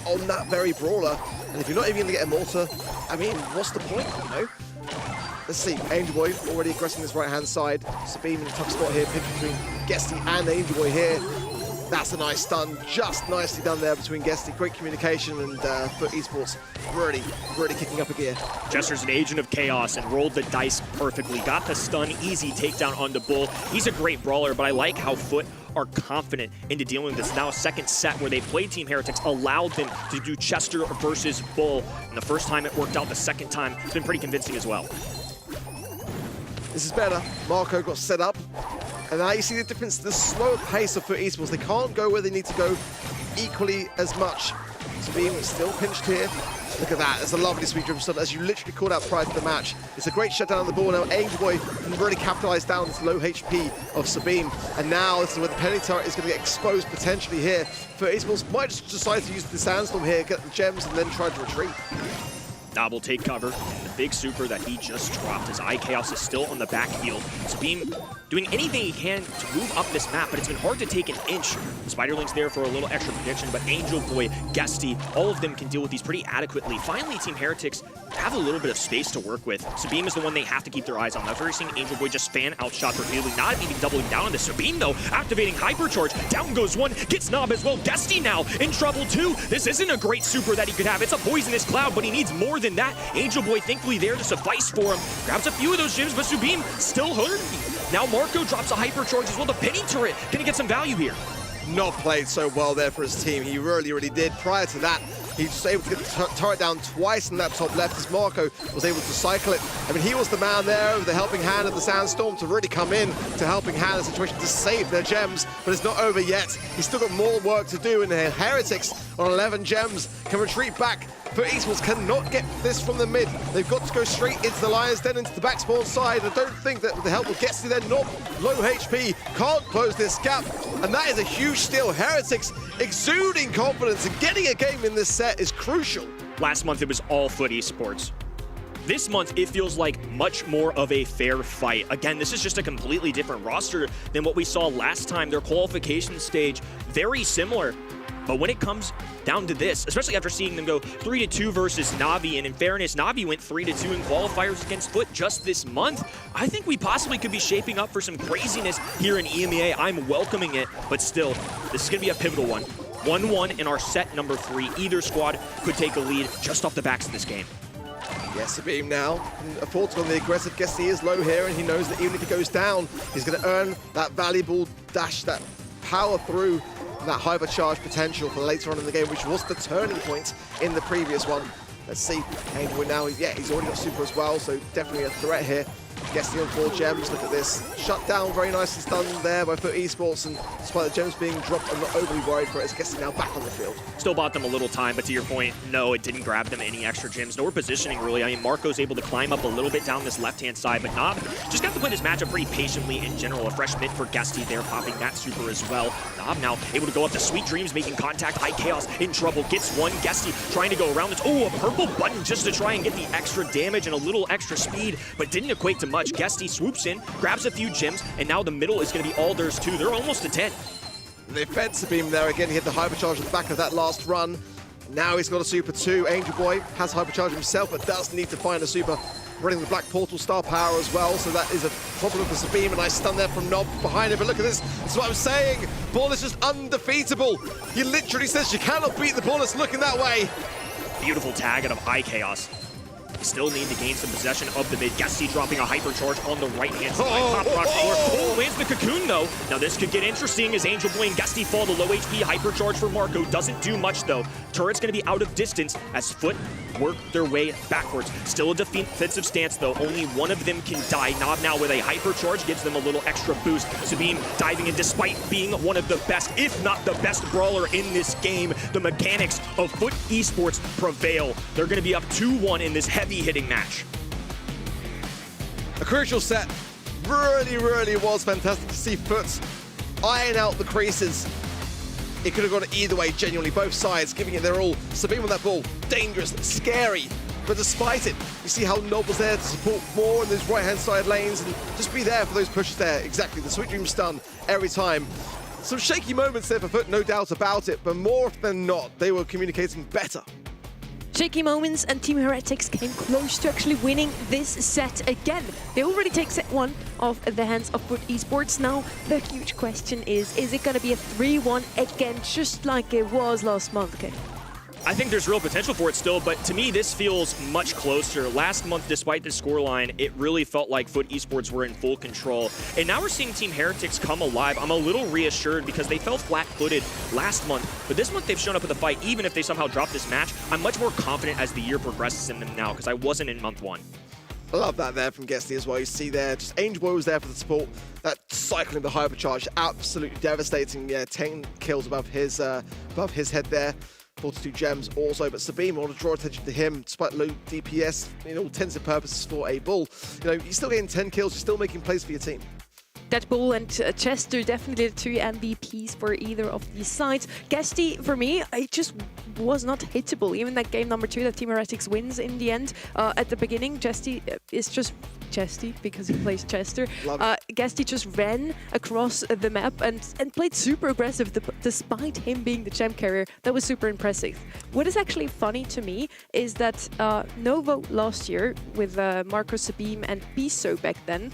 on that very brawler, and if you're not even going to get a mortar, I mean, what's the point, you know? Let's see, Angel Boy already aggressing this right-hand side. Sabine in a tough spot here, picked between Guesty and Angel Boy here. That's a nice stun, just nicely done there between Guesty. Great communication, and Foot Esports really kicking up a gear. Jester's an agent of chaos and rolled the dice perfectly. Got the stun, easy takedown on the Bull. He's a great brawler, but I like how Foot are confident into dealing with this. Now a second set where they played Team Heretics allowed them to do Chester versus Bull. And the first time it worked out, the second time it's been pretty convincing as well. This is better. Marco got set up. And now you see the difference, the slower pace of Foot Esports. They can't go where they need to go equally as much. Sabine still pinched here. Look at that, it's a lovely sweet driven stun, as you literally called out prior to the match. It's a great shutdown on the ball. Now Angel Boy can really capitalize down this low HP of Sabine. And now this is where the Penny turret is going to get exposed potentially here. Foot Esports might just decide to use the Sandstorm here, get the gems, and then try to retreat. Nob will take cover. The big super that he just dropped. His Chaos is still on the back heel. Sabine doing anything he can to move up this map, but it's been hard to take an inch. Spiderlink's there for a little extra protection, but Angel Boy, Guesty, all of them can deal with these pretty adequately. Finally, Team Heretics have a little bit of space to work with. Sabine is the one they have to keep their eyes on. That's where you're seeing Angel Boy just fan outshot repeatedly, not even doubling down on this. Sabine, though, activating Hypercharge. Down goes one, gets Nob as well. Guesty now in trouble, too. This isn't a great super that he could have. It's a poisonous cloud, but he needs more than that. Angel Boy thankfully there to suffice for him. Grabs a few of those gems, but Sabine still hurting. Now Marco drops a hypercharge as well. The Penny turret gonna get some value here. Not played so well there for his team. He really did. Prior to that, he was able to get the turret down twice in that top left as Marco was able to cycle it. I mean, he was the man there with the helping hand of the Sandstorm to really come in to helping hand the situation to save their gems, but it's not over yet. He's still got more work to do, and Heretics on 11 gems can retreat back. Foot Esports cannot get this from the mid. They've got to go straight into the Lion's Den, into the back spawn side. I don't think that with the help of Guesty, they're not low HP, can't close this gap, and that is a huge steal. Heretics exuding confidence, and getting a game in this set is crucial. Last month, it was all Foot Esports. This month, it feels like much more of a fair fight. Again, this is just a completely different roster than what we saw last time. Their qualification stage, very similar. But when it comes down to this, especially after seeing them go 3-2 versus Navi, and in fairness, Navi went 3-2 in qualifiers against Foot just this month, I think we possibly could be shaping up for some craziness here in EMEA. I'm welcoming it, but still, this is going to be a pivotal one. 1-1 in our set number 3. Either squad could take a lead just off the backs of this game. Yes, Sabine now can afford to go on the aggressive. Guesty is low here, and he knows that even if he goes down, he's going to earn that valuable dash, that power through, that hypercharge potential for later on in the game, which was the turning point in the previous one. Let's see, Angel Boy now, he's already got super as well, so definitely a threat here. Guesty on 4 gems, look at this. Shut down, very nicely stunned there by Foot Esports, and despite the gems being dropped, I'm not overly worried for it, as Guesty now back on the field. Still bought them a little time, but to your point, no, it didn't grab them any extra gems, nor positioning really. I mean, Marco's able to climb up a little bit down this left-hand side, but Nob just got to win this matchup pretty patiently in general. A fresh mid for Guesty there, popping that super as well. Nob now able to go up to Sweet Dreams, making contact. Chaos in trouble, gets one. Guesty trying to go around this. Oh, a purple button just to try and get the extra damage and a little extra speed, but didn't equate to much. Guesty swoops in, grabs a few gems, and now the middle is going to be all theirs too. They're almost to 10. They fed Sabine there again. He had the hypercharge at the back of that last run. Now he's got a super too. Angel Boy has hypercharge himself, but does need to find a super. Running the Black Portal star power as well, so that is a problem for Sabine. A nice stun there from Nob behind him, but look at this. That's what I'm saying. Ball is just undefeatable. He literally says you cannot beat the ball. It's looking that way. Beautiful tag out of iChaos. Still need to gain some possession of the mid. Gesty dropping a hypercharge on the right-hand side. Pop rock forward. Lands the cocoon, though. Now this could get interesting as Angel Boy and Gesty fall to low HP. Hypercharge for Marco doesn't do much, though. Turret's going to be out of distance as Foot work their way backwards. Still a defensive stance, though. Only one of them can die. Nob now with a hypercharge gives them a little extra boost. Sabine diving in despite being one of the best, if not the best brawler in this game. The mechanics of Foot Esports prevail. They're going to be up 2-1 in this heavy-hitting match. A crucial set. Really was fantastic to see Foot iron out the creases. It could have gone either way, genuinely, both sides giving it their all. Sabine with that ball, dangerous, scary, but despite it, you see how Nob was there to support more in those right-hand side lanes and just be there for those pushes there. Exactly, the Sweet Dream stun every time. Some shaky moments there for Foot, no doubt about it, but more often than not, they were communicating better. Shaky moments, and Team Heretics came close to actually winning this set again. They already take set 1 off the hands of Foot Esports. Now, the huge question is it going to be a 3-1 again, just like it was last month, okay? I think there's real potential for it still, but to me, this feels much closer. Last month, despite the scoreline, it really felt like Foot Esports were in full control. And now we're seeing Team Heretics come alive. I'm a little reassured because they felt flat-footed last month, but this month they've shown up with a fight. Even if they somehow drop this match, I'm much more confident as the year progresses in them now because I wasn't in month 1. I love that there from Gesty as well. You see there, just Angel Boy was there for the support. That cycling the hypercharge, absolutely devastating. Yeah, 10 kills above his head there. 42 gems also, but Sabine want to draw attention to him despite low DPS in all intents and purposes for a bull. You know, you're still getting 10 kills, you're still making plays for your team. That Bull and Chester, definitely the 2 MVPs for either of these sides. Gesty, for me, it just was not hittable. Even that game number 2 that Team Heretics wins in the end. At the beginning, Gesty is just Gesty because he plays Chester. Gesty just ran across the map and played super aggressive despite him being the champ carrier. That was super impressive. What is actually funny to me is that Novo last year with Marco Sabine and Piso back then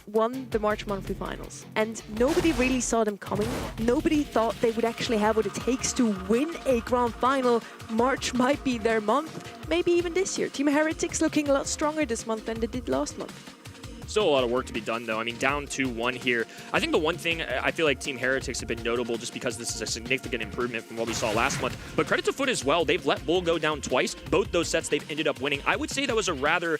won the March monthly finals, and nobody really saw them coming. Nobody thought they would actually have what it takes to win a grand final. March might be their month, maybe even this year. Team Heretics looking a lot stronger this month than they did last month. Still a lot of work to be done, though. I mean, down 2-1 here. I think the one thing, I feel like Team Heretics have been notable just because this is a significant improvement from what we saw last month. But credit to Foot as well. They've let Bull go down twice. Both those sets they've ended up winning. I would say that was a rather,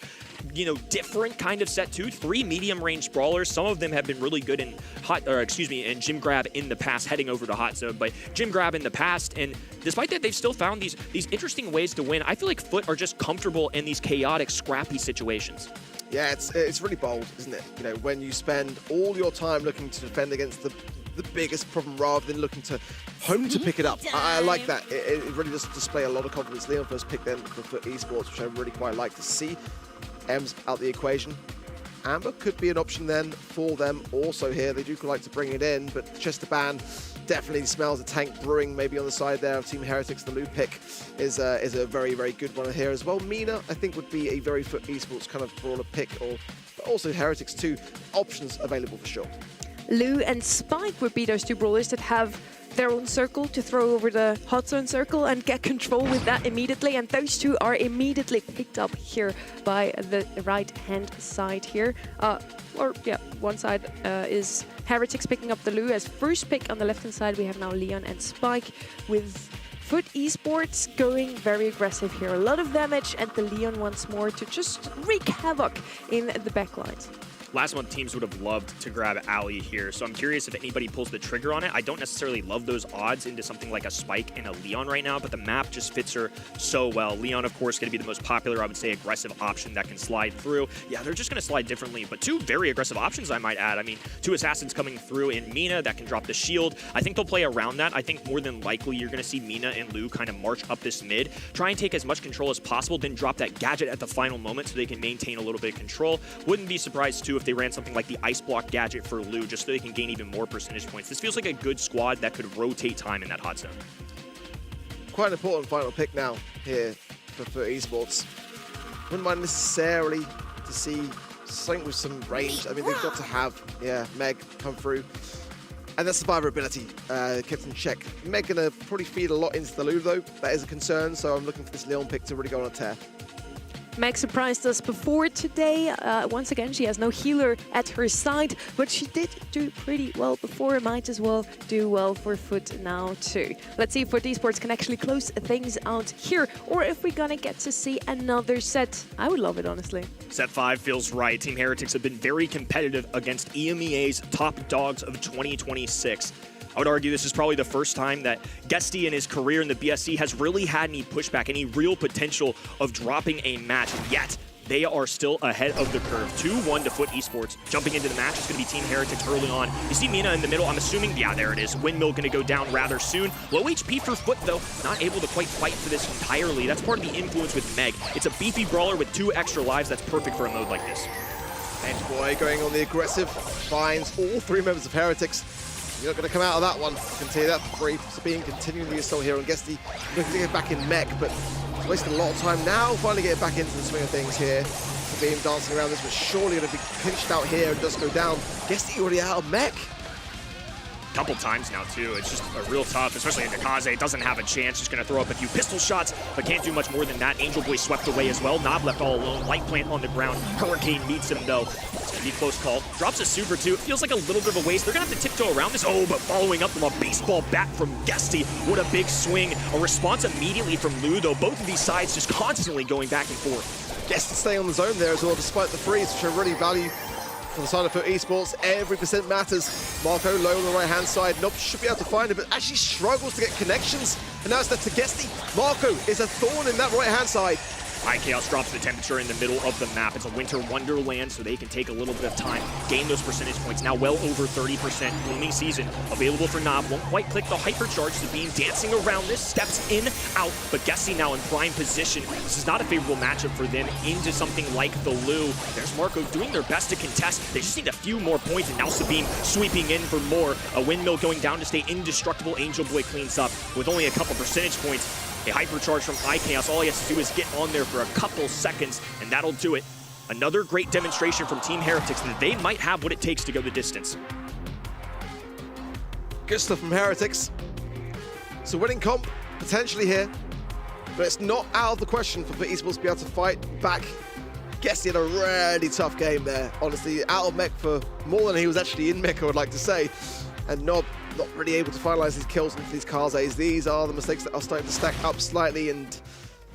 different kind of set too. 3 medium-range brawlers. Some of them have been really good in in Gym Grab in the past, heading over to Hot Zone. But Gym Grab in the past, and despite that, they've still found these interesting ways to win. I feel like Foot are just comfortable in these chaotic, scrappy situations. Yeah, it's really bold, isn't it? You know, when you spend all your time looking to defend against the biggest problem rather than looking to home to pick it up. I like that. It really does display a lot of confidence. Leon first picked them for Esports, which I really quite like to see. M's out the equation. Amber could be an option then for them also here. They do like to bring it in, but Chester ban definitely smells a tank brewing maybe on the side there of Team Heretics. The Lou pick is a very, very good one here as well. Mina, I think, would be a very Foot Esports kind of brawler pick, but also Heretics too. Options available for sure. Lou and Spike would be those 2 brawlers that have their own circle to throw over the hot zone circle and get control with that immediately, and those 2 are immediately picked up here by the right hand side here. One side is Heretics picking up the Lou as first pick. On the left hand side we have now Leon and Spike, with Foot Esports going very aggressive here. A lot of damage, and the Leon once more to just wreak havoc in the backlines. Last month, teams would have loved to grab Ali here, so I'm curious if anybody pulls the trigger on it. I don't necessarily love those odds into something like a Spike and a Leon right now, but the map just fits her so well. Leon, of course, going to be the most popular, I would say, aggressive option that can slide through. Yeah, they're just going to slide differently, but 2 very aggressive options, I might add. I mean, 2 assassins coming through in Mina that can drop the shield. I think they'll play around that. I think more than likely you're going to see Mina and Lou kind of march up this mid, try and take as much control as possible, then drop that gadget at the final moment so they can maintain a little bit of control. Wouldn't be surprised, too, if they ran something like the Ice Block gadget for Lou, just so they can gain even more percentage points. This feels like a good squad that could rotate time in that hot zone. quite an important final pick now here for Esports. Wouldn't mind necessarily to see something with some range. I mean, they've got to have, Meg come through. And the survivability kept in check. Meg gonna probably feed a lot into the Lou though. That is a concern, so I'm looking for this Leon pick to really go on a tear. Meg surprised us before today. Once again, she has no healer at her side, but she did do pretty well before. Might as well do well for Foot now too. Let's see if Foot Esports can actually close things out here, or if we're gonna get to see another set. I would love it, honestly. Set 5 feels right. Team Heretics have been very competitive against EMEA's top dogs of 2026. I would argue this is probably the first time that Guesty in his career in the BSC has really had any pushback, any real potential of dropping a match, yet they are still ahead of the curve. 2-1 to Foot Esports. Jumping into the match, it's going to be Team Heretics early on. You see Mina in the middle, I'm assuming, yeah, there it is. Windmill going to go down rather soon. Low HP for Foot, though, not able to quite fight for this entirely. That's part of the influence with Meg. It's a beefy brawler with 2 extra lives that's perfect for a mode like this. Angel going on the aggressive, finds all 3 members of Heretics. You're not going to come out of that one. I can tell you that for free. Sabine continuing the assault here on Guesty, looking to get back in mech, but wasting a lot of time now. Finally getting back into the swing of things here. Sabine dancing around this, but surely going to be pinched out here and just go down. Guesty already out of mech. Couple times now too. It's just a real tough, especially Nakaze doesn't have a chance. Just gonna throw up a few pistol shots, but can't do much more than that. Angel Boy swept away as well. Nob left all alone. Light Plant on the ground. Hurricane meets him though. It's gonna be a close call. Drops a super too. It feels like a little bit of a waste. They're gonna have to tiptoe around this. Oh, but following up from a baseball bat from Guesty. What a big swing. A response immediately from Lou though. Both of these sides just constantly going back and forth. Guesty staying on the zone there as well, despite the freeze, which I really value. For the side of Foot Esports, every percent matters. Marco low on the right-hand side. Nope, should be able to find it, but actually struggles to get connections. And now it's left to Guesty. Marco is a thorn in that right-hand side. Chaos drops the temperature in the middle of the map. It's a winter wonderland, so they can take a little bit of time, gain those percentage points. Now well over 30%. Blooming Season available for Nob. Won't quite click the hypercharge. Sabine dancing around this, steps in, out, but Guesty now in prime position. This is not a favorable matchup for them into something like the Lou. There's Marco doing their best to contest. They just need a few more points, and now Sabine sweeping in for more. A windmill going down to stay indestructible. Angel Boy cleans up with only a couple percentage points. A hypercharge from Chaos. All he has to do is get on there for a couple seconds, and that'll do it. Another great demonstration from Team Heretics that they might have what it takes to go the distance. Good stuff from Heretics. So winning comp, potentially here, but it's not out of the question for Esports to be able to fight back. Guesty had a really tough game there. Honestly, out of mech for more than he was actually in mech, I would like to say. And Nob not really able to finalize these kills into these Kazes. These are the mistakes that are starting to stack up slightly, and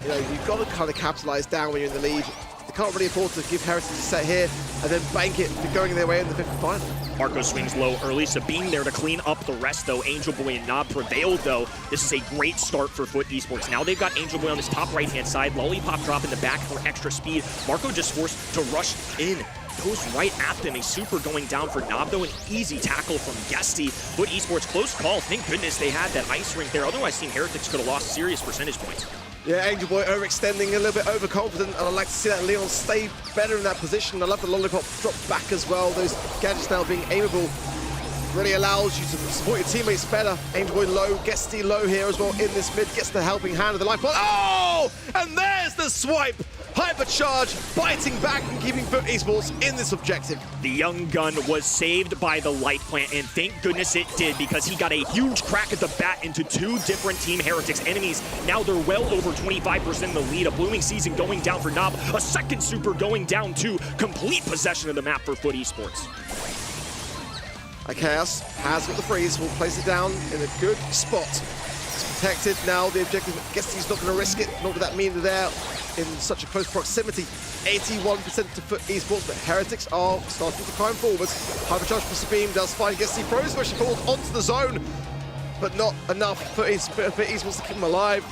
you know, you've got to kind of capitalize down when you're in the lead. They can't really afford to give Heretics a set here and then bank it for going their way in the 5th final. Marco swings low early. Sabine there to clean up the rest though. Angel Boy and Nob prevailed though. This is a great start for Foot Esports. Now they've got Angel Boy on this top right-hand side. Lollipop drop in the back for extra speed. Marco just forced to rush in. Goes right at them. A super going down for Nob though. An easy tackle from Guesty. Foot Esports, close call. Thank goodness they had that ice rink there. Otherwise, Team Heretics could have lost serious percentage points. Yeah, Angel Boy overextending, a little bit overconfident, and I'd like to see that Leon stay better in that position. I love the Lollipop drop back as well. Those gadgets now being aimable really allows you to support your teammates better. Angel Boy low, Guesty low here as well in this mid, gets the helping hand of the life. Oh! And there's the swipe! Hypercharge, biting back and keeping Foot Esports in this objective. The young gun was saved by the Light Plant, and thank goodness it did, because he got a huge crack at the bat into 2 different Team Heretics enemies. Now they're well over 25% in the lead. A Blooming Season going down for Nob. A second super going down too. Complete possession of the map for Foot Esports. Chaos has got the freeze, will place it down in a good spot. It's protected now, the objective, Guesty's not going to risk it, nor would that mean they're in such a close proximity. 81% to Foot Esports, but Heretics are starting to climb forwards. Hypercharge for Sabine does find Guesty. Froze where she falls onto the zone, but not enough for Esports to keep him alive.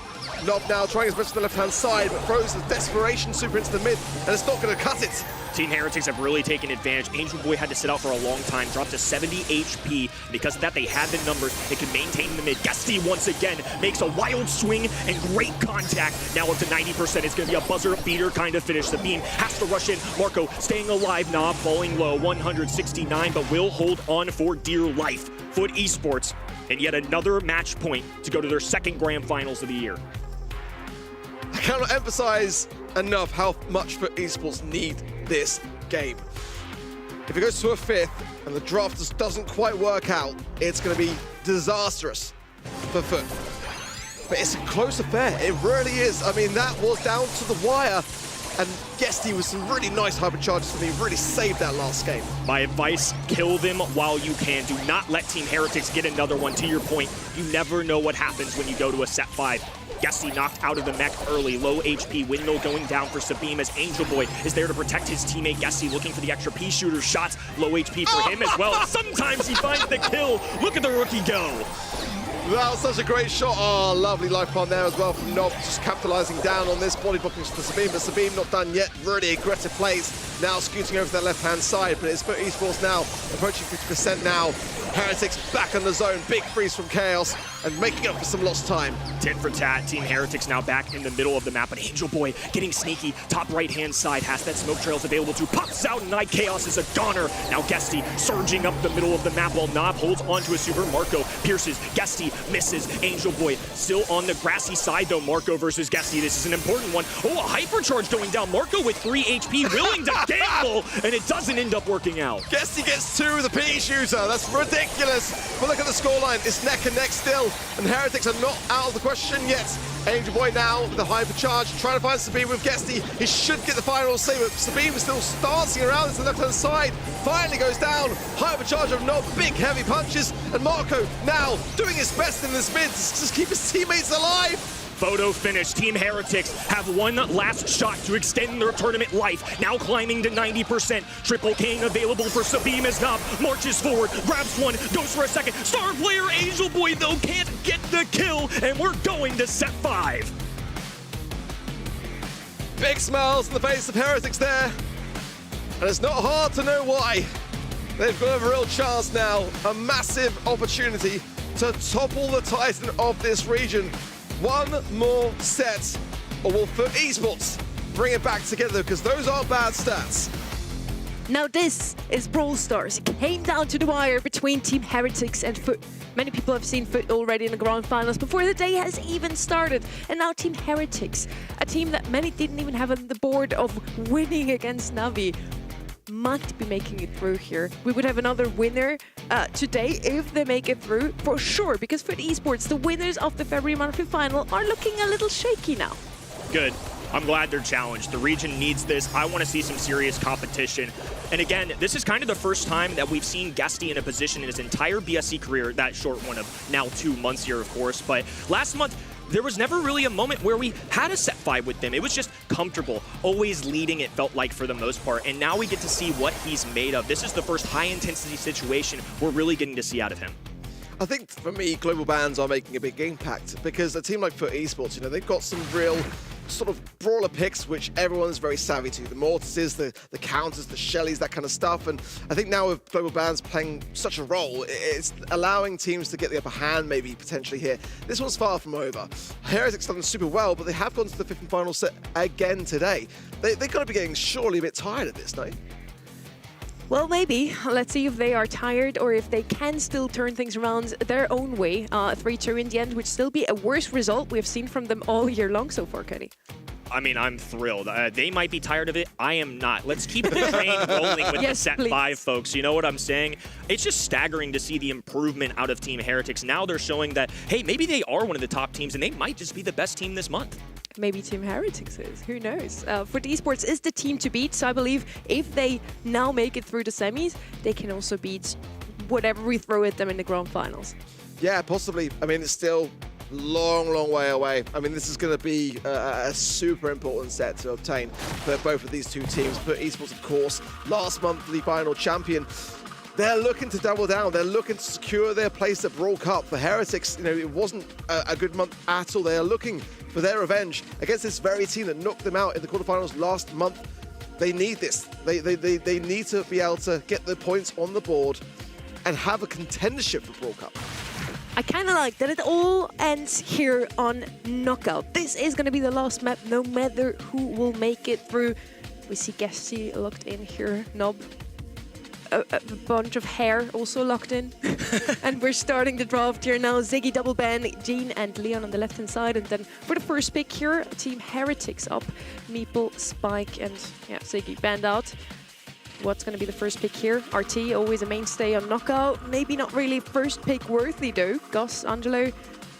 Nob now trying his best to the left-hand side, but Froze with desperation super into the mid, and it's not going to cut it. Team Heretics have really taken advantage. Angel Boy had to sit out for a long time, dropped to 70 HP. Because of that, they had the numbers. They can maintain the mid. Guesty once again makes a wild swing and great contact. Now up to 90%. It's going to be a buzzer beater kind of finish. Sabine has to rush in. Marco staying alive. Nob falling low, 169, but will hold on for dear life. Foot Esports and yet another match point to go to their second grand finals of the year. I cannot emphasize enough how much FUT Esports need this game. If it goes to a 5th and the draft just doesn't quite work out, it's going to be disastrous for FUT. But it's a close affair, it really is. I mean, that was down to the wire, and Guesty with some really nice hypercharges for me, really saved that last game. My advice, kill them while you can. Do not let Team Heretics get another one. To your point, you never know what happens when you go to a set 5. Guesty knocked out of the mech early, low HP, windmill going down for Sabim as Angel Boy is there to protect his teammate Guesty, looking for the extra P-shooter shots, low HP for him as well. Sometimes he finds the kill. Look at the rookie go. That was such a great shot. Oh, lovely life bomb there as well from Novo, just capitalizing down on this body blocking for Sabim, but Sabim not done yet. Really aggressive plays. Now scooting over to that left-hand side, but it's FUT Esports now, approaching 50% now. Heretics back in the zone, big freeze from Chaos, and making up for some lost time. Tit for tat, Team Heretics now back in the middle of the map, but Angel Boy getting sneaky, top right-hand side, has that smoke trails available to, pops out, and Night Chaos is a goner. Now Guesty surging up the middle of the map while Nob holds onto a super. Marco pierces, Guesty misses, Angel Boy still on the grassy side though. Marco versus Guesty, this is an important one. Oh, a hypercharge going down, Marco with 3 HP, willing to gamble, and it doesn't end up working out. Guesty gets 2 with the P-shooter, that's ridiculous. But look at the scoreline, it's neck and neck still, and Heretics are not out of the question yet. Angel Boy now with the hypercharge, trying to find Sabim with Guesty. He should get the final save, but Sabim is still dancing around to the left-hand side. Finally goes down, hypercharge of Nob, big heavy punches, and Marco now doing his best in this mid to just keep his teammates alive. Photo finish. Team Heretics have one last shot to extend their tournament life. Now climbing to 90%. Triple King available for Sabim as Nob marches forward, grabs one, goes for a second. Star player Angel Boy, though, can't get the kill, and we're going to set 5. Big smiles on the face of Heretics there. And it's not hard to know why. They've got a real chance now, a massive opportunity to topple the Titan of this region. One more set, or will FUT Esports bring it back together, because those aren't bad stats. Now this is Brawl Stars. It came down to the wire between Team Heretics and FUT. Many people have seen FUT already in the grand finals before the day has even started. And now Team Heretics, a team that many didn't even have on the board of winning against Navi, might be making it through here. We would have another winner today if they make it through, for sure, because FUT Esports, the winners of the February monthly final, are looking a little shaky now. Good. I'm glad they're challenged. The region needs this. I want to see some serious competition. And again, this is kind of the first time that we've seen Guesty in a position in his entire BSC career, that short one of now 2 months here, of course, but last month, there was never really a moment where we had a set 5 with them. It was just comfortable, always leading, it felt like, for the most part. And now we get to see what he's made of. This is the first high-intensity situation we're really getting to see out of him. I think, for me, global bans are making a big impact, because a team like FUT Esports, you know, they've got some real sort of brawler picks which everyone's very savvy to. The Mortises, the Counters, the Shellys, that kind of stuff. And I think now with global bans playing such a role, it's allowing teams to get the upper hand maybe potentially here. This one's far from over. Heretics done super well, but they have gone to the 5th and final set again today. They're going to be getting surely a bit tired of this, no? Well, maybe. Let's see if they are tired or if they can still turn things around their own way. 3-2 in the end would still be a worse result we've seen from them all year long so far, Kenny. I mean, I'm thrilled. They might be tired of it. I am not. Let's keep the train rolling with the set 5, folks. You know what I'm saying? It's just staggering to see the improvement out of Team Heretics. Now they're showing that, hey, maybe they are one of the top teams, and they might just be the best team this month. Maybe Team Heretics is. Who knows? FUT Esports is the team to beat, so I believe if they now make it through the semis, they can also beat whatever we throw at them in the grand finals. Yeah, possibly. I mean, it's still long way away. I mean, this is going to be a super important set to obtain for both of these two teams. FUT Esports, of course, last monthly final champion. They're looking to double down. They're looking to secure their place at Brawl Cup. For Heretics, you know, it wasn't a good month at all. They are looking for their revenge against this very team that knocked them out in the quarterfinals last month. They need this. They need to be able to get the points on the board and have a contendership for Brawl Cup. I kind of like that it all ends here on Knockout. This is going to be the last map, no matter who will make it through. We see Guesty locked in here. Nob a bunch of hair also locked in. And we're starting the draft here now. Ziggy, Double Ben, Jean and Leon on the left-hand side. And then for the first pick here, Team Heretics up. Meeple, Spike and Ziggy banned out. What's going to be the first pick here? RT, always a mainstay on Knockout. Maybe not really first pick worthy though. Gus, Angelo,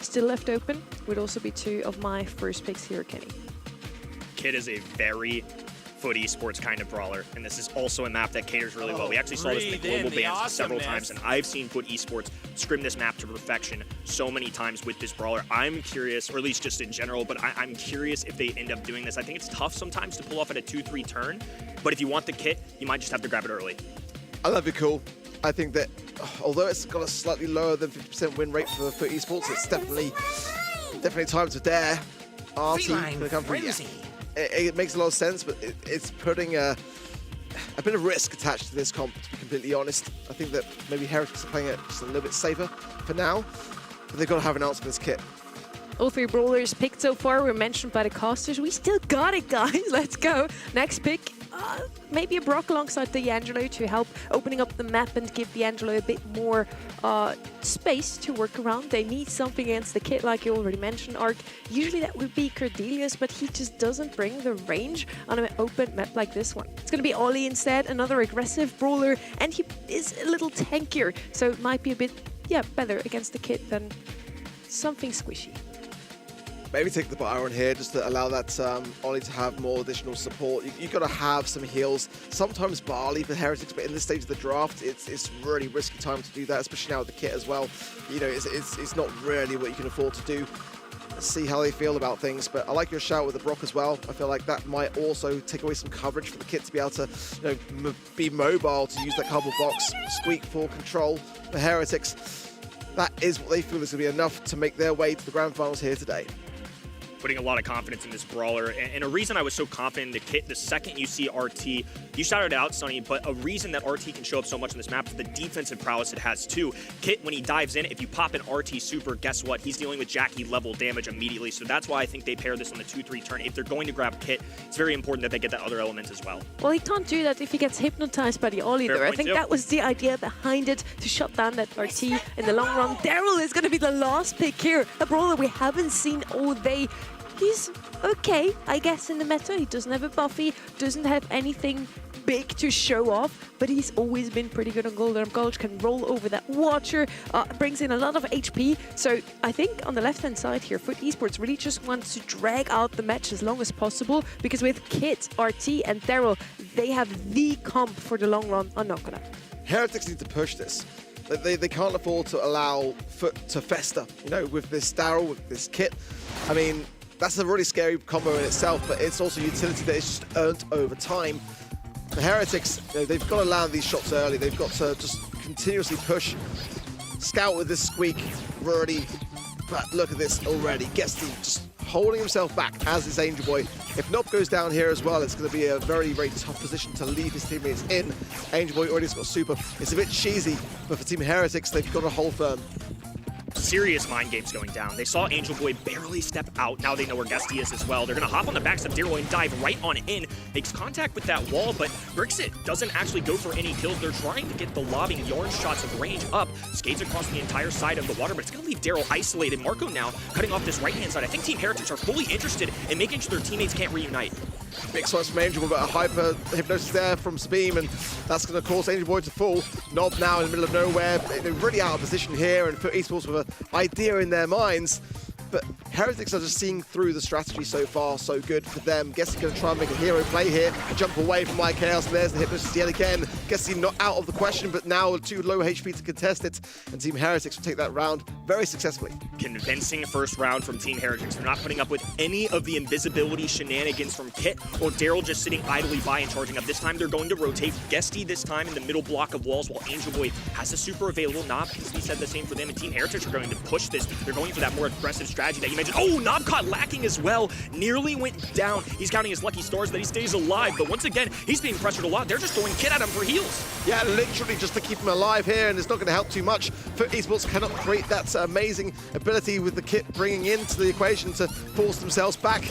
still left open. Would also be two of my first picks here, Kenny. Kid is a very FUT Esports kind of brawler, and this is also a map that caters really well. We actually saw this in the global bans several times, and I've seen FUT Esports scrim this map to perfection so many times with this brawler. I'm curious, or at least just in general, but I'm curious if they end up doing this. I think it's tough sometimes to pull off at a 2-3 turn, but if you want the kit, you might just have to grab it early. I love it, cool. I think that although it's got a slightly lower than 50% win rate for FUT Esports, it's definitely time to dare. RT gonna come through. It makes a lot of sense, but it's putting a bit of risk attached to this comp, to be completely honest. I think that maybe Heretics are playing it just a little bit safer for now, but they've got to have an answer for this kit. All three brawlers picked so far were mentioned by the casters. We still got it, guys. Let's go. Next pick, maybe a Brock alongside D'Angelo to help opening up the map and give D'Angelo a bit more space to work around. They need something against the kit, like you already mentioned, Ark. Usually that would be Cordelius, but he just doesn't bring the range on an open map like this one. It's going to be Ollie instead, another aggressive brawler, and he is a little tankier, so it might be a bit, better against the kit than something squishy. Maybe take the Byron here just to allow that Ollie to have more additional support. You've got to have some heals. Sometimes Barley for Heretics, but in this stage of the draft, it's really risky time to do that, especially now with the kit as well. You know, it's not really what you can afford to do. Let's see how they feel about things, but I like your shout with the Brock as well. I feel like that might also take away some coverage for the kit to be able to, be mobile, to use that cardboard box, squeak for control for Heretics. That is what they feel is going to be enough to make their way to the grand finals here today. Putting a lot of confidence in this brawler, and a reason I was so confident in the kit, the second you see RT, you shouted it out, Sonny, but a reason that RT can show up so much on this map is the defensive prowess it has too. Kit, when he dives in, if you pop an RT super, guess what? He's dealing with Jackie level damage immediately, so that's why I think they pair this on the 2-3 turn. If they're going to grab Kit, it's very important that they get that other element as well. Well, he can't do that if he gets hypnotized by the Ollie there. I think that was the idea behind it, to shut down that RT in the long run. Daryl is going to be the last pick here, a brawler we haven't seen all day. He's okay, I guess, in the meta. He doesn't have a Buffy, doesn't have anything big to show off, but he's always been pretty good on Golden Gulch, can roll over that Watcher, brings in a lot of HP. So I think on the left-hand side here, FUT Esports really just wants to drag out the match as long as possible, because with Kit, RT and Daryl, they have the comp for the long run on Knockout. Heretics need to push this. They can't afford to allow FUT to fester, with this Daryl, with this Kit. I mean, that's a really scary combo in itself, but it's also utility that is just earned over time. The Heretics, they've got to land these shots early. They've got to just continuously push. Scout with this squeak, Rurdy, but look at this already. Guesty just holding himself back, as is Angel Boy. If Nob goes down here as well, it's going to be a very, very tough position to leave his teammates in. Angel Boy already has got super. It's a bit cheesy, but for Team Heretics, they've got to hold firm. Serious mind games going down. They saw Angel Boy barely step out. Now they know where Guesty is as well. They're going to hop on the backs of Daryl and dive right on in. Makes contact with that wall, but Brixit doesn't actually go for any kills. They're trying to get the lobbing yarn shots of range up. Skates across the entire side of the water, but it's going to leave Daryl isolated. Marco now cutting off this right-hand side. I think Team Heretics are fully interested in making sure their teammates can't reunite. Big slice from Angel Boy, but a hyper hypnosis there from Speem, and that's going to cause Angel Boy to fall. Nob now in the middle of nowhere. They're really out of position here, and FUT Esports with an idea in their minds. But Heretics are just seeing through the strategy so far, so good for them. Guesty going to try and make a hero play here. Jump away from My Chaos. There's the hypnosis yet again. Guesty not out of the question, but now too low HP to contest it. And Team Heretics will take that round very successfully. Convincing first round from Team Heretics. They're not putting up with any of the invisibility shenanigans from Kit or Daryl just sitting idly by and charging up. This time they're going to rotate Guesty this time in the middle block of walls while Angel Boy has a super available. Not because he said the same for them. And Team Heretics are going to push this. They're going for that more aggressive strategy strategy that you mentioned. Oh, Nob caught lacking as well. Nearly went down. He's counting his lucky stars that he stays alive, but once again, he's being pressured a lot. They're just throwing Kit at him for heals. Yeah, literally just to keep him alive here, and it's not going to help too much. For Esports cannot create that amazing ability with the Kit bringing into the equation to force themselves back.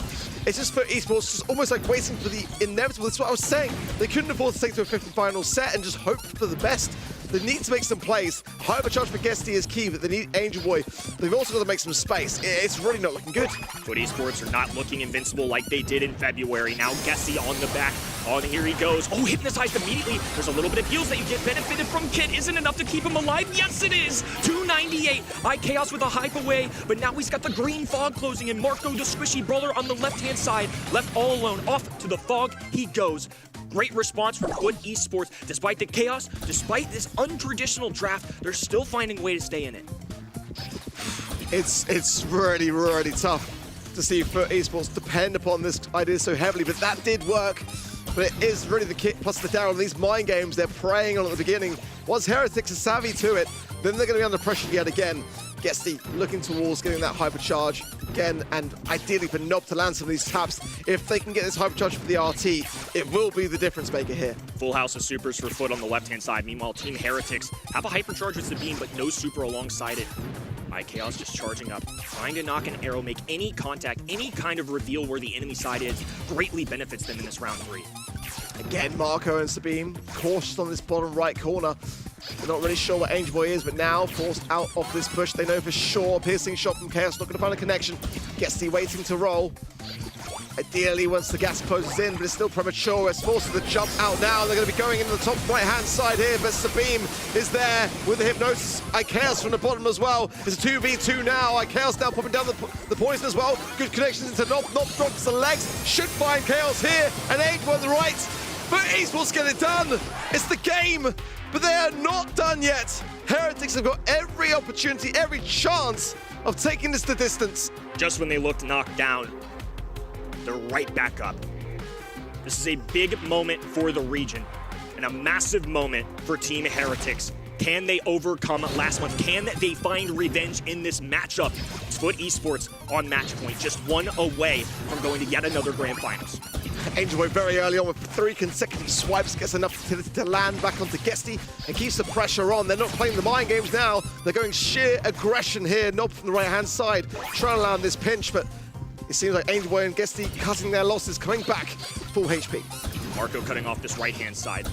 It's just for Esports, just almost like waiting for the inevitable. That's what I was saying. They couldn't afford to take to a 50 final set and just hope for the best. They need to make some plays. Hypercharge for Guesty is key, but they need Angel Boy. They've also got to make some space. It's really not looking good. But Esports are not looking invincible like they did in February. Now Guesty on the back. On here he goes. Oh, hypnotized immediately. There's a little bit of heals that you get benefited from. Kit isn't enough to keep him alive. Yes, it is. 298. Chaos with a hype away, but now he's got the green fog closing in. Marco, the squishy brawler on the left-hand side, left all alone. Off to the fog he goes. Great response from Foot Esports. Despite the chaos, despite this untraditional draft, they're still finding a way to stay in it. It's really, really tough to see Foot Esports depend upon this idea so heavily, but that did work. But it is really the Kit plus the Daryl. These mind games they're preying on at the beginning. Once Heretics are savvy to it, then they're going to be under pressure yet again. Guesty looking towards getting that hypercharge again, and ideally for Nob to land some of these taps. If they can get this hypercharge for the RT, it will be the difference maker here. Full house of supers for Foot on the left-hand side. Meanwhile, Team Heretics have a hypercharge with the beam, but no super alongside it. Chaos just charging up, trying to knock an arrow, make any contact, any kind of reveal where the enemy side is, greatly benefits them in this round 3. Again, Marco and Sabine cautious on this bottom right corner. They're not really sure what Angel Boy is, but now forced out of this bush. They know for sure. Piercing shot from Chaos, not going to find a connection. Guesty waiting to roll. Ideally, once the gas closes in, but it's still premature. It's forced to jump out now. They're going to be going into the top right-hand side here, but Sabine is there with the hypnosis. Chaos from the bottom as well. It's a 2v2 now. Chaos now popping down the poison as well. Good connections into Nob. Nob drops the legs. Should find Chaos here, and Angel on the right. But Esports get it done. It's the game, but they are not done yet. Heretics have got every opportunity, every chance of taking this the distance. Just when they looked knocked down, they're right back up. This is a big moment for the region and a massive moment for Team Heretics. Can they overcome last month? Can they find revenge in this matchup? It's Foot Esports on match point, just one away from going to yet another grand finals. Angel Boy very early on with 3 consecutive swipes, gets enough to land back onto Guesty and keeps the pressure on. They're not playing the mind games now. They're going sheer aggression here. Nob from the right-hand side trying to land this pinch, but it seems like Angel Boy and Guesty cutting their losses, coming back full HP. Marco cutting off this right-hand side.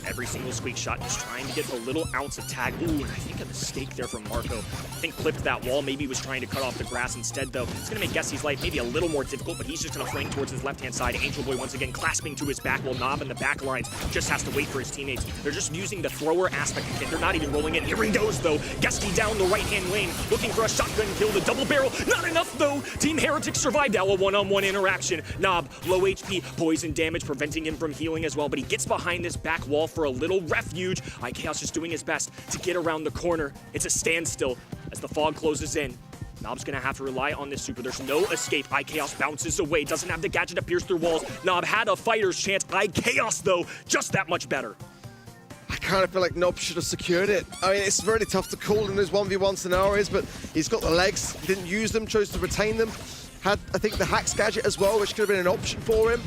Every single squeak shot, just trying to get a little ounce of tag. Ooh, and I think a mistake there from Marco. I think clipped that wall, maybe was trying to cut off the grass instead, though. It's going to make Guesty's life maybe a little more difficult, but he's just going to flank towards his left-hand side. Angel Boy once again clasping to his back, while Nob in the back lines just has to wait for his teammates. They're just using the thrower aspect of it. They're not even rolling in. Here he goes, though. Guesty down the right-hand lane, looking for a shotgun kill. The double barrel, not enough, though. Team Heretics survived now a one-on-one interaction. Nob, low HP, poison damage, preventing him from healing as well, but he gets behind this back wall for a little refuge. Chaos just doing his best to get around the corner. It's a standstill as the fog closes in. Nob's gonna have to rely on this super. There's no escape. Chaos bounces away. Doesn't have the gadget to pierce through walls. Nob had a fighter's chance. Chaos, though, just that much better. I kind of feel like Nob should have secured it. I mean, it's really tough to call in those 1v1 scenarios, but he's got the legs. He didn't use them, chose to retain them. Had, I think, the Hacks gadget as well, which could have been an option for him.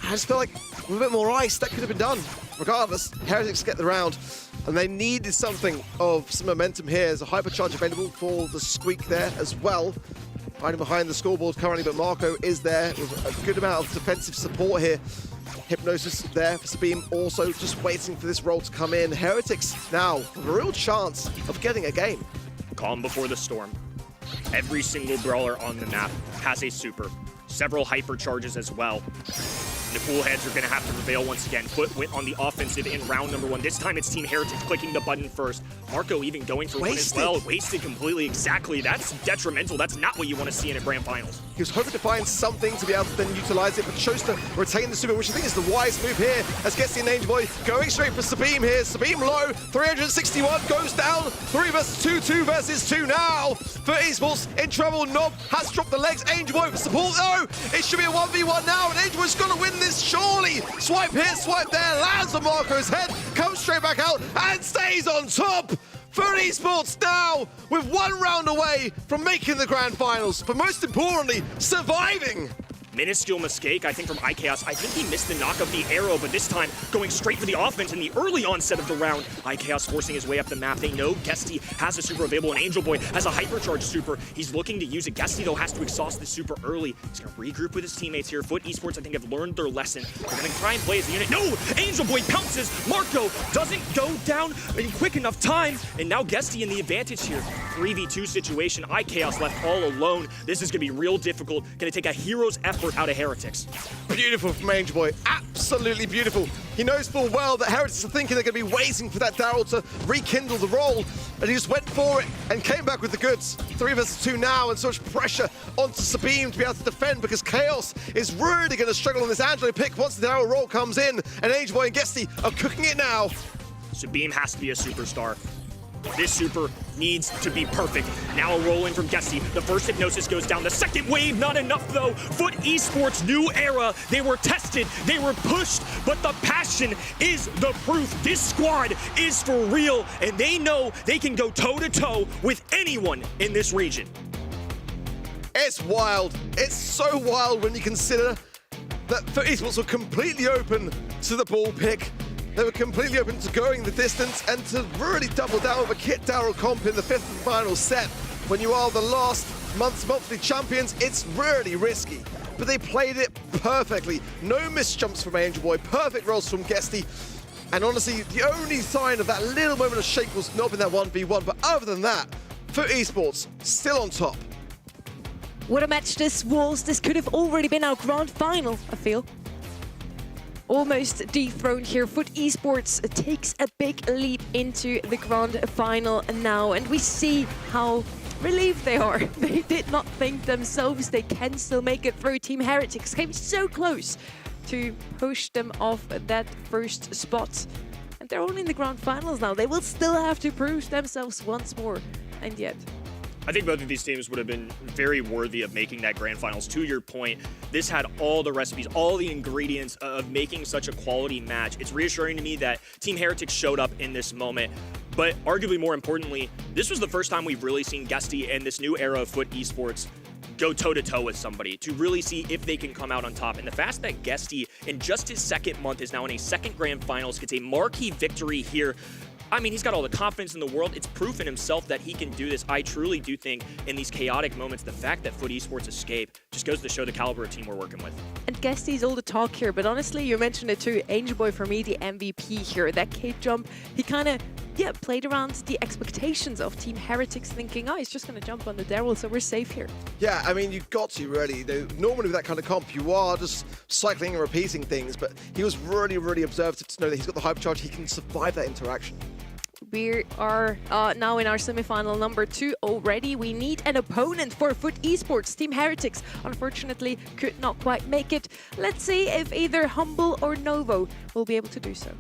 I just feel like with a bit more ice, that could have been done. Regardless, Heretics get the round, and they needed something of some momentum here. There's a hypercharge available for the squeak there as well. Hiding behind the scoreboard currently, but Marco is there with a good amount of defensive support here. Hypnosis there for Sabine, also just waiting for this roll to come in. Heretics now with a real chance of getting a game. Calm before the storm. Every single brawler on the map has a super. Several hypercharges as well. The cool heads are going to have to prevail once again. Foot went on the offensive in round number 1. This time it's Team Heretics clicking the button first. Marco even going for one as well. Wasted completely. Exactly. That's detrimental. That's not what you want to see in a grand finals. He was hoping to find something to be able to then utilize it, but chose to retain the super, which I think is the wise move here. As Guesty and Angel Boy going straight for Sabine here. Sabine low, 361 goes down. 3 versus 2, 2 versus 2 now. For Esports in trouble. Nob has dropped the legs. Angel Boy for support. No, it should be a 1v1 now, and Angel Boy's going to win this surely. Swipe here, swipe there, lands on Marco's head, comes straight back out, and stays on top. FUT Esports now with 1 round away from making the grand finals, but most importantly, surviving. Minuscule mistake, I think, from iChaos. I think he missed the knock of the arrow, but this time going straight for the offense in the early onset of the round. iChaos forcing his way up the map. They know Guesty has a super available, and Angel Boy has a hypercharge super. He's looking to use it. Guesty, though, has to exhaust the super early. He's going to regroup with his teammates here. FUT Esports, I think, have learned their lesson. They're going to try and play as a unit. No! Angel Boy pounces. Marco doesn't go down in quick enough time, and now Guesty in the advantage here. 3v2 situation. iChaos left all alone. This is going to be real difficult. Going to take a hero's effort out of Heretics. Beautiful from Angel Boy, absolutely beautiful. He knows full well that Heretics are thinking they're going to be waiting for that Daryl to rekindle the role, and he just went for it and came back with the goods. 3 versus 2 now, and so much pressure onto Sabine to be able to defend, because Chaos is really going to struggle on this Angelo pick once the Daryl roll comes in, and Angel Boy and Guesty are cooking it now. Sabine has to be a superstar. This super needs to be perfect. Now a roll in from Guesty. The first hypnosis goes down. The second wave, not enough though. FUT Esports, new era. They were tested, they were pushed, but the passion is the proof. This squad is for real, and they know they can go toe-to-toe with anyone in this region. It's wild. It's so wild when you consider that FUT Esports were completely open to the ball pick. They were completely open to going the distance and to really double down with a Kit Daryl comp in the 5th and final set. When you are the last month's monthly champions, it's really risky. But they played it perfectly. No misjumps from Angel Boy, perfect rolls from Guesty. And honestly, the only sign of that little moment of shake was not in that 1v1. But other than that, FUT Esports still on top. What a match this was. This could have already been our grand final, I feel. Almost dethroned here. FUT Esports takes a big leap into the grand final now, and we see how relieved they are. They did not think themselves they can still make it through. Team Heretics came so close to push them off that first spot, and they're only in the grand finals now. They will still have to prove themselves once more, and yet I think both of these teams would have been very worthy of making that grand finals. To your point, this had all the recipes, all the ingredients of making such a quality match. It's reassuring to me that Team Heretics showed up in this moment, but arguably more importantly, this was the first time we've really seen Guesty and this new era of FUT Esports go toe-to-toe with somebody to really see if they can come out on top. And the fact that Guesty, in just his 2nd month, is now in a 2nd grand finals, gets a marquee victory here. I mean, he's got all the confidence in the world. It's proof in himself that he can do this. I truly do think in these chaotic moments, the fact that FUT Esports escape just goes to show the caliber of team we're working with. And Guesty's all the talk here, but honestly, you mentioned it too. Angel Boy, for me, the MVP here. That cape jump, he kind of, played around the expectations of Team Heretics, thinking, he's just going to jump on the Daryl, so we're safe here. Yeah, I mean, you've got to, really. Normally with that kind of comp, you are just cycling and repeating things, but he was really, really observative to know that he's got the hypercharge, he can survive that interaction. We are now in our semifinal number 2 already. We need an opponent for FUT Esports. Team Heretics, unfortunately, could not quite make it. Let's see if either Humble or Novo will be able to do so.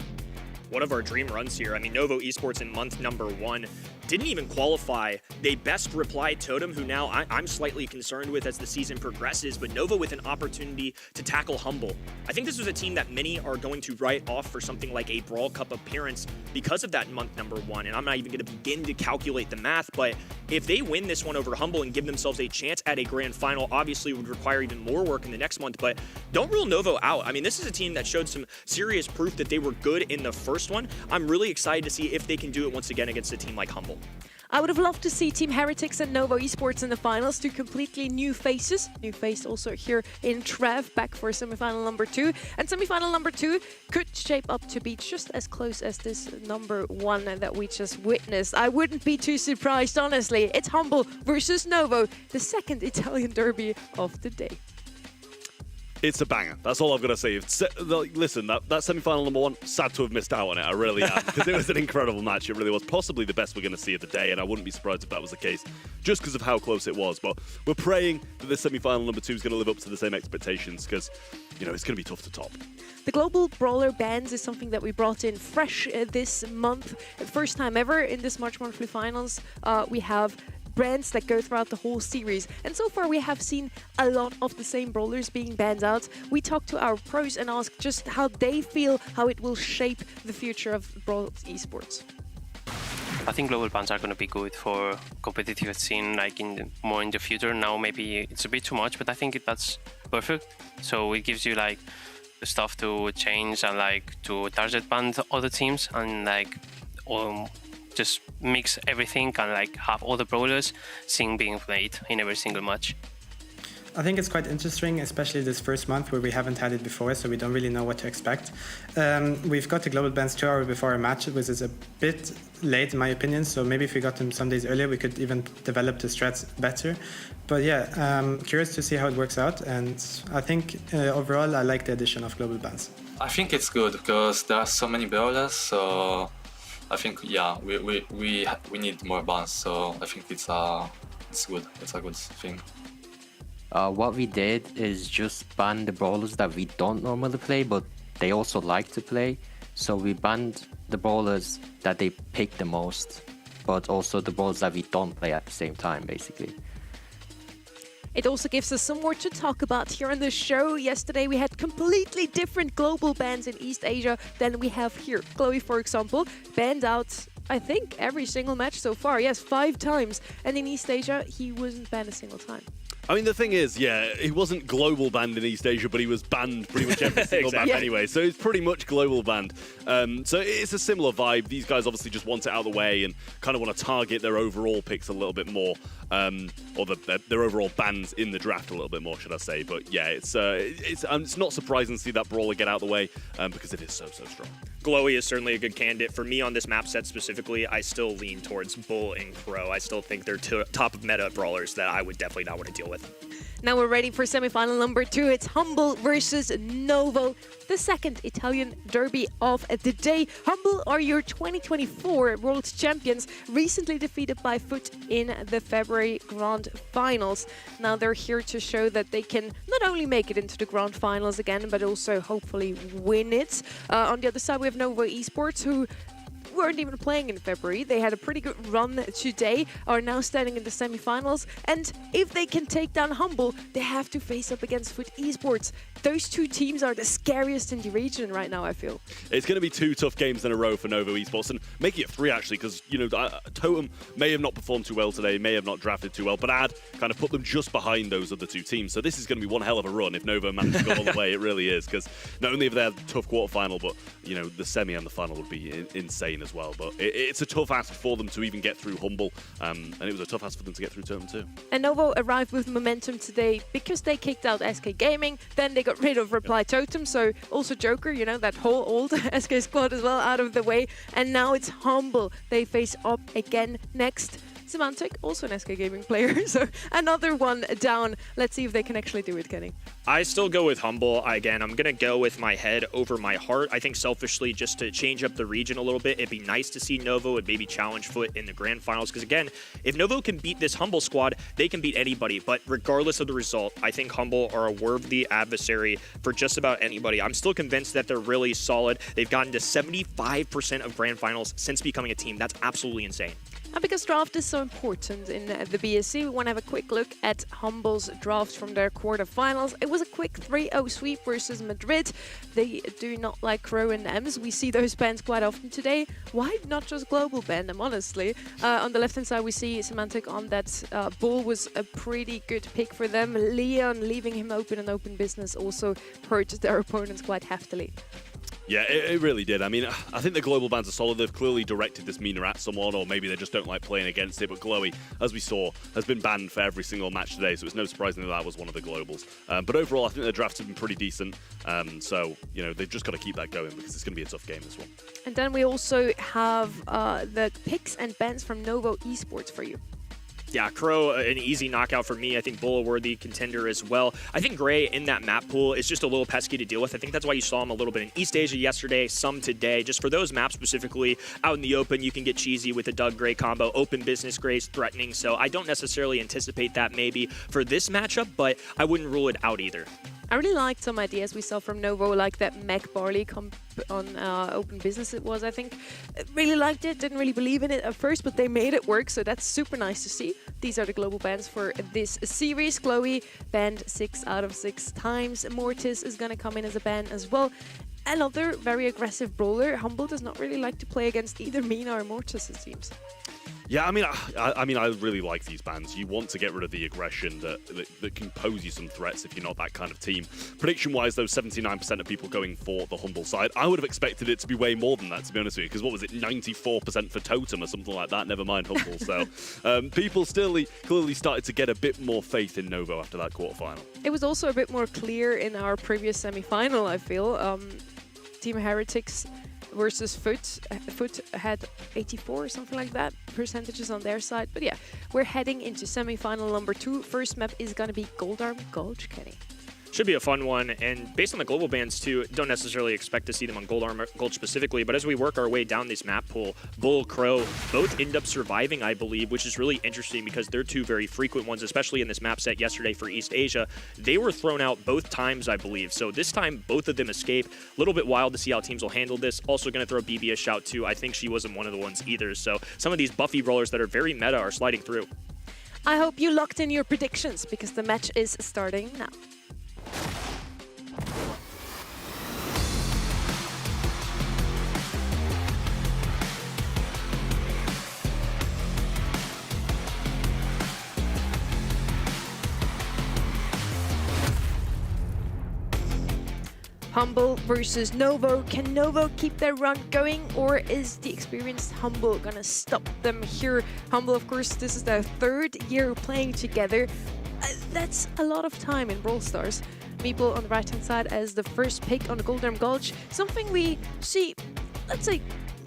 One of our dream runs here. I mean, Novo Esports in month number 1 didn't even qualify. They best replied Totem, who now I'm slightly concerned with as the season progresses, but Novo with an opportunity to tackle Humble. I think this was a team that many are going to write off for something like a Brawl Cup appearance because of that month number 1, and I'm not even going to begin to calculate the math, but if they win this one over Humble and give themselves a chance at a grand final, obviously would require even more work in the next month, but don't rule Novo out. I mean, this is a team that showed some serious proof that they were good in the first one. I'm really excited to see if they can do it once again against a team like Humble. I would have loved to see Team Heretics and Novo Esports in the finals, 2 completely new faces. New face also here in Trev, back for semifinal number 2. And semifinal number 2 could shape up to be just as close as this number 1 that we just witnessed. I wouldn't be too surprised, honestly. It's Humble versus Novo, the 2nd Italian derby of the day. It's a banger. That's all I've got to say. Listen, that semi-final number 1, sad to have missed out on it. I really am, because it was an incredible match. It really was possibly the best we're going to see of the day, and I wouldn't be surprised if that was the case, just because of how close it was. But we're praying that this semi-final number 2 is going to live up to the same expectations, because, it's going to be tough to top. The global brawler bans is something that we brought in fresh this month. First time ever in this March monthly finals. We have brands that go throughout the whole series. And so far we have seen a lot of the same brawlers being banned out. We talked to our pros and asked just how they feel, how it will shape the future of Brawl esports. I think global bans are going to be good for competitive scene, like more in the future. Now maybe it's a bit too much, but I think that's perfect. So it gives you like the stuff to change and like to target ban other teams and like just mix everything and like have all the brawlers being played in every single match. I think it's quite interesting, especially this first month where we haven't had it before, so we don't really know what to expect. We've got the global bans 2 hours before our match, which is a bit late in my opinion, so maybe if we got them some days earlier, we could even develop the strats better. But yeah, curious to see how it works out, and I think overall I like the addition of global bans. I think it's good because there are so many brawlers, so I think we need more bans. So I think it's good. It's a good thing. What we did is just ban the brawlers that we don't normally play, but they also like to play. So we banned the brawlers that they pick the most, but also the brawlers that we don't play at the same time, basically. It also gives us some more to talk about here on the show. Yesterday we had completely different global bans in East Asia than we have here. Chloe, for example, banned out, I think, every single match so far. Yes, 5 times. And in East Asia, he wasn't banned a single time. I mean, the thing is, yeah, he wasn't global banned in East Asia, but he was banned pretty much every single map anyway. So it's pretty much global banned. So it's a similar vibe. These guys obviously just want it out of the way and kind of want to target their overall picks a little bit more, or their overall bans in the draft a little bit more, should I say. But yeah, it's not surprising to see that brawler get out of the way because it is so strong. Glowy is certainly a good candidate. For me on this map set specifically, I still lean towards Bull and Crow. I still think they're top of meta brawlers that I would definitely not want to deal with. Now we're ready for semifinal number 2. It's Humble versus Novo, the second Italian derby of the day. Humble are your 2024 World Champions, recently defeated by Foot in the February Grand Finals. Now they're here to show that they can not only make it into the Grand Finals again, but also hopefully win it. On the other side, we have Novo Esports, who weren't even playing in February. They had a pretty good run today, are now standing in the semifinals, and if they can take down Humble, they have to face up against Foot Esports. Those two teams are the scariest in the region right now, I feel. It's going to be 2 tough games in a row for Novo Esports, and making it 3 actually, because Totem may have not performed too well today, may have not drafted too well, but I'd kind of put them just behind those other 2 teams. So this is going to be one hell of a run if Novo manage to go all the way. It really is, because not only have they had a tough quarterfinal, but the semi and the final would be insane as well. But it's a tough ask for them to even get through Humble, and it was a tough ask for them to get through Totem too. And Novo arrived with momentum today because they kicked out SK Gaming, then they got rid of Reply Totem, so also Joker, that whole old SK squad as well, out of the way. And now it's Humble they face up again next. Semantic, also an SK Gaming player, so another one down. Let's see if they can actually do it, Kenny. I still go with Humble. Again, I'm going to go with my head over my heart. I think selfishly, just to change up the region a little bit, it'd be nice to see Novo and maybe challenge Foot in the grand finals. Because again, if Novo can beat this Humble squad, they can beat anybody. But regardless of the result, I think Humble are a worthy adversary for just about anybody. I'm still convinced that they're really solid. They've gotten to 75% of grand finals since becoming a team. That's absolutely insane. And because draft is so important in the BSC, we want to have a quick look at Humble's draft from their quarterfinals. It was a quick 3-0 sweep versus Madrid. They do not like Crow and Ems. We see those bans quite often today. Why not just global ban them, honestly? On the left-hand side, we see Semantic on that. Bull was a pretty good pick for them. Leon, leaving him open and open business, also hurt their opponents quite heftily. Yeah, it really did. I mean, I think the global bans are solid. They've clearly directed this Mina at someone, or maybe they just don't like playing against it. But Glowy, as we saw, has been banned for every single match today, so it's no surprising that was one of the globals. But overall, I think their drafts have been pretty decent. So, they've just got to keep that going because it's going to be a tough game, this one. And then we also have the picks and bans from Novo Esports for you. Yeah, Crow, an easy knockout for me. I think Bull a worthy contender as well. I think Gray in that map pool is just a little pesky to deal with. I think that's why you saw him a little bit in East Asia yesterday, some today. Just for those maps specifically, out in the open, you can get cheesy with the Doug Gray combo. Open business, Gray's threatening, so I don't necessarily anticipate that maybe for this matchup, but I wouldn't rule it out either. I really liked some ideas we saw from Novo, like that Mech Barley comp on open business it was, I think. Really liked it, didn't really believe in it at first, but they made it work, so that's super nice to see. These are the global bans for this series. Chloe banned 6 out of 6 times. Mortis is going to come in as a ban as well. another very aggressive brawler. Humble does not really like to play against either Mina or Mortis, it seems. Yeah, I mean, I really like these bans. You want to get rid of the aggression that can pose you some threats if you're not that kind of team. Prediction-wise, though, 79% of people going for the Humble side. I would have expected it to be way more than that, to be honest with you, because what was it, 94% for Totem or something like that? Never mind Humble. So people still clearly started to get a bit more faith in Novo after that quarterfinal. It was also a bit more clear in our previous semi-final, I feel. Team Heretics versus Foot. Foot had 84 or something like that percentages on their side. But yeah, we're heading into semi-final number 2. First map is going to be Goldarm Gulch, Kenny. Should be a fun one, and based on the global bans too, don't necessarily expect to see them on Goldarm Gulch specifically, but as we work our way down this map pool, Bull, Crow, both end up surviving, I believe, which is really interesting because they're two very frequent ones, especially in this map set yesterday for East Asia. They were thrown out both times, I believe, so this time both of them escape. A little bit wild to see how teams will handle this. Also going to throw BB a shout too. I think she wasn't one of the ones either, so some of these buffy brawlers that are very meta are sliding through. I hope you locked in your predictions because the match is starting now. Humble versus Novo. Can Novo keep their run going, or is the experienced Humble gonna stop them here? Humble, of course, this is their 3rd year playing together. That's a lot of time in Brawl Stars. Meeple on the right-hand side as the first pick on the Goldarm Gulch. Something we see, let's say,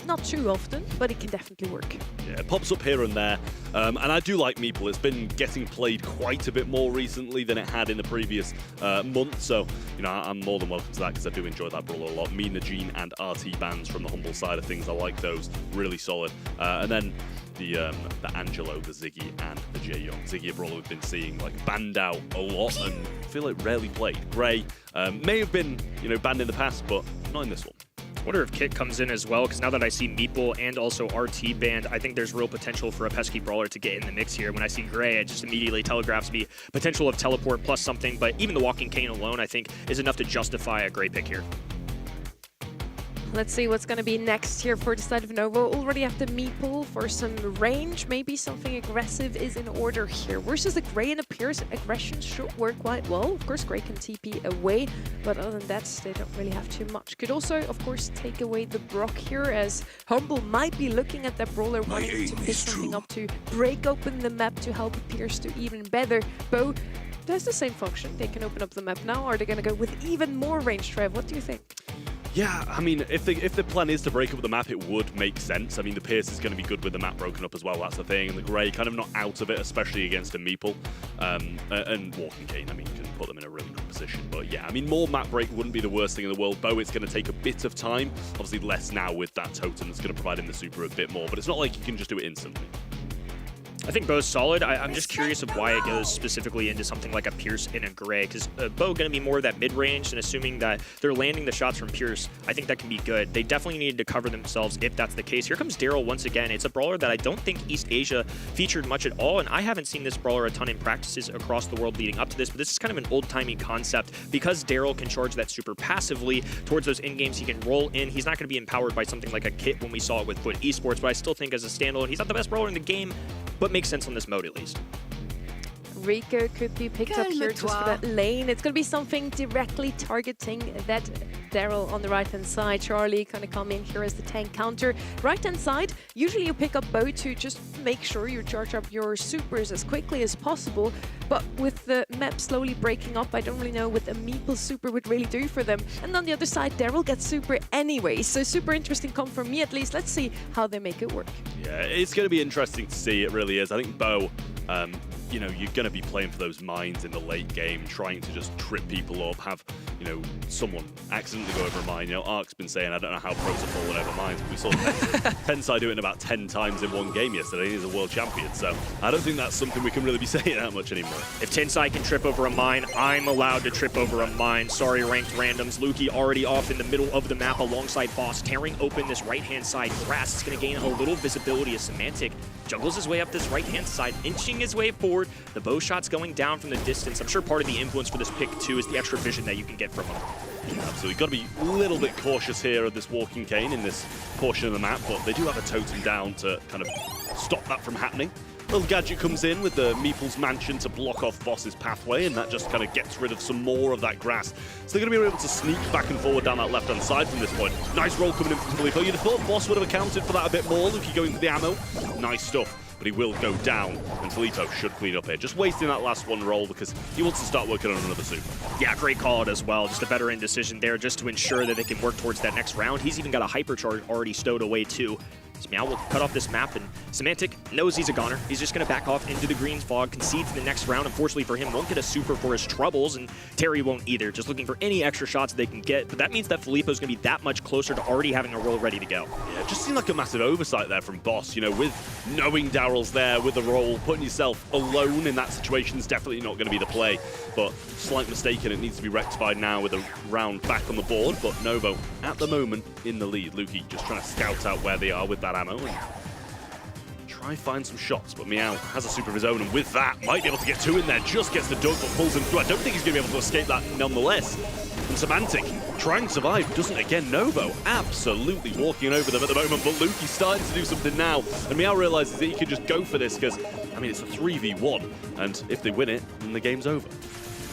not too often, but it can definitely work. Yeah, it pops up here and there. And I do like Meeple. It's been getting played quite a bit more recently than it had in the previous month. So, you know, I'm more than welcome to that because I do enjoy that brawler a lot. Mina, Jean, and RT bans from the Humble side of things. I like those. Really solid. And then the Angelo, the Ziggy, and the Jae-Young. Ziggy, a brawler we've been seeing like banned out a lot and I feel like rarely played. Gray may have been, you know, banned in the past, but not in this one. I wonder if Kit comes in as well, because now that I see Meeple and also RT banned, I think there's real potential for a pesky brawler to get in the mix here. When I see Gray, it just immediately telegraphs me potential of teleport plus something, but even the Walking Cane alone, I think, is enough to justify a Gray pick here. Let's see what's going to be next here for the side of Novo. Already have the Meeple for some range. Maybe something aggressive is in order here. Versus the Gray and the Pierce, aggression should work quite well. Of course, Gray can TP away, but other than that, they don't really have too much. Could also, of course, take away the Brock here, as Humble might be looking at that brawler wanting to pick something up to break open the map to help Pierce do even better. Bo does the same function. They can open up the map now. Are they going to go with even more range, Trev? What do you think? Yeah, I mean, if the plan is to break up the map, it would make sense. I mean, the Pierce is going to be good with the map broken up as well, that's the thing. And the Grey kind of not out of it, especially against a Meeple. And Walking Cane, I mean, can put them in a really good position. But yeah, I mean, more map break wouldn't be the worst thing in the world. Bo, it's going to take a bit of time. Obviously, less now with that Totem that's going to provide him the super a bit more. But it's not like you can just do it instantly. I think Bo's solid. I'm just curious of why it goes specifically into something like a Pierce and a Gray, because Bo going to be more of that mid-range, and assuming that they're landing the shots from Pierce, I think that can be good. They definitely needed to cover themselves if that's the case. Here comes Daryl once again. It's a brawler that I don't think East Asia featured much at all, and I haven't seen this brawler a ton in practices across the world leading up to this, but this is kind of an old-timey concept. Because Daryl can charge that super passively towards those in-games, he can roll in. He's not going to be empowered by something like a Kit when we saw it with Foot Esports, but I still think as a standalone, he's not the best brawler in the game, but makes sense on this mode at least. Rico could be picked up here just for that lane. It's going to be something directly targeting that Daryl on the right-hand side. Charlie kind of come in here as the tank counter. Right-hand side, usually you pick up Bo to just make sure you charge up your supers as quickly as possible. But with the map slowly breaking up, I don't really know what a Meeple super would really do for them. And on the other side, Daryl gets super anyway. So super interesting come from me at least. Let's see how they make it work. Yeah, it's going to be interesting to see. It really is. I think Bo, you know, you're going to be playing for those mines in the late game, trying to just trip people up, have, you know, someone accidentally go over a mine. You know, Ark's been saying, I don't know how pros are falling over mines, but we saw Tensai do it about 10 times in one game yesterday. He's a world champion, so I don't think that's something we can really be saying that much anymore. If Tensai can trip over a mine, I'm allowed to trip over a mine. Sorry, ranked randoms. Lukey already off in the middle of the map alongside Boss, tearing open this right-hand side grass. It's going to gain a little visibility as Semantic juggles his way up this right-hand side, inching his way forward. The bow shot's going down from the distance. I'm sure part of the influence for this pick, too, is the extra vision that you can get from him. Yeah, absolutely. Got to be a little bit cautious here of this walking cane in this portion of the map, but they do have a totem down to kind of stop that from happening. Little gadget comes in with the Meeple's Mansion to block off Boss's pathway, and that just kind of gets rid of some more of that grass. So they're going to be able to sneak back and forward down that left-hand side from this point. Nice roll coming in from Filippo. You'd have thought Boss would have accounted for that a bit more. Luki going for the ammo. Nice stuff. But he will go down, and Filippo should clean up here. Just wasting that last one roll because he wants to start working on another super. Yeah, great call out as well. Just a veteran decision there just to ensure that they can work towards that next round. He's even got a hypercharge already stowed away too. So Meow will cut off this map, and Semantic knows he's a goner. He's just going to back off into the green fog, concede to the next round. Unfortunately for him, won't get a super for his troubles, and Terry won't either. Just looking for any extra shots they can get, but that means that Filippo's going to be that much closer to already having a roll ready to go. Yeah, it just seemed like a massive oversight there from Boss. You know, with knowing Daryl's there with the roll, putting yourself alone in that situation is definitely not going to be the play. But slight mistake, and it needs to be rectified now with a round back on the board. But Novo, at the moment, in the lead. Luki just trying to scout out where they are with that ammo and try find some shots, but Meow has a super of his own, and with that, might be able to get two in there, just gets the dunk, but pulls him through. I don't think he's going to be able to escape that nonetheless. And Semantic, trying to survive, doesn't again. Novo absolutely walking over them at the moment, but Luki's starting to do something now, and Meow realizes that he can just go for this, because, I mean, it's a 3v1, and if they win it, then the game's over.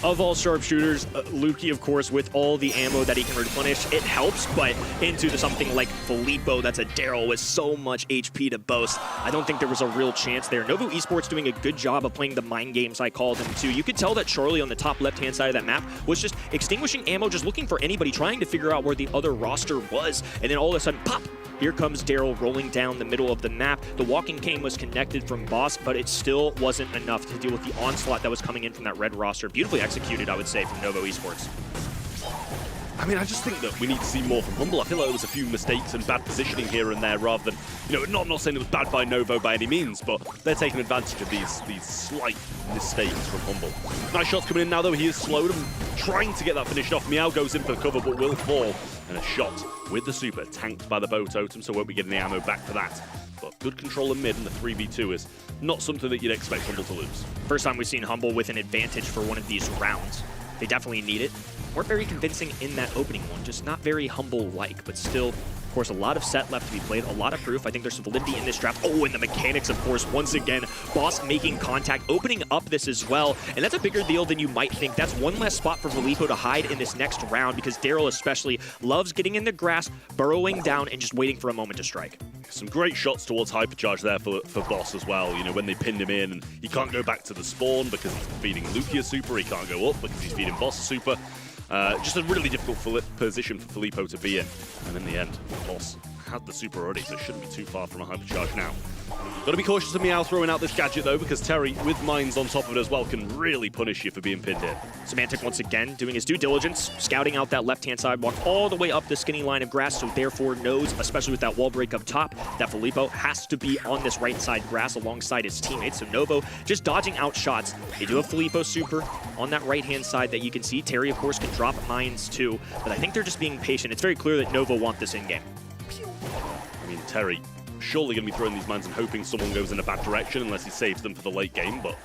Of all sharpshooters, Luki, of course, with all the ammo that he can replenish, it helps, but into something like Filippo, that's a Daryl with so much HP to boast, I don't think there was a real chance there. Novo Esports doing a good job of playing the mind games, I called them too. You could tell that Charlie on the top left-hand side of that map was just extinguishing ammo, just looking for anybody, trying to figure out where the other roster was, and then all of a sudden, pop! Here comes Daryl rolling down the middle of the map. The walking cane was connected from Boss, but it still wasn't enough to deal with the onslaught that was coming in from that red roster. Beautifully executed, I would say, from Novo Esports. I mean, I just think that we need to see more from Humble. I feel like there was a few mistakes and bad positioning here and there, rather than, you know, not saying it was bad by Novo by any means, but they're taking advantage of these slight mistakes from Humble. Nice shots coming in now, though. He is slowed and trying to get that finished off. Meow goes in for the cover, but will fall. And a shot with the super, tanked by the bow totem, so won't be getting the ammo back for that. But good control in mid, and the 3v2 is not something that you'd expect Humble to lose. First time we've seen Humble with an advantage for one of these rounds. They definitely need it. Weren't very convincing in that opening one, just not very Humble-like, but still, of course, a lot of set left to be played, a lot of proof. I think there's some validity in this draft. Oh, and the mechanics, of course, once again, Boss making contact, opening up this as well, and that's a bigger deal than you might think. That's one less spot for Filippo to hide in this next round, because Daryl especially loves getting in the grass, burrowing down, and just waiting for a moment to strike. Some great shots towards Hypercharge there for Boss as well. You know, when they pinned him in, and he can't go back to the spawn because he's feeding Luki a super, he can't go up because he's feeding Boss a super. Just a really difficult position for Filippo to be in. And in the end, Boss had the super already, so it shouldn't be too far from a hypercharge now. Got to be cautious of Meow throwing out this gadget, though, because Terry, with mines on top of it as well, can really punish you for being pinned in. Semantic, once again, doing his due diligence, scouting out that left-hand side, walked all the way up the skinny line of grass, so therefore knows, especially with that wall break up top, that Filippo has to be on this right-side grass alongside his teammates. So Novo just dodging out shots. They do have Filippo super on that right-hand side that you can see. Terry, of course, can drop mines too, but I think they're just being patient. It's very clear that Novo want this in-game. I mean, Terry surely going to be throwing these mines and hoping someone goes in a bad direction unless he saves them for the late game, but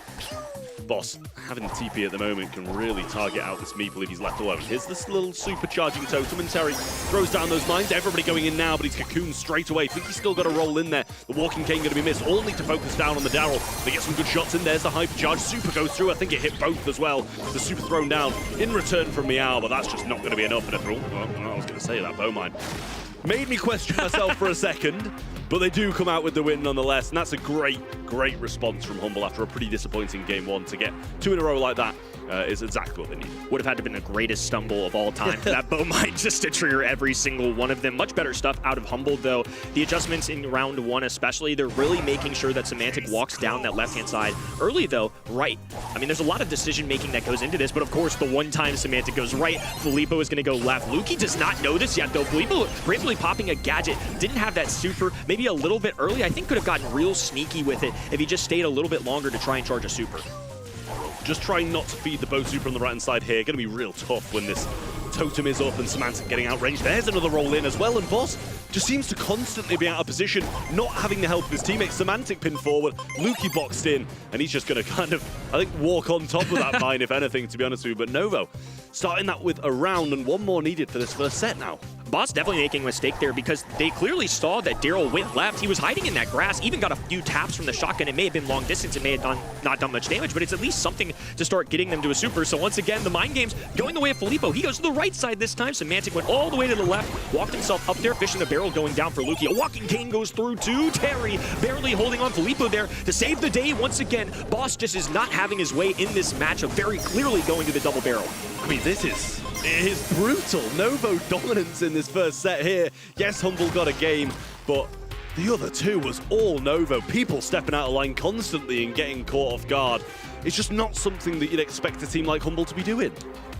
Boss, having the TP at the moment, can really target out this Meeple if he's left alone. Here's this little supercharging totem, and Terry throws down those mines. Everybody going in now, but he's cocooned straight away. I think he's still got to roll in there. The walking cane going to be missed. All need to focus down on the Daryl. They get some good shots in. There's the hypercharge. Super goes through. I think it hit both as well. The super thrown down in return from Meow, but that's just not going to be enough. And I was going to say that bow mine made me question myself for a second, but they do come out with the win nonetheless, and that's a great response from Humble after a pretty disappointing game one. To get two in a row like that is exactly what they need. Would have had to have been the greatest stumble of all time for that bow mine just to trigger every single one of them. Much better stuff out of Humble, though. The adjustments in round one especially, they're really making sure that Semantic walks down that left-hand side early, though, right. I mean, there's a lot of decision-making that goes into this, but of course, the one time Semantic goes right, Filippo is going to go left. Luki does not know this yet, though. Filippo bravely popping a gadget, didn't have that super, maybe a little bit early. I think could have gotten real sneaky with it if he just stayed a little bit longer to try and charge a super. Just trying not to feed the bow super on the right-hand side here. Going to be real tough when this Totem is up and Semantic getting outranged. There's another roll in as well, and Boss just seems to constantly be out of position, not having the help of his teammates. Semantic pinned forward, Lukey boxed in, and he's just going to kind of, I think, walk on top of that mine, if anything, to be honest with you. But Novo starting that with a round and one more needed for this first set now. Boss definitely making a mistake there because they clearly saw that Daryl went left. He was hiding in that grass, even got a few taps from the shotgun. It may have been long distance, it may have not done much damage, but it's at least something to start getting them to a super. So once again, the mind game's going the way of Filippo. He goes to the right side this time. Semantic went all the way to the left, walked himself up there, fishing the barrel, going down for Lukey. A walking cane goes through to Terry, barely holding on Filippo there to save the day. Once again, Boss just is not having his way in this matchup, very clearly going to the double barrel. I mean, it is brutal. Novo dominance in this first set here. Yes, Humble got a game, but the other two was all Novo. People stepping out of line constantly and getting caught off guard. It's just not something that you'd expect a team like Humble to be doing.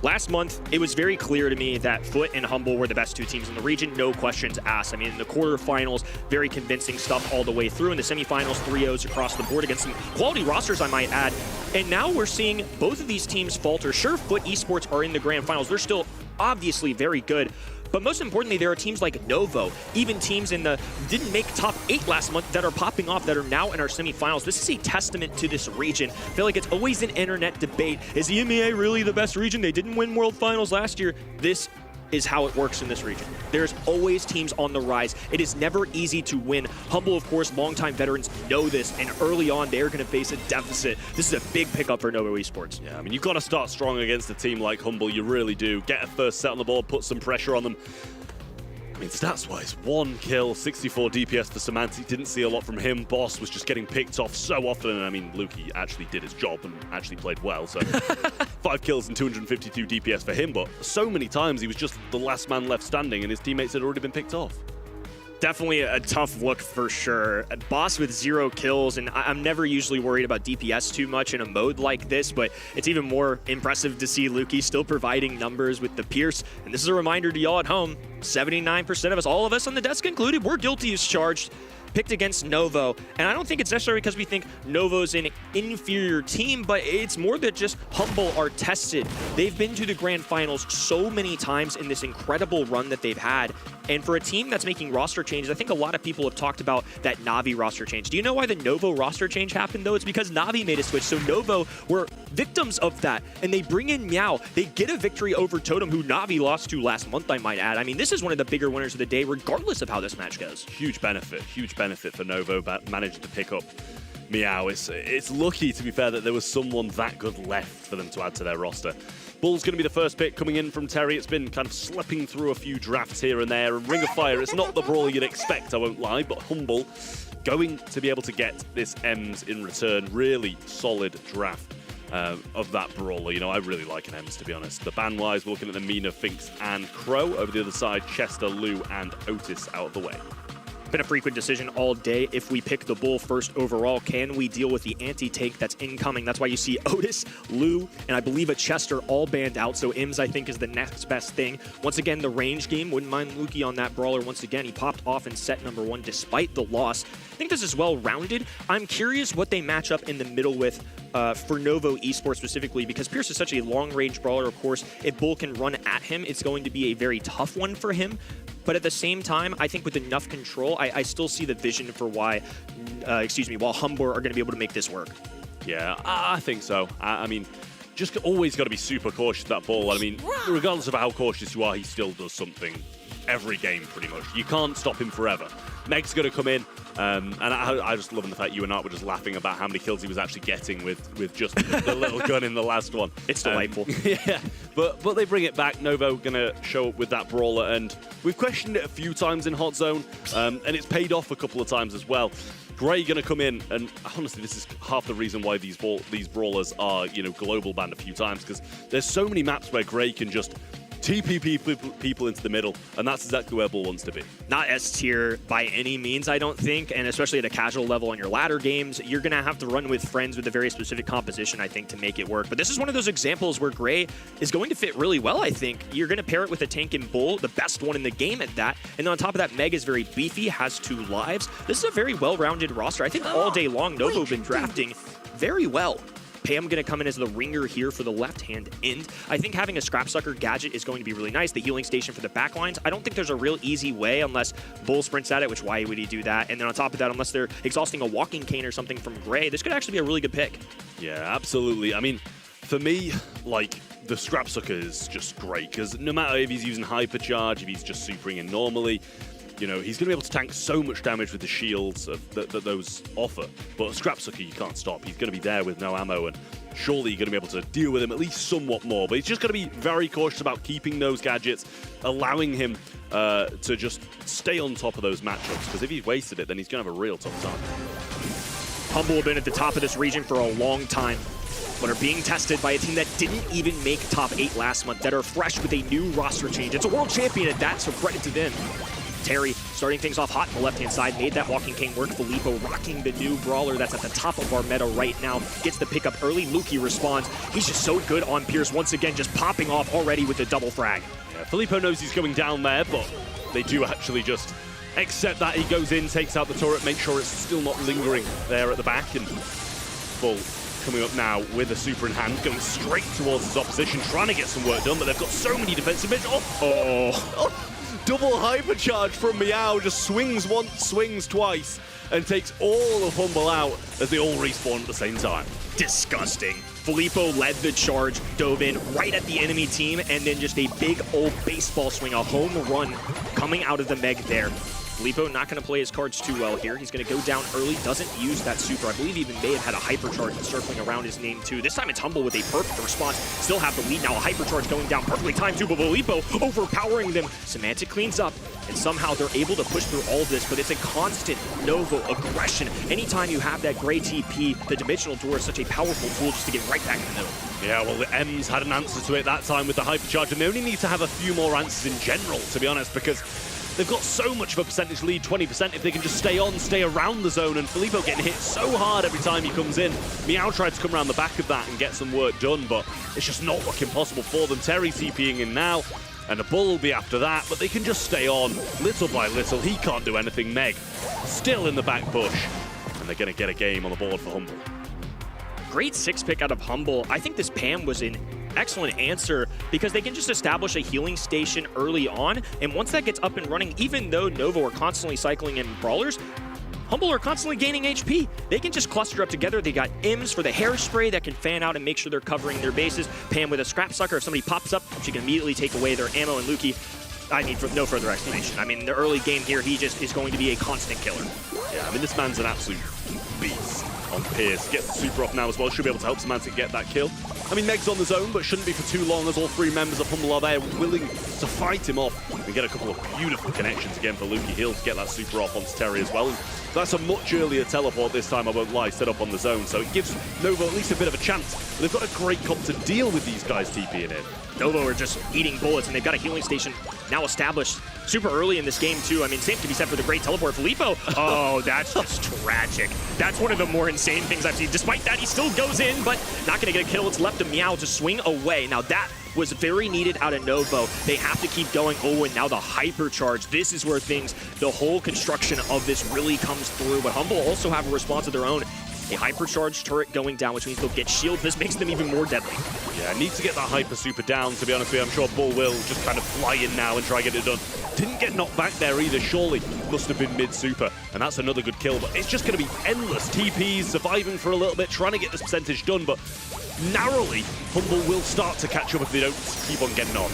Last month, it was very clear to me that Foot and Humble were the best two teams in the region, no questions asked. I mean, in the quarterfinals, very convincing stuff all the way through. In the semifinals, 3-0s across the board against some quality rosters, I might add. And now we're seeing both of these teams falter. Sure, Foot Esports are in the grand finals. They're still obviously very good. But most importantly, there are teams like Novo, even teams in the didn't make top 8 last month that are popping off, that are now in our semifinals. This is a testament to this region. I feel like it's always an internet debate. Is the EMEA really the best region? They didn't win World Finals last year. This is how it works in this region. There's always teams on the rise. It is never easy to win. Humble, of course, longtime veterans know this, and early on, they're going to face a deficit. This is a big pickup for Novo Esports. Yeah, I mean, you've got to start strong against a team like Humble. You really do. Get a first set on the board, put some pressure on them. I mean, stats-wise, 1 kill, 64 DPS for Semantic. Didn't see a lot from him. Boss was just getting picked off so often. And I mean, Lukey actually did his job and actually played well. So 5 kills and 252 DPS for him. But so many times he was just the last man left standing and his teammates had already been picked off. Definitely a tough look for sure. Boss with 0 kills, and I'm never usually worried about DPS too much in a mode like this, but it's even more impressive to see Lukey still providing numbers with the Pierce. And this is a reminder to y'all at home, 79% of us, all of us on the desk included, we're guilty as charged. Picked against Novo, and I don't think it's necessarily because we think Novo's an inferior team, but it's more that just Humble are tested. They've been to the grand finals so many times in this incredible run that they've had, and for a team that's making roster changes, I think a lot of people have talked about that Na'Vi roster change. Do you know why the Novo roster change happened, though? It's because Na'Vi made a switch, so Novo were victims of that, and they bring in Meow. They get a victory over Totem, who Na'Vi lost to last month, I might add. I mean, this is one of the bigger winners of the day, regardless of how this match goes. Huge benefit for Novo, but managed to pick up Meow. It's lucky, to be fair, that there was someone that good left for them to add to their roster. Bull's going to be the first pick coming in from Terry. It's been kind of slipping through a few drafts here and there. And Ring of Fire, it's not the brawler you'd expect, I won't lie, but Humble going to be able to get this Ems in return. Really solid draft of that brawler. You know, I really like an Ems, to be honest. The ban-wise, we're looking at the Mina, Finks, and Crow. Over the other side, Chester, Lou, and Otis out of the way. Been a frequent decision all day. If we pick the Bull first overall, can we deal with the anti-tank that's incoming? That's why you see Otis, Lou, and I believe a Chester all banned out. So Ims, I think, is the next best thing. Once again, the range game. Wouldn't mind Lukey on that brawler. Once again, he popped off in set number 1 despite the loss. I think this is well-rounded. I'm curious what they match up in the middle with for Novo Esports specifically, because Pierce is such a long-range brawler. Of course, if Bull can run at him, it's going to be a very tough one for him. But at the same time, I think with enough control, I still see the vision for why Humble are going to be able to make this work. Yeah, I think so. I mean, just always got to be super cautious with that ball. I mean, regardless of how cautious you are, he still does something every game, pretty much. You can't stop him forever. Meg's going to come in, and I just love the fact you and Art were just laughing about how many kills he was actually getting with just the little gun in the last one. It's delightful. Yeah, but they bring it back. Novo going to show up with that brawler, and we've questioned it a few times in Hot Zone, and it's paid off a couple of times as well. Gray going to come in, and honestly, this is half the reason why these brawlers are, you know, global banned a few times, because there's so many maps where Gray can just TP people into the middle, and that's exactly where Bull wants to be. Not S tier by any means, I don't think, and especially at a casual level on your ladder games, you're going to have to run with friends with a very specific composition, I think, to make it work. But this is one of those examples where Gray is going to fit really well, I think. You're going to pair it with a tank and Bull, the best one in the game at that, and on top of that, Meg is very beefy, has 2 lives. This is a very well-rounded roster. I think all day long, Novo have been drafting very well. Pam going to come in as the ringer here for the left-hand end. I think having a Scrap Sucker gadget is going to be really nice. The healing station for the backlines. I don't think there's a real easy way unless Bull sprints at it, which why would he do that? And then on top of that, unless they're exhausting a walking cane or something from Gray, this could actually be a really good pick. Yeah, absolutely. I mean, for me, like, the Scrap Sucker is just great, because no matter if he's using Hypercharge, if he's just supering in normally, you know, he's going to be able to tank so much damage with the shields that those offer. But a Scrap Sucker, you can't stop. He's going to be there with no ammo, and surely you're going to be able to deal with him at least somewhat more. But he's just going to be very cautious about keeping those gadgets, allowing him to just stay on top of those matchups, because if he's wasted it, then he's going to have a real tough time. Humble have been at the top of this region for a long time, but are being tested by a team that didn't even make top 8 last month, that are fresh with a new roster change. It's a world champion at that, so credit to them. Terry starting things off hot on the left-hand side, made that walking cane work. Filippo rocking the new brawler that's at the top of our meta right now. Gets the pick up early. Luki responds. He's just so good on Pierce once again, just popping off already with the double frag. Yeah, Filippo knows he's going down there, but they do actually just accept that. He goes in, takes out the turret, makes sure it's still not lingering there at the back, and Bull coming up now with a super in hand, going straight towards his opposition, trying to get some work done, but they've got so many defensive mids. Double hypercharge from Meow, just swings once, swings twice, and takes all of Humble out as they all respawn at the same time. Disgusting. Filippo led the charge, dove in right at the enemy team, and then just a big old baseball swing, a home run coming out of the Meg there. Filippo not going to play his cards too well here. He's going to go down early, doesn't use that super. I believe even may have had a hypercharge circling around his name too. This time it's Humble with a perfect response. Still have the lead now. A hypercharge going down perfectly timed too, but Filippo overpowering them. Semantic cleans up, and somehow they're able to push through all of this, but it's a constant Novo aggression. Anytime you have that gray TP, the Dimensional Door is such a powerful tool just to get right back in the middle. Yeah, well, the M's had an answer to it that time with the hypercharge, and they only need to have a few more answers in general, to be honest, because they've got so much of a percentage lead, 20%, if they can just stay around the zone, and Filippo getting hit so hard every time he comes in. Meow tried to come around the back of that and get some work done, but it's just not looking possible for them. Terry TPing in now, and a Bull will be after that, but they can just stay on little by little. He can't do anything. Meg still in the back bush, and they're going to get a game on the board for Humble. Great 6-pick out of Humble. I think this Pam was an excellent answer because they can just establish a healing station early on, and once that gets up and running, even though Novo are constantly cycling in brawlers, Humble are constantly gaining HP. They can just cluster up together. They got M's for the hairspray that can fan out and make sure they're covering their bases. Pam with a Scrap Sucker. If somebody pops up, she can immediately take away their ammo, and Luki, I need no further explanation. I mean, the early game here, he just is going to be a constant killer. Yeah, I mean, this man's an absolute beast on Pierce. Gets the super off now as well. Should be able to help Semantic get that kill. I mean, Meg's on the zone, but shouldn't be for too long as all 3 members of Humble are there willing to fight him off and get a couple of beautiful connections again for Luki. He'll get that super off onto Terry as well. That's a much earlier teleport this time, I won't lie, set up on the zone, so it gives Novo at least a bit of a chance. They've got a great comp to deal with these guys TPing in. Novo are just eating bullets, and they've got a healing station now established super early in this game, too. I mean, same can be said for the great teleport. Filippo, oh, that's just tragic. That's one of the more insane things I've seen. Despite that, he still goes in, but not going to get a kill. It's left to Meow to swing away. Now, that was very needed out of Novo. They have to keep going. Oh, and now the hypercharge. This is where the whole construction of this really comes through. But Humble also have a response of their own. A hypercharged turret going down, which means they'll get shield. This makes them even more deadly. Yeah, need to get that hyper super down, to be honest with you. I'm sure Bull will just kind of fly in now and try to get it done. Didn't get knocked back there either, surely. Must have been mid-super, and that's another good kill. But it's just going to be endless TPs, surviving for a little bit, trying to get this percentage done, but narrowly, Humble will start to catch up if they don't keep on getting on.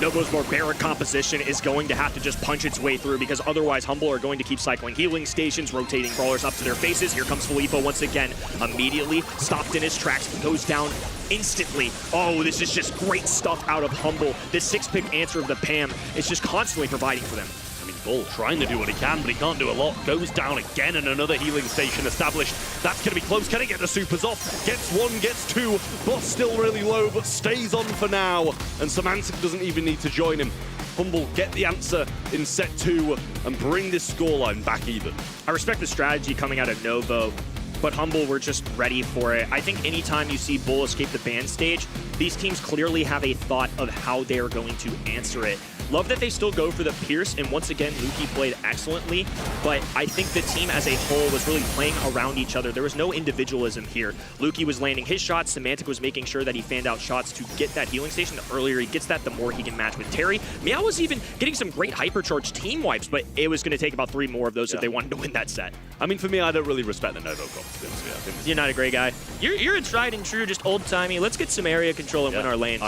Novo's barbaric composition is going to have to just punch its way through because otherwise Humble are going to keep cycling healing stations, rotating brawlers up to their faces. Here comes Filippo once again, immediately stopped in his tracks, goes down instantly. Oh, this is just great stuff out of Humble. This 6-pick answer of the Pam is just constantly providing for them. I mean, Bull trying to do what he can, but he can't do a lot. Goes down again, and another healing station established. That's going to be close. Can he get the supers off? Gets 1, gets 2. Boss still really low, but stays on for now. And Semantic doesn't even need to join him. Humble get the answer in set 2 and bring this scoreline back even. I respect the strategy coming out of Novo, but Humble were just ready for it. I think anytime you see Bull escape the ban stage, these teams clearly have a thought of how they are going to answer it. Love that they still go for the Pierce, and once again, Luki played excellently, but I think the team as a whole was really playing around each other. There was no individualism here. Luki was landing his shots, Semantic was making sure that he fanned out shots to get that healing station. The earlier he gets that, the more he can match with Terry. Meow was even getting some great hypercharge team wipes, but it was going to take about 3 more of those if they wanted to win that set. I mean, for me, I don't really respect the Novo comp, to be honest with you. I think You're not a great guy. You're a tried and true, just old-timey. Let's get some area control and win our lane.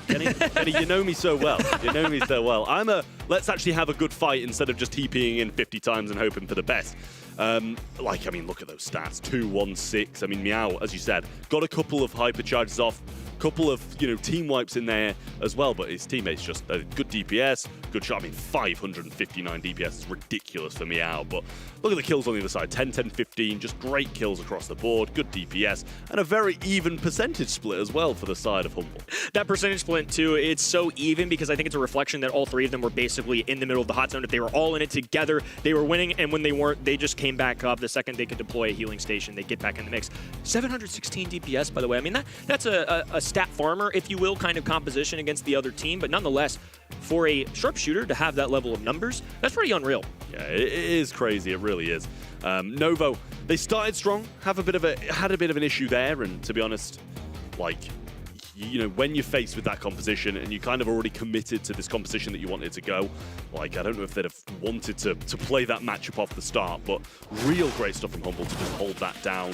Kenny, you know me so well. You know me so well. Let's actually have a good fight instead of just TPing in 50 times and hoping for the best. I mean, look at those stats. 2, 1, 6. I mean, Meow, as you said, got a couple of hypercharges off, couple of, team wipes in there as well, but his teammates just a good DPS, good shot. I mean, 559 DPS is ridiculous for Meow, but look at the kills on the other side. 10, 10, 15, just great kills across the board, good DPS, and a very even percentage split as well for the side of Humble. That percentage split, too, it's so even because I think it's a reflection that all 3 of them were basically in the middle of the hot zone. If they were all in it together, they were winning, and when they weren't, they just came back up. The second they could deploy a healing station, they get back in the mix. 716 DPS, by the way. I mean, that's a stat farmer, if you will, kind of composition against the other team, but nonetheless, for a sharpshooter to have that level of numbers, that's pretty unreal. Yeah, it is crazy. It really is. Novo, they started strong, had a bit of an issue there, and to be honest, when you're faced with that composition and you kind of already committed to this composition that you wanted to go, I don't know if they'd have wanted to play that matchup off the start, but real great stuff from Humble to just hold that down.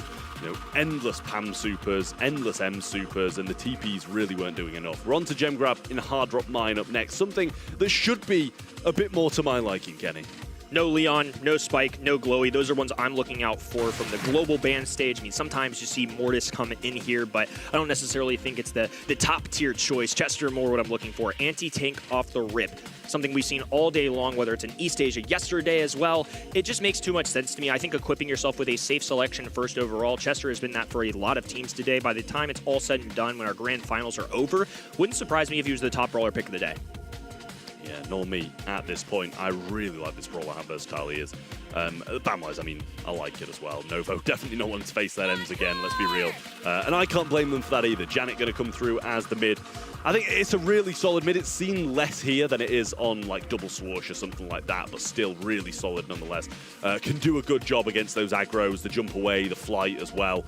Endless PAM supers, endless M supers, and the TPs really weren't doing enough. We're on to Gem Grab in Hard Drop Mine up next, something that should be a bit more to my liking, Kenny. No Leon, no Spike, no Glowy. Those are ones I'm looking out for from the global ban stage. I mean, sometimes you see Mortis come in here, but I don't necessarily think it's the top tier choice. Chester more what I'm looking for. Anti-tank off the rip. Something we've seen all day long, whether it's in East Asia yesterday as well. It just makes too much sense to me. I think equipping yourself with a safe selection first overall. Chester has been that for a lot of teams today. By the time it's all said and done, when our grand finals are over, wouldn't surprise me if he was the top brawler pick of the day. Yeah, nor me at this point. I really like this brawler, how versatile he is. Ban-wise, I mean, I like it as well. Novo definitely not wanting to face that Ems again, let's be real. And I can't blame them for that either. Janet going to come through as the mid. I think it's a really solid mid. It's seen less here than it is on Double Swoosh or something like that, but still really solid nonetheless. Can do a good job against those aggros, the jump away, the flight as well.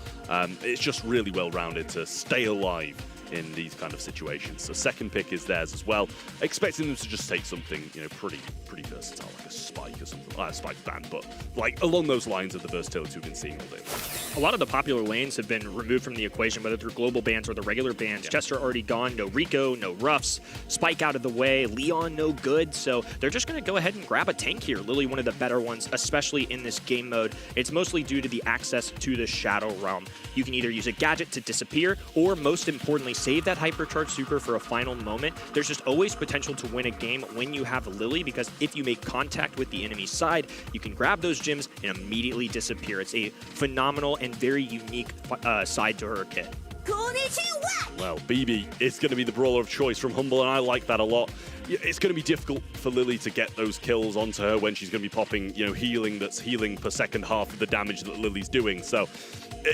It's just really well-rounded to stay alive in these kind of situations. So second pick is theirs as well. Expecting them to just take something, pretty versatile, like a Spike or something. Spike ban, but along those lines of the versatility we've been seeing all day. A lot of the popular lanes have been removed from the equation, whether through global bans or the regular bans. Yeah. Chester already gone, no Rico, no Ruffs, Spike out of the way, Leon no good, so they're just going to go ahead and grab a tank here. Lily, one of the better ones, especially in this game mode. It's mostly due to the access to the Shadow Realm. You can either use a gadget to disappear, or most importantly, save that hypercharge super for a final moment. There's just always potential to win a game when you have Lily, because if you make contact with the enemy side, you can grab those gems and immediately disappear. It's a phenomenal and very unique side to her kit. Well, BB is going to be the brawler of choice from Humble, and I like that a lot. It's going to be difficult for Lily to get those kills onto her when she's going to be popping, healing that's healing per second half of the damage that Lily's doing. So,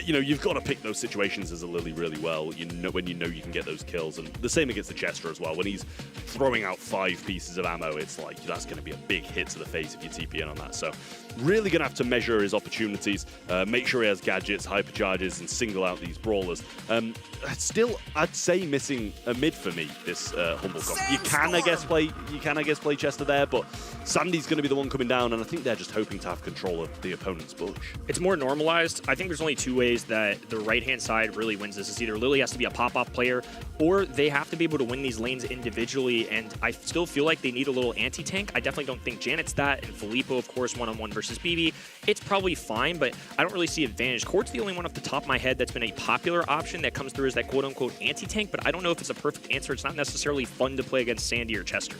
you've got to pick those situations as a Lily really well, when you know you can get those kills. And the same against the Chester as well. When he's throwing out 5 pieces of ammo, it's that's going to be a big hit to the face if you TP in on that. So, really going to have to measure his opportunities, make sure he has gadgets, hypercharges, and single out these brawlers. Still, I'd say missing a mid for me, this Humble comp. You can, I guess, play Chester there, but Sandy's going to be the one coming down, and I think they're just hoping to have control of the opponent's bush. It's more normalized. I think there's only 2 ways that the right-hand side really wins this. It's either Lily has to be a pop-off player, or they have to be able to win these lanes individually, and I still feel like they need a little anti-tank. I definitely don't think Janet's that, and Filippo, of course, one-on-one versus BB. It's probably fine, but I don't really see advantage. Court's the only one off the top of my head that's been a popular option that comes through as that quote-unquote anti-tank, but I don't know if it's a perfect answer. It's not necessarily fun to play against Sandy or Chester.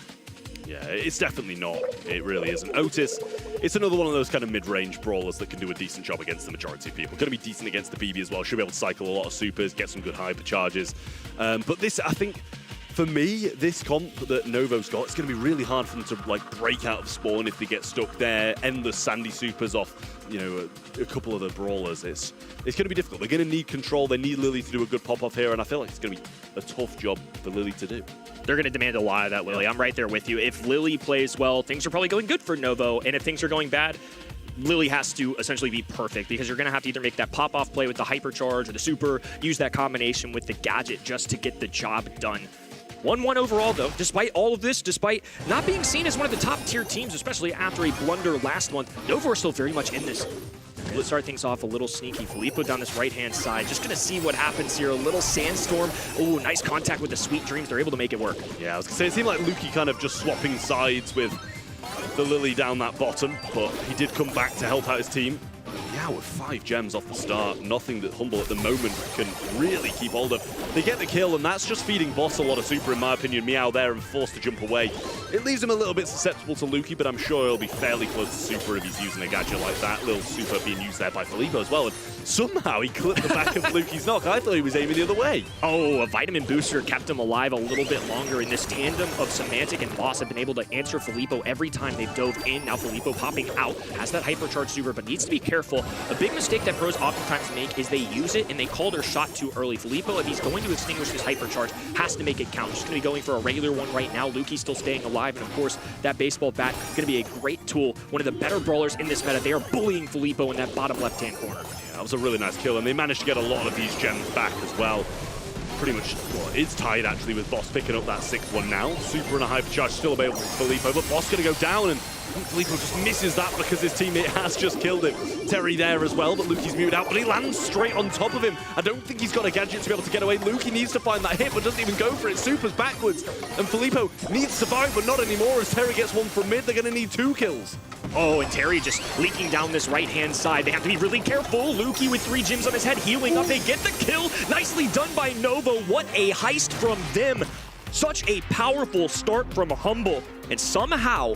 Yeah, it's definitely not. It really isn't. Otis, it's another one of those kind of mid-range brawlers that can do a decent job against the majority of people. Going to be decent against the BB as well. Should be able to cycle a lot of supers, get some good hypercharges. But this, I think, for me, this comp that Novo's got, it's going to be really hard for them to break out of spawn if they get stuck there. Endless Sandy supers off you know, a couple of the brawlers, it's going to be difficult. They're going to need control. They need Lily to do a good pop-off here, and I feel like it's going to be a tough job for Lily to do. They're going to demand a lot of that, Lily. I'm right there with you. If Lily plays well, things are probably going good for Novo, and if things are going bad, Lily has to essentially be perfect because you're going to have to either make that pop-off play with the hypercharge or the super, use that combination with the gadget just to get the job done. 1-1 overall, though. Despite all of this, despite not being seen as one of the top-tier teams, especially after a blunder last month, Novo are still very much in this. Let's start things off a little sneaky. Filippo down this right-hand side. Just going to see what happens here. A little sandstorm. Ooh, nice contact with the Sweet Dreams. They're able to make it work. Yeah, I was going to say, it seemed like Lukey kind of just swapping sides with the Lily down that bottom, but he did come back to help out his team. Yeah, with 5 gems off the start, nothing that Humble at the moment can really keep hold of. They get the kill, and that's just feeding Boss a lot of super, in my opinion. Meow there and forced to jump away. It leaves him a little bit susceptible to Lukey, but I'm sure he'll be fairly close to super if he's using a gadget like that. Little super being used there by Filippo as well. And somehow he clipped the back of Lukey's knock. I thought he was aiming the other way. Oh, a vitamin booster kept him alive a little bit longer. In this tandem of Semantic and Boss have been able to answer Filippo every time they've dove in. Now Filippo popping out, has that hypercharge super, but needs to be careful. A big mistake that pros oftentimes make is they use it and they call their shot too early. Filippo, if he's going to extinguish his hypercharge, has to make it count. Just going to be going for a regular one right now. Lukey's still staying alive, and of course, that baseball bat going to be a great tool. One of the better brawlers in this meta. They are bullying Filippo in that bottom left-hand corner. Yeah, that was a really nice kill, and they managed to get a lot of these gems back as well. Pretty much, well, it's tied actually with Boss picking up that 6th one now. Super and a hypercharge still available for Filippo, but Boss going to go down, and Filippo just misses that because his teammate has just killed him. Terry there as well, but Lukey's muted out, but he lands straight on top of him. I don't think he's got a gadget to be able to get away. Lukey needs to find that hit, but doesn't even go for it. Super's backwards, and Filippo needs to survive, but not anymore as Terry gets one from mid. They're going to need 2 kills. Oh, and Terry just leaking down this right-hand side. They have to be really careful. Lukey with 3 gems on his head, healing up. They get the kill. Nicely done by Novo. What a heist from them. Such a powerful start from Humble. And somehow,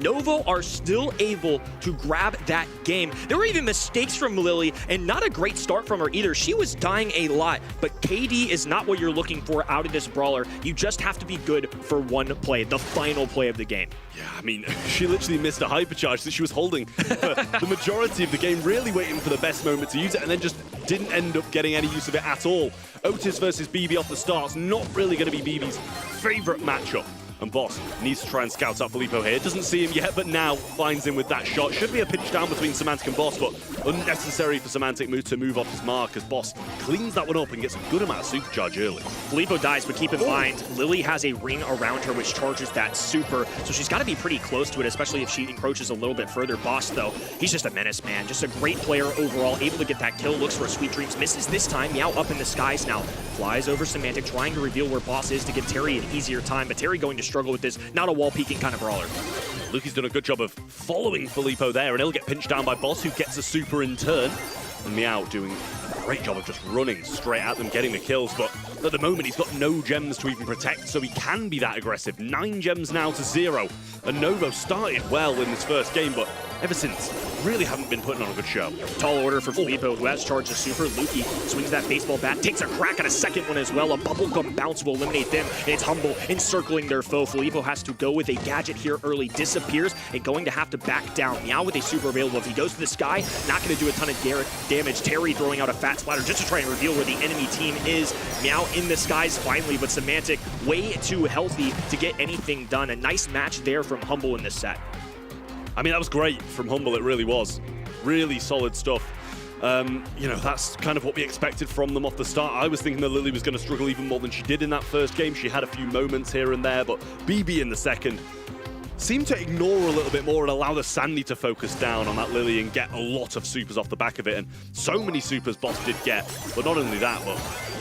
Novo are still able to grab that game. There were even mistakes from Lily, and not a great start from her either. She was dying a lot, but KD is not what you're looking for out of this brawler. You just have to be good for one play, the final play of the game. Yeah, I mean, she literally missed a hypercharge that she was holding for the majority of the game, really waiting for the best moment to use it, and then just didn't end up getting any use of it at all. Otis versus BB off the start's not really going to be BB's favorite matchup. And Boss needs to try and scout out Filippo here. Doesn't see him yet, but now finds him with that shot. Should be a pinch down between Semantic and Boss, but unnecessary for Semantic to move off his mark as Boss cleans that one up and gets a good amount of supercharge early. Filippo dies, but keep in mind, Lily has a ring around her which charges that super, so she's got to be pretty close to it, especially if she encroaches a little bit further. Boss, though, he's just a menace, man. Just a great player overall, able to get that kill, looks for a Sweet Dreams, misses this time. Meow up in the skies now, flies over Semantic, trying to reveal where Boss is to give Terry an easier time, but Terry going to struggle with this. Not a wall-peeking kind of brawler. Lukey's done a good job of following Filippo there, and he'll get pinched down by Boss, who gets a super in turn. And Meow doing a great job of just running straight at them, getting the kills, but at the moment he's got no gems to even protect, so he can be that aggressive. 9 gems now to 0, and Novo started well in this first game, but ever since, really haven't been putting on a good show. Tall order for Filippo, who has charged a super. Lukey swings that baseball bat, takes a crack at a second one as well. A bubblegum bounce will eliminate them, and it's Humble encircling their foe. Filippo has to go with a gadget here early, disappears, and going to have to back down. Meow with a super available. If he goes to the sky, not going to do a ton of damage. Terry throwing out a fat splatter just to try and reveal where the enemy team is. Meow in the skies finally, but Semantic way too healthy to get anything done. A nice match there from Humble in this set. I mean, that was great from Humble, it really was. Really solid stuff. You know, that's kind of what we expected from them off the start. I was thinking that Lily was going to struggle even more than she did in that first game. She had a few moments here and there, but BB in the second seemed to ignore a little bit more and allow the Sandy to focus down on that Lily and get a lot of supers off the back of it. And so many supers Boss did get, but not only that, but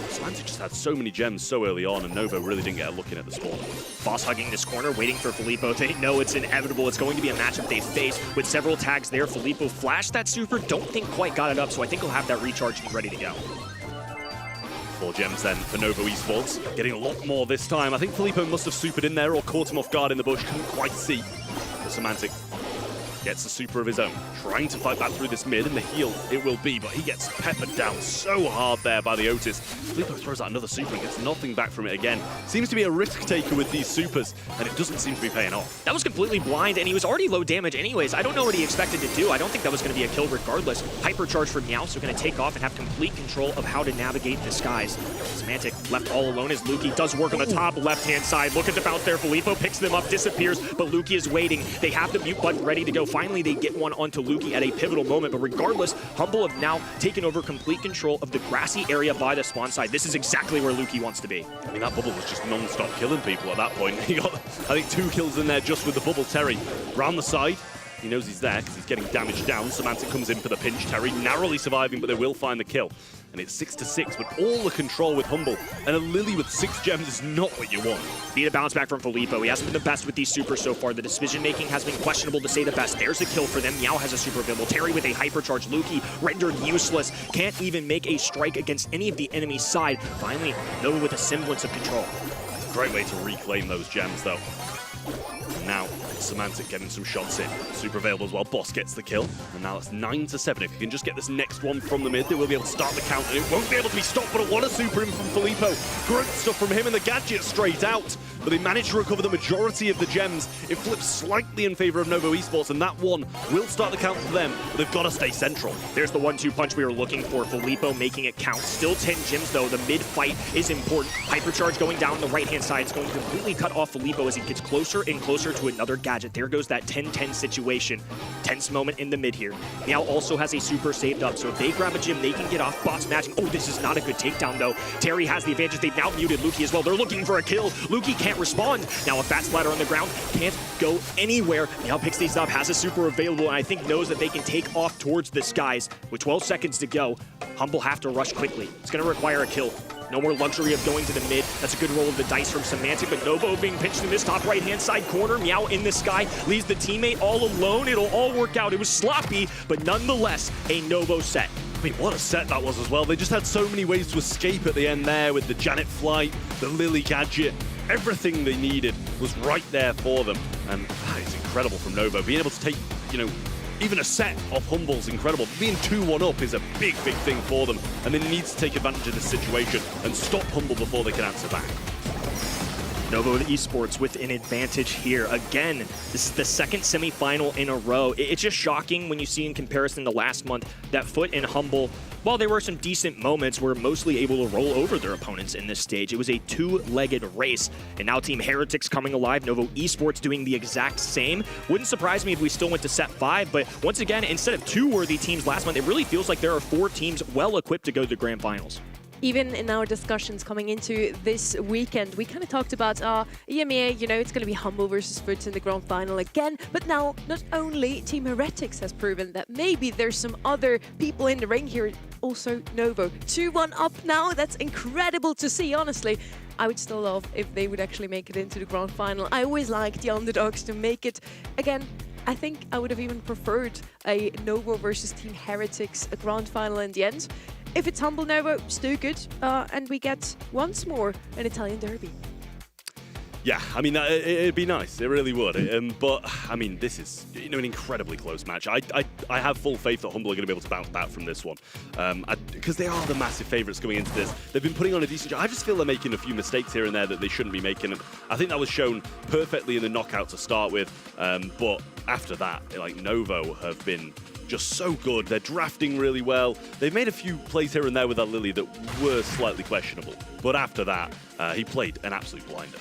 Semantic just had so many gems so early on, and Novo really didn't get a look in at the spawn. Boss hugging this corner, waiting for Filippo. They know it's inevitable. It's going to be a matchup they face with several tags there. Filippo flashed that super, don't think quite got it up, so I think he'll have that recharge and be ready to go. 4 gems then for Novo Esports. Getting a lot more this time. I think Filippo must have supered in there or caught him off guard in the bush. Couldn't quite see. But Semantic gets the super of his own, trying to fight back through this mid, and the heal it will be, but he gets peppered down so hard there by the Otis. Filippo throws out another super and gets nothing back from it again. Seems to be a risk taker with these supers, and it doesn't seem to be paying off. That was completely blind, and he was already low damage anyways. I don't know what he expected to do. I don't think that was going to be a kill regardless. Hypercharge from Meow, so going to take off and have complete control of how to navigate the skies. Semantic left all alone as Luki does work on the top left-hand side. Look at the bounce there. Filippo picks them up, disappears, but Luki is waiting. They have the mute button ready to go. Finally, they get one onto Luki at a pivotal moment, but regardless, Humble have now taken over complete control of the grassy area by the spawn side. This is exactly where Luki wants to be. I mean, that bubble was just non-stop killing people at that point. He got, I think, 2 kills in there just with the bubble. Terry round the side. He knows he's there because he's getting damaged down. Semantic comes in for the pinch. Terry narrowly surviving, but they will find the kill. And it's 6-6 with all the control with Humble. And a Lily with 6 gems is not what you want. Need a bounce back from Filippo. He hasn't been the best with these supers so far. The decision-making has been questionable to say the best. There's a kill for them. Meow has a super available. Terry with a hypercharge. Luki rendered useless. Can't even make a strike against any of the enemy's side. Finally, Novo with a semblance of control. Great way to reclaim those gems, though. Now, Semantic getting some shots in. Super available as well. Boss gets the kill. And now it's 9-7. If you can just get this next one from the mid, they will be able to start the count. And it won't be able to be stopped, but what a super in from Filippo. Great stuff from him and the gadget straight out. But they managed to recover the majority of the gems. It flips slightly in favor of Novo Esports, and that one will start the count for them. But they've got to stay central. There's the 1-2 punch we were looking for. Filippo making it count. Still 10 gems, though. The mid fight is important. Hypercharge going down the right-hand side. It's going to completely cut off Filippo as he gets closer and closer to another gadget. There goes that 10-10 situation. Tense moment in the mid here. Meow also has a super saved up, so if they grab a gem, they can get off. Bots matching. Oh, this is not a good takedown, though. Terry has the advantage. They've now muted Luki as well. They're looking for a kill. Luki can't respond. Now a fat splatter on the ground. Can't go anywhere. Meow picks these up, has a super available, and I think knows that they can take off towards the skies. With 12 seconds to go, Humble have to rush quickly. It's going to require a kill. No more luxury of going to the mid. That's a good roll of the dice from Semantic, but Novo being pinched in this top right-hand side corner. Meow in the sky, leaves the teammate all alone. It'll all work out. It was sloppy, but nonetheless, a Novo set. I mean, what a set that was as well. They just had so many ways to escape at the end there with the Janet flight, the Lily gadget. Everything they needed was right there for them. And it's incredible from Novo. Being able to take, even a set of Humble's incredible. Being 2-1 up is a big, big thing for them. And they need to take advantage of this situation and stop Humble before they can answer back. Novo Esports with an advantage here. Again, this is the second semi-final in a row. It's just shocking when you see in comparison to last month that Foot and Humble, while there were some decent moments, were mostly able to roll over their opponents in this stage. It was a 2-legged race. And now Team Heretics coming alive, Novo Esports doing the exact same. Wouldn't surprise me if we still went to set 5, but once again, instead of 2 worthy teams last month, it really feels like there are 4 teams well equipped to go to the grand finals. Even in our discussions coming into this weekend, we kind of talked about EMEA, it's going to be Humble versus Foot in the grand final again. But now, not only Team Heretics has proven that maybe there's some other people in the ring here, also Novo. 2-1 up now. That's incredible to see, honestly. I would still love if they would actually make it into the grand final. I always like the underdogs to make it. Again, I think I would have even preferred a Novo versus Team Heretics a grand final in the end. If it's Humble Novo, still good, and we get once more an Italian derby. Yeah, I mean, it'd be nice. It really would. But, I mean, this is, an incredibly close match. I have full faith that Humble are going to be able to bounce back from this one. Because they are the massive favourites going into this. They've been putting on a decent job. I just feel they're making a few mistakes here and there that they shouldn't be making. And I think that was shown perfectly in the knockout to start with. But after that, Novo have been just so good. They're drafting really well. They've made a few plays here and there with that Lily that were slightly questionable. But after that, he played an absolute blinder.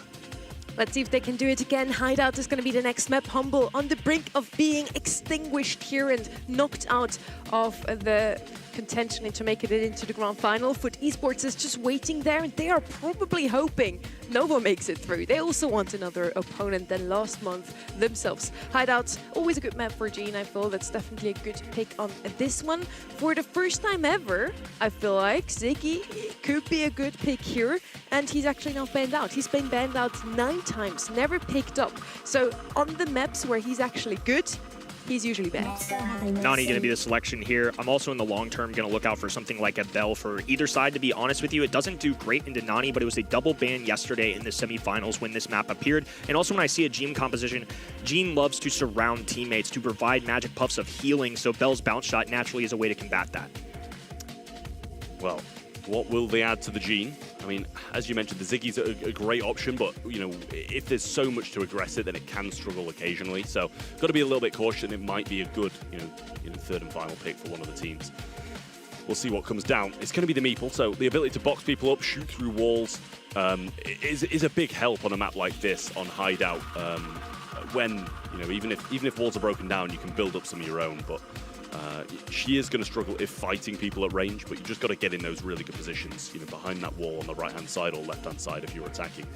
Let's see if they can do it again. Hideout is going to be the next map. Humble on the brink of being extinguished here and knocked out of the contention to make it into the grand final. Foot Esports is just waiting there, and they are probably hoping Novo makes it through. They also want another opponent than last month themselves. Hideout, always a good map for Gene, I feel. That's definitely a good pick on this one. For the first time ever, I feel like Ziggy could be a good pick here, and he's actually not banned out. He's been banned out 9 times, never picked up. So on the maps where he's actually good, he's usually bad. Nani going to be the selection here. I'm also in the long term going to look out for something like a Bell for either side, to be honest with you. It doesn't do great into Nani, but it was a double ban yesterday in the semifinals when this map appeared. And also when I see a Gene composition, Gene loves to surround teammates to provide magic puffs of healing, so Bell's bounce shot naturally is a way to combat that. Well, what will they add to the Gene? I mean, as you mentioned, the Ziggy's a great option, but, you know, if there's so much to aggress it, then it can struggle occasionally. So, got to be a little bit cautious. It might be a good, you know, third and final pick for one of the teams. We'll see what comes down. It's going to be the Meeple, so the ability to box people up, shoot through walls, is a big help on a map like this on Hideout. When, you know, even if walls are broken down, you can build up some of your own, but she is going to struggle if fighting people at range, but you just got to get in those really good positions, you know, behind that wall on the right-hand side or left-hand side if you're attacking.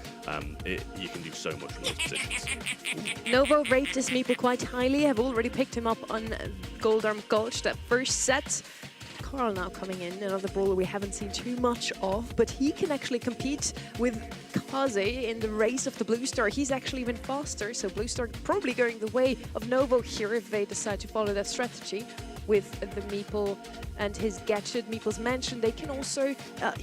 You can do so much from those positions. Novo rate this Meeple quite highly. Have already picked him up on Gold Arm Gulch that first set. Carl now coming in, another brawler we haven't seen too much of, but he can actually compete with Kaze in the race of the Blue Star. He's actually even faster, so Blue Star probably going the way of Novo here if they decide to follow that strategy. With the Meeple and his gadget, Meeple's Mansion, they can also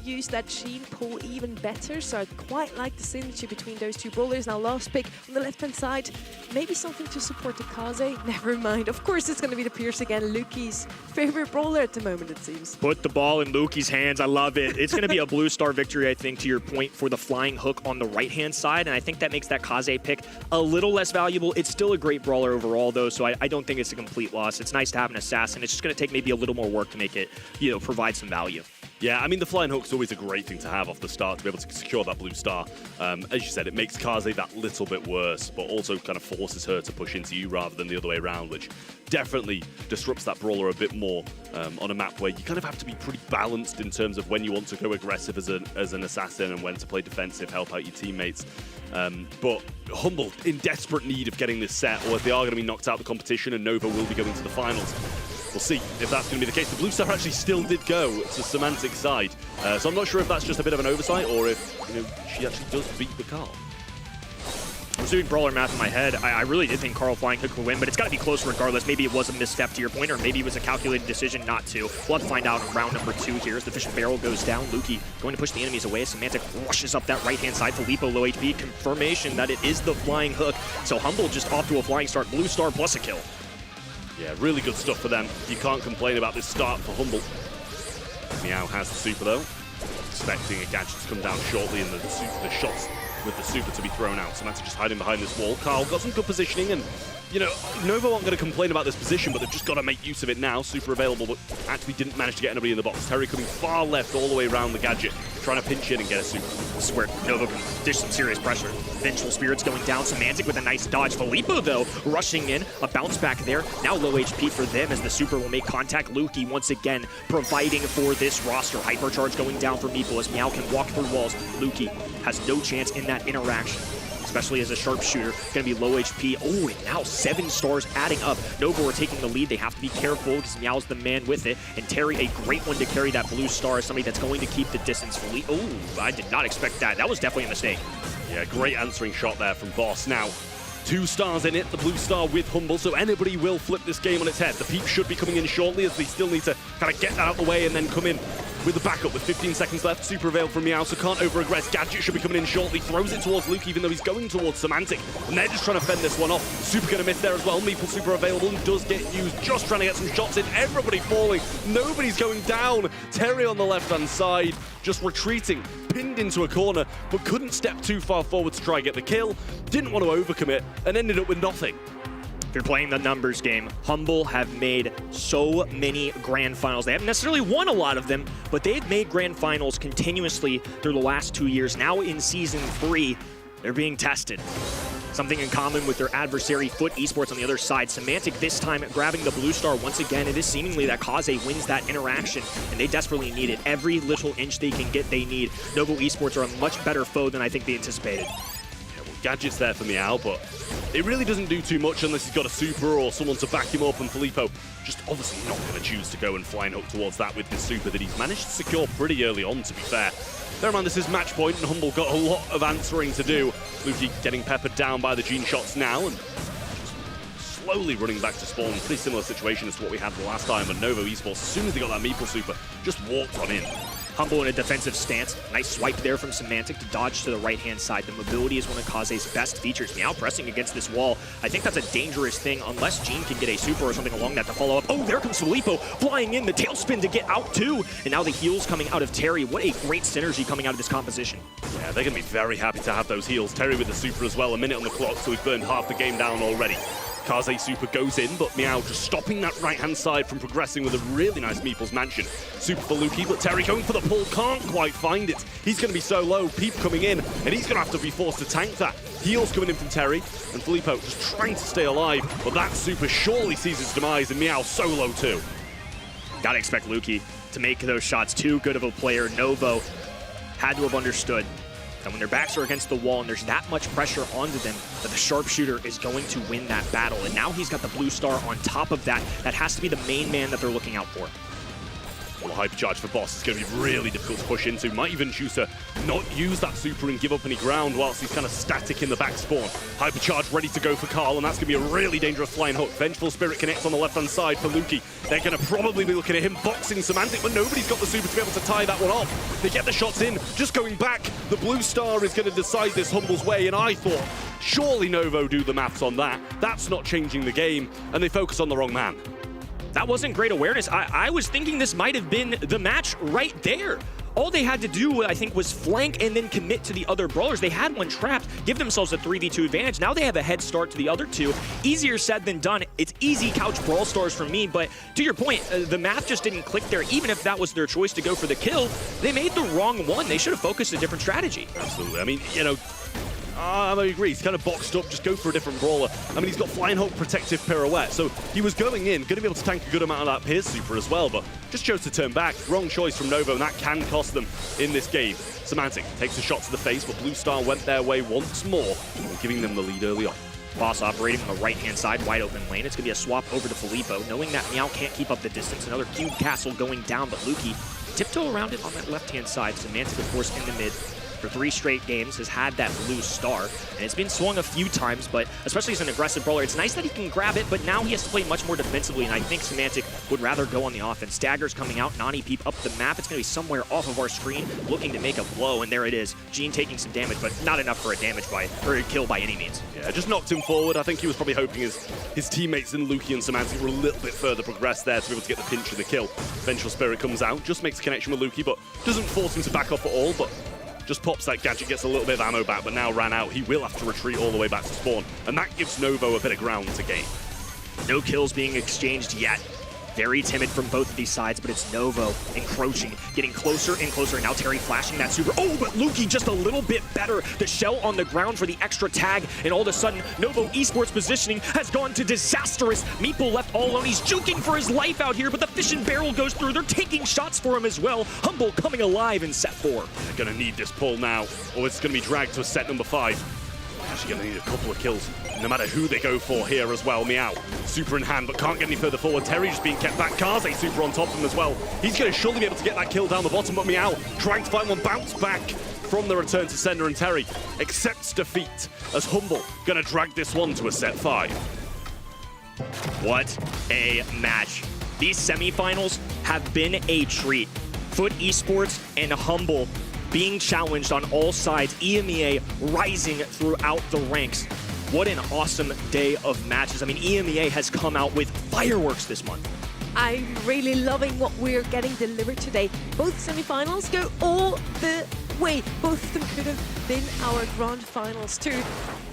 use that Gene pull even better, so I quite like the synergy between those two brawlers. Now last pick on the left-hand side, maybe something to support the Kaze, never mind. Of course it's going to be the Pierce again, Luki's favorite brawler at the moment it seems. Put the ball in Luki's hands, I love it. It's going to be a Blue Star victory, I think, to your point, for the flying hook on the right-hand side, and I think that makes that Kaze pick a little less valuable. It's still a great brawler overall though, so I don't think it's a complete loss. It's nice to have an assassin. It's just going to take maybe a little more work to make it, you know, provide some value. Yeah, I mean, the flying hook's always a great thing to have off the start to be able to secure that Blue Star. As you said, it makes Kaze that little bit worse, but also kind of forces her to push into you rather than the other way around, which definitely disrupts that brawler a bit more on a map where you kind of have to be pretty balanced in terms of when you want to go aggressive as an assassin and when to play defensive, help out your teammates. But Humble in desperate need of getting this set, or if they are going to be knocked out of the competition and Novo will be going to the finals. We'll see if that's going to be the case. The Blue Star actually still did go to Semantic's side, so I'm not sure if that's just a bit of an oversight or if, you know, she actually does beat the Carl. I was doing brawler math in my head. I really did think Carl flying hook would win, but it's got to be close regardless. Maybe it was a misstep to your point, or maybe it was a calculated decision not to. We'll have to find out in round number 2 here as the fishing barrel goes down. Luki going to push the enemies away. Semantic rushes up that right-hand side. Filippo low HP. Confirmation that it is the flying hook. So Humble just off to a flying start. Blue Star plus a kill. Yeah, really good stuff for them. You can't complain about this start for Humble. Meow has the super though. Expecting a gadget to come down shortly and the shots with the super to be thrown out. Samantha just hiding behind this wall. Carl got some good positioning and, you know, Novo aren't going to complain about this position, but they've just got to make use of it now. Super available, but actually didn't manage to get anybody in the box. Terry coming far left all the way around the gadget, trying to pinch in and get a super. This is where Novo can dish some serious pressure. Vengeful Spirits going down. Semantic with a nice dodge. Filippo, though, rushing in. A bounce back there. Now low HP for them as the super will make contact. Luki once again providing for this roster. Hypercharge going down for Meeple as Meow can walk through walls. Luki has no chance in that interaction, especially as a sharpshooter. Going to be low HP. Oh, and now 7 stars adding up. Novo are taking the lead. They have to be careful because Meow's the man with it. And Terry, a great one to carry that Blue Star, somebody that's going to keep the distance. Oh, I did not expect that. That was definitely a mistake. Yeah, great answering shot there from Boss. Now, 2 stars in it, the Blue Star with Humble, so anybody will flip this game on its head. The Peep should be coming in shortly as they still need to kind of get that out of the way and then come in with the backup with 15 seconds left. Super availed from Meow, so can't over-aggress. Gadget should be coming in shortly, throws it towards Luke even though he's going towards Semantic, and they're just trying to fend this one off. Super gonna miss there as well. Meeple super available and does get used, just trying to get some shots in. Everybody falling, nobody's going down. Terry on the left-hand side, just retreating, pinned into a corner, but couldn't step too far forward to try and get the kill. Didn't want to overcommit and ended up with nothing. If you're playing the numbers game, Humble have made so many grand finals. They haven't necessarily won a lot of them, but they've made grand finals continuously through the last 2 years. Now in Season 3, they're being tested. Something in common with their adversary, Foot Esports, on the other side. Semantic this time grabbing the Blue Star once again. It is seemingly that Kaze wins that interaction, and they desperately need it. Every little inch they can get, they need. Novo Esports are a much better foe than I think they anticipated. Gadget's there for Meow, but it really doesn't do too much unless he's got a super or someone to back him up, and Filippo just obviously not going to choose to go and flying hook towards that with the super that he's managed to secure pretty early on, to be fair. Bear in mind, this is match point, and Humble got a lot of answering to do. Luki getting peppered down by the Gene shots now, and slowly running back to spawn. Pretty similar situation as to what we had the last time, but Novo Esports, as soon as they got that Meeple super, just walked on in. Humble in a defensive stance. Nice swipe there from Semantic to dodge to the right-hand side. The mobility is one of Kaze's best features. Meow pressing against this wall. I think that's a dangerous thing unless Gene can get a super or something along that to follow up. Oh, there comes Filippo flying in. The tailspin to get out too. And now the heals coming out of Terry. What a great synergy coming out of this composition. Yeah, they're going to be very happy to have those heals. Terry with the super as well. A minute on the clock, so we've burned half the game down already. Kaze super goes in, but Meow just stopping that right-hand side from progressing with a really nice Meeple's Mansion. Super for Luki, but Terry going for the pull, can't quite find it. He's going to be so low, Peep coming in, and he's going to have to be forced to tank that. Heals coming in from Terry, and Filippo just trying to stay alive, but that super surely sees its demise, and Meow so low too. Gotta expect Luki to make those shots. Too good of a player. Novo had to have understood that when their backs are against the wall and there's that much pressure onto them, that the sharpshooter is going to win that battle. And now he's got the blue star on top of that. That has to be the main man that they're looking out for. Well, hypercharge for Boss is going to be really difficult to push into. Might even choose to not use that super and give up any ground whilst he's kind of static in the back spawn. Hypercharge ready to go for Carl, and that's going to be a really dangerous flying hook. Vengeful Spirit connects on the left-hand side for Luki. They're going to probably be looking at him boxing Semantic, but nobody's got the super to be able to tie that one off. They get the shots in, just going back. The blue star is going to decide this Humble's way, and I thought, surely Novo do the maths on that. That's not changing the game, and they focus on the wrong man. That wasn't great awareness. I was thinking this might have been the match right there. All they had to do, I think, was flank and then commit to the other brawlers. They had one trapped, give themselves a 3v2 advantage. Now they have a head start to the other two. Easier said than done. It's easy couch Brawl Stars for me, but to your point, the math just didn't click there. Even if that was their choice to go for the kill, they made the wrong one. They should have focused a different strategy. Absolutely. I mean, you know, I agree. He's kind of boxed up. Just go for a different brawler. I mean, he's got Flying Hulk Protective Pirouette, so he was going in, going to be able to tank a good amount of that Pierce super as well, but just chose to turn back. Wrong choice from Novo, and that can cost them in this game. Semantic takes a shot to the face, but Blue Star went their way once more, giving them the lead early on. Boss operating on the right-hand side, wide open lane. It's going to be a swap over to Filippo, knowing that Meow can't keep up the distance. Another cube castle going down, but Luki tiptoe around it on that left-hand side. Semantic, of course, in the mid. For 3 straight games, has had that blue star, and it's been swung a few times, but especially as an aggressive brawler, it's nice that he can grab it, but now he has to play much more defensively, and I think Semantic would rather go on the offense. Daggers coming out, Nani Peep up the map. It's going to be somewhere off of our screen, looking to make a blow, and there it is. Gene taking some damage, but not enough for a kill by any means. Yeah, just knocked him forward. I think he was probably hoping his teammates in Luki and Semantic were a little bit further progressed there to be able to get the pinch of the kill. Vengeful Spirit comes out, just makes a connection with Luki, but doesn't force him to back off at all, but just pops that gadget, gets a little bit of ammo back, but now ran out. He will have to retreat all the way back to spawn, and that gives Novo a bit of ground to gain. No kills being exchanged yet. Very timid from both of these sides, but it's Novo encroaching, getting closer and closer. Now Terry flashing that super. Oh, but Luki just a little bit better. The shell on the ground for the extra tag, and all of a sudden, Novo Esports positioning has gone to disastrous. Meeple left all alone. He's juking for his life out here, but the fish and barrel goes through. They're taking shots for him as well. Humble coming alive in set 4. They're going to need this pull now, or it's going to be dragged to a set number 5. Actually going to need a couple of kills, no matter who they go for here as well. Meow, super in hand, but can't get any further forward. Terry just being kept back. Kaze super on top of him as well. He's going to surely be able to get that kill down the bottom, but Meow trying to find one, bounce back from the return to sender, and Terry accepts defeat as Humble going to drag this one to a set 5. What a match. These semifinals have been a treat. Foot Esports and Humble being challenged on all sides, EMEA rising throughout the ranks. What an awesome day of matches. I mean, EMEA has come out with fireworks this month. I'm really loving what we're getting delivered today. Both semifinals go all the way. Both of them could have been our grand finals too.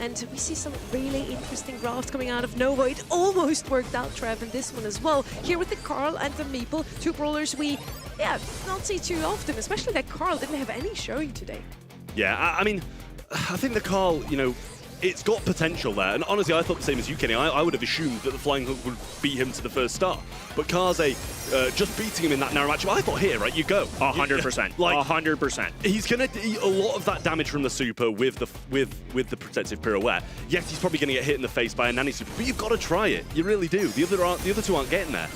And we see some really interesting drafts coming out of Novo. It almost worked out, Trev, in this one as well. Here with the Carl and the Meeple, 2 brawlers we not see too often, especially that Carl didn't have any showing today. Yeah, I mean, I think the Carl, you know, it's got potential there. And honestly, I thought the same as you, Kenny. I would have assumed that the Flying Hook would beat him to the first star. But Kaze just beating him in that narrow match, I thought here, right, you go. 100%. Like, 100%. He's going to eat a lot of that damage from the super with the protective pirouette. Yes, he's probably going to get hit in the face by a nanny super, but you've got to try it. You really do. The other 2 aren't getting there.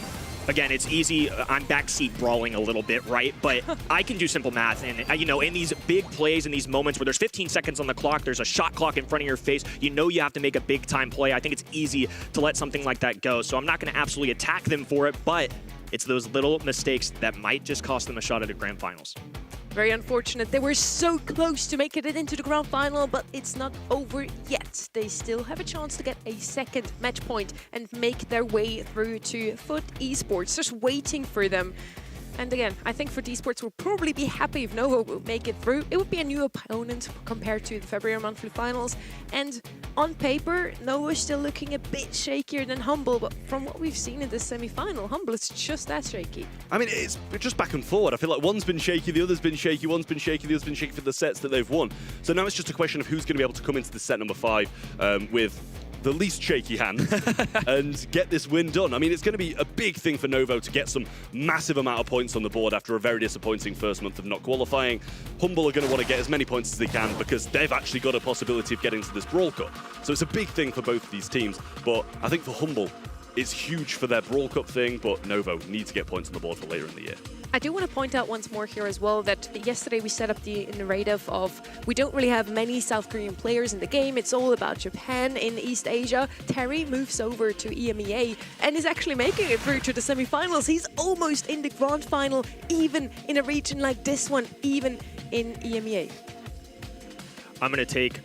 Again, it's easy. I'm backseat brawling a little bit, right? But I can do simple math. And, you know, in these big plays, in these moments where there's 15 seconds on the clock, there's a shot clock in front of your face, you know you have to make a big-time play. I think it's easy to let something like that go. So I'm not going to absolutely attack them for it, but it's those little mistakes that might just cost them a shot at the grand finals. Very unfortunate. They were so close to making it into the grand final, but it's not over yet. They still have a chance to get a second match point and make their way through to FUT Esports, just waiting for them. And again, I think FUT Esports will probably be happy if Novo will make it through. It would be a new opponent compared to the February monthly finals. And on paper, Novo is still looking a bit shakier than Humble, but from what we've seen in the semi-final, Humble is just as shaky. I mean, it's just back and forward. I feel like one's been shaky, the other's been shaky, one's been shaky, the other's been shaky for the sets that they've won. So now it's just a question of who's going to be able to come into the set number 5 with the least shaky hand and get this win done. I mean, it's going to be a big thing for Novo to get some massive amount of points on the board after a very disappointing first month of not qualifying. Humble are going to want to get as many points as they can because they've actually got a possibility of getting to this Brawl Cup. So it's a big thing for both of these teams, but I think for Humble, it's huge for their Brawl Cup thing, but Novo need to get points on the board for later in the year. I do want to point out once more here as well that yesterday we set up the narrative of we don't really have many South Korean players in the game. It's all about Japan in East Asia. Terry moves over to EMEA and is actually making it through to the semifinals. He's almost in the grand final, even in a region like this one, even in EMEA. I'm going to take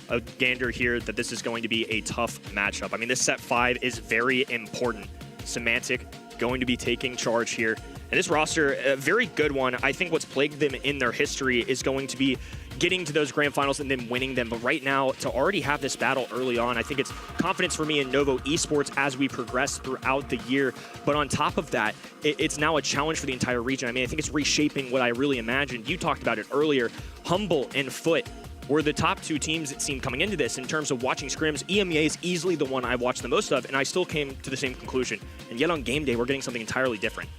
a gander here that this is going to be a tough matchup. I mean, this set 5 is very important. Semantic going to be taking charge here. And this roster, a very good one. I think what's plagued them in their history is going to be getting to those grand finals and then winning them. But right now, to already have this battle early on, I think it's confidence for me in Novo Esports as we progress throughout the year. But on top of that, it's now a challenge for the entire region. I mean, I think it's reshaping what I really imagined. You talked about it earlier. Humble and FUT were the top 2 teams, it seemed, coming into this in terms of watching scrims. EMEA is easily the one I watched the most of, and I still came to the same conclusion. And yet on game day, we're getting something entirely different.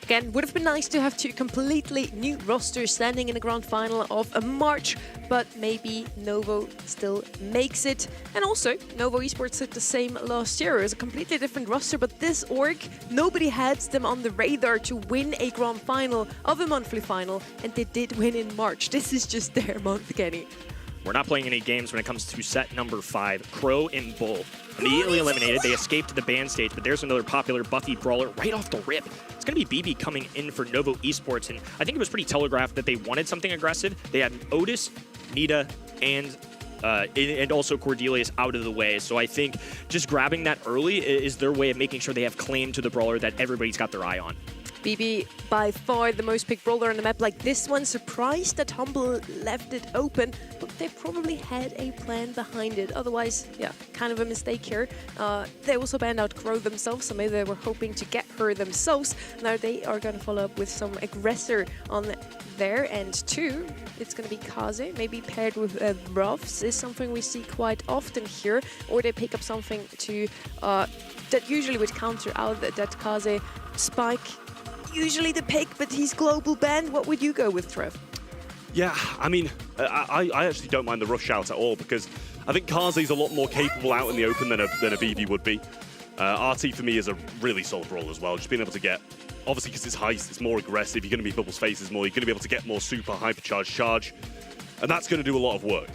Again, would have been nice to have 2 completely new rosters standing in the grand final of March, but maybe Novo still makes it. And also, Novo Esports did the same last year. It was a completely different roster, but this org, nobody had them on the radar to win a grand final of a monthly final, and they did win in March. This is just their month, Kenny. We're not playing any games when it comes to set number 5. Crow and Bull immediately eliminated. They escaped the ban stage, but there's another popular Buffy brawler right off the rip. It's going to be BB coming in for Novo Esports, and I think it was pretty telegraphed that they wanted something aggressive. They had Otis, Nita, and also Cordelius out of the way. So I think just grabbing that early is their way of making sure they have claim to the brawler that everybody's got their eye on. BB, by far the most picked brawler on the map. Like this one, surprised that Humble left it open, but they probably had a plan behind it. Otherwise, yeah, kind of a mistake here. They also banned out Crow themselves, so maybe they were hoping to get her themselves. Now they are going to follow up with some aggressor on their end too. It's going to be Kaze, maybe paired with Ruffs is something we see quite often here, or they pick up something to that usually would counter out that Kaze. Spike, usually the pick, but he's global banned. What would you go with, Trev? Yeah, I mean, I actually don't mind the rush out at all because I think Kaze's a lot more capable out in the open than a BB would be. RT for me is a really solid role as well. Just being able to get, obviously because it's Heist, it's more aggressive. You're going to be people's faces more. You're going to be able to get more super hypercharged charge. And that's going to do a lot of work.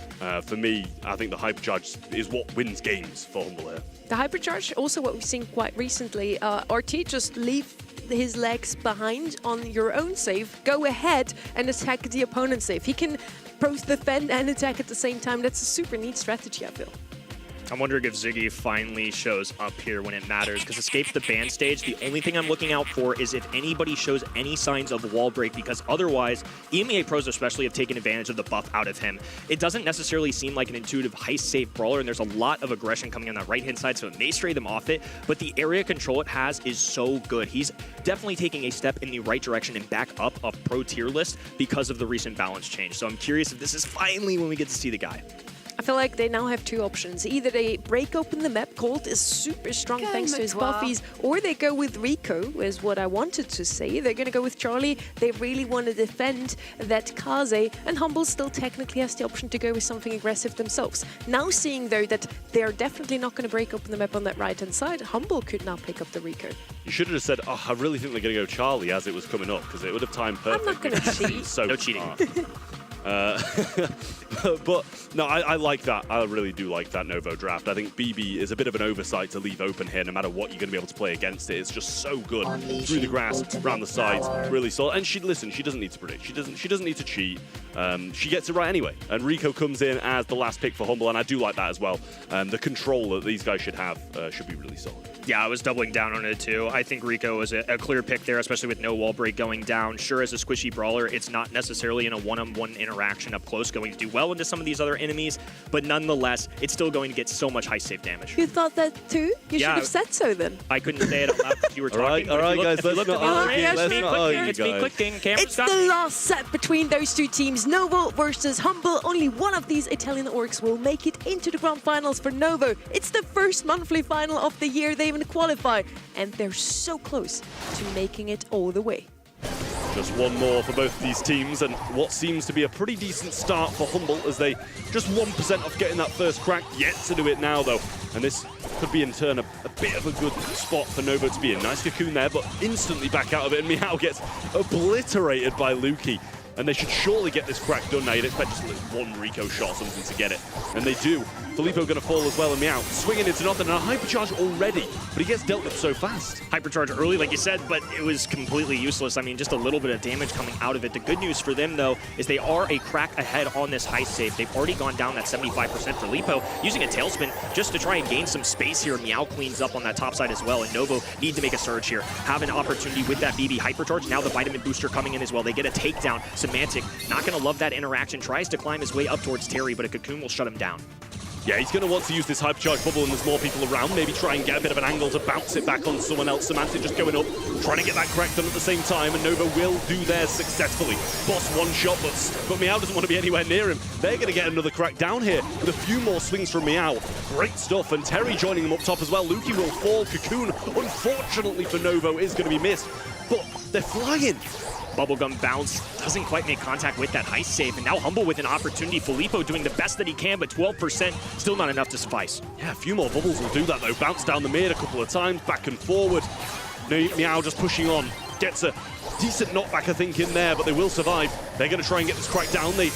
For me, I think the hypercharge is what wins games for Humble here. The hypercharge, also what we've seen quite recently, RT just leave his legs behind on your own save, go ahead and attack the opponent's save. He can both defend and attack at the same time. That's a super neat strategy, I feel. I'm wondering if Ziggy finally shows up here when it matters, because escape the ban stage, the only thing I'm looking out for is if anybody shows any signs of wall break, because otherwise, EMEA pros especially have taken advantage of the buff out of him. It doesn't necessarily seem like an intuitive heist-safe brawler, and there's a lot of aggression coming on that right-hand side, so it may stray them off it, but the area control it has is so good. He's definitely taking a step in the right direction and back up a pro tier list because of the recent balance change. So I'm curious if this is finally when we get to see the guy. I feel like they now have two options. Either they break open the map, Colt is super strong thanks to his buffies, or they go with Rico, is what I wanted to say. They're going to go with Charlie. They really want to defend that Kaze, and Humble still technically has the option to go with something aggressive themselves. Now seeing, though, that they're definitely not going to break open the map on that right-hand side, Humble could now pick up the Rico. You should have just said, oh, I really think they're going to go Charlie as it was coming up, because it would have timed perfect. I'm not going to cheat. So no cheating. But no, I like that. I really do like that Novo draft. I think BB is a bit of an oversight to leave open here, no matter what you're going to be able to play against it. It's just so good through the grass, around the sides, really solid. And she doesn't need to predict. She doesn't need to cheat. She gets it right anyway. And Rico comes in as the last pick for Humble, and I do like that as well. The control that these guys should have should be really solid. Yeah, I was doubling down on it too. I think Rico is a clear pick there, especially with no wall break going down. Sure, as a squishy brawler, it's not necessarily in a one-on-one interaction up close going to do well into some of these other enemies, but nonetheless, it's still going to get so much high save damage. You thought that too? You should have said so then. I couldn't say it out loud because you were talking. All right, guys, let's not argue. It's me clicking. It's the last set between those two teams, Novo versus Humble. Only one of these Italian orcs will make it into the grand finals for Novo. It's the first monthly final of the year they even qualify, and they're so close to making it all the way. Just one more for both of these teams, and what seems to be a pretty decent start for Humble as they just 1% off getting that first crack. Yet to do it now, though. And this could be, in turn, a bit of a good spot for Novo to be in. Nice cocoon there, but instantly back out of it, and Meow gets obliterated by Lukey. And they should surely get this crack done now. You'd expect just one Rico shot or something to get it. And they do. Filippo going to fall as well, and Meow swinging into nothing, and a hypercharge already, but he gets dealt with so fast. Hypercharge early, like you said, but it was completely useless. I mean, just a little bit of damage coming out of it. The good news for them, though, is they are a crack ahead on this Heist save. They've already gone down that 75% for Lipo, using a tailspin just to try and gain some space here. Meow cleans up on that top side as well, and Novo need to make a surge here. Have an opportunity with that BB hypercharge. Now the vitamin booster coming in as well. They get a takedown. Semantic, not going to love that interaction. Tries to climb his way up towards Terry, but a cocoon will shut him down. Yeah, he's going to want to use this hypercharge bubble, and there's more people around. Maybe try and get a bit of an angle to bounce it back on someone else. Semantic just going up, trying to get that crack done at the same time, and Novo will do theirs successfully. Boss one shot, but Meow doesn't want to be anywhere near him. They're going to get another crack down here with a few more swings from Meow. Great stuff, and Terry joining them up top as well. Lukey will fall. Cocoon, unfortunately for Novo, is going to be missed, but they're flying. Bubblegum bounce doesn't quite make contact with that Heist save, and now Humble with an opportunity. Filippo doing the best that he can, but 12% still not enough to suffice. Yeah, a few more bubbles will do that though. Bounce down the mid a couple of times, back and forward. Meow just pushing on. Gets a decent knockback, I think, in there, but they will survive. They're going to try and get this crack down. They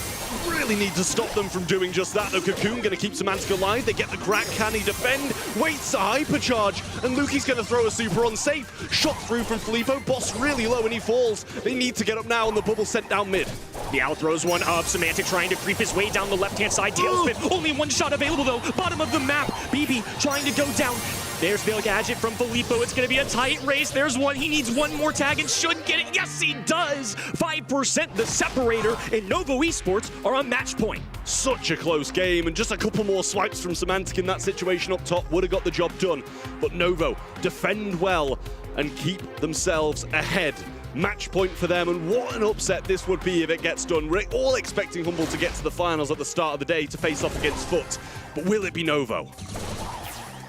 really need to stop them from doing just that, though. Cocoon going to keep Semantic alive. They get the crack. Can he defend? Waits a hypercharge, and Lukey's going to throw a super on safe. Shot through from Filippo. Boss really low, and he falls. They need to get up now, and the bubble sent down mid. Meow throws one up. Semantic trying to creep his way down the left-hand side. Tailspin. Only one shot available, though. Bottom of the map. BB trying to go down. There's the gadget from Filippo. It's going to be a tight race. There's one. He needs one more tag and should get it. Yes, he does. 5% the separator, and Novo Esports are on match point. Such a close game, and just a couple more swipes from Semantic in that situation up top would have got the job done. But Novo defend well and keep themselves ahead. Match point for them, and what an upset this would be if it gets done. We're all expecting Humble to get to the finals at the start of the day to face off against Foot, but will it be Novo?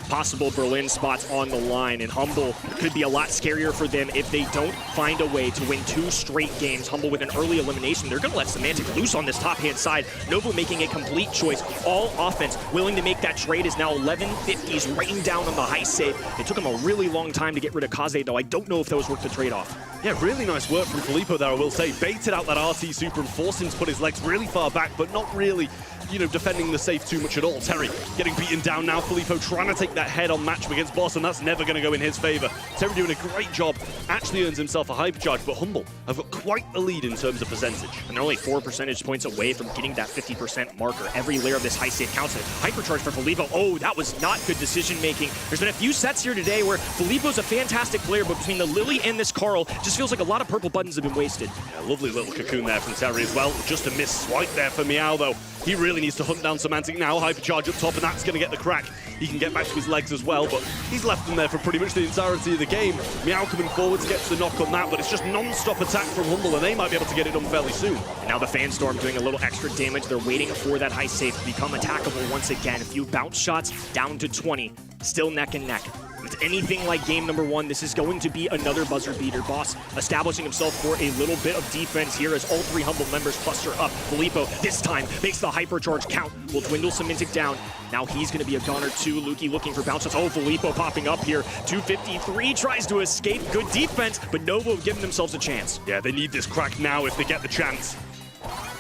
Possible Berlin spots on the line, and Humble could be a lot scarier for them if they don't find a way to win 2 straight games. Humble with an early elimination. They're going to let Semantic loose on this top-hand side. Novo making a complete choice. All offense, willing to make that trade, is now 1150s raining down on the Heist save. It took him a really long time to get rid of Kaze, though. I don't know if that was worth the trade-off. Yeah, really nice work from Filippo there, I will say. Baited out that RT super and forced him to put his legs really far back, but not really, defending the safe too much at all. Terry getting beaten down now. Filippo trying to take that head-on matchup against Boss, and that's never going to go in his favor. Terry doing a great job. Actually earns himself a hypercharge, but Humble have got quite the lead in terms of percentage. And they're only 4 percentage points away from getting that 50% marker. Every layer of this Heist save counts. Hypercharge for Filippo. Oh, that was not good decision-making. There's been a few sets here today where Filippo's a fantastic player, but between the Lily and this Carl, just feels like a lot of purple buttons have been wasted. Yeah, lovely little cocoon there from Terry as well. Just a missed swipe there for Meow, though. He really needs to hunt down Semantic now. Hypercharge up top, and that's going to get the crack. he can get back to his legs as well, but he's left them there for pretty much the entirety of the game. Meow coming forward to get the knock on that, but it's just non-stop attack from Humble, and they might be able to get it done fairly soon. And now the Fanstorm doing a little extra damage. They're waiting for that Heist safe to become attackable once again. A few bounce shots down to 20, still neck and neck. If it's anything like game number 1, this is going to be another buzzer beater. Boss establishing himself for a little bit of defense here as all 3 Humble members cluster up. Filippo this time makes the hypercharge count. Will dwindle Semantic down. Now he's going to be a goner too. Lukey looking for bounce shots. Oh, Filippo popping up here. 253 tries to escape. Good defense, but Novo giving themselves a chance. Yeah, they need this crack now if they get the chance.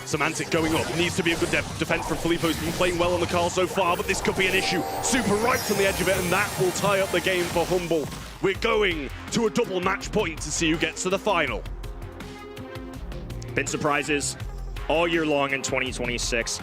Semantic going up. Needs to be a good defense from Filippo, who's been playing well on the Carl so far, but this could be an issue. Super right on the edge of it, and that will tie up the game for Humble. We're going to a double match point to see who gets to the final. Been surprises all year long in 2026.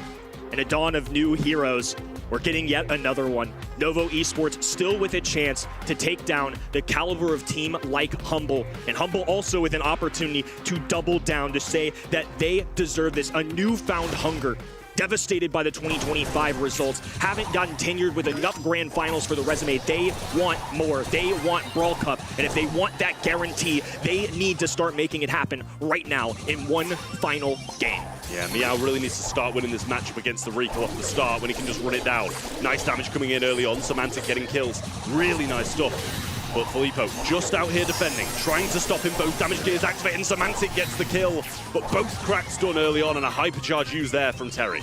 And a dawn of new heroes. We're getting yet another one. Novo Esports still with a chance to take down the caliber of team like Humble. And Humble also with an opportunity to double down, to say that they deserve this, a newfound hunger. Devastated by the 2025 results, haven't gotten tenured with enough grand finals for the resume. They want more. They want Brawl Cup. And if they want that guarantee, they need to start making it happen right now in one final game. Yeah, Meow really needs to start winning this matchup against the Rico off the start when he can just run it down. Nice damage coming in early on. Semantic getting kills. Really nice stuff. But Filippo just out here defending, trying to stop him. Both damage gears activated and Semantic gets the kill. But both cracks done early on and a hypercharge used there from Terry.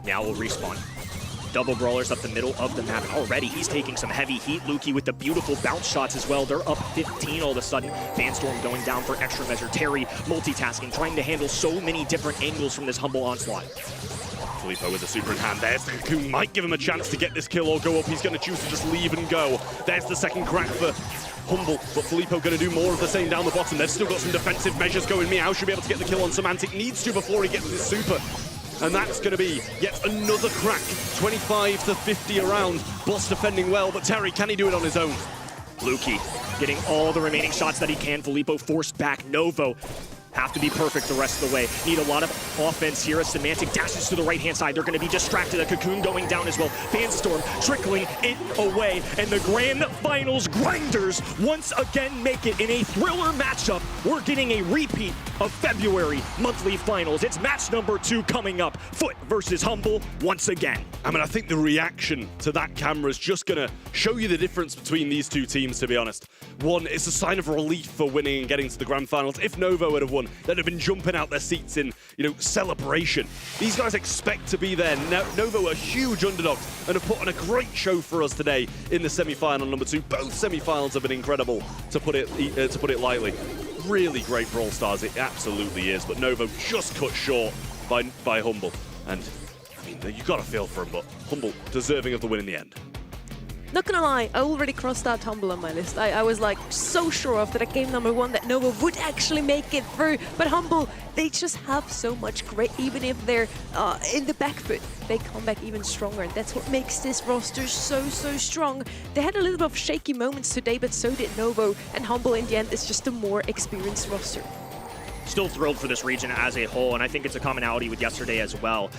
Now we'll respawn. Double brawlers up the middle of the map, and already he's taking some heavy heat. Lukey with the beautiful bounce shots as well. They're up 15 all of a sudden. Fanstorm going down for extra measure. Terry multitasking, trying to handle so many different angles from this Humble onslaught. Filippo with the super in hand. There's the Cocoon. Might give him a chance to get this kill or go up. He's going to choose to just leave and go. There's the second crack for Humble, but Filippo going to do more of the same down the bottom. They've still got some defensive measures going. Meow should be able to get the kill on Semantic. Needs to before he gets his super. And that's going to be yet another crack. 25 to 50 around. Boss defending well, but Terry, can he do it on his own? Lukey getting all the remaining shots that he can. Filippo forced back. Novo have to be perfect the rest of the way. Need a lot of offense here as Semantic dashes to the right-hand side. They're going to be distracted. A Cocoon going down as well. Fanstorm trickling it away. And the Grand Finals Grinders once again make it in a thriller matchup. We're getting a repeat of February monthly finals. It's match number 2 coming up. Foot versus Humble once again. I mean, I think the reaction to that camera is just going to show you the difference between these two teams, to be honest. One, it's a sign of relief for winning and getting to the Grand Finals. If Novo had have won, they'd have been jumping out their seats in, celebration. These guys expect to be there. Novo are huge underdogs and have put on a great show for us today in the semi-final number 2. Both semi-finals have been incredible, to put it lightly. Really great Brawl Stars, it absolutely is. But Novo just cut short by Humble. And I mean, you got to feel for him, but Humble deserving of the win in the end. Not gonna lie, I already crossed out Humble on my list. I was like so sure of that at game number 1 that Novo would actually make it through. But Humble, they just have so much grit. Even if they're in the back foot, they come back even stronger. And that's what makes this roster so strong. They had a little bit of shaky moments today, but so did Novo. And Humble in the end is just a more experienced roster. Still thrilled for this region as a whole, and I think it's a commonality with yesterday as well.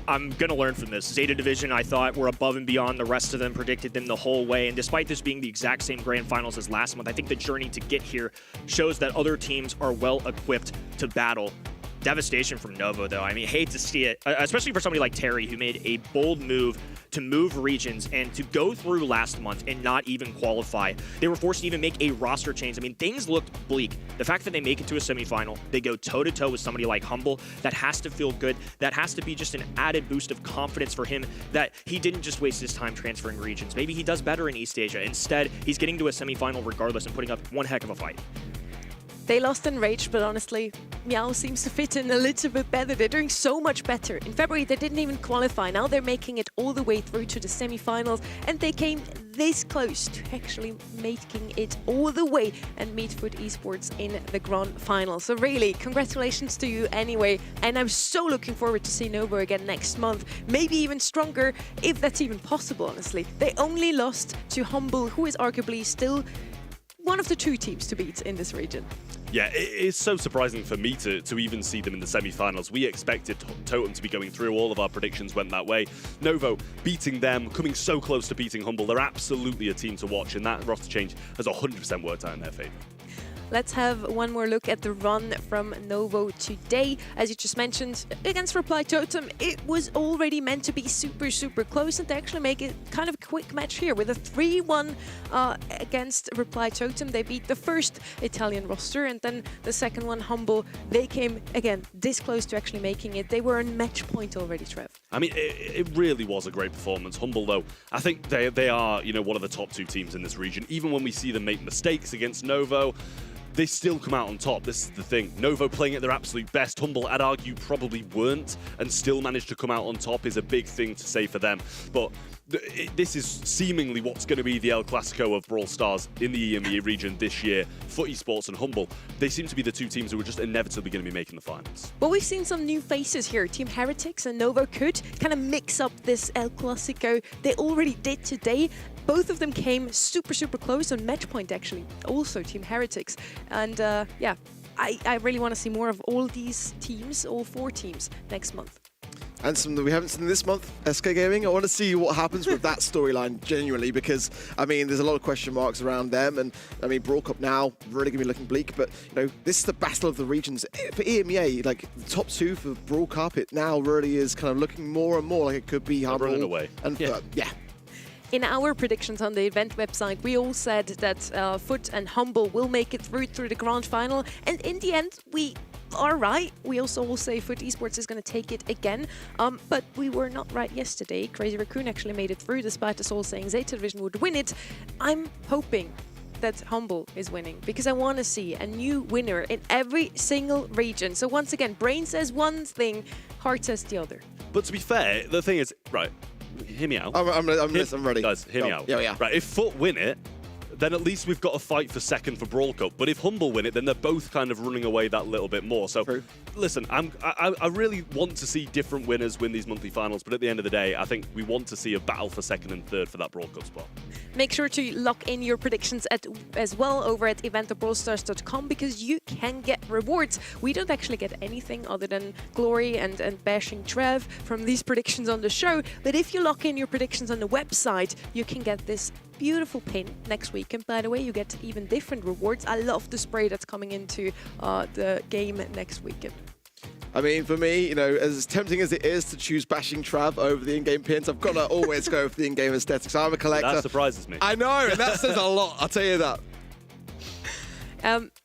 I'm going to learn from this. Zeta Division, I thought, were above and beyond the rest of them, predicted them the whole way. And despite this being the exact same grand finals as last month, I think the journey to get here shows that other teams are well equipped to battle. Devastation from Novo, though. I mean, hate to see it, especially for somebody like Terry, who made a bold move to move regions and to go through last month and not even qualify. They were forced to even make a roster change. I mean, things looked bleak. The fact that they make it to a semifinal, they go toe-to-toe with somebody like Humble, that has to feel good. That has to be just an added boost of confidence for him that he didn't just waste his time transferring regions. Maybe he does better in East Asia. Instead, he's getting to a semifinal regardless and putting up one heck of a fight. They lost in Rage, but honestly, Meow seems to fit in a little bit better. They're doing so much better. In February, they didn't even qualify. Now they're making it all the way through to the semifinals, and they came this close to actually making it all the way and meet Foot Esports in the grand final. So really, congratulations to you anyway. And I'm so looking forward to see Novo again next month. Maybe even stronger, if that's even possible, honestly. They only lost to Humble, who is arguably still one of the 2 teams to beat in this region. Yeah, it's so surprising for me to even see them in the semi-finals. We expected Totem to be going through. All of our predictions went that way. Novo beating them, coming so close to beating Humble. They're absolutely a team to watch, and that roster change has 100% worked out in their favor. Let's have one more look at the run from Novo today. As you just mentioned, against Reply Totem, it was already meant to be super close and to actually make it kind of a quick match here with a 3-1 against Reply Totem. They beat the first Italian roster, and then the second one, Humble. They came, again, this close to actually making it. They were on match point already, Trev. I mean, it really was a great performance. Humble, though, I think they are, one of the top 2 teams in this region. Even when we see them make mistakes against Novo, they still come out on top. This is the thing. Novo playing at their absolute best. Humble, I'd argue, probably weren't, and still managed to come out on top is a big thing to say for them. But this is seemingly what's going to be the El Clasico of Brawl Stars in the EMEA region this year. For Esports and Humble, they seem to be the 2 teams who are just inevitably going to be making the finals. Well, we've seen some new faces here. Team Heretics and Novo could kind of mix up this El Clasico. They already did today. Both of them came super close on match point, actually. Also, Team Heretics. And yeah, I really want to see more of all these teams, all 4 teams, next month. And some that we haven't seen this month, SK Gaming. I want to see what happens with that storyline genuinely, because I mean, there's a lot of question marks around them, and I mean, Brawl Cup now really gonna be looking bleak. But this is the battle of the regions for EMEA. Like the top 2 for Brawl Cup, it now really is kind of looking more and more like it could be Humble. Running away. And yeah. In our predictions on the event website, we all said that Foot and Humble will make it through the grand final, and in the end, we are right. We also will say Foot Esports is going to take it again, but we were not right yesterday. Crazy Raccoon actually made it through, despite us all saying Zeta Division would win it. I'm hoping that Humble is winning, because I want to see a new winner in every single region. So once again, Brain says one thing, Heart says the other. But to be fair, the thing is, right, hear me out. I'm ready. Guys, hear me out. Yeah. Right, if Foot win it, then at least we've got a fight for second for Brawl Cup. But if Humble win it, then they're both kind of running away that little bit more. So, listen, I really want to see different winners win these monthly finals. But at the end of the day, I think we want to see a battle for second and third for that Brawl Cup spot. Make sure to lock in your predictions as well over at eventofbrawlstars.com, because you can get rewards. We don't actually get anything other than glory and bashing Trev from these predictions on the show. But if you lock in your predictions on the website, you can get this beautiful pin next week. And by the way, you get even different rewards. I love the spray that's coming into the game next weekend. I mean, for me, as tempting as it is to choose bashing Trav over the in-game pins, I've got to always go for the in-game aesthetics. I'm a collector. That surprises me. I know, and that says a lot, I'll tell you that.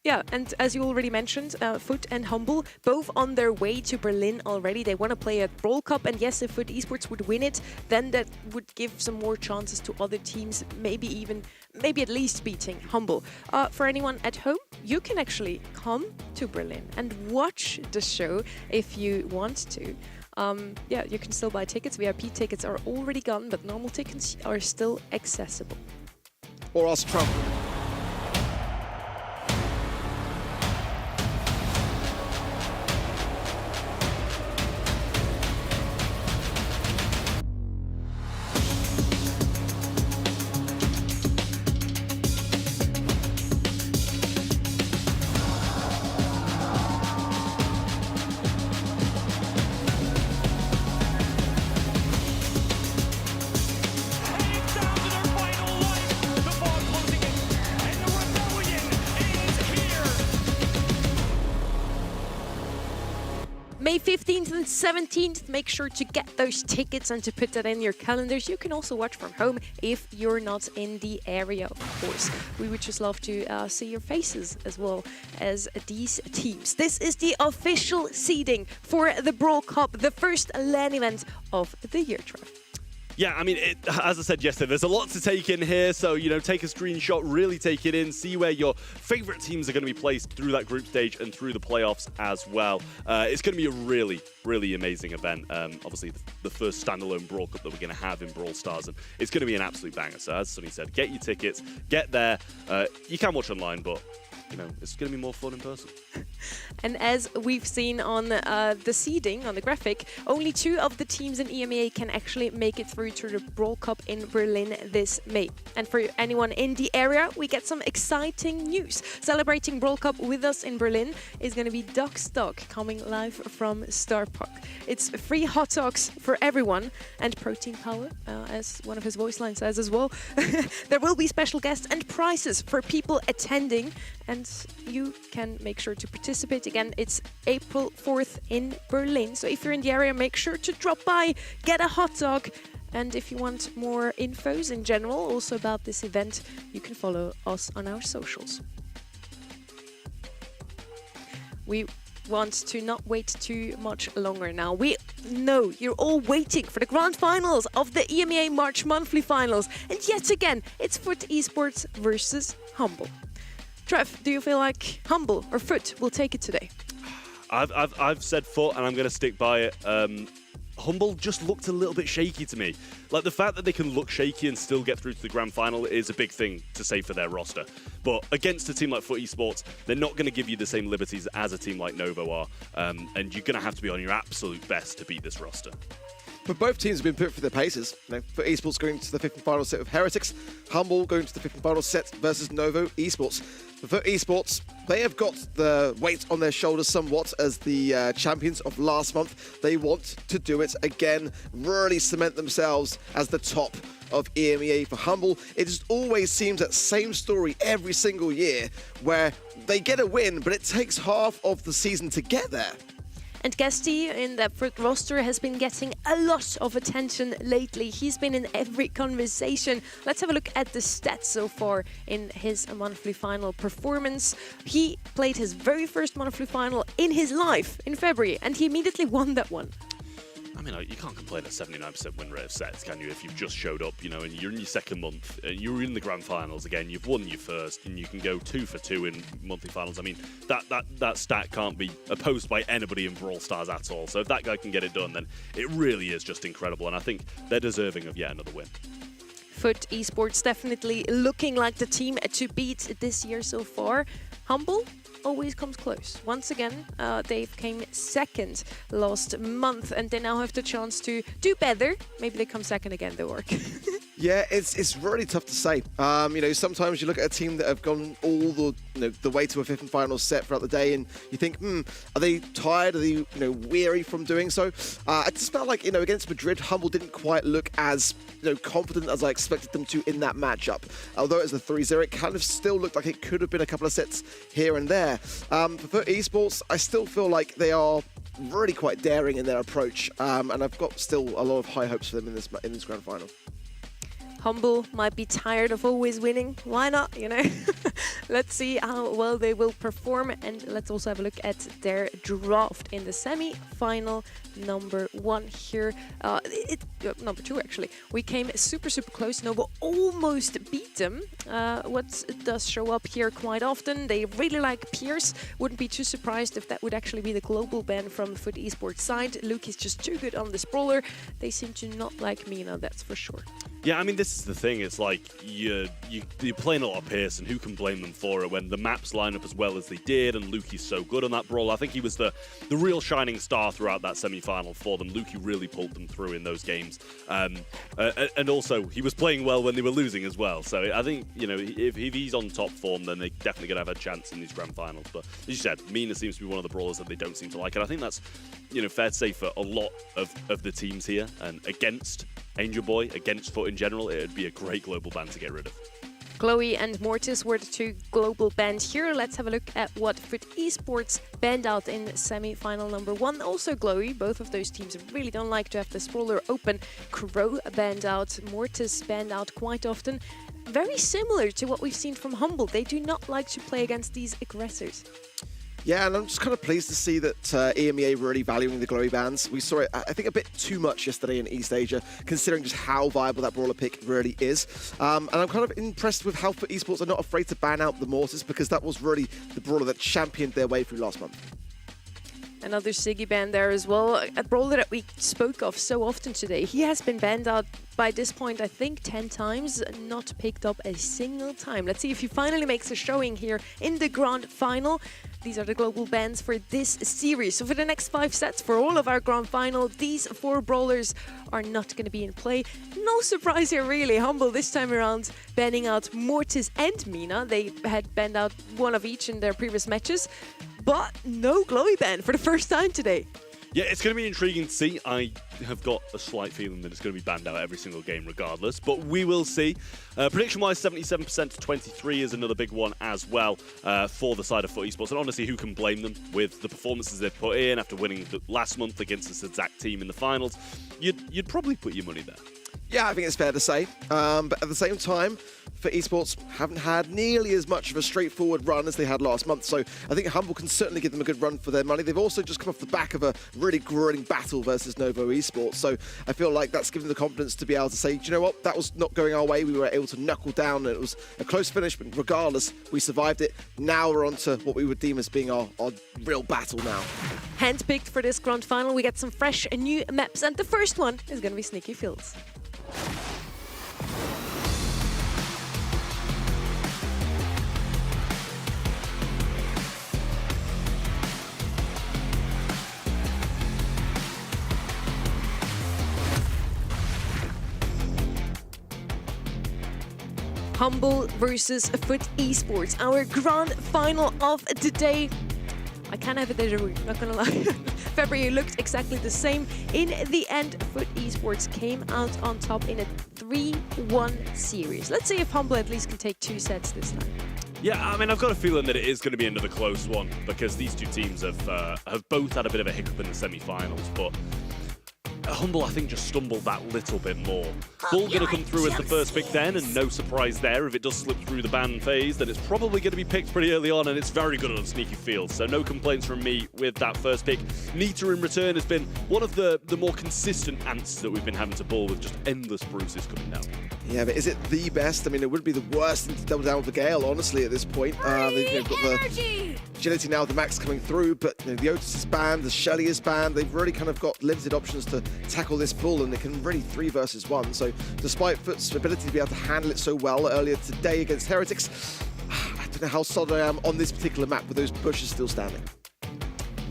Yeah, and as you already mentioned, Foot and Humble, both on their way to Berlin already. They want to play at Brawl Cup, and yes, if Foot Esports would win it, then that would give some more chances to other teams, maybe at least beating Humble. For anyone at home, you can actually come to Berlin and watch the show if you want to. Yeah, you can still buy tickets. VIP tickets are already gone, but normal tickets are still accessible. Or ask Trump. May 15th and 17th, make sure to get those tickets and to put that in your calendars. You can also watch from home if you're not in the area, of course. We would just love to see your faces as well as these teams. This is the official seeding for the Brawl Cup, the first LAN event of the year, Trev. Yeah, I mean, as I said yesterday, there's a lot to take in here. So, take a screenshot, really take it in, see where your favorite teams are going to be placed through that group stage and through the playoffs as well. It's going to be a really, really amazing event. Obviously, the first standalone Brawl Cup that we're going to have in Brawl Stars, and it's going to be an absolute banger. So, as Sonny said, get your tickets, get there. You can watch online, but it's going to be more fun in person. And as we've seen on the seeding, on the graphic, only 2 of the teams in EMEA can actually make it through to the Brawl Cup in Berlin this May. And for anyone in the area, we get some exciting news. Celebrating Brawl Cup with us in Berlin is going to be Duckstock, coming live from Star Park. It's free hot dogs for everyone and protein power, as one of his voice lines says as well. There will be special guests and prizes for people attending, and you can make sure to participate. Again, it's April 4th in Berlin. So if you're in the area, make sure to drop by, get a hot dog. And if you want more infos in general, also about this event, you can follow us on our socials. We want to not wait too much longer now. We know you're all waiting for the grand finals of the EMEA March monthly finals. And yet again, it's Foot Esports versus Humble. Trev, do you feel like Humble or Foot will take it today? I've said Foot, and I'm going to stick by it. Humble just looked a little bit shaky to me. Like, the fact that they can look shaky and still get through to the grand final is a big thing to say for their roster. But against a team like Foot Esports, they're not going to give you the same liberties as a team like Novo are. And you're going to have to be on your absolute best to beat this roster. But both teams have been put through their paces. Foot Esports going to the 5th and final set with Heretics. Humble going to the 5th and final set versus Novo Esports. For Foot Esports, they have got the weight on their shoulders somewhat as the champions of last month. They want to do it again, really cement themselves as the top of EMEA. For Humble, it just always seems that same story every single year, where they get a win, but it takes half of the season to get there. And Guesty in that Foot roster has been getting a lot of attention lately. He's been in every conversation. Let's have a look at the stats so far in his monthly final performance. He played his very first monthly final in his life in February, and he immediately won that one. I mean, you can't complain at 79% win rate of sets, can you? If you've just showed up, and you're in your second month, you're in the grand finals again, you've won your first, and you can go 2 for 2 in monthly finals. I mean, that stat can't be opposed by anybody in Brawl Stars at all. So if that guy can get it done, then it really is just incredible. And I think they're deserving of yet another win. Foot Esports definitely looking like the team to beat this year so far. Humble always comes close. Once again, they came second last month, and they now have the chance to do better. Maybe they come second again, though, Orc. Yeah, it's really tough to say. Sometimes you look at a team that have gone all the way to a 5th and final set throughout the day, and you think, are they tired? Are they weary from doing so? I just felt like against Madrid, Humble didn't quite look as confident as I expected them to in that matchup. Although it was a 3-0, it kind of still looked like it could have been a couple of sets here and there. For Foot Esports, I still feel like they are really quite daring in their approach, and I've got still a lot of high hopes for them in this grand final. Humble might be tired of always winning. Why not, Let's see how well they will perform, and let's also have a look at their draft in the semi-final number 1 here. Number 2, actually. We came super close. Novo almost beat them. What does show up here quite often, they really like Pierce. Wouldn't be too surprised if that would actually be the global ban from the Foot Esports side. Luke is just too good on this brawler. They seem to not like Mina, that's for sure. Yeah, I mean, this is the thing. It's like you're playing a lot of Pierce, and who can blame them for it when the maps line up as well as they did, and Lukey's so good on that Brawl. I think he was the real shining star throughout that semi-final for them. Lukey really pulled them through in those games. And also, he was playing well when they were losing as well. So I think, if he's on top form, then they're definitely going to have a chance in these grand finals. But as you said, Mina seems to be one of the brawlers that they don't seem to like. And I think that's, fair to say for a lot of the teams here. And against Angel Boy, against Foot in general, it would be a great global ban to get rid of. Chloe and Mortis were the 2 global bans here. Let's have a look at what Foot Esports banned out in semi-final number 1. Also Chloe, both of those teams really don't like to have the spoiler open. Crow banned out, Mortis banned out quite often. Very similar to what we've seen from Humble. They do not like to play against these aggressors. Yeah, and I'm just kind of pleased to see that EMEA really valuing the glowy bans. We saw it, I think, a bit too much yesterday in East Asia, considering just how viable that brawler pick really is. And I'm kind of impressed with how Foot Esports are not afraid to ban out the Mortis, because that was really the brawler that championed their way through last month. Another Siggy ban there as well. A brawler that we spoke of so often today. He has been banned out by this point, I think, 10 times, not picked up a single time. Let's see if he finally makes a showing here in the grand final. These are the global bans for this series. So for the next 5 sets, for all of our grand final, these 4 brawlers are not going to be in play. No surprise here, really. Humble this time around, banning out Mortis and Mina. They had banned out one of each in their previous matches. But no Glowy ban for the first time today. Yeah, it's going to be intriguing to see. I have got a slight feeling that it's going to be banned out every single game regardless, but we will see. Prediction-wise, 77% to 23 is another big one as well for the side of FUT Esports. And honestly, who can blame them with the performances they've put in after winning last month against this exact team in the finals? You'd probably put your money there. Yeah, I think it's fair to say. But at the same time, FUT Esports haven't had nearly as much of a straightforward run as they had last month. So I think Humble can certainly give them a good run for their money. They've also just come off the back of a really grueling battle versus Novo Esports. So I feel like that's given them the confidence to be able to say, do you know what, that was not going our way. We were able to knuckle down and it was a close finish, but regardless, we survived it. Now we're on to what we would deem as being our real battle now. Handpicked for this grand final, we get some fresh and new maps, and the first one is going to be Sneaky Fields. Humble versus FUT Esports, our grand final of the day. I can't have a deja vu, not gonna lie. February looked exactly the same. In the end, FUT Esports came out on top in a 3-1 series. Let's see if Humble at least can take 2 sets this time. Yeah, I mean, I've got a feeling that it is going to be another close one because these two teams have both had a bit of a hiccup in the semi-finals, but Humble, I think, just stumbled that little bit more. Bull going to come through as the first pick then, and no surprise there. If it does slip through the ban phase, then it's probably going to be picked pretty early on, and it's very good on Sneaky Fields. So no complaints from me with that first pick. Nita in return has been one of the more consistent answers that we've been having to Bull with just endless bruises coming down. Yeah, but is it the best? I mean, it wouldn't be the worst thing to double down with the Gale, honestly, at this point. They've got the agility now, the Max coming through, but the Otis is banned, the Shelly is banned. They've really kind of got limited options to tackle this Bull, and they can really 3 versus 1. So despite FUT's ability to be able to handle it so well earlier today against Heretics, I don't know how solid I am on this particular map with those bushes still standing.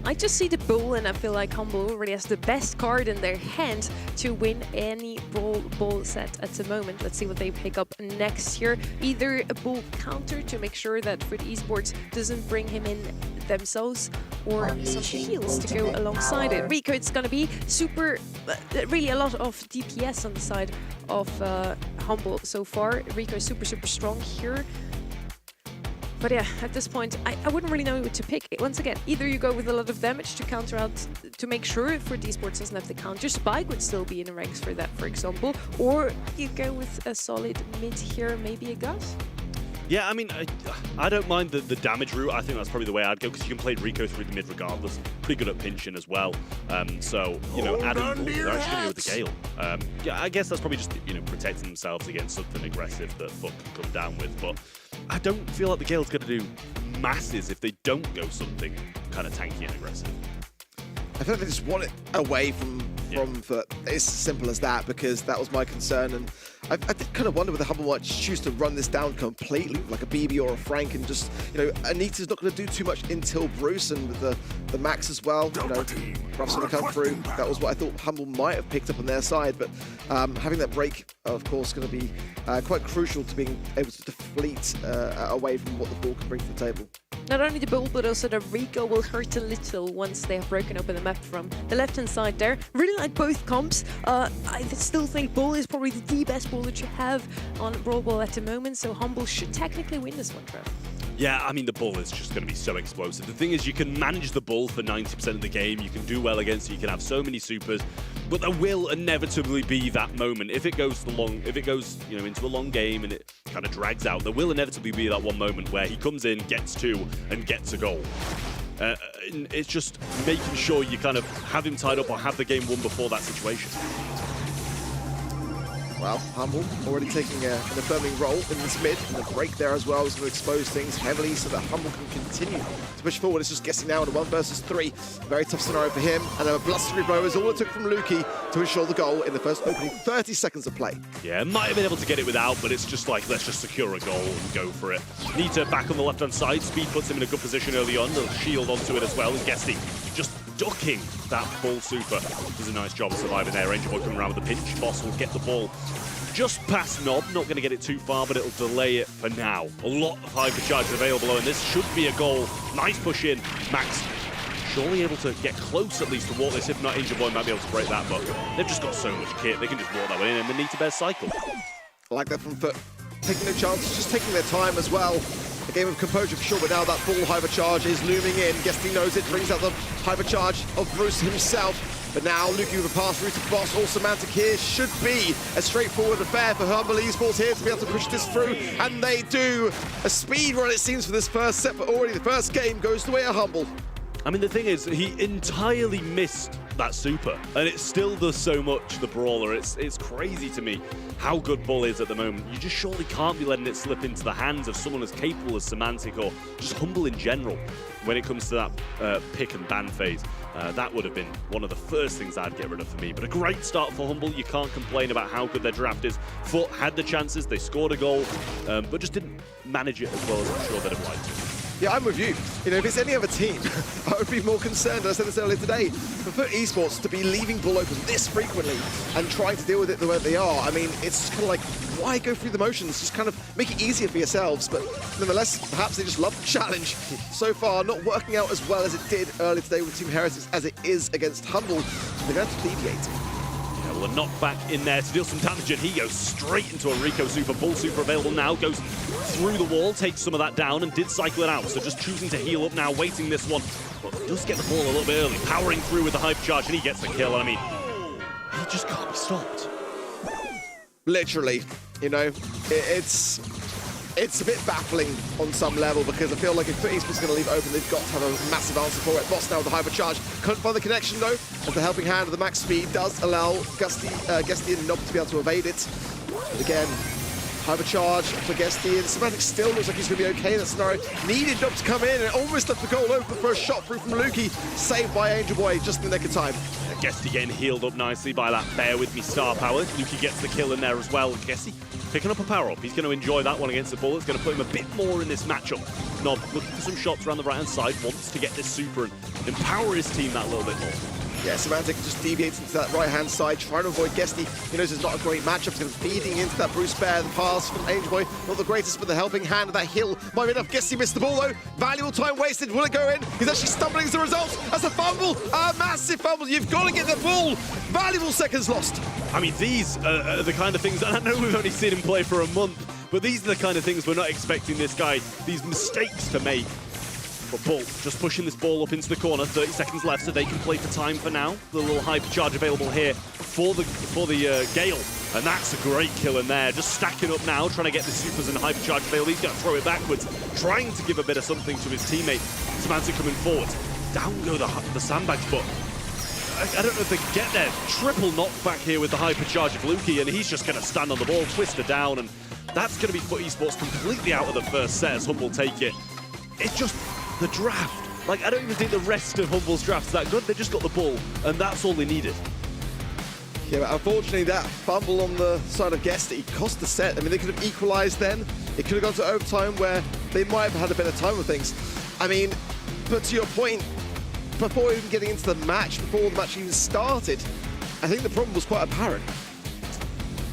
I just see the Bull, and I feel like Humble already has the best card in their hand to win any Brawl set at the moment. Let's see what they pick up next here. Either a Bull counter to make sure that FUT Esports doesn't bring him in themselves, or some heals to go alongside it. Rico, it's going to be super, really a lot of DPS on the side of Humble so far. Rico is super strong here. But yeah, at this point, I wouldn't really know what to pick. Once again, either you go with a lot of damage to counter out, to make sure FUT Esports doesn't have the counter. Spike would still be in the ranks for that, for example. Or you go with a solid mid here, maybe a Gus. Yeah, I mean, I don't mind the damage route. I think that's probably the way I'd go, because you can play Rico through the mid regardless. Pretty good at pinching as well. So, you know, they're actually going to go with the Gale. Yeah, I guess that's probably just, you know, protecting themselves against something aggressive that FUT can come down with. But I don't feel like the Gale's going to do masses if they don't go something kind of tanky and aggressive. I feel like they just want it away from FUT. It's as simple as that, because that was my concern. And I did kind of wonder whether Humble might choose to run this down completely, like a BB or a Frank, and just, you know, Anita's not going to do too much until Bruce, and with the Max as well, you know, Ruff's going to come through. That was what I thought Humble might have picked up on their side, but having that break, of course, going to be quite crucial to being able to deflate away from what the Bull can bring to the table. Not only the Bull, but also the Rico will hurt a little once they have broken open the map from the left-hand side there. Really like both comps. I still think Bull is probably the best Bull that you have on Brawl at the moment, so Humble should technically win this one, Trev. Yeah, I mean, the Bull is just going to be so explosive. The thing is, you can manage the Bull for 90% of the game. You can do well against it. You can have so many supers, but there will inevitably be that moment. If it goes you know, into the long game and it kind of drags out, there will inevitably be that one moment where he comes in, gets 2, and gets a goal. It's just making sure you kind of have him tied up or have the game won before that situation. Well, Humble already taking an affirming role in this mid, and the break there as well is going to expose things heavily so that Humble can continue to push forward. It's just guessing now in a 1 versus 3. Very tough scenario for him, and a blustery blow is all it took from Lukey to ensure the goal in the first opening 30 seconds of play. Yeah, might have been able to get it without, but it's just like, let's just secure a goal and go for it. Nita back on the left-hand side. Speed puts him in a good position early on. They'll shield onto it as well, and Guesty just ducking that ball super. Does a nice job of surviving there. Ranger Boy coming around with the pinch. Boss will get the ball just past Nob. Not going to get it too far, but it'll delay it for now. A lot of hypercharge available, and this should be a goal. Nice push in. Max surely able to get close at least to walk this. If not, Angel Boy might be able to break that, but they've just got so much kit. They can just walk that way in, and the Nita Bears cycle. I like that from Foot. Taking no chances, just taking their time as well. A game of composure for sure, but now that full hypercharge is looming in. Guesty knows it, brings out the hypercharge of Bruce himself. But now Lukey with a pass through to Boss, all Semantic here. Should be a straightforward affair for Humble Esports here to be able to push this through. And they do. A speed run, it seems, for this first set, but already the first game goes the way of Humble. I mean, the thing is, he entirely missed that super, and it still does so much, the Brawler. It's crazy to me how good Bull is at the moment. You just surely can't be letting it slip into the hands of someone as capable as Semantic or just Humble in general when it comes to that pick and ban phase. That would have been one of the first things I'd get rid of for me. But a great start for Humble. You can't complain about how good their draft is. Foot had the chances, they scored a goal, but just didn't manage it as well as I'm sure they'd have liked to. Yeah, I'm with you. You know, if it's any other team, I would be more concerned, I said this earlier today, but for Esports to be leaving Bull open this frequently and trying to deal with it the way they are, I mean, it's kind of like, why go through the motions? Just kind of make it easier for yourselves. But nonetheless, perhaps they just love the challenge. So far, not working out as well as it did earlier today with Team Heretics as it is against Humble. They're going to have to deviate. Well, a knockback in there to deal some damage, and he goes straight into a Rico super. Bull super available now, goes through the wall, takes some of that down, and did cycle it out. So just choosing to heal up now, waiting this one. But does get the ball a little bit early, powering through with the hype charge, and he gets the kill. And I mean, he just can't be stopped. Literally, you know, it's a bit baffling on some level because I feel like if Esports is going to leave it open, they've got to have a massive answer for it. Boss now with the hypercharge. Couldn't find the connection though, as the helping hand of the max speed does allow Guesty and Nob to be able to evade it. But again, hypercharge for Guesty, and Semantic still looks like he's going to be okay in that scenario. Needed Nob to come in and almost left the goal open for a shot through from Lukey, saved by Angel Boy just in the nick of time. Guesty getting healed up nicely by that Bear With Me star power. Lukey gets the kill in there as well. Guesty picking up a power up. He's going to enjoy that one against the Bull. It's going to put him a bit more in this matchup. Nob looking for some shots around the right-hand side, wants to get this super and empower his team that little bit more. Yeah, Semantic just deviates into that right-hand side, trying to avoid Guesty. He knows it's not a great matchup. He's going to be feeding into that Bruce Bear. The pass from Angel Boy, not the greatest, but the helping hand of that hill might be enough. Guesty missed the ball, though. Valuable time wasted. Will it go in? He's actually stumbling as a result. That's a fumble, a massive fumble. You've got to get the ball. Valuable seconds lost. I mean, these are the kind of things, and I know we've only seen him play for a month, but these are the kind of things we're not expecting this guy, these mistakes to make. But Bull just pushing this ball up into the corner, 30 seconds left, so they can play for time for now. The little hypercharge available here for the Gale, and that's a great kill in there. Just stacking up now, trying to get the supers and hypercharge available. He's going to throw it backwards, trying to give a bit of something to his teammate. Semantic coming forward. Down go the sandbags, but I don't know if they can get there. Triple knockback here with the hypercharge of Lukey, and he's just going to stand on the ball, twist her down, and that's going to be Foot Esports completely out of the first set as Humble take it. It's just the draft. Like, I don't even think the rest of Humble's draft's that good. They just got the ball, and that's all they needed. Yeah, but unfortunately, that fumble on the side of Guesty cost the set. I mean, they could have equalized then. It could have gone to overtime where they might have had a bit of time with things. I mean, but to your point, before even getting into the match, before the match even started, I think the problem was quite apparent.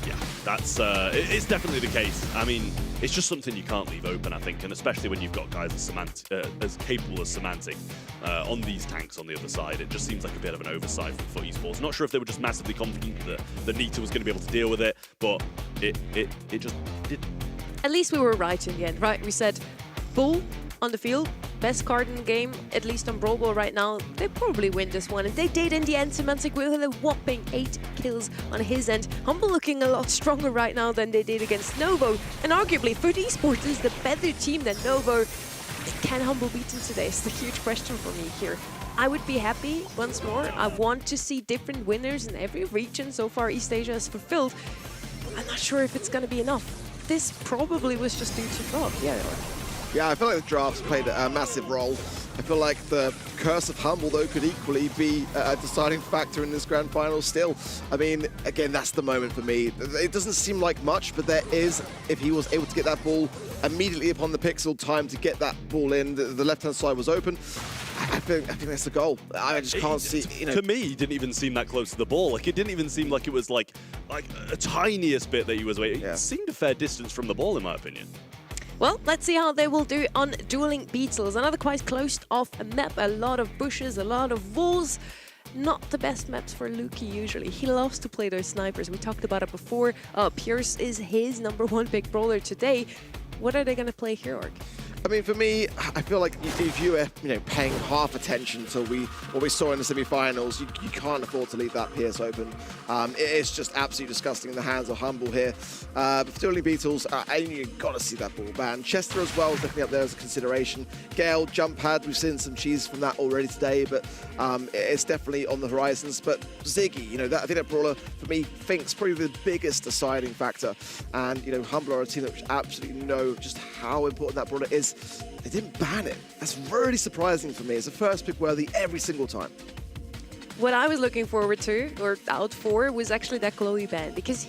Yeah, that's it's definitely the case. I mean, it's just something you can't leave open, I think, and especially when you've got guys as capable as Semantic on these tanks on the other side. It just seems like a bit of an oversight from Foot Esports. Not sure if they were just massively confident that Nita was going to be able to deal with it, but it just didn't. At least we were right in the end, right? We said Bull on the field, best card in the game, at least on Brawl Ball right now. They probably win this one, and they did in the end. Semantic with a whopping 8 kills on his end. Humble looking a lot stronger right now than they did against Novo, and arguably Foot Esports is the better team than Novo. Can Humble beat them today? It's the huge question for me here. I would be happy once more. I want to see different winners in every region so far East Asia has fulfilled. I'm not sure if it's going to be enough. This probably was just due to drop. Yeah, I feel like the drafts played a massive role. I feel like the curse of Humble, though, could equally be a deciding factor in this grand final still. I mean, again, that's the moment for me. It doesn't seem like much, but there is, if he was able to get that ball immediately upon the pixel, time to get that ball in. The left-hand side was open. I think that's the goal. I just can't see, you know. To me, he didn't even seem that close to the ball. Like, it didn't even seem like it was like a tiniest bit that he was waiting. It seemed a fair distance from the ball, in my opinion. Well, let's see how they will do on Dueling Beetles. Another quite closed-off map, a lot of bushes, a lot of walls. Not the best maps for Luki usually. He loves to play those snipers. We talked about it before. Pierce is his #1 pick brawler today. What are they going to play here, Org? I mean, for me, I feel like if you were, paying half attention to what we saw in the semi-finals, you can't afford to leave that Pierce open. It is just absolutely disgusting in the hands of Humble here. But for Dueling Beetles, you've got to see that ball ban. Chester as well is definitely up there as a consideration. Gale, jump pad, we've seen some cheese from that already today, but it's definitely on the horizons. But Ziggy, I think that brawler, for me, Fink's probably the biggest deciding factor. And, Humble are a team that absolutely know just how important that brawler is. They didn't ban it. That's really surprising for me. It's a first pick worthy every single time. What I was looking forward to, or out for, was actually that Chloe ban, because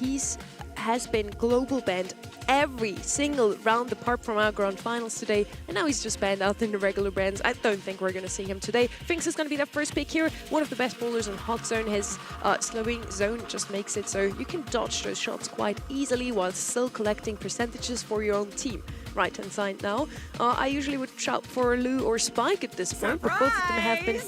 has been global banned every single round apart from our grand finals today, and now he's just banned out in the regular bans. I don't think we're going to see him today. Finks is going to be that first pick here. One of the best bowlers in hot zone. His slowing zone just makes it so you can dodge those shots quite easily while still collecting percentages for your own team. Right-hand side now. I usually would shout for Lou or Spike at this point, but both of them have been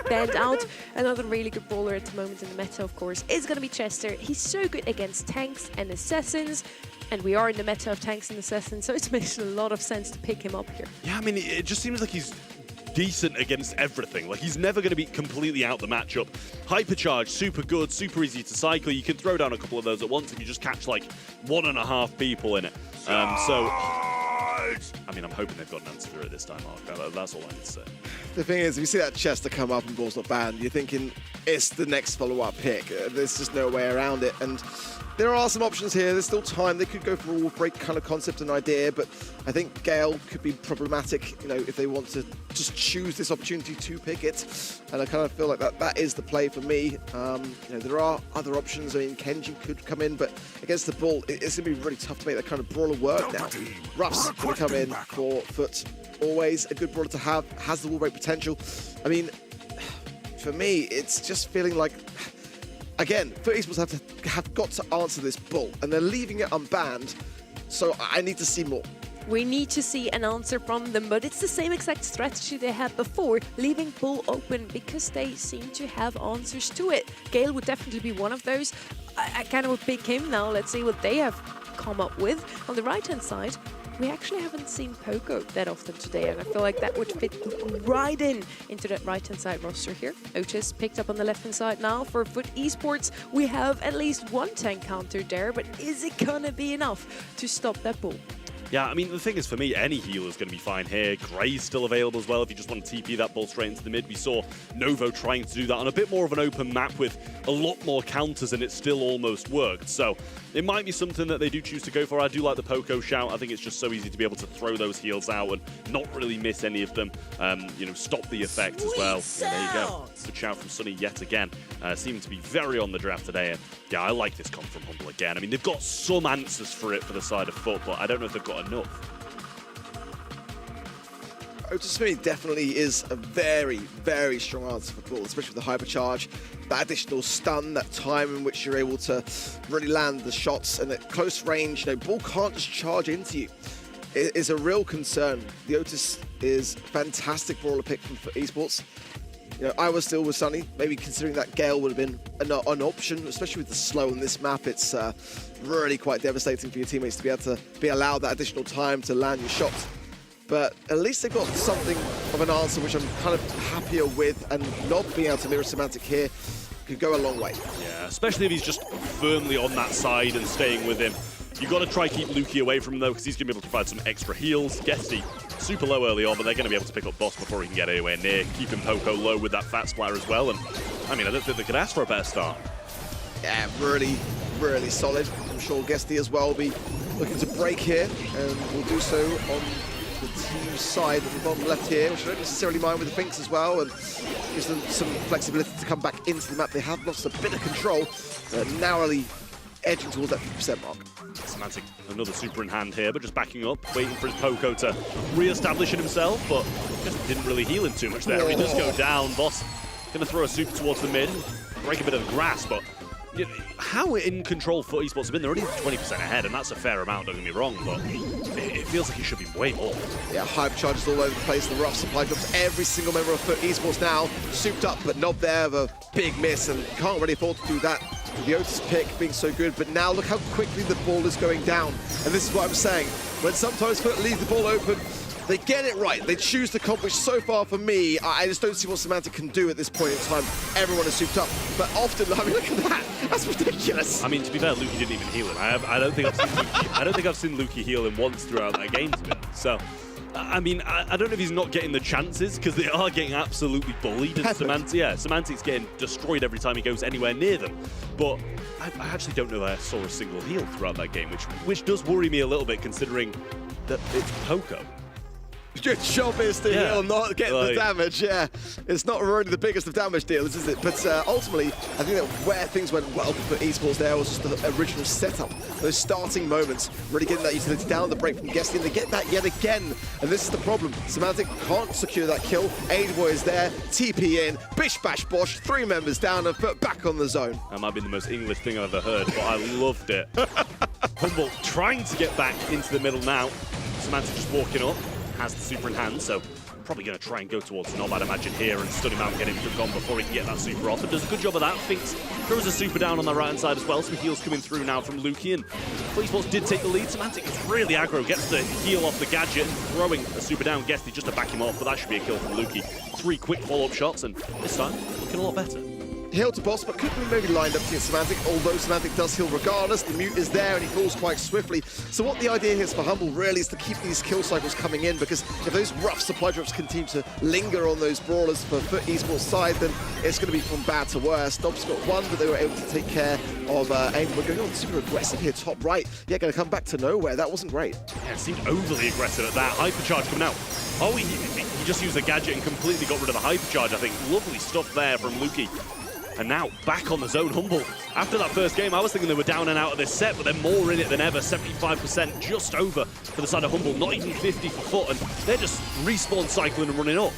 banned out. Another really good bowler at the moment in the meta, of course, is going to be Chester. He's so good against tanks and assassins, and we are in the meta of tanks and assassins, so it makes a lot of sense to pick him up here. Yeah, I mean, it just seems like he's decent against everything. Like, he's never going to be completely out the matchup. Hypercharge, super good, super easy to cycle. You can throw down a couple of those at once if you just catch like 1.5 people in it. I mean, I'm hoping they've got an answer for it this time, Mark. That's all I need to say. The thing is, if you see that Chester come up and ball's not banned, you're thinking it's the next follow-up pick. There's just no way around it. And there are some options here. There's still time. They could go for a wall break kind of concept and idea, but I think Gale could be problematic, if they want to just choose this opportunity to pick it. And I kind of feel like that is the play for me. There are other options. I mean, Kenji could come in, but against the ball, it's going to be really tough to make that kind of brawler work now. Ruff's going to come in for Foot. Always a good brawler to have, has the wall break potential. I mean, for me, it's just feeling like, again, Foot Esports have got to answer this bull, and they're leaving it unbanned, so I need to see more. We need to see an answer from them, but it's the same exact strategy they had before, leaving bull open, because they seem to have answers to it. Gale would definitely be one of those. I kind of would pick him now. Let's see what they have come up with. On the right-hand side, we actually haven't seen Poco that often today, and I feel like that would fit right into that right-hand side roster here. Otis picked up on the left-hand side now for Foot Esports. We have at least one tank counter there, but is it gonna be enough to stop that bull? Yeah, I mean, the thing is, for me, any healer is going to be fine here. Gray's still available as well if you just want to TP that ball straight into the mid. We saw Novo trying to do that on a bit more of an open map with a lot more counters, and it still almost worked. So it might be something that they do choose to go for. I do like the Poco shout. I think it's just so easy to be able to throw those heals out and not really miss any of them. Stop the effect as well. Yeah, there you go. Good shout from Sunny yet again. Seeming to be very on the draft today. And yeah, I like this comp from Humble again. I mean, they've got some answers for it for the side of Foot, but I don't know if they've got enough. Otis for me definitely is a very, very strong answer for Brawl, especially with the hypercharge, that additional stun, that time in which you're able to really land the shots, and at close range, Brawl can't just charge into you. It is a real concern. The Otis is a fantastic brawler pick from Esports. I was still with Sunny, maybe considering that Gale would have been an option, especially with the slow on this map. It's really quite devastating for your teammates to be able to be allowed that additional time to land your shots. But at least they've got something of an answer, which I'm kind of happier with, and not being able to mirror Semantic here could go a long way. Yeah, especially if he's just firmly on that side and staying with him. You've got to try keep Luki away from him, though, because he's going to be able to provide some extra heals. Gesty, super low early on, but they're going to be able to pick up Boss before he can get anywhere near. Keeping Poco low with that Fat Splatter as well. And, I mean, I don't think they could ask for a better start. Yeah, really, really solid. I'm sure Guesty as well will be looking to break here, and will do so on the team side at the bottom left here, which I don't necessarily mind with the Finks as well, and gives them some flexibility to come back into the map. They have lost a bit of control, narrowly edging towards that 50% mark. Semantic, another super in hand here, but just backing up, waiting for his Poco to re-establish it himself, but just didn't really heal him too much there. He does go down. Boss going to throw a super towards the mid, break a bit of the grass, but how in control FUT Esports have been? They're already 20% ahead, and that's a fair amount, don't get me wrong, but it feels like it should be way more. Yeah, hypercharges all over the place, the rough supply drops. Every single member of FUT Esports now souped up, but Nob there with a big miss, and can't really afford to do that. The Otis pick being so good, but now look how quickly the ball is going down. And this is what I'm saying. When sometimes FUT leave the ball open, they get it right. They choose the comp, which so far for me, I just don't see what Semantic can do at this point in time. Everyone is souped up, but often, I mean, look at that. That's ridiculous. I mean, to be fair, Luki didn't even heal him. I don't think I've seen Luki heal him once throughout that game, to be honest. So, I mean, I don't know if he's not getting the chances, because they are getting absolutely bullied. And Semantic's getting destroyed every time he goes anywhere near them. But I actually don't know that I saw a single heal throughout that game, which does worry me a little bit, considering that it's Poco. Your job is to heal, not get the damage, It's not really the biggest of damage dealers, is it? But ultimately, I think that where things went well for Esports there was just the original setup. Those starting moments, really getting that utility down, the break from Guesty, and they get that yet again. And this is the problem. Semantic can't secure that kill. Aidboy is there, TP in, bish bash bosh, 3 members down and put back on the zone. That might be the most English thing I've ever heard, but I loved it. Humble trying to get back into the middle now. Semantic just walking up. Has the super in hand, so probably going to try and go towards Nob, I'd imagine, here and stun him out and get him gone before he can get that super off. And does a good job of that. Finks throws a super down on the right-hand side as well. Some heals coming through now from Luki, and Esports did take the lead. Semantic is really aggro, gets the heal off the gadget, throwing a super down Guesty just to back him off, but that should be a kill from Luki. 3 quick follow-up shots, and this time looking a lot better. Heal to boss, but could be maybe lined up to get Semantic, although Semantic does heal regardless. The mute is there and he falls quite swiftly. So what the idea is for Humble really is to keep these kill cycles coming in, because if those rough supply drops continue to linger on those brawlers for FUT Esports side, then it's going to be from bad to worse. Nob's got 1, but they were able to take care of aim. We're going on super aggressive here, top right. Yeah, going to come back to nowhere. That wasn't great. Yeah, it seemed overly aggressive at that. Hypercharge coming out. Oh, he just used the gadget and completely got rid of the hypercharge, I think. Lovely stuff there from Luki. And now back on the zone, Humble. After that first game, I was thinking they were down and out of this set, but they're more in it than ever. 75% just over for the side of Humble, not even 50 for FUT, and they're just respawn cycling and running up.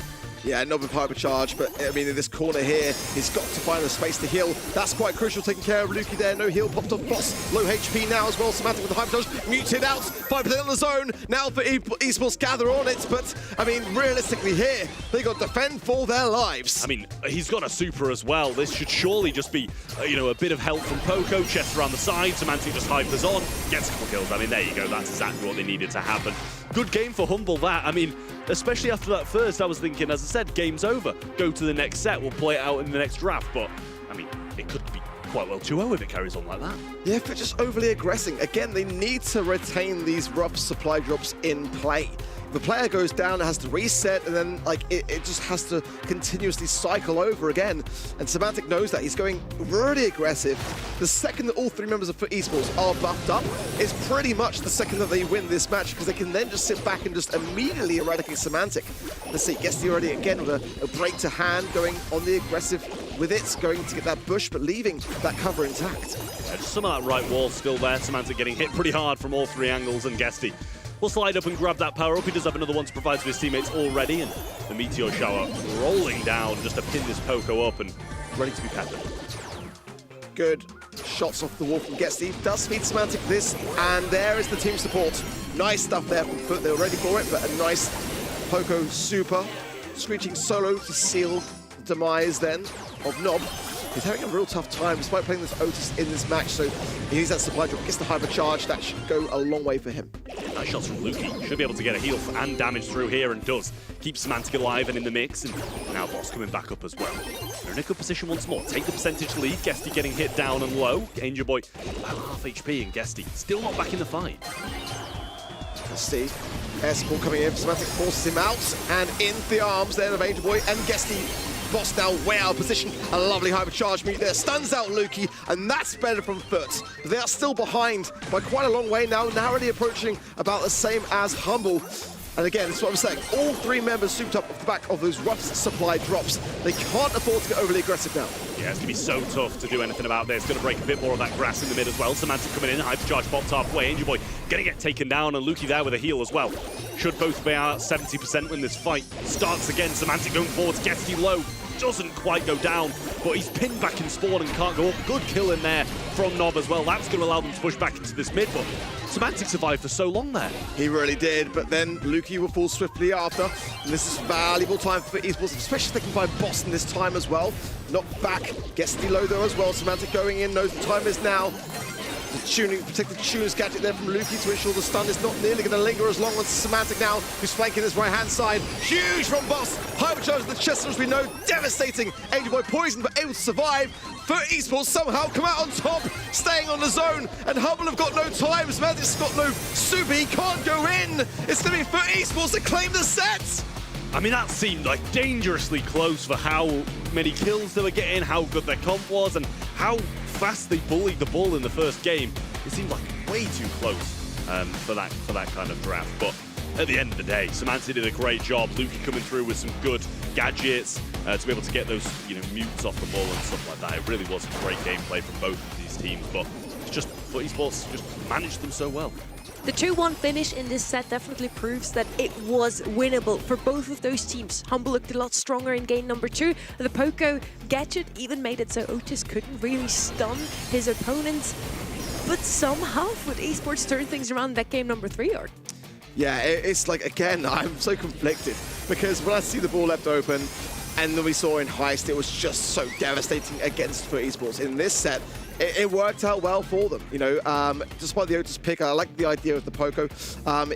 Yeah, Novo hypercharge, but I mean, in this corner here, he's got to find the space to heal. That's quite crucial, taking care of Luki there. No heal, popped off Boss. Low HP now as well. Semantic with the hypercharge, muted out. 5% on the zone. Now for Esports gather on it, but I mean, realistically here, they got to defend for their lives. I mean, he's got a super as well. This should surely just be, a bit of help from Poco. Chest around the side. Semantic just hypers on, gets a couple kills. I mean, there you go. That's exactly what they needed to happen. Good game for Humble, that. I mean, especially after that first, I was thinking, as I said, game's over. Go to the next set. We'll play it out in the next draft. But, I mean, it could be quite well 2-0 if it carries on like that. Yeah, but just overly aggressing. Again, they need to retain these rough supply drops in play. If the player goes down, it has to reset, and then it just has to continuously cycle over again. And Semantic knows that. He's going really aggressive. The second that all 3 members of FUT Esports are buffed up is pretty much the second that they win this match, because they can then just sit back and just immediately eradicate Semantic. Let's see, Guesty already again with a break to hand, going on the aggressive with it, going to get that bush, but leaving that cover intact. Yeah, just some of that right wall still there. Semantic getting hit pretty hard from all 3 angles, and Guesty will slide up and grab that power up. He does have another one to provide to his teammates already, and the meteor shower rolling down just to pin this Poco up and ready to be peppered. Good shots off the wall from Guesty. Does feed Semantic this, and there is the team support. Nice stuff there from FUT. They were ready for it, but a nice Poco super. Screeching solo to seal the demise then of Nob. He's having a real tough time despite playing this Otis in this match, so he needs that supply drop, gets the hypercharge. That should go a long way for him. Nice shots from Luki. Should be able to get a heal and damage through here, and does. Keeps Semantic alive and in the mix, and now Boss coming back up as well. They're in a good position once more. Take the percentage lead. Guesty getting hit down and low. Angel Boy about half HP, and Guesty still not back in the fight. Let's see. Air support coming in. Semantic forces him out, and into the arms there of Angel Boy, and Guesty Boss now way out of position. A lovely hypercharge move there. Stuns out Lukey, and that's better from Foot. But they are still behind by quite a long way now, narrowly approaching about the same as Humble. And again, that's what I'm saying. All three members souped up off the back of those rough supply drops. They can't afford to get overly aggressive now. Yeah, it's going to be so tough to do anything about this. It's going to break a bit more of that grass in the mid as well. Semantic coming in, hypercharge popped halfway. Angel Boy going to get taken down, and Lukey there with a heal as well. Should both be out 70% when this fight starts again. Semantic going forward, gets you low. Doesn't quite go down, but he's pinned back in spawn and can't go up. Good kill in there from Nob as well. That's going to allow them to push back into this mid, but Semantic survived for so long there. He really did, but then Lukey will fall swiftly after. And this is valuable time for Esports, especially if they can find Boston this time as well. Knocked back, gets the low though as well. Semantic going in, knows the time is now. The tuning, protect the tuner's gadget there from Lukey to ensure the stun is not nearly going to linger as long as Semantic now, who's flanking his right-hand side. Huge from Boss. Hypercharge the Chester, as we know, devastating. Angel Boy poisoned, but able to survive. For Esports somehow come out on top, staying on the zone, and Humble have got no time. Semantic's got no super, he can't go in. It's going to be for Esports to claim the set. I mean, that seemed like dangerously close for how many kills they were getting, how good their comp was, and how fast they bullied the ball in the first game. It seemed like way too close for that kind of draft. But at the end of the day, Semantic did a great job. Lukey coming through with some good gadgets to be able to get those mutes off the ball and stuff like that. It really was a great gameplay from both of these teams, but it's just FUT Esports just managed them so well. The 2-1 finish in this set definitely proves that it was winnable for both of those teams. Humble looked a lot stronger in game number 2. The Poco gadget even made it so Otis couldn't really stun his opponents. But somehow FUT Esports turned things around that game number 3, Art. Yeah, it's like, again, I'm so conflicted because when I see the ball left open and then we saw in Heist, it was just so devastating against FUT Esports. In this set, it worked out well for them, despite the Otis pick. I like the idea of the Poco.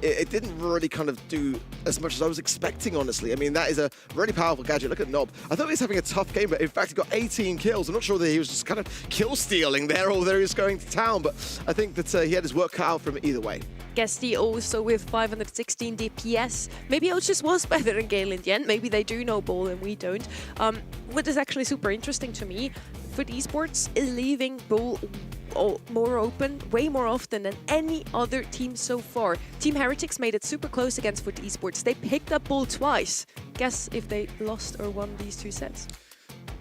It didn't really kind of do as much as I was expecting, honestly. I mean, that is a really powerful gadget. Look at Nob. I thought he was having a tough game, but in fact, he got 18 kills. I'm not sure that he was just kind of kill stealing there or that he was going to town, but I think that he had his work cut out from it either way. Guesty also with 516 DPS. Maybe Otis was better than Gale in the end. Maybe they do know ball and we don't. What is actually super interesting to me, FUT Esports is leaving ball more open way more often than any other team so far. Team Heretics made it super close against FUT Esports. They picked up ball twice. Guess if they lost or won these 2 sets.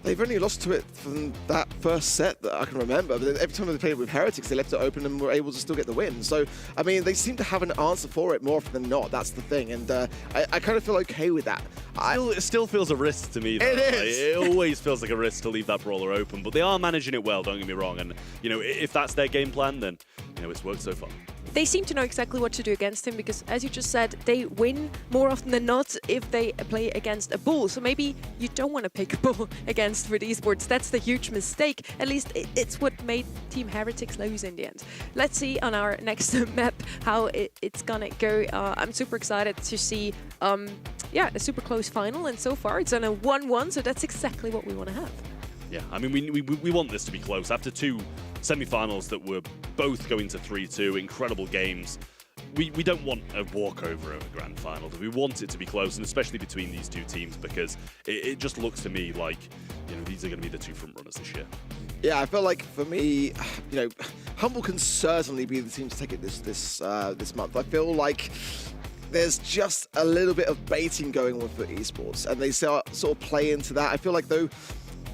They've only lost to it from that first set that I can remember, but every time they played with Heretics, they left it open and were able to still get the win. So, I mean, they seem to have an answer for it more often than not. That's the thing, and I kind of feel okay with that. It still feels a risk to me, though. It is. It always feels like a risk to leave that brawler open, but they are managing it well, don't get me wrong. And, if that's their game plan, then, it's worked so far. They seem to know exactly what to do against him because, as you just said, they win more often than not if they play against a bull. So maybe you don't want to pick a bull against FUT Esports. That's the huge mistake. At least it's what made Team Heretics lose in the end. Let's see on our next map how it's gonna go. I'm super excited to see, a super close final. And so far, it's on a 1-1, so that's exactly what we want to have. Yeah, I mean, we want this to be close. After 2 semi-finals that were both going to 3-2, incredible games, we don't want a walkover of a grand final. We want it to be close, and especially between these 2 teams, because it just looks to me like, these are going to be the 2 front runners this year. Yeah, I feel like for me, Humble can certainly be the team to take it this month. I feel like there's just a little bit of baiting going on for esports, and they sort of play into that. I feel like, though,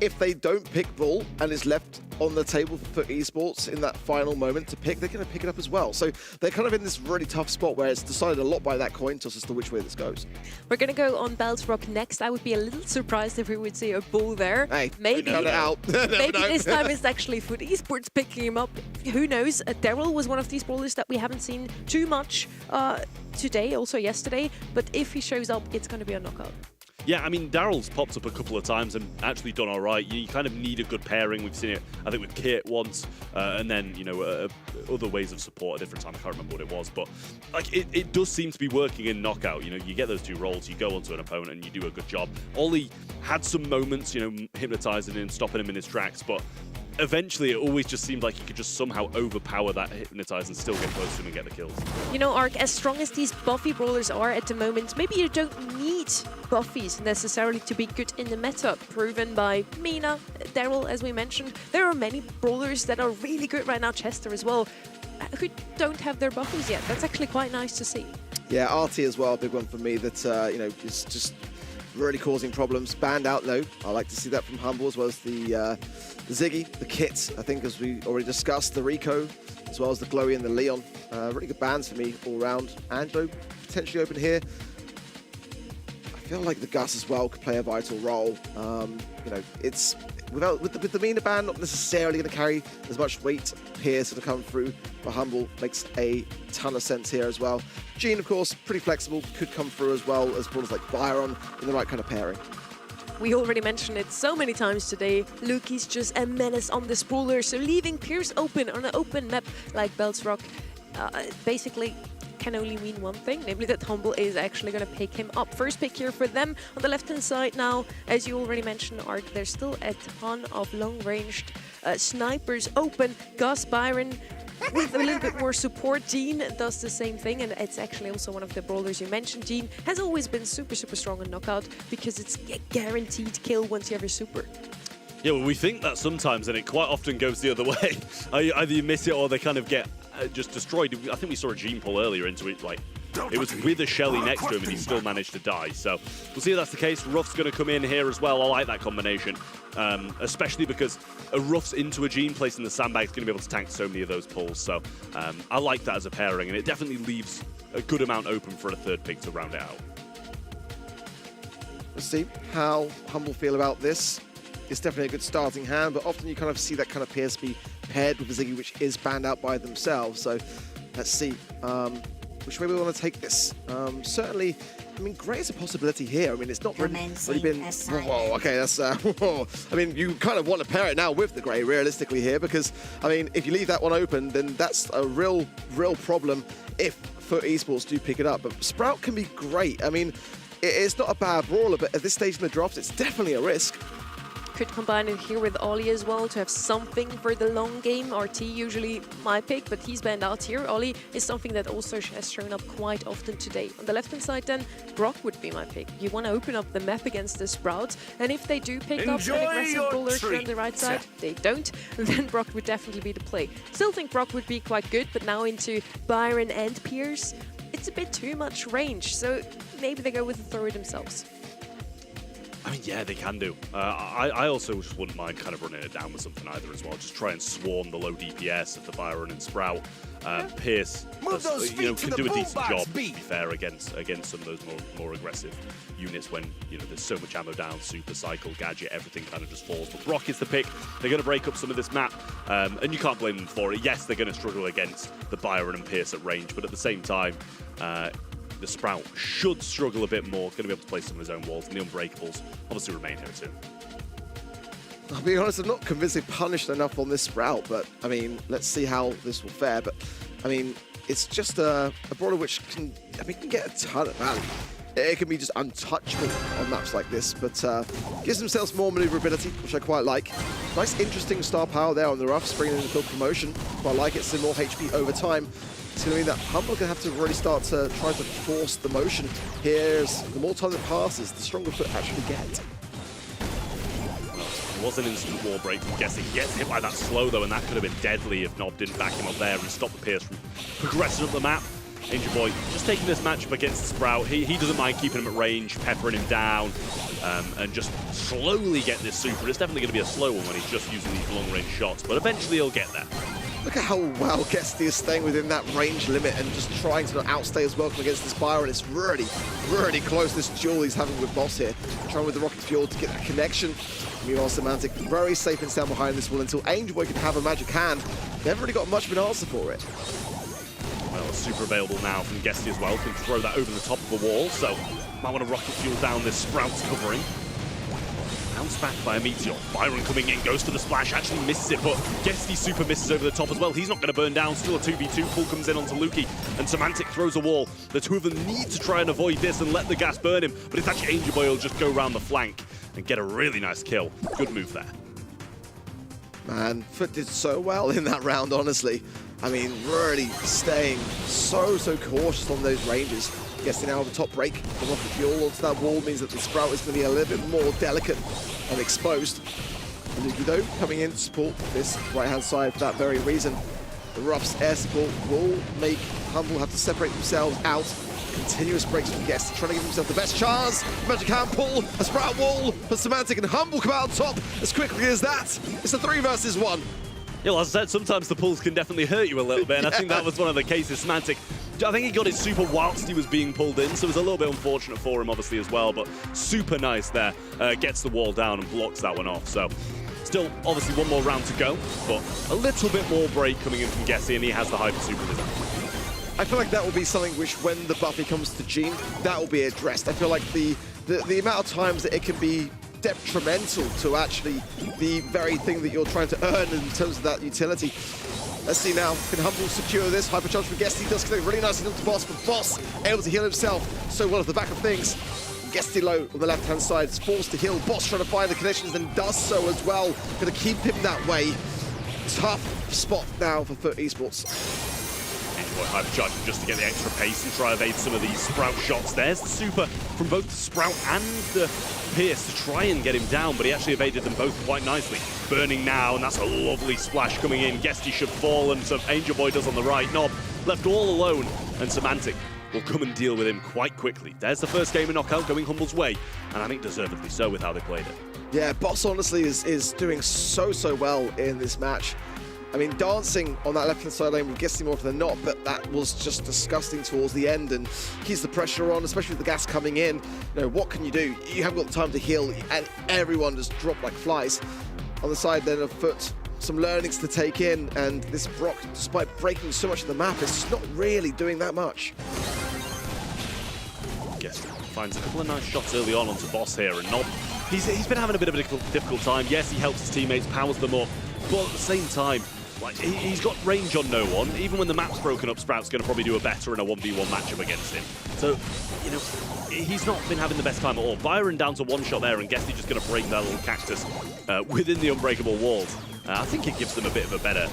if they don't pick Brawl and is left on the table for esports in that final moment to pick, they're going to pick it up as well. So they're kind of in this really tough spot where it's decided a lot by that coin toss as to which way this goes. We're going to go on Bells Rock next. I would be a little surprised if we would see a bull there. Hey, maybe cut it out. maybe this time it's actually FUT Esports picking him up. Who knows? Daryl was one of these brawlers that we haven't seen too much today, also yesterday. But if he shows up, it's going to be a knockout. Yeah, I mean, Daryl's popped up a couple of times and actually done all right. You kind of need a good pairing. We've seen it, I think, with Kit once, and then, other ways of support at different times. I can't remember what it was, but like it does seem to be working in knockout. You get those 2 rolls, you go onto an opponent and you do a good job. Ollie had some moments, hypnotizing him, stopping him in his tracks, but eventually it always just seemed like he could just somehow overpower that Hypnotize and still get close to him and get the kills. You know, Ark, as strong as these buffy brawlers are at the moment, maybe you don't need buffies necessarily to be good in the meta. Proven by Mina, Daryl, as we mentioned. There are many brawlers that are really good right now, Chester as well, who don't have their buffies yet. That's actually quite nice to see. Yeah, RT as well, a big one for me that, you know, is just really causing problems. Banned out though. I like to see that from Humble, as well as the Ziggy, the Kit, I think, as we already discussed, the Rico, as well as the Glowy and the Leon. Really good bans for me all round. Angelo potentially open here. I feel like the Gus as well could play a vital role. You know, it's with the Mina ban not necessarily going to carry as much weight here to come through, but Humble makes a ton of sense here as well. Gene, of course, pretty flexible, could come through as well as brawlers like Byron in the right kind of pairing. We already mentioned it so many times today. Luki's just a menace on this brawler, so leaving Pierce open on an open map like Belts Rock basically can only mean one thing, namely that Humble is actually going to pick him up. First pick here for them on the left-hand side now. As you already mentioned, Ark, there's still a ton of long-ranged snipers open. Gus, Byron, with a little bit more support. Gene does the same thing, and it's actually also one of the brawlers you mentioned. Gene has always been super strong on knockout because it's a guaranteed kill once you have your super. Yeah, well, we think that sometimes, and it quite often goes the other way. Either you miss it or they kind of get just destroyed. I think we saw a Gene pull earlier into it, like, it was with a Shelly next to him and he still managed to die. So we'll see if that's the case. Ruff's going to come in here as well. I like that combination, especially because a Ruff's into a Gene placing the sandbag is going to be able to tank so many of those pulls. So I like that as a pairing, and it definitely leaves a good amount open for a third pick to round it out. Let's see how Humble feel about this. It's definitely a good starting hand, but often you kind of see that kind of PSP paired with a Ziggy, which is banned out by themselves. So let's see which way we want to take this. Certainly, I mean, Grey is a possibility here. I mean, it's not really been... Whoa, okay, that's... whoa. I mean, you kind of want to pair it now with the Grey, realistically, here, because, I mean, if you leave that one open, then that's a real problem if FUT Esports do pick it up. But Sprout can be great. I mean, it's not a bad brawler, but at this stage in the drops, it's definitely a risk. Could combine it here with Ollie as well to have something for the long game. RT usually my pick, but he's banned out here. Ollie is something that also has shown up quite often today. On the left-hand side then, Brock would be my pick. You want to open up the map against the Sprouts, and if they do pick up an aggressive brawler on the right side, they don't, then Brock would definitely be the play. Still think Brock would be quite good, but now into Byron and Pierce, it's a bit too much range, so maybe they go with the thrower themselves. I mean, yeah, they can do. I also just wouldn't mind kind of running it down with something either as well. Just try and swarm the low DPS of the Byron and Sprout. Pierce can do a decent job, to be fair, against some of those more aggressive units when there's so much ammo down, super cycle, gadget, everything kind of just falls. But Brock is the pick. They're going to break up some of this map, and you can't blame them for it. Yes, they're going to struggle against the Byron and Pierce at range, but at the same time, the Sprout should struggle a bit more, going to be able to play some of his own walls, and the Unbreakables obviously remain here too. I'll be honest, I'm not convinced they punished enough on this Sprout, but I mean, let's see how this will fare. But I mean, it's just a brawler which can get a ton of value. It can be just untouchable on maps like this, but gives themselves more maneuverability, which I quite like. Nice, interesting star power there on the Ruffs, bringing in the field promotion. Quite like it, so more HP over time. It's going to mean that Humble are going to have to really start to try to force the motion. Here's the more time that passes, the stronger FUT actually get. It was an instant wall break, I'm guessing. He gets hit by that slow though, and that could have been deadly if Nob didn't back him up there and stop the Pierce from progressing up the map. Angel Boy just taking this matchup against Sprout. He doesn't mind keeping him at range, peppering him down, and just slowly get this super. It's definitely going to be a slow one when he's just using these long-range shots, but eventually he'll get there. Look at how well Guesty is staying within that range limit and just trying to not outstay his welcome against this Byron. It's really close, this duel he's having with Boss here. Trying with the Rocket Fuel to get that connection. Meanwhile, Semantic very safe and sound behind this wall until Angel Boy can have a magic hand. They haven't really got much of an answer for it. Well, super available now from Guesty as well. Can throw that over the top of the wall, so might want to Rocket Fuel down this Sprout's covering. Bounced back by a Meteor. Byron coming in, goes for the splash, actually misses it, but Guesty super misses over the top as well. He's not going to burn down. Still a 2v2. Pull comes in onto Luki, and Semantic throws a wall. The two of them need to try and avoid this and let the gas burn him, but it's actually Angel Boy will just go around the flank and get a really nice kill. Good move there. Man, Foot did so well in that round, honestly. I mean, really staying so cautious on those ranges. Guessing now the top break, the rocket fuel onto that wall means that the Sprout is going to be a little bit more delicate and exposed. Luki though, coming in to support this right-hand side for that very reason. The Ruff's air support will make Humble have to separate themselves out. Continuous breaks from Guest, trying to give himself the best chance. Magic Hand pull, a Sprout wall, but Semantic and Humble come out on top as quickly as that. It's a 3 versus 1. Yeah, well, as I said, sometimes the pulls can definitely hurt you a little bit, and I think that was one of the cases. Semantic, I think he got it super whilst he was being pulled in, so it was a little bit unfortunate for him, obviously, as well, but super nice there. Gets the wall down and blocks that one off, so still, obviously, one more round to go, but a little bit more break coming in from Gessie, and he has the Hyper Super in his hand. I feel like that will be something which, when the buffy comes to Gene, that will be addressed. I feel like the amount of times that it can be detrimental to actually the very thing that you're trying to earn in terms of that utility. Let's see now, can Humble secure this? Hypercharge from Gestie does connect really nicely to Boss, but Boss able to heal himself so well at the back of things. Gestie low on the left-hand side is forced to heal. Boss trying to find the connections and does so as well. Gonna keep him that way. Tough spot now for Foot Esports. Hypercharging just to get the extra pace and try to evade some of these Sprout shots. There's the super from both the Sprout and the Pierce to try and get him down, but he actually evaded them both quite nicely. Burning now, and that's a lovely splash coming in. Gestie should fall, and so Angel Boy does on the right. Nob left all alone, and Semantic will come and deal with him quite quickly. There's the first game of Knockout going Humble's way, and I think deservedly so with how they played it. Yeah, Boss honestly is doing so well in this match. I mean, dancing on that left-hand side lane with Gestie more often than not, but that was just disgusting towards the end and keeps the pressure on, especially with the gas coming in. You know, what can you do? You haven't got time to heal, and everyone just dropped like flies. On the side then of Foot, some learnings to take in, and this Brock, despite breaking so much of the map, is just not really doing that much. Gestie finds a couple of nice shots early on onto Boss here, and Nob, he's been having a bit of a difficult time. Yes, he helps his teammates, powers them up, but at the same time, like, he's got range on no one. Even when the map's broken up, Sprout's going to probably do a better in a 1v1 matchup against him. So, you know, he's not been having the best time at all. Byron down to one shot there, and Gestie just going to break that little cactus within the unbreakable walls. I think it gives them a bit of a better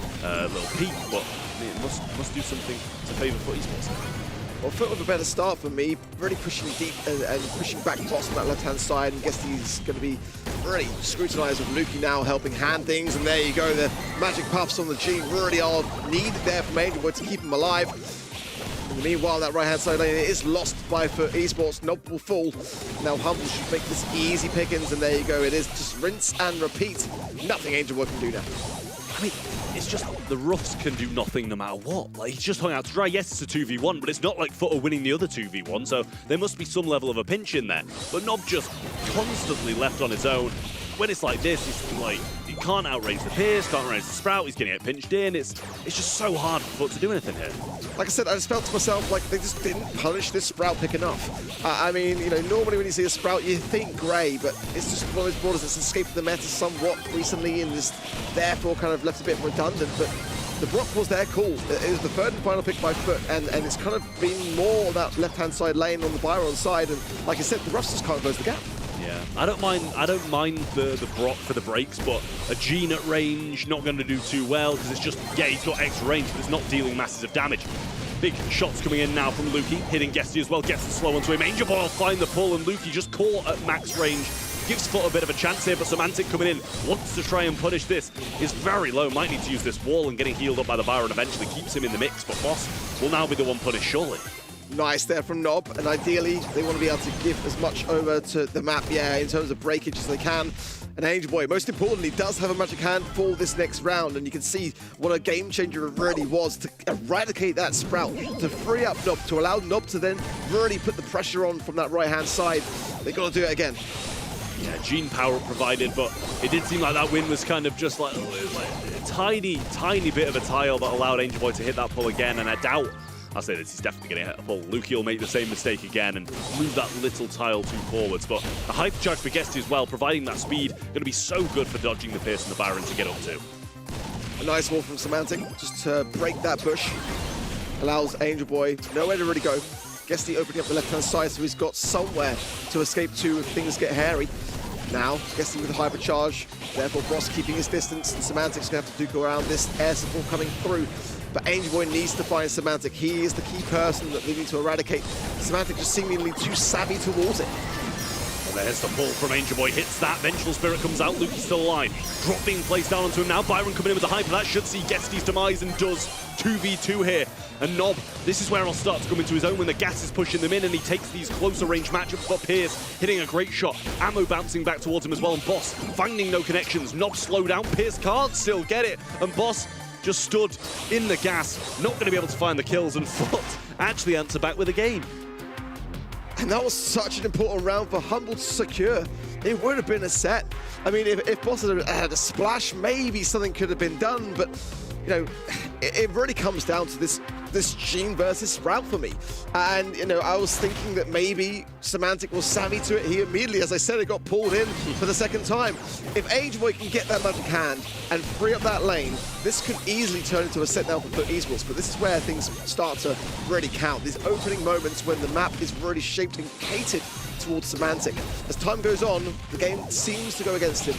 little peek, but it must do something to favour Foot Esports. Well, Foot with a better start for me, really pushing deep and pushing back Boss on that left-hand side, and Gestie's going to be really scrutinised with Luki now helping hand things, and there you go, the magic puffs on the G really are needed there from Angel Boy to keep him alive. In the meanwhile, that right-hand side lane is lost by Foot Esports. Nob will fall. Now Humble should make this easy pickings, and there you go, it is just rinse and repeat. Nothing Angel Boy can do now. I mean, it's just the Ruffs can do nothing no matter what. Like, he's just hung out to dry. Yes, it's a 2v1, but it's not like Foot are winning the other 2v1, so there must be some level of a pinch in there. But Nob just constantly left on his own. When it's like this, he's like, he can't outrange the Pierce, can't outrange the Sprout, he's going to get pinched in. It's just so hard for Foot to do anything here. Like I said, I just felt to myself like they just didn't punish this Sprout pick enough. I mean, you know, normally when you see a Sprout, you think grey, but it's just one of those brawlers that's escaped the meta somewhat recently and is therefore kind of left a bit redundant. But the Brock was their call. It was the third and final pick by Foot, and it's kind of been more that left-hand side lane on the Byron side. And like I said, the Ruffs just can't close the gap. Yeah, I don't mind the Brock for the breaks, but a Gene at range, not going to do too well, because it's just, yeah, he's got extra range, but it's not dealing massive damage. Big shots coming in now from Luki, hitting Gestie as well, gets the slow onto him. Angel Boy will find the pull, and Luki just caught at max range. Gives Foot a bit of a chance here, but Semantic coming in, wants to try and punish this. Is very low, might need to use this wall, and getting healed up by the Byron eventually keeps him in the mix, but Boss will now be the one punished, surely. Nice there from Nob, and ideally they want to be able to give as much over to the map, yeah, in terms of breakage as they can. And Angel Boy, most importantly, does have a magic hand for this next round, and you can see what a game changer it really was to eradicate that Sprout, to free up Nob, to allow Nob to then really put the pressure on from that right-hand side. They got to do it again. Yeah, Gene power provided, but it did seem like that win was kind of just like a tiny bit of a tile that allowed Angel Boy to hit that pull again, and I doubt, I'll say this, he's definitely going to hit a pull. Luki will make the same mistake again and move that little tile too forwards, but the hyper charge for Gestie as well, providing that speed, going to be so good for dodging the Pierce and the Byron to get up to. A nice wall from Semantic, just to break that bush. Allows Angel Boy nowhere to really go. Gestie opening up the left-hand side, so he's got somewhere to escape to if things get hairy. Now, guessing with the hypercharge, therefore Boss keeping his distance, and Semantic's going to have to duke around this air support coming through. But Angel Boy needs to find Semantic. He is the key person that they need to eradicate. Semantic just seemingly too savvy towards it. Well, there's the pull from Angel Boy, hits that, Vengeful Spirit comes out, Luke's still alive. Drop being placed down onto him now, Byron coming in with the hyper, that should see Getsy's demise and does 2v2 here. And Nob, this is where he'll start to come into his own when the gas is pushing them in and he takes these closer range matchups. But Pierce hitting a great shot, ammo bouncing back towards him as well, and Boss finding no connections. Nob slow down, Pierce can't still get it, and Boss just stood in the gas, not going to be able to find the kills, and Foot actually answer back with a game. And that was such an important round for Humble to secure. It would have been a set. I mean, if Boss had a splash, maybe something could have been done, but you know, it really comes down to this Gene versus Sprout for me. And, you know, I was thinking that maybe Semantic was savvy to it. He immediately, as I said, it got pulled in for the second time. If Angel Boy can get that magic hand and free up that lane, this could easily turn into a set now for Foot Esports. But this is where things start to really count. These opening moments when the map is really shaped and catered towards Semantic. As time goes on, the game seems to go against him.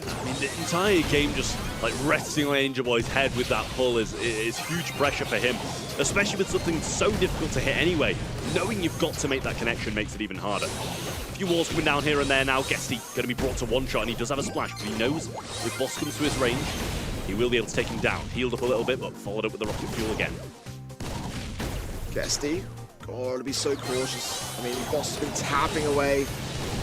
I mean, the entire game just like resting on Angel Boy's head with that pull is huge pressure for him, especially with something so difficult to hit anyway. Knowing you've got to make that connection makes it even harder. A few walls coming down here and there now. Gesty going to be brought to one shot, and he does have a splash, but he knows if Boss comes to his range, he will be able to take him down. Healed up a little bit, but followed up with the rocket fuel again. Gesty, got to be so cautious. I mean, Boss has been tapping away,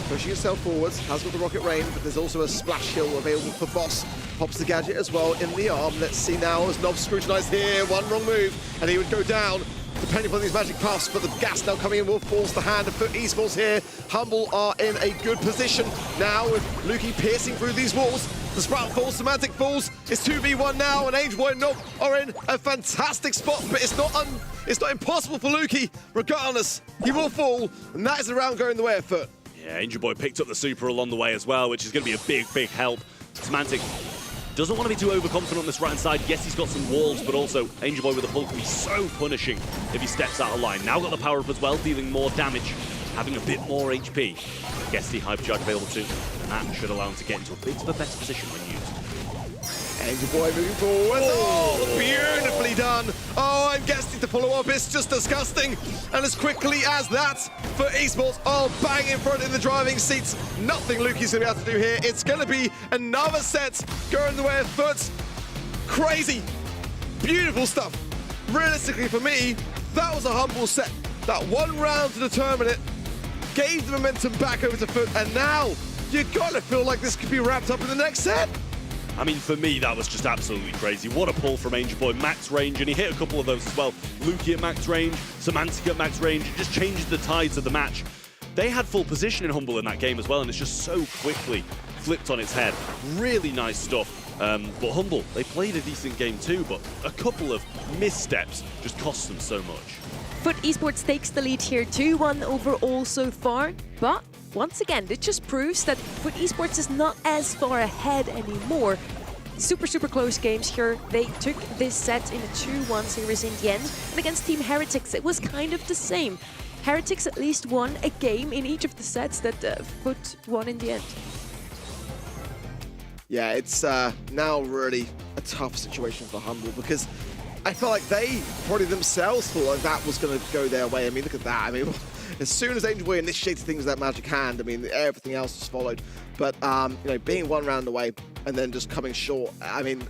pushing himself forwards, has got the rocket rain, but there's also a splash hill available for Boss. Pops the gadget as well in the arm. Let's see now as Nob scrutinized here. One wrong move, and he would go down, depending upon these magic puffs, but the gas now coming in will force the hand of Foot Esports here. Humble are in a good position now with Lukey piercing through these walls. The Sprout falls, Semantic falls. It's 2v1 now, and Angel Boy and Nob are in a fantastic spot, but it's not impossible for Lukey. Regardless, he will fall, and that is the round going the way of Foot. Yeah, Angel Boy picked up the super along the way as well, which is going to be a big, big help. Semantic doesn't want to be too overconfident on this right-hand side. Yes, he's got some walls, but also Angel Boy with a pull can be so punishing if he steps out of line. Now got the power-up as well, dealing more damage, having a bit more HP. Gesty hypercharge available too, and that should allow him to get into a bit of a better position when used. Angel Boy moving forward. Oh, beautifully done. Oh, and Gesty to follow up. It's just disgusting. And as quickly as that, for Esports, oh, bang in front in the driving seats. Nothing Lukey's going to be able to do here. It's going to be another set going the way of Foot. Crazy. Beautiful stuff. Realistically, for me, that was a Humble set. That one round to determine it gave the momentum back over to Foot. And now, you've got to feel like this could be wrapped up in the next set. I mean, for me, that was just absolutely crazy. What a pull from Angel Boy, max range, and he hit a couple of those as well. Lukey at max range, Semantic at max range, it just changes the tides of the match. They had full position in Humble in that game as well, and it's just so quickly flipped on its head. Really nice stuff. But Humble, they played a decent game too, but a couple of missteps just cost them so much. Foot Esports takes the lead here, 2-1 overall so far, but once again, it just proves that Foot Esports is not as far ahead anymore. Super, super close games here. They took this set in a 2-1 series in the end, and against Team Heretics, it was kind of the same. Heretics at least won a game in each of the sets that Foot won in the end. Yeah, it's now really a tough situation for Humble because I felt like they probably themselves thought like that was going to go their way. I mean, look at that. I mean, as soon as Angel Boy initiated things with that magic hand, I mean, everything else just followed. But, you know, being one round away and then just coming short, I mean,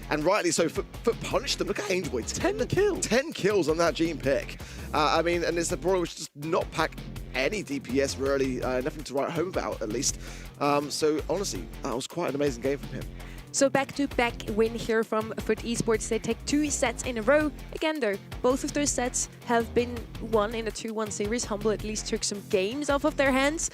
and rightly so, Foot punished them. Look at Angel Boy, 10 kills. 10 kills on that Gene pick. I mean, and it's a Brawl which does not pack any DPS really, nothing to write home about at least. So honestly, that was quite an amazing game from him. So back-to-back win here from Foot Esports. They take 2 sets in a row. Again though, both of those sets have been won in a 2-1 series. Humble at least took some games off of their hands.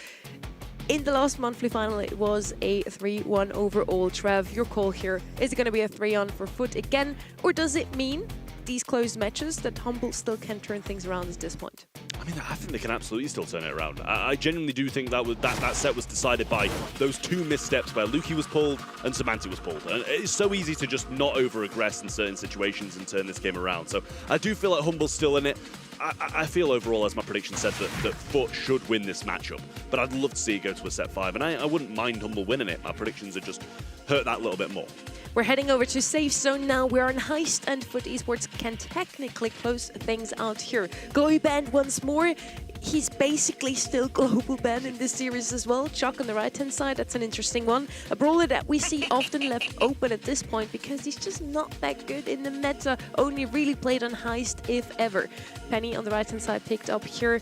In the last monthly final, it was a 3-1 overall. Trev, your call here. Is it going to be a 3-on for Foot again? Or does it mean these close matches that Humble still can turn things around at this point? I mean, I think they can absolutely still turn it around. I genuinely do think that set was decided by those 2 missteps where Lukey was pulled and Semantic was pulled. And it's so easy to just not over-aggress in certain situations and turn this game around. So I do feel like Humble's still in it. I feel overall, as my prediction said, that Foot should win this matchup. But I'd love to see it go to a set 5, and I wouldn't mind Humble winning it. My predictions have just hurt that little bit more. We're heading over to Safe Zone now. We're on Heist, and Foot Esports can technically close things out here. Glowy banned once more. He's basically still global banned in this series as well. Chuck on the right-hand side, that's an interesting one. A brawler that we see often left open at this point because he's just not that good in the meta. Only really played on Heist, if ever. Penny on the right-hand side picked up here.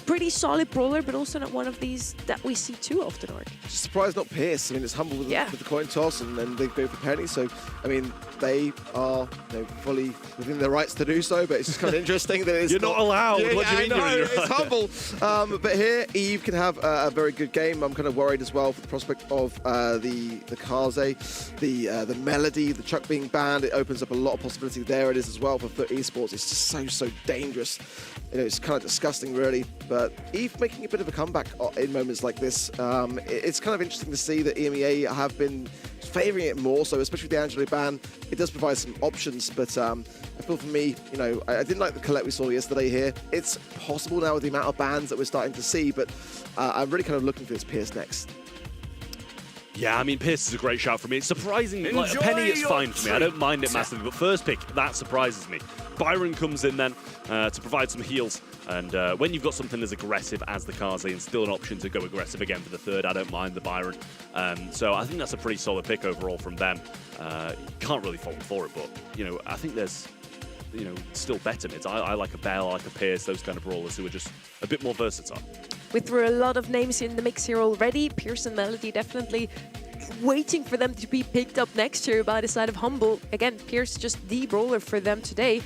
Pretty solid brawler, but also not one of these that we see too often, Orc. Just surprised not Pierce. I mean, it's Humble with, with the coin toss, and then they go for Penny. So, I mean, they are fully within their rights to do so, but it's just kind of interesting that it's You're not allowed. Yeah, what do you mean? It's Humble. But here, Eve can have a very good game. I'm kind of worried as well for the prospect of the Kaze, the Melody, the Chuck being banned. It opens up a lot of possibility. There it is as well for Foot Esports. It's just so dangerous. You know, it's kind of disgusting, really. But Eve making a bit of a comeback in moments like this. It's kind of interesting to see that EMEA have been favouring it more, so especially with the Angelo ban, it does provide some options, but I feel for me, you know, I didn't like the Colette we saw yesterday here. It's possible now with the amount of bans that we're starting to see, but I'm really kind of looking for this Pierce next. Yeah, I mean, Pierce is a great shout for me. It's surprising. Like, a Penny is fine for me. I don't mind it massively, but first pick, that surprises me. Byron comes in then to provide some heals, and when you've got something as aggressive as the Kaze and still an option to go aggressive again for the third, I don't mind the Byron. So I think that's a pretty solid pick overall from them. Can't really fault for it, but, you know, I think there's, you know, still better mids. I like a Bell, I like a Pierce, those kind of brawlers who are just a bit more versatile. We threw a lot of names in the mix here already. Pierce and Melody definitely waiting for them to be picked up next year by the side of Humble. Again, Pierce just the brawler for them today.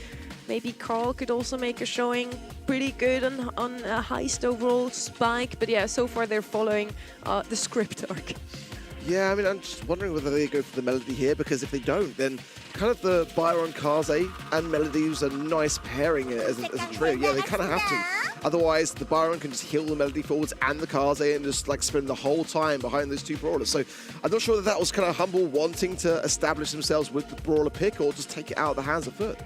Maybe Carl could also make a showing pretty good on a Heist overall Spike. But yeah, so far they're following the script arc. Yeah, I mean, I'm just wondering whether they go for the Melody here, because if they don't, then kind of the Byron, Kaze, and Melody is a nice pairing as a trio. Yeah, they kind of have to. Otherwise, the Byron can just heal the Melody forwards and the Kaze and just like spend the whole time behind those two brawlers. So I'm not sure that was kind of Humble wanting to establish themselves with the brawler pick or just take it out of the hands of Foot.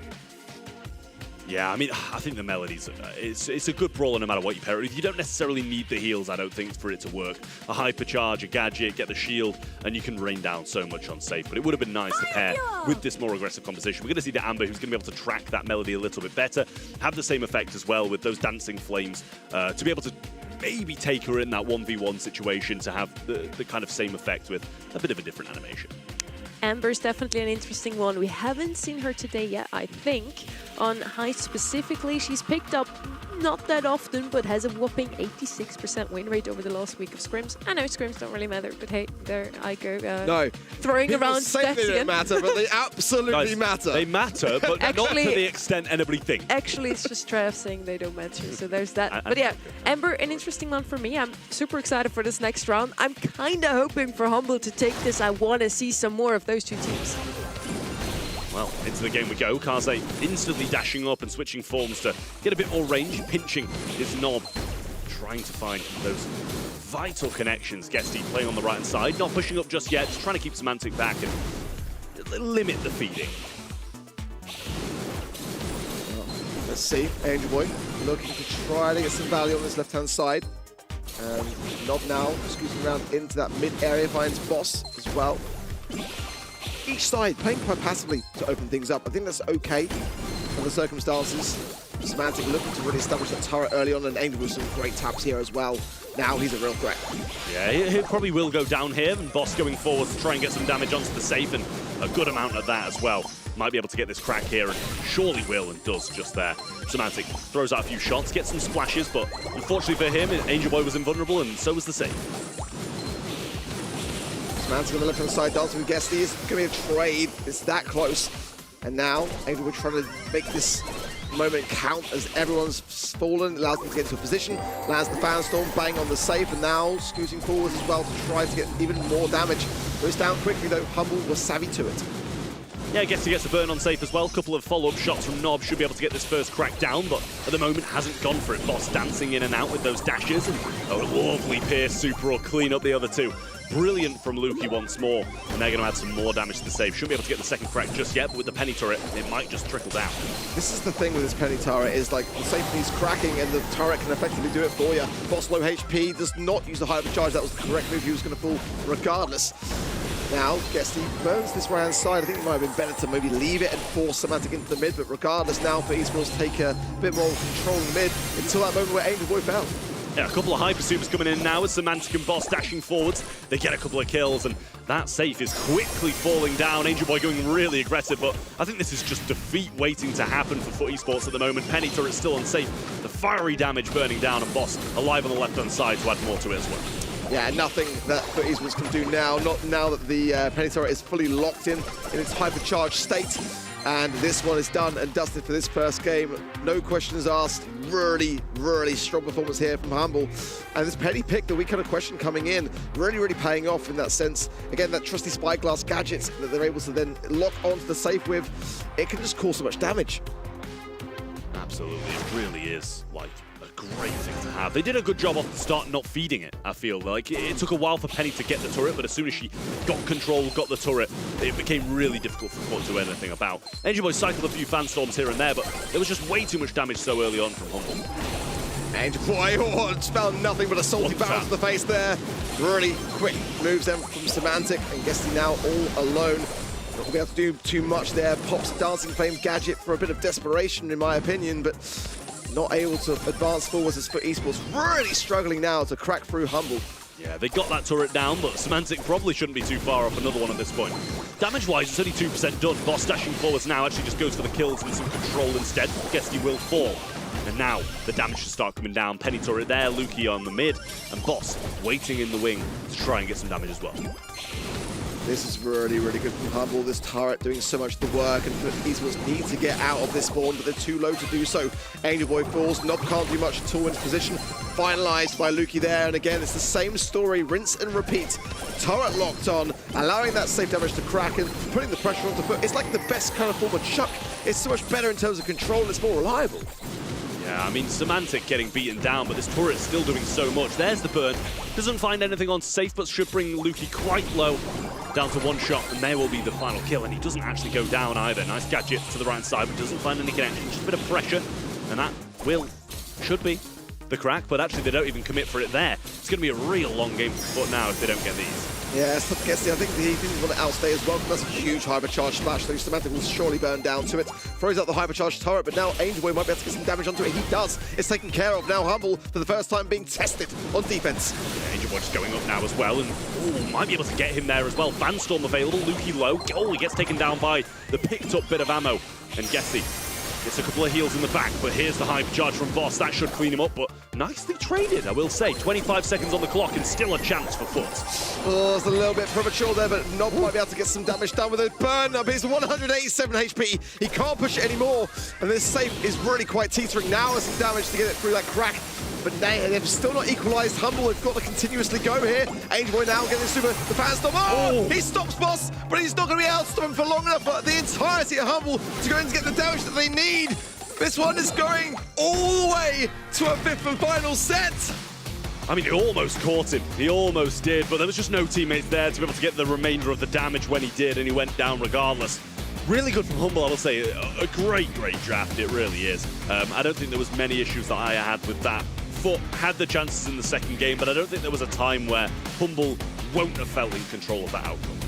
Yeah, I mean, I think the Melody's it's a good brawler no matter what you pair it with. You don't necessarily need the heals, I don't think, for it to work. A hypercharge, a gadget, get the shield, and you can rain down so much on safe. But it would have been nice to pair with this more aggressive composition. We're going to see the Amber, who's going to be able to track that Melody a little bit better, have the same effect as well with those dancing flames, to be able to maybe take her in that 1v1 situation to have the kind of same effect with a bit of a different animation. Amber's definitely an interesting one. We haven't seen her today yet, I think. On Heist specifically, she's picked up not that often, but has a whopping 86% win rate over the last week of scrims. I know scrims don't really matter, but hey, there I go. No, throwing around say they don't matter, but they absolutely matter. They matter, but actually, not to the extent anybody thinks. Actually, it's just Trav saying they don't matter, so there's that. But yeah, Amber, an interesting one for me. I'm super excited for this next round. I'm kind of hoping for Humble to take this. I want to see some more of those two teams. Well, into the game we go. Kaze instantly dashing up and switching forms to get a bit more range, pinching his knob, trying to find those vital connections. Guesty playing on the right-hand side, not pushing up just yet, just trying to keep Semantic back and limit the feeding. Well, let's see, Angel Boy looking to try to get some value on this left-hand side. Knob now scooting around into that mid-area, finds Boss as well. Each side playing quite passively to open things up. I think that's okay under the circumstances. Semantic looking to really establish that turret early on, and Angel with some great taps here as well. Now he's a real threat. Yeah, he probably will go down here, and Boss going forward to try and get some damage onto the safe, and a good amount of that as well. Might be able to get this crack here, and surely will, and does just there. Semantic throws out a few shots, gets some splashes, but unfortunately for him, Angel Boy was invulnerable, and so was the safe. Semantic on the left-hand side, dancing with Guesty. It's going to be a trade. It's that close. And now, Angel Boy trying to make this moment count as everyone's fallen, allows them to get into a position, lands the fan storm, bang on the safe, and now scooting forwards as well to try to get even more damage. Goes down quickly though, Humble was savvy to it. Yeah, Guesty gets a burn on safe as well. Couple of follow-up shots from Nob, should be able to get this first crack down, but at the moment hasn't gone for it. Boss dancing in and out with those dashes, and a lovely Pierce super or clean up the other two. Brilliant from Lukey once more, and they're going to add some more damage to the save. Shouldn't be able to get the second crack just yet, but with the penny turret, it might just trickle down. This is the thing with this penny turret, is like the safety's cracking and the turret can effectively do it for you. Boss low HP, does not use the hypercharge. That was the correct move. He was going to fall regardless. Now, Guesty burns this right-hand side. I think it might have been better to maybe leave it and force Semantic into the mid, but regardless now for Esports take a bit more control in mid until that moment where Angel Boy fell. Yeah, a couple of hyper supers coming in now with Semantic and Boss dashing forwards. They get a couple of kills, and that safe is quickly falling down. Angel Boy going really aggressive, but I think this is just defeat waiting to happen for FUT Esports at the moment. Penny turret still unsafe. The fiery damage burning down, and Boss alive on the left-hand side to add more to it as well. Yeah, nothing that FUT Esports can do now. Not now that the penny turret is fully locked in its hypercharged state. And this one is done and dusted for this first game. No questions asked. Really, really strong performance here from Humble. And this penny pick that we kind of questioned coming in, really paying off in that sense. Again, that trusty spyglass gadget that they're able to then lock onto the safe with, it can just cause so much damage. Absolutely, it really is like a great thing to have. They did a good job off the start not feeding it, I feel. Like, it took a while for Penny to get the turret, but as soon as she got control, got the turret, it became really difficult for FUT to do anything about. Angel Boy cycled a few fan storms here and there, but there was just way too much damage so early on from Humble. Angel Boy, found nothing but a salty barrel to the face there. Really quick moves them from Semantic, and Guesty now all alone. Not going to be able to do too much there. Pops a Dancing Flame gadget for a bit of desperation, in my opinion, but not able to advance forwards as FUT Esports. Really struggling now to crack through Humble. Yeah, they got that turret down, but Semantic probably shouldn't be too far off another one at this point. Damage-wise, it's only 2% done. Boss dashing forwards now actually just goes for the kills and some control instead. Guesty will fall. And now the damage should start coming down. Penny turret there, Lukey on the mid, and Boss waiting in the wing to try and get some damage as well. This is really good from Humble. This turret doing so much of the work, and Esports need to get out of this spawn, but they're too low to do so. Angel Boy falls. Nob can't do much at all in position. Finalized by Lukey there, and again, it's the same story, rinse and repeat. Turret locked on, allowing that safe damage to crack and putting the pressure onto FUT. It's like the best kind of form of chuck. It's so much better in terms of control, and it's more reliable. Yeah, I mean, Semantic getting beaten down, but this turret's still doing so much. There's the burn. Doesn't find anything on safe, but should bring Lukey quite low. Down to one shot, and there will be the final kill, and he doesn't actually go down either. Nice gadget to the right side, but doesn't find any connection. Just a bit of pressure, and that should be the crack, but actually they don't even commit for it there. It's going to be a real long game for FUT now if they don't get these. Yeah, it's tough to guess. I think he didn't want to outstay as well, because that's a huge hypercharge splash, though Semantic will surely burn down to it. Throws out the hypercharged turret, but now Angel Boy might be able to get some damage onto it. He does. It's taken care of now. Humble, for the first time, being tested on defense. Yeah, Angel Boy just going up now as well, and might be able to get him there as well. Fanstorm available, Lukey low. Oh, he gets taken down by the picked up bit of ammo. And Guesty gets a couple of heals in the back, but here's the hypercharge from Boss. That should clean him up, but nicely traded, I will say. 25 seconds on the clock and still a chance for FUT. Oh, it's a little bit premature there, but Nob might be able to get some damage done with a burn up. He's 187 HP. He can't push it anymore, and this safe is really quite teetering. Now there's some damage to get it through that crack, but they've still not equalized Humble. They've got to continuously go here. Angel Boy now getting super the fan stop. Oh, he stops Boss, but he's not going to be able to stop him for long enough for the entirety of Humble to go and get the damage that they need. This one is going all the way to a fifth and final set. I mean, he almost caught him. He almost did, but there was just no teammates there to be able to get the remainder of the damage when he did, and he went down regardless. Really good from Humble, I will say. A great draft, it really is. I don't think there was many issues that I had with that. FUT had the chances in the second game, but I don't think there was a time where Humble won't have felt in control of that outcome.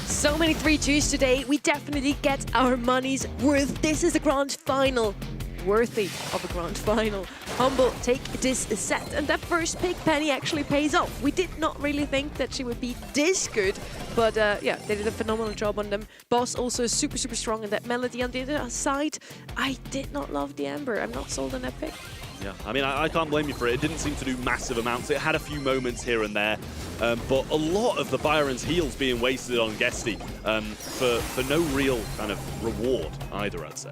So many 3-2s today. We definitely get our money's worth. This is a grand final. Worthy of a grand final. Humble take this set, and that first pick, Penny, actually pays off. We did not really think that she would be this good, but yeah, they did a phenomenal job on them. Boss also super strong in that Melody. On the other side, I did not love the Ember. I'm not sold on that pick. Yeah, I mean, I can't blame you for it. It didn't seem to do massive amounts. It had a few moments here and there, but a lot of the Byron's heals being wasted on Guesty for no real kind of reward either, I'd say.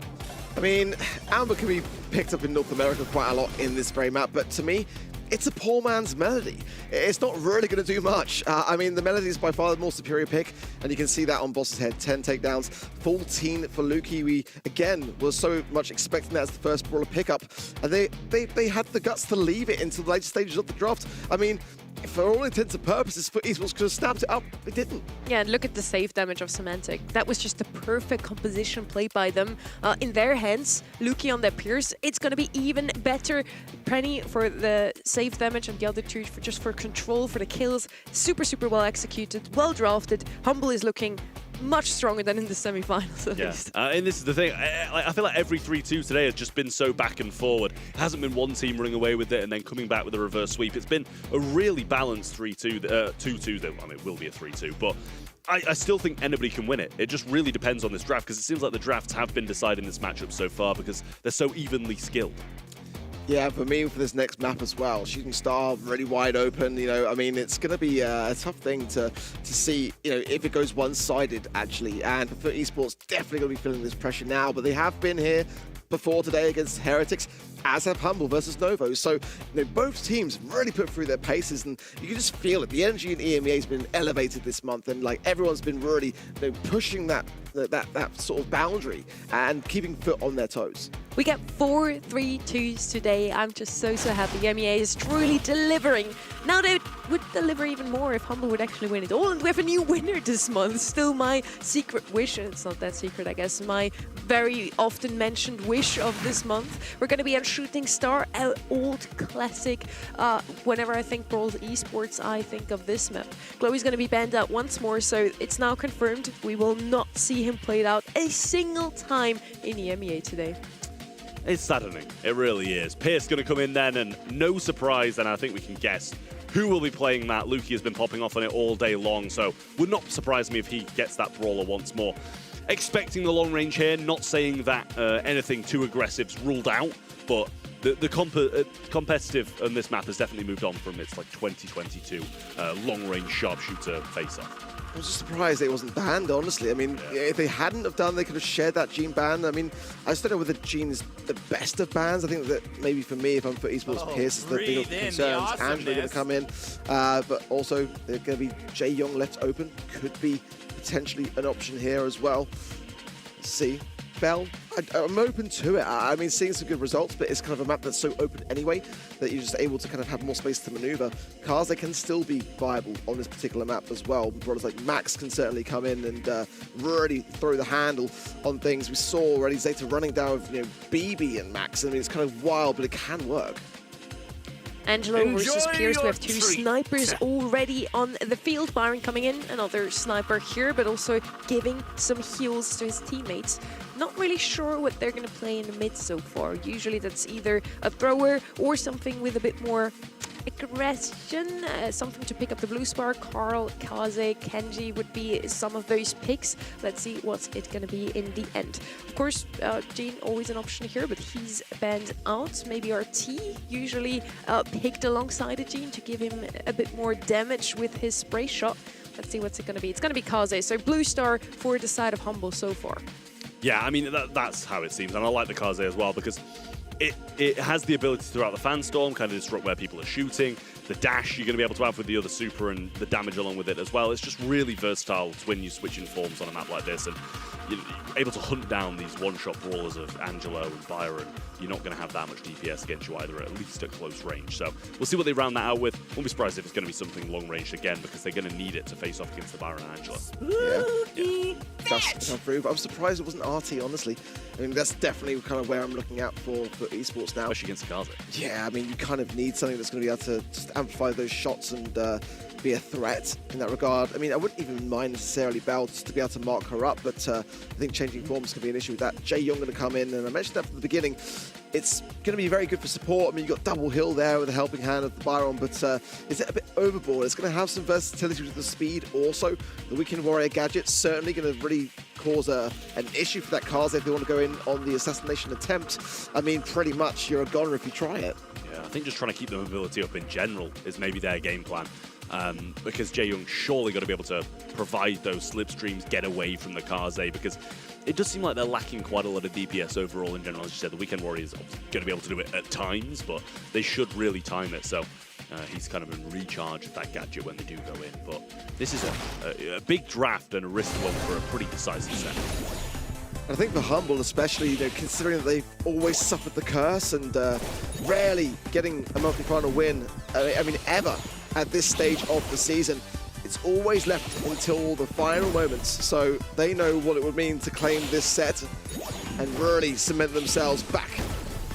I mean, Amber can be picked up in North America quite a lot in this very map, but to me, it's a poor man's Melody. It's not really going to do much. I mean, the Melody is by far the more superior pick, and you can see that on Boss's head. 10 takedowns, 14 for Lukey. We, again, were so much expecting that as the first Brawler pickup, and they had the guts to leave it until the late stages of the draft. I mean, for all intents and purposes, for Esports could have snapped it up. They didn't. Yeah, and look at the save damage of Semantic. That was just the perfect composition played by them. In their hands, Luki on their Pierce, it's going to be even better. Penny for the save damage and the other two just for control, for the kills. Super, super well executed, well drafted. Humble is looking much stronger than in the semifinals, at least. And this is the thing. I feel like every 3-2 today has just been so back and forward. It hasn't been one team running away with it and then coming back with a reverse sweep. It's been a really balanced 3-2, 2-2. I mean, it will be a 3-2, but I still think anybody can win it. It just really depends on this draft, because it seems like the drafts have been deciding this matchup so far because they're so evenly skilled. Yeah, for me, for this next map as well, Shooting Star really wide open. You know, I mean, it's going to be a tough thing to see, you know, if it goes one-sided, actually. And for Esports, definitely going to be feeling this pressure now. But they have been here before today against Heretics, as have Humble versus Novo. So, you know, both teams really put through their paces, and you can just feel it. The energy in EMEA has been elevated this month, and like everyone's been really, you know, pushing that sort of boundary and keeping foot on their toes. We get 4 3-2s today. I'm just so happy. EMEA is truly delivering. Now they would deliver even more if Humble would actually win it all. And we have a new winner this month. Still my secret wish. It's not that secret, I guess. My very often mentioned wish of this month. We're going to be on Shooting Star, an old classic. Whenever I think Brawl Esports, I think of this map. Chloe's going to be banned out once more, so it's now confirmed. We will not see him played out a single time in EMEA today. It's saddening. It really is. Pierce going to come in then, and no surprise, and I think we can guess who will be playing that. Luki has been popping off on it all day long, so would not surprise me if he gets that brawler once more. Expecting the long range here, not saying that anything too aggressive's ruled out, but the competitive on this map has definitely moved on from its like 2022 long range sharpshooter face-off. I was just surprised it wasn't banned, honestly. I mean, if they hadn't have done, they could have shared that Gene ban. I mean, I just don't know whether Gene is the best of bans. I think that maybe for me, if I'm for Esports, Pierce is the bigger concerns. Angela going to come in, but also they're going to be Jae Young left open. Could be potentially an option here as well. Let's see. Bell, I'm open to it. I mean, seeing some good results, but it's kind of a map that's so open anyway that you're just able to kind of have more space to maneuver. Cars, they can still be viable on this particular map as well. Brothers like Max can certainly come in and really throw the handle on things. We saw already Zeta running down with, you know, BB and Max. I mean, it's kind of wild, but it can work. Angelo versus Pierce. We have 2 snipers already on the field. Byron coming in, another sniper here, but also giving some heals to his teammates. Not really sure what they're going to play in the mid so far. Usually that's either a thrower or something with a bit more aggression, something to pick up the blue spar. Carl, Kaze, Kenji would be some of those picks. Let's see what's it going to be in the end. Of course, Gene always an option here, but he's banned out. Maybe RT usually picked alongside of Gene to give him a bit more damage with his spray shot. Let's see what's it going to be. It's going to be Kaze, so blue star for the side of Humble so far. Yeah, I mean, that's how it seems, and I like the Kaze as well because it has the ability throughout the fan storm, kind of disrupt where people are shooting. The dash you're going to be able to have with the other super and the damage along with it as well. It's just really versatile when you switch in forms on a map like this, and you're able to hunt down these one-shot brawlers of Angelo and Byron. You're not going to have that much DPS against you either, at least at close range. So we'll see what they round that out with. Won't be surprised if it's going to be something long-range again, because they're going to need it to face off against the Byron and Angelo. Yeah. That's improve. I'm surprised it wasn't RT, honestly. I mean, that's definitely kind of where I'm looking out for Esports now. Especially against Kaze. Yeah, I mean, you kind of need something that's going to be able to just amplify those shots and be a threat in that regard. I mean, I wouldn't even mind necessarily Bell just to be able to mark her up, but I think changing forms can be an issue with that. Jae Young going to come in, and I mentioned that from the beginning. It's going to be very good for support. I mean, you've got double hill there with the helping hand of the Byron, but is it a bit overboard? It's going to have some versatility with the speed also. The Weekend Warrior gadget's certainly going to really cause an issue for that Kaze if they want to go in on the assassination attempt. I mean, pretty much you're a goner if you try it. Yeah, I think just trying to keep the mobility up in general is maybe their game plan. Because Jae Young surely got to be able to provide those slipstreams, get away from the Kaze, because it does seem like they're lacking quite a lot of DPS overall in general. As you said, the Weekend Warrior is going to be able to do it at times, but they should really time it. So he's kind of in recharge of that gadget when they do go in. But this is a big draft and a risky one for a pretty decisive set. I think for Humble especially, you know, considering that they've always suffered the curse and rarely getting a multi-final win, I mean, ever at this stage of the season. It's always left until the final moments, so they know what it would mean to claim this set and really cement themselves back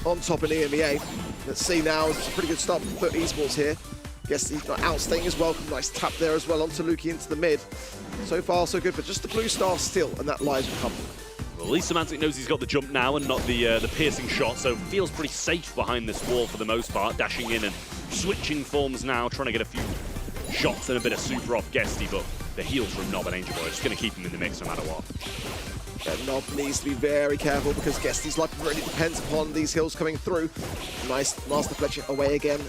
on top in EMEA. Let's see now, it's a pretty good start for Esports here. Guess he's not outstaying as well. Nice tap there as well onto Lukey into the mid. So far, so good, but just the blue star still, and that lies with Humble. Well, at least Semantic knows he's got the jump now and not the piercing shot, so feels pretty safe behind this wall for the most part, dashing in and switching forms now, trying to get a few shots and a bit of super off Guesty, but the heals from Nob and Angel Boy are just going to keep him in the mix no matter what. Yeah, Nob needs to be very careful because Guesty's luck really depends upon these heals coming through. Nice Master Fletcher away again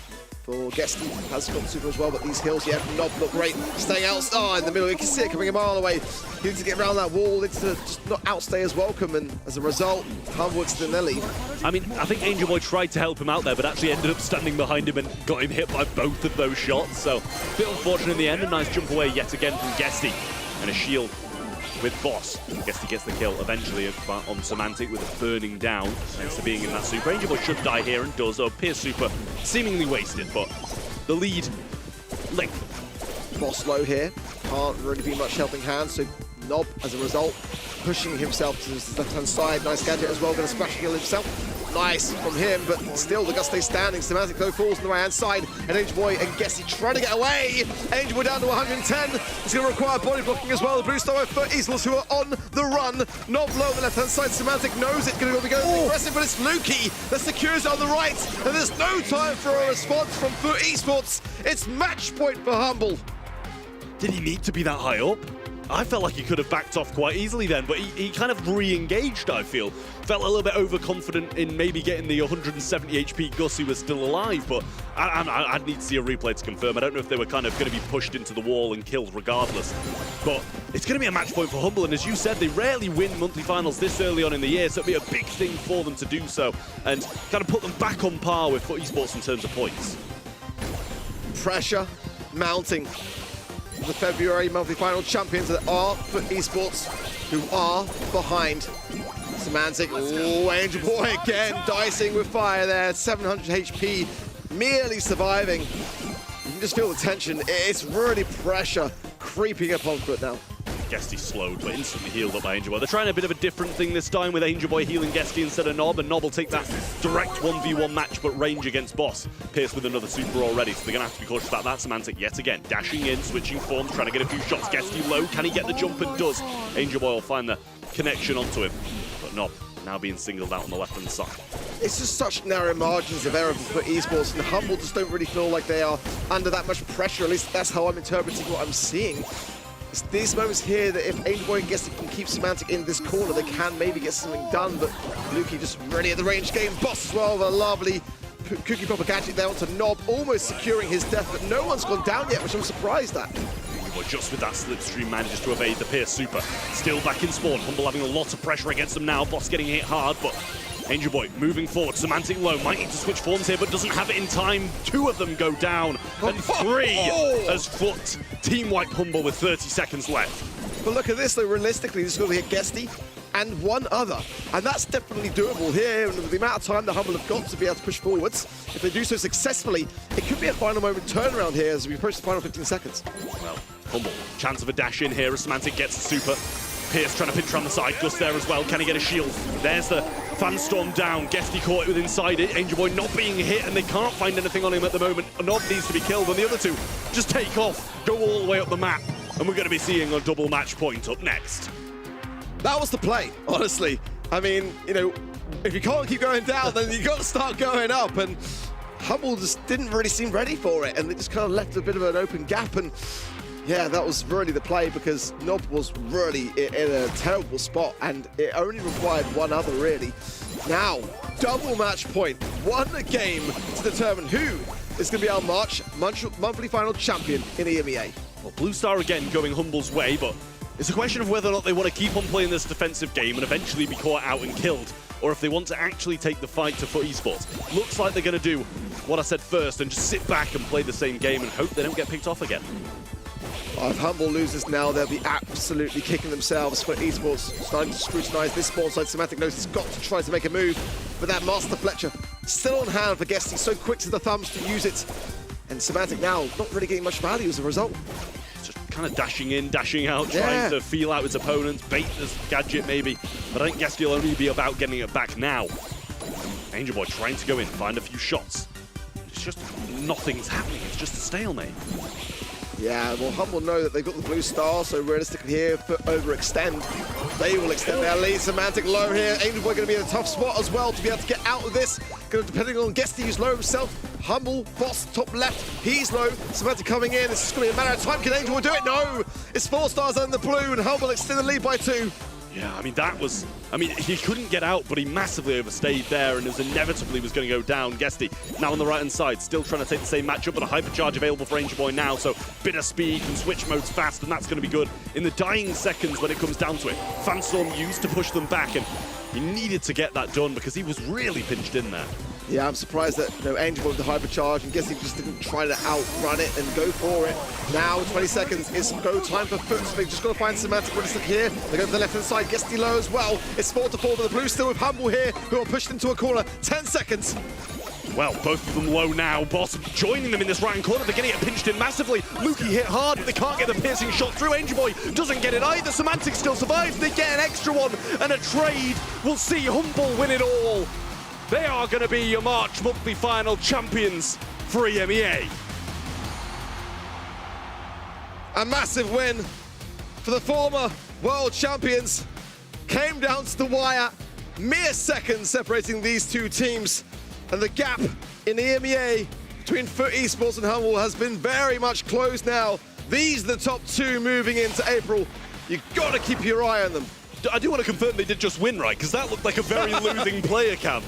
for Guesty. Has got super as well, but these heals, yeah, Nob look great. Staying out in the middle, you can see it coming a mile away. He needs to get around that wall, needs to just not outstay his welcome, and as a result, Humble still in their lead. I mean, I think Angel Boy tried to help him out there, but actually ended up standing behind him and got him hit by both of those shots. So, a bit unfortunate in the end. A nice jump away yet again from Guesty. And a shield with Boss. Guesty gets the kill eventually on Semantic with a burning down, thanks to being in that super. Angel Boy should die here and does, though. Pierce super seemingly wasted, but the lead length. Boss low here. Can't really be much helping hand, so Nob, as a result, pushing himself to his left-hand side. Nice gadget as well, going to splash heal himself. Nice from him, but still the Gus stays standing. Semantic though falls on the right-hand side, and Angel Boy and Guesty trying to get away. Angel Boy down to 110. It's going to require body blocking as well. The blue star for Easels, who are on the run. Nob low on the left-hand side. Semantic knows it. Going to be going aggressive, but it's Lukey that secures it on the right, and there's no time for a response from Foot Esports. It's match point for Humble. Did he need to be that high up? I felt like he could have backed off quite easily then, but he kind of re-engaged, I feel. Felt a little bit overconfident in maybe getting the 170 HP Gus who was still alive, but I'd need to see a replay to confirm. I don't know if they were kind of going to be pushed into the wall and killed regardless. But it's going to be a match point for Humble, and as you said, they rarely win monthly finals this early on in the year, so it'll be a big thing for them to do so, and kind of put them back on par with Foot Esports in terms of points. Pressure mounting. The February monthly final champions that are Foot Esports, who are behind Semantic. Oh, Angel Boy again, dicing with fire there, 700 HP, merely surviving. You can just feel the tension. It's really pressure creeping up on Foot now. Guesty slowed, but instantly healed up by Angel Boy. They're trying a bit of a different thing this time with Angel Boy healing Guesty instead of Nob, and Nob will take that direct 1v1 match, but range against Boss. Pierce with another super already, so they're going to have to be cautious about that. Semantic yet again, dashing in, switching forms, trying to get a few shots. Guesty low, can he get the jump? And does. Angel Boy will find the connection onto him, but Nob now being singled out on the left-hand side. It's just such narrow margins of error for Esports, and Humble just don't really feel like they are under that much pressure. At least that's how I'm interpreting what I'm seeing. It's these moments here that if Angel Boy and Guesty can keep Semantic in this corner, they can maybe get something done, but Lukey just really at the range game. Boss as well with a lovely cookie proper gadget there onto Nob, almost securing his death, but no one's gone down yet, which I'm surprised at. Well, just with that slipstream manages to evade the Pierce super. Still back in spawn. Humble having a lot of pressure against them now. Boss getting hit hard, but Angel Boy moving forward. Semantic low. Might need to switch forms here, but doesn't have it in time. 2 of them go down, and 3 as Foot team wipe Humble with 30 seconds left. But look at this, though. Realistically, this is going to hit Guesty and one other, and that's definitely doable here. And with the amount of time the Humble have got to be able to push forwards, if they do so successfully, it could be a final moment turnaround here as we approach the final 15 seconds. Well, Humble, chance of a dash in here as Semantic gets the super. Pierce trying to pinch around the side. Gus there as well. Can he get a shield? There's the fan storm down. Guesty caught it with inside it. Angel Boy not being hit, and they can't find anything on him at the moment. Nob needs to be killed, and the other 2 just take off, go all the way up the map, and we're going to be seeing a double match point up next. That was the play, honestly. I mean, you know, if you can't keep going down, then you got to start going up, and Humble just didn't really seem ready for it, and they just kind of left a bit of an open gap, and yeah, that was really the play because Nob was really in a terrible spot, and it only required one other, really. Now, double match point. 1 game to determine who is going to be our March monthly final champion in EMEA. Well, Blue Star again going Humble's way, but it's a question of whether or not they want to keep on playing this defensive game and eventually be caught out and killed, or if they want to actually take the fight to Foot Esports. Looks like they're going to do what I said first and just sit back and play the same game and hope they don't get picked off again. If Humble loses now, they'll be absolutely kicking themselves. For Esports starting to scrutinize this spawn side. Semantic knows he's got to try to make a move, but that Master Fletcher still on hand for Guesty, so quick to the thumbs to use it. And Semantic now not really getting much value as a result. Just kind of dashing in, dashing out, trying to feel out his opponents, bait his gadget maybe. But I think Guesty will only be about getting it back now. Angel Boy trying to go in, find a few shots. It's just nothing's happening. It's just a stalemate. Yeah, well, Humble know that they've got the blue star, so realistically here, if overextend, they will extend their lead. Semantic low here. Angel Boy going to be in a tough spot as well to be able to get out of this. Depending on Guesty, who's low himself. Humble, Boss, top left, he's low. Semantic coming in. This is going to be a matter of time. Can Angel Boy do it? No! It's 4 stars on the blue, and Humble extend the lead by 2. Yeah, I mean, that was... I mean, he couldn't get out, but he massively overstayed there, and it was inevitably was going to go down. Guesty now on the right-hand side, still trying to take the same matchup, but a hypercharge available for Angel Boy now, so bit of speed, can switch modes fast, and that's going to be good in the dying seconds when it comes down to it. Fanstorm used to push them back, and he needed to get that done because he was really pinched in there. Yeah, I'm surprised that Angel Boy with the hypercharge and Guesty just didn't try to outrun it and go for it. Now, 20 seconds, it's go time for Foot. So they've just got to find Semantic realistic here. They go to the left-hand side, Guesty low as well. It's 4-4, but the blue still with Humble here, who are pushed into a corner. 10 seconds. Well, both of them low now. Boss joining them in this right-hand corner. They're going to get pinched in massively. Lukey hit hard, but they can't get the piercing shot through. Angel Boy doesn't get it either. Semantic still survives. They get an extra one and a trade. We'll see Humble win it all. They are going to be your March monthly final champions for EMEA. A massive win for the former world champions. Came down to the wire. Mere seconds separating these two teams. And the gap in the EMEA between Foot Esports and Humble has been very much closed now. These are the top 2 moving into April. You've got to keep your eye on them. I do want to confirm they did just win, right? Because that looked like a very losing player cam.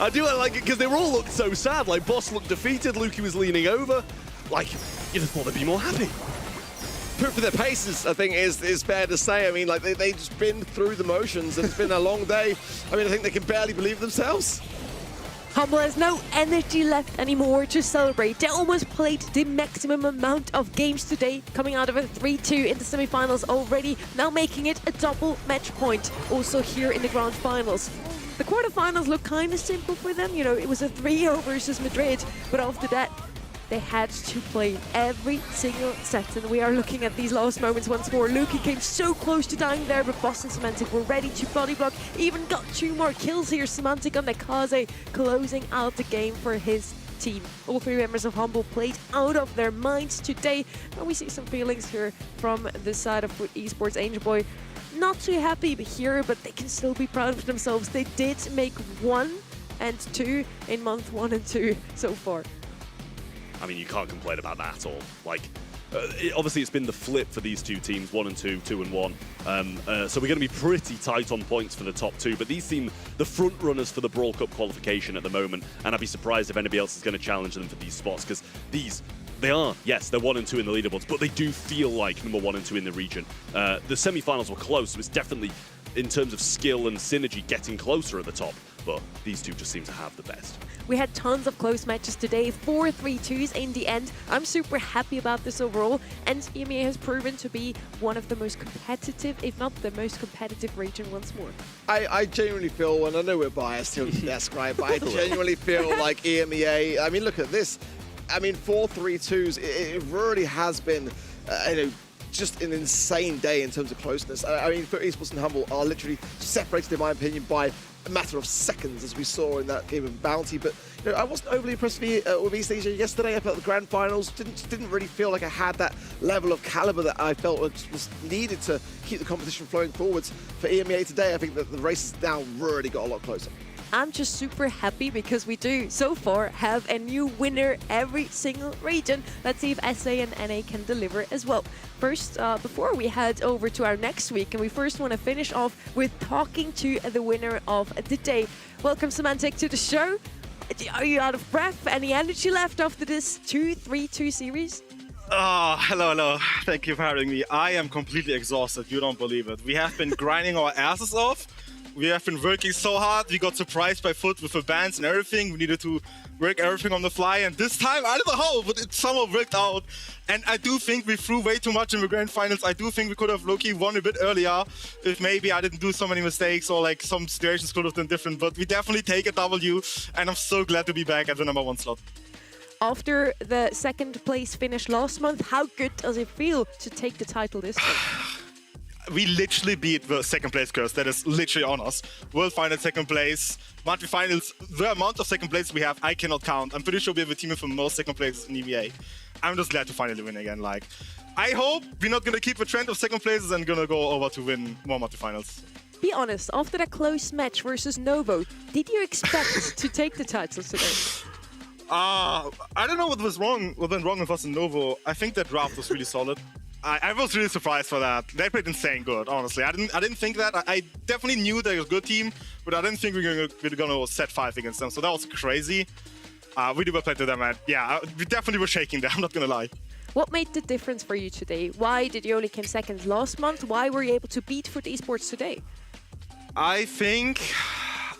I do like it because they all looked so sad. Like, Boss looked defeated, Lukey was leaning over. Like, you'd have thought they'd be more happy. Proof of their paces, I think, is fair to say. I mean, like, they've just been through the motions, and it's been a long day. I mean, I think they can barely believe themselves. Humble has no energy left anymore to celebrate. They almost played the maximum amount of games today, coming out of a 3-2 in the semi-finals already, now making it a double match point, also here in the grand finals. The quarterfinals look kind of simple for them, you know, it was a 3-0 versus Madrid, but after that, they had to play every single set, and we are looking at these last moments once more. Lukey came so close to dying there, but Boss and Semantic were ready to body block. Even got 2 more kills here. Semantic on the Kaze, closing out the game for his team. All 3 members of Humble played out of their minds today, and we see some feelings here from the side of Foot Esports. Angel Boy not too happy here, but they can still be proud of themselves. They did make 1 and 2 in month 1 and 2 so far. I mean, you can't complain about that at all. Like, obviously, it's been the flip for these two teams, 1 and 2, 2 and 1. So we're going to be pretty tight on points for the top 2. But these seem the front runners for the Brawl Cup qualification at the moment. And I'd be surprised if anybody else is going to challenge them for these spots, because they are, yes, they're 1 and 2 in the leaderboards, but they do feel like number 1 and 2 in the region. The semi-finals were close, so it's definitely, in terms of skill and synergy, getting closer at the top. But these two just seem to have the best. We had tons of close matches today, 4 3-2s in the end. I'm super happy about this overall, and EMEA has proven to be one of the most competitive, if not the most competitive region once more. I genuinely feel, and I know we're biased here on the desk, right, but I genuinely feel like EMEA, I mean, look at this. I mean, 4 3-2s, it really has been, just an insane day in terms of closeness. I mean, Foot Esports and Humble are literally separated, in my opinion, by a matter of seconds, as we saw in that game of Bounty. But I wasn't overly impressed with East Asia yesterday. I felt the grand finals didn't really feel like I had that level of caliber that I felt was needed to keep the competition flowing forwards. For EMEA today, I think that the race has now really got a lot closer. I'm just super happy because we do, so far, have a new winner every single region. Let's see if SA and NA can deliver as well. First, before we head over to our next week, and we first want to finish off with talking to the winner of the day. Welcome, Semantic, to the show. Are you out of breath? Any energy left after this 2-3-2 series? Oh, hello. Thank you for having me. I am completely exhausted. You don't believe it. We have been grinding our asses off. We have been working so hard. We got surprised by Foot with the bans and everything. We needed to work everything on the fly. And this time, I don't know how, but it somehow worked out. And I do think we threw way too much in the grand finals. I do think we could have low-key won a bit earlier if maybe I didn't do so many mistakes or like some situations could have been different. But we definitely take a W. And I'm so glad to be back at the #1 slot. After the second place finish last month, how good does it feel to take the title this time? We literally beat the second place curse that is literally on us. World final second place, monthly finals, the amount of second place we have, I cannot count. I'm pretty sure we have a team with the most second places in EMEA. I'm just glad to finally win again. Like, I hope we're not gonna keep a trend of second places and gonna go over to win more monthly finals. Be honest, after that close match versus Novo, did you expect to take the title today? I don't know what went wrong with us in Novo. I think that draft was really solid. I was really surprised for that. They played insane good, honestly. I didn't think that. I definitely knew they were a good team, but I didn't think we were gonna set 5 against them. So that was crazy. We did well play to them, and yeah, we definitely were shaking there. I'm not gonna lie. What made the difference for you today? Why did you only come second last month? Why were you able to beat Foot Esports today? I think.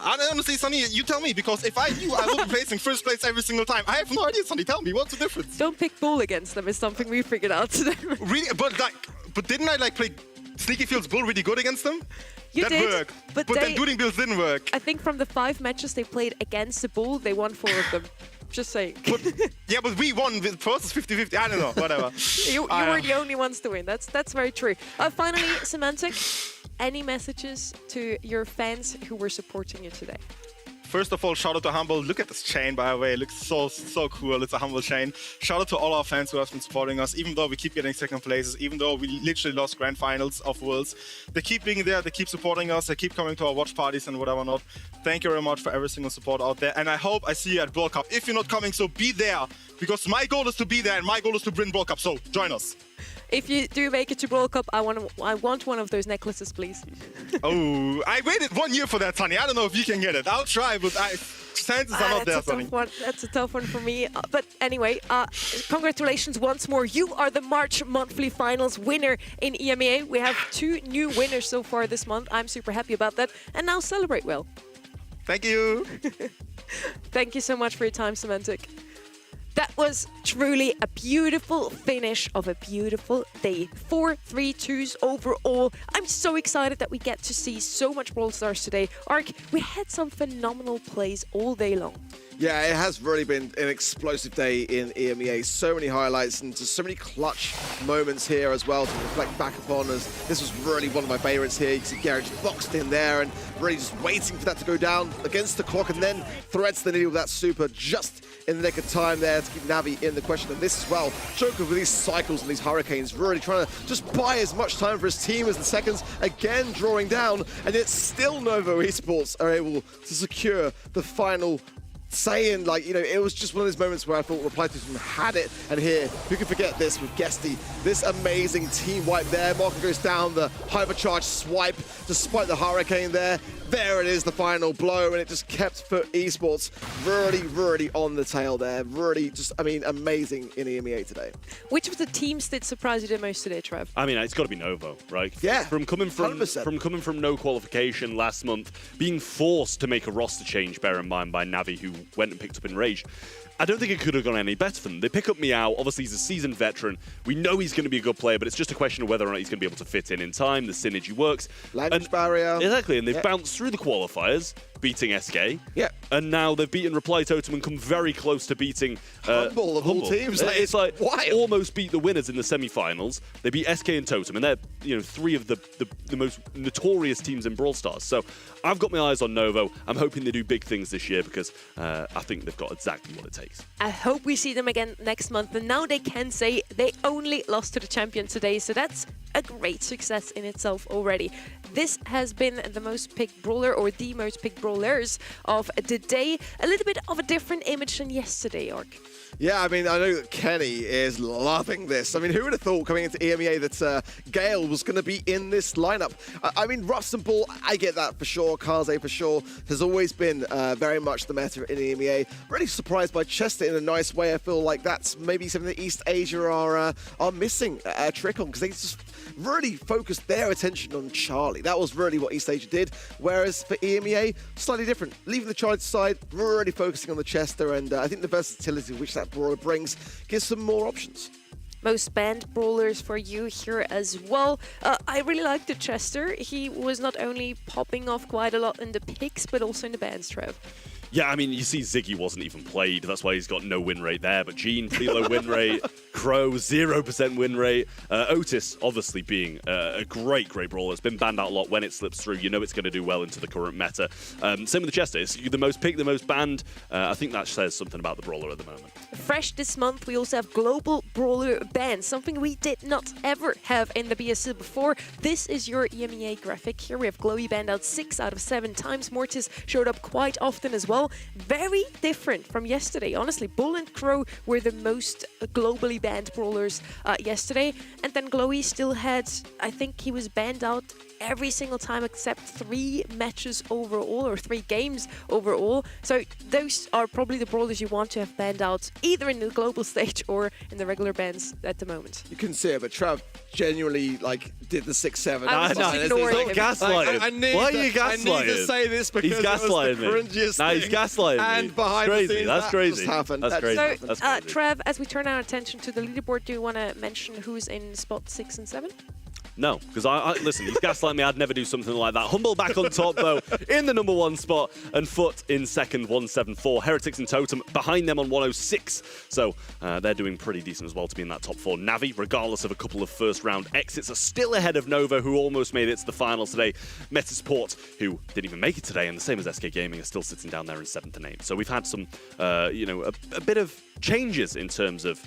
I don't honestly, Sonny, you tell me, because if I knew I would be placing first place every single time, I have no idea, Sonny. Tell me, what's the difference? Don't pick Bull against them is something we figured out today. Really? But didn't I play Sneaky Fields Bull really good against them? You that did, worked. but then Doing Bills didn't work. I think from the 5 matches they played against the Bull, they won 4 of them. Just saying. But we won with process 50-50. I don't know, whatever. you were the only ones to win. That's very true. Finally, Semantic, any messages to your fans who were supporting you today? First of all, shout out to Humble. Look at this chain, by the way. It looks so cool. It's a Humble chain. Shout out to all our fans who have been supporting us, even though we keep getting second places, even though we literally lost grand finals of Worlds. They keep being there. They keep supporting us. They keep coming to our watch parties and whatever not. Thank you very much for every single support out there. And I hope I see you at Brawl Cup. If you're not coming, so be there. Because my goal is to be there and my goal is to win Brawl Cup. So join us. If you do make it to Brawl Cup, I want one of those necklaces, please. Oh, I waited 1 year for that, Sonny. I don't know if you can get it. I'll try, but chances are not there, Sonny. That's a tough one for me. But anyway, congratulations once more. You are the March monthly finals winner in EMEA. We have 2 new winners so far this month. I'm super happy about that. And now celebrate well. Thank you. Thank you so much for your time, Semantic. That was truly a beautiful finish of a beautiful day. 4 3-2s overall. I'm so excited that we get to see so much Brawl Stars today. Ark, we had some phenomenal plays all day long. Yeah, it has really been an explosive day in EMEA. So many highlights and just so many clutch moments here as well to reflect back upon. As this was really one of my favorites here. You can see Gary just boxed in there and really just waiting for that to go down against the clock, and then threads the needle with that super just in the nick of time there to keep Navi in the question. And this as well, Joker with these cycles and these hurricanes really trying to just buy as much time for his team as the seconds, again drawing down, and yet still Novo Esports are able to secure the final saying, like, you know, it was just one of those moments where I thought Reply to them had it, and here, who can forget this with Guesty, this amazing team wipe there. Marco goes down the hypercharge swipe despite the hurricane there. There it is, the final blow, and it just kept Foot Esports really on the tail there. Really just, I mean, amazing in EMEA today. Which of the teams did surprise you the most today, Trev? I mean, it's got to be Novo, right? Yeah, From coming from no qualification last month, being forced to make a roster change, bear in mind, by Navi, who went and picked up Enrage. I don't think it could have gone any better for them. They pick up Meow. Obviously, he's a seasoned veteran. We know he's going to be a good player, but it's just a question of whether or not he's going to be able to fit in time. The synergy works. Language barrier. Exactly, and they've bounced through the qualifiers, beating SK. Yeah. And now they've beaten Reply Totem and come very close to beating Humble of all teams. It's like wild. Almost beat the winners in the semi-finals. They beat SK and Totem, and they're 3 of the most notorious teams in Brawl Stars. So I've got my eyes on Novo. I'm hoping they do big things this year because I think they've got exactly what it takes. I hope we see them again next month, and now they can say they only lost to the champion today, so that's a great success in itself already. This has been the most picked brawler, or the most picked brawlers of the day. A little bit of a different image than yesterday, Ark. Yeah, I mean, I know that Kenny is loving this. I mean, who would have thought coming into EMEA that Gale was going to be in this lineup? I mean, Ruffs and Ball, I get that for sure. Kaze for sure has always been very much the meta in EMEA. Really surprised by Chester in a nice way. I feel like that's maybe something that East Asia are missing a trick on, because they just really focused their attention on Charlie. That was really what East Asia did. Whereas for EMEA, slightly different. Leaving the Charlie side, really focusing on the Chester, and I think the versatility which that brawler brings gives some more options. Most banned brawlers for you here as well. I really like the Chester. He was not only popping off quite a lot in the picks, but also in the bans, Trev. Yeah, I mean, you see Ziggy wasn't even played. That's why he's got no win rate there. But Gene, pretty low win rate. Crow, 0% win rate. Otis, obviously being a great brawler. It's been banned out a lot. When it slips through, you know it's going to do well into the current meta. Same with the Chester. It's the most picked, the most banned. I think that says something about the brawler at the moment. Fresh this month, we also have Global Brawler bans, something we did not ever have in the BSC before. This is your EMEA graphic. Here we have Glowy banned out 6 out of 7 times. Mortis showed up quite often as well. Very different from yesterday. Honestly, Bull and Crow were the most globally banned brawlers yesterday. And then Glowy still had, I think he was banned out every single time except 3 matches overall, or 3 games overall. So those are probably the brawlers you want to have banned out either in the global stage or in the regular bans at the moment. You can see it, but Trav genuinely did the 6-7. I was just ignoring him. Gaslighting. Why are you gaslighting? I need to say this because he's gaslighting me. Cringiest nah, he's gaslighting and me. behind That's crazy. the scenes, That's crazy. happened. That's crazy. So, That's crazy. Trev, as we turn our attention to the leaderboard, do you want to mention who's in spot 6 and 7? No, because I listen, he's gaslighting me. I'd never do something like that. Humble back on top, though, in the number 1 spot, and Foot in second, 174. Heretics and Totem behind them on 106. So they're doing pretty decent as well to be in that top 4. Navi, regardless of a couple of first-round exits, are still ahead of Novo, who almost made it to the finals today. Metasport, who didn't even make it today, and the same as SK Gaming, are still sitting down there in 7th and 8th. So we've had some, a bit of changes in terms of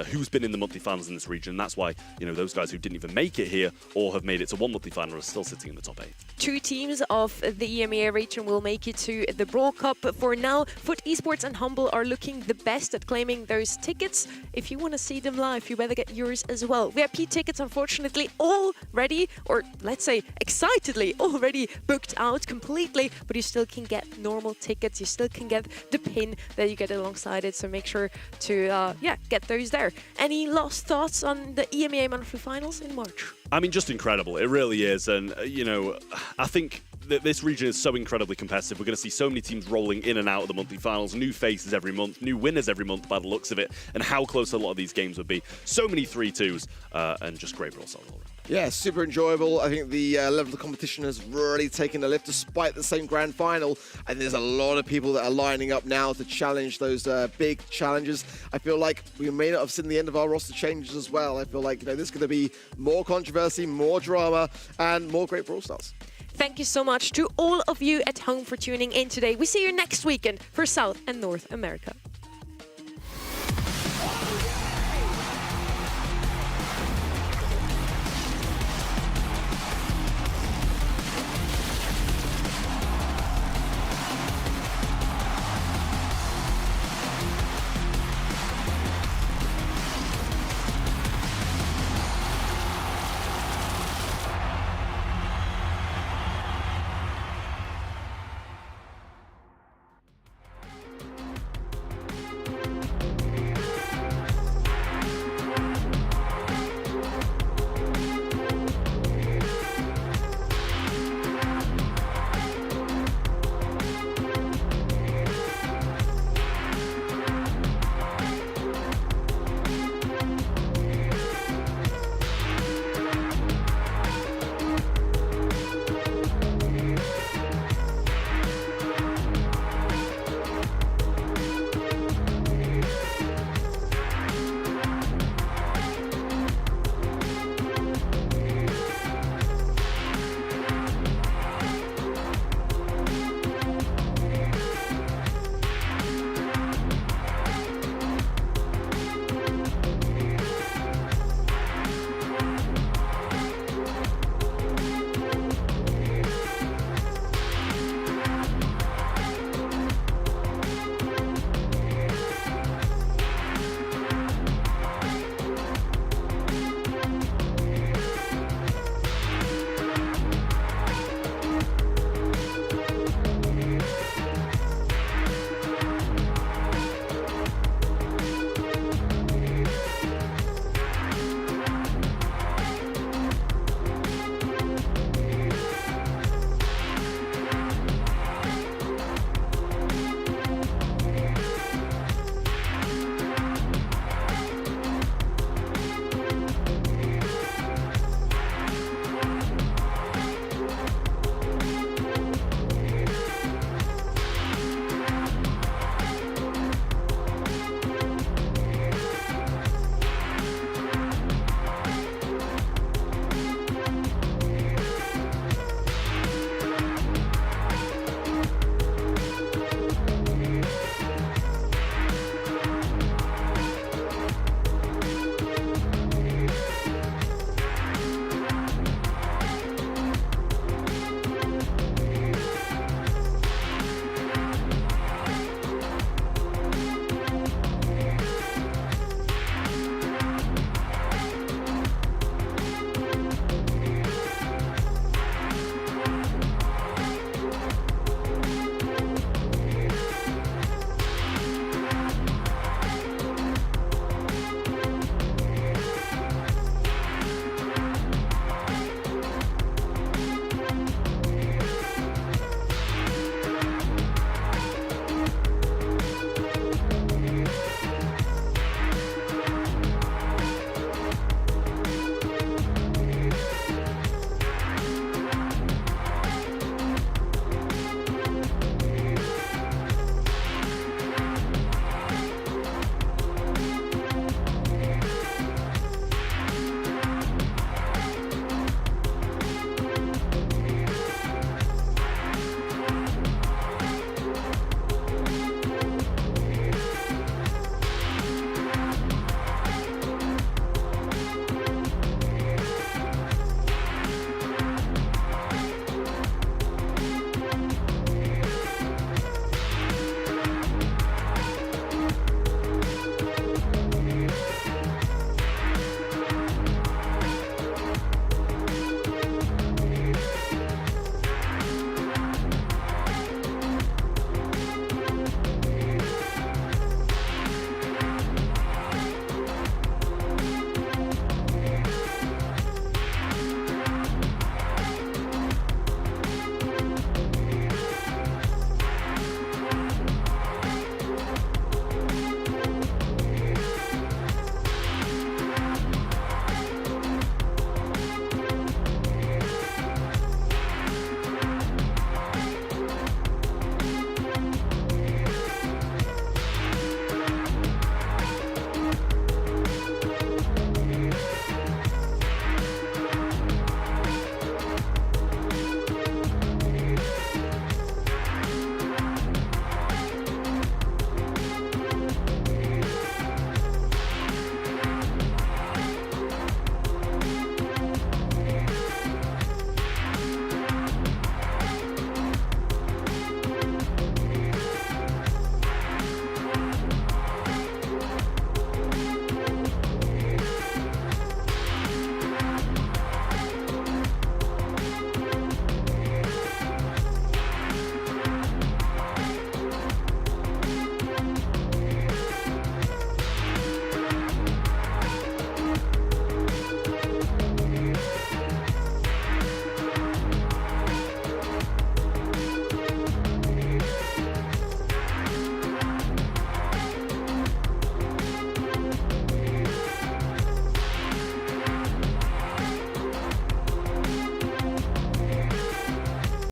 who's been in the monthly finals in this region. That's why, those guys who didn't even make it here or have made it to one monthly final are still sitting in the top 8. 2 teams of the EMEA region will make it to the Brawl Cup. But for now, Foot Esports and Humble are looking the best at claiming those tickets. If you want to see them live, you better get yours as well. VIP tickets, unfortunately, already, or let's say excitedly, already booked out completely, but you still can get normal tickets. You still can get the pin that you get alongside it, so make sure to get those there. Any last thoughts on the EMEA monthly finals in March? I mean, just incredible. It really is. And, I think that this region is so incredibly competitive. We're going to see so many teams rolling in and out of the monthly finals, new faces every month, new winners every month by the looks of it, and how close a lot of these games would be. So many 3-2s, and just great Brawl Stars all around. Yeah, super enjoyable. I think the level of competition has really taken a lift despite the same grand final. And there's a lot of people that are lining up now to challenge those big challenges. I feel like we may not have seen the end of our roster changes as well. I feel like there's going to be more controversy, more drama, and more great Brawl Stars. Thank you so much to all of you at home for tuning in today. We see you next weekend for South and North America.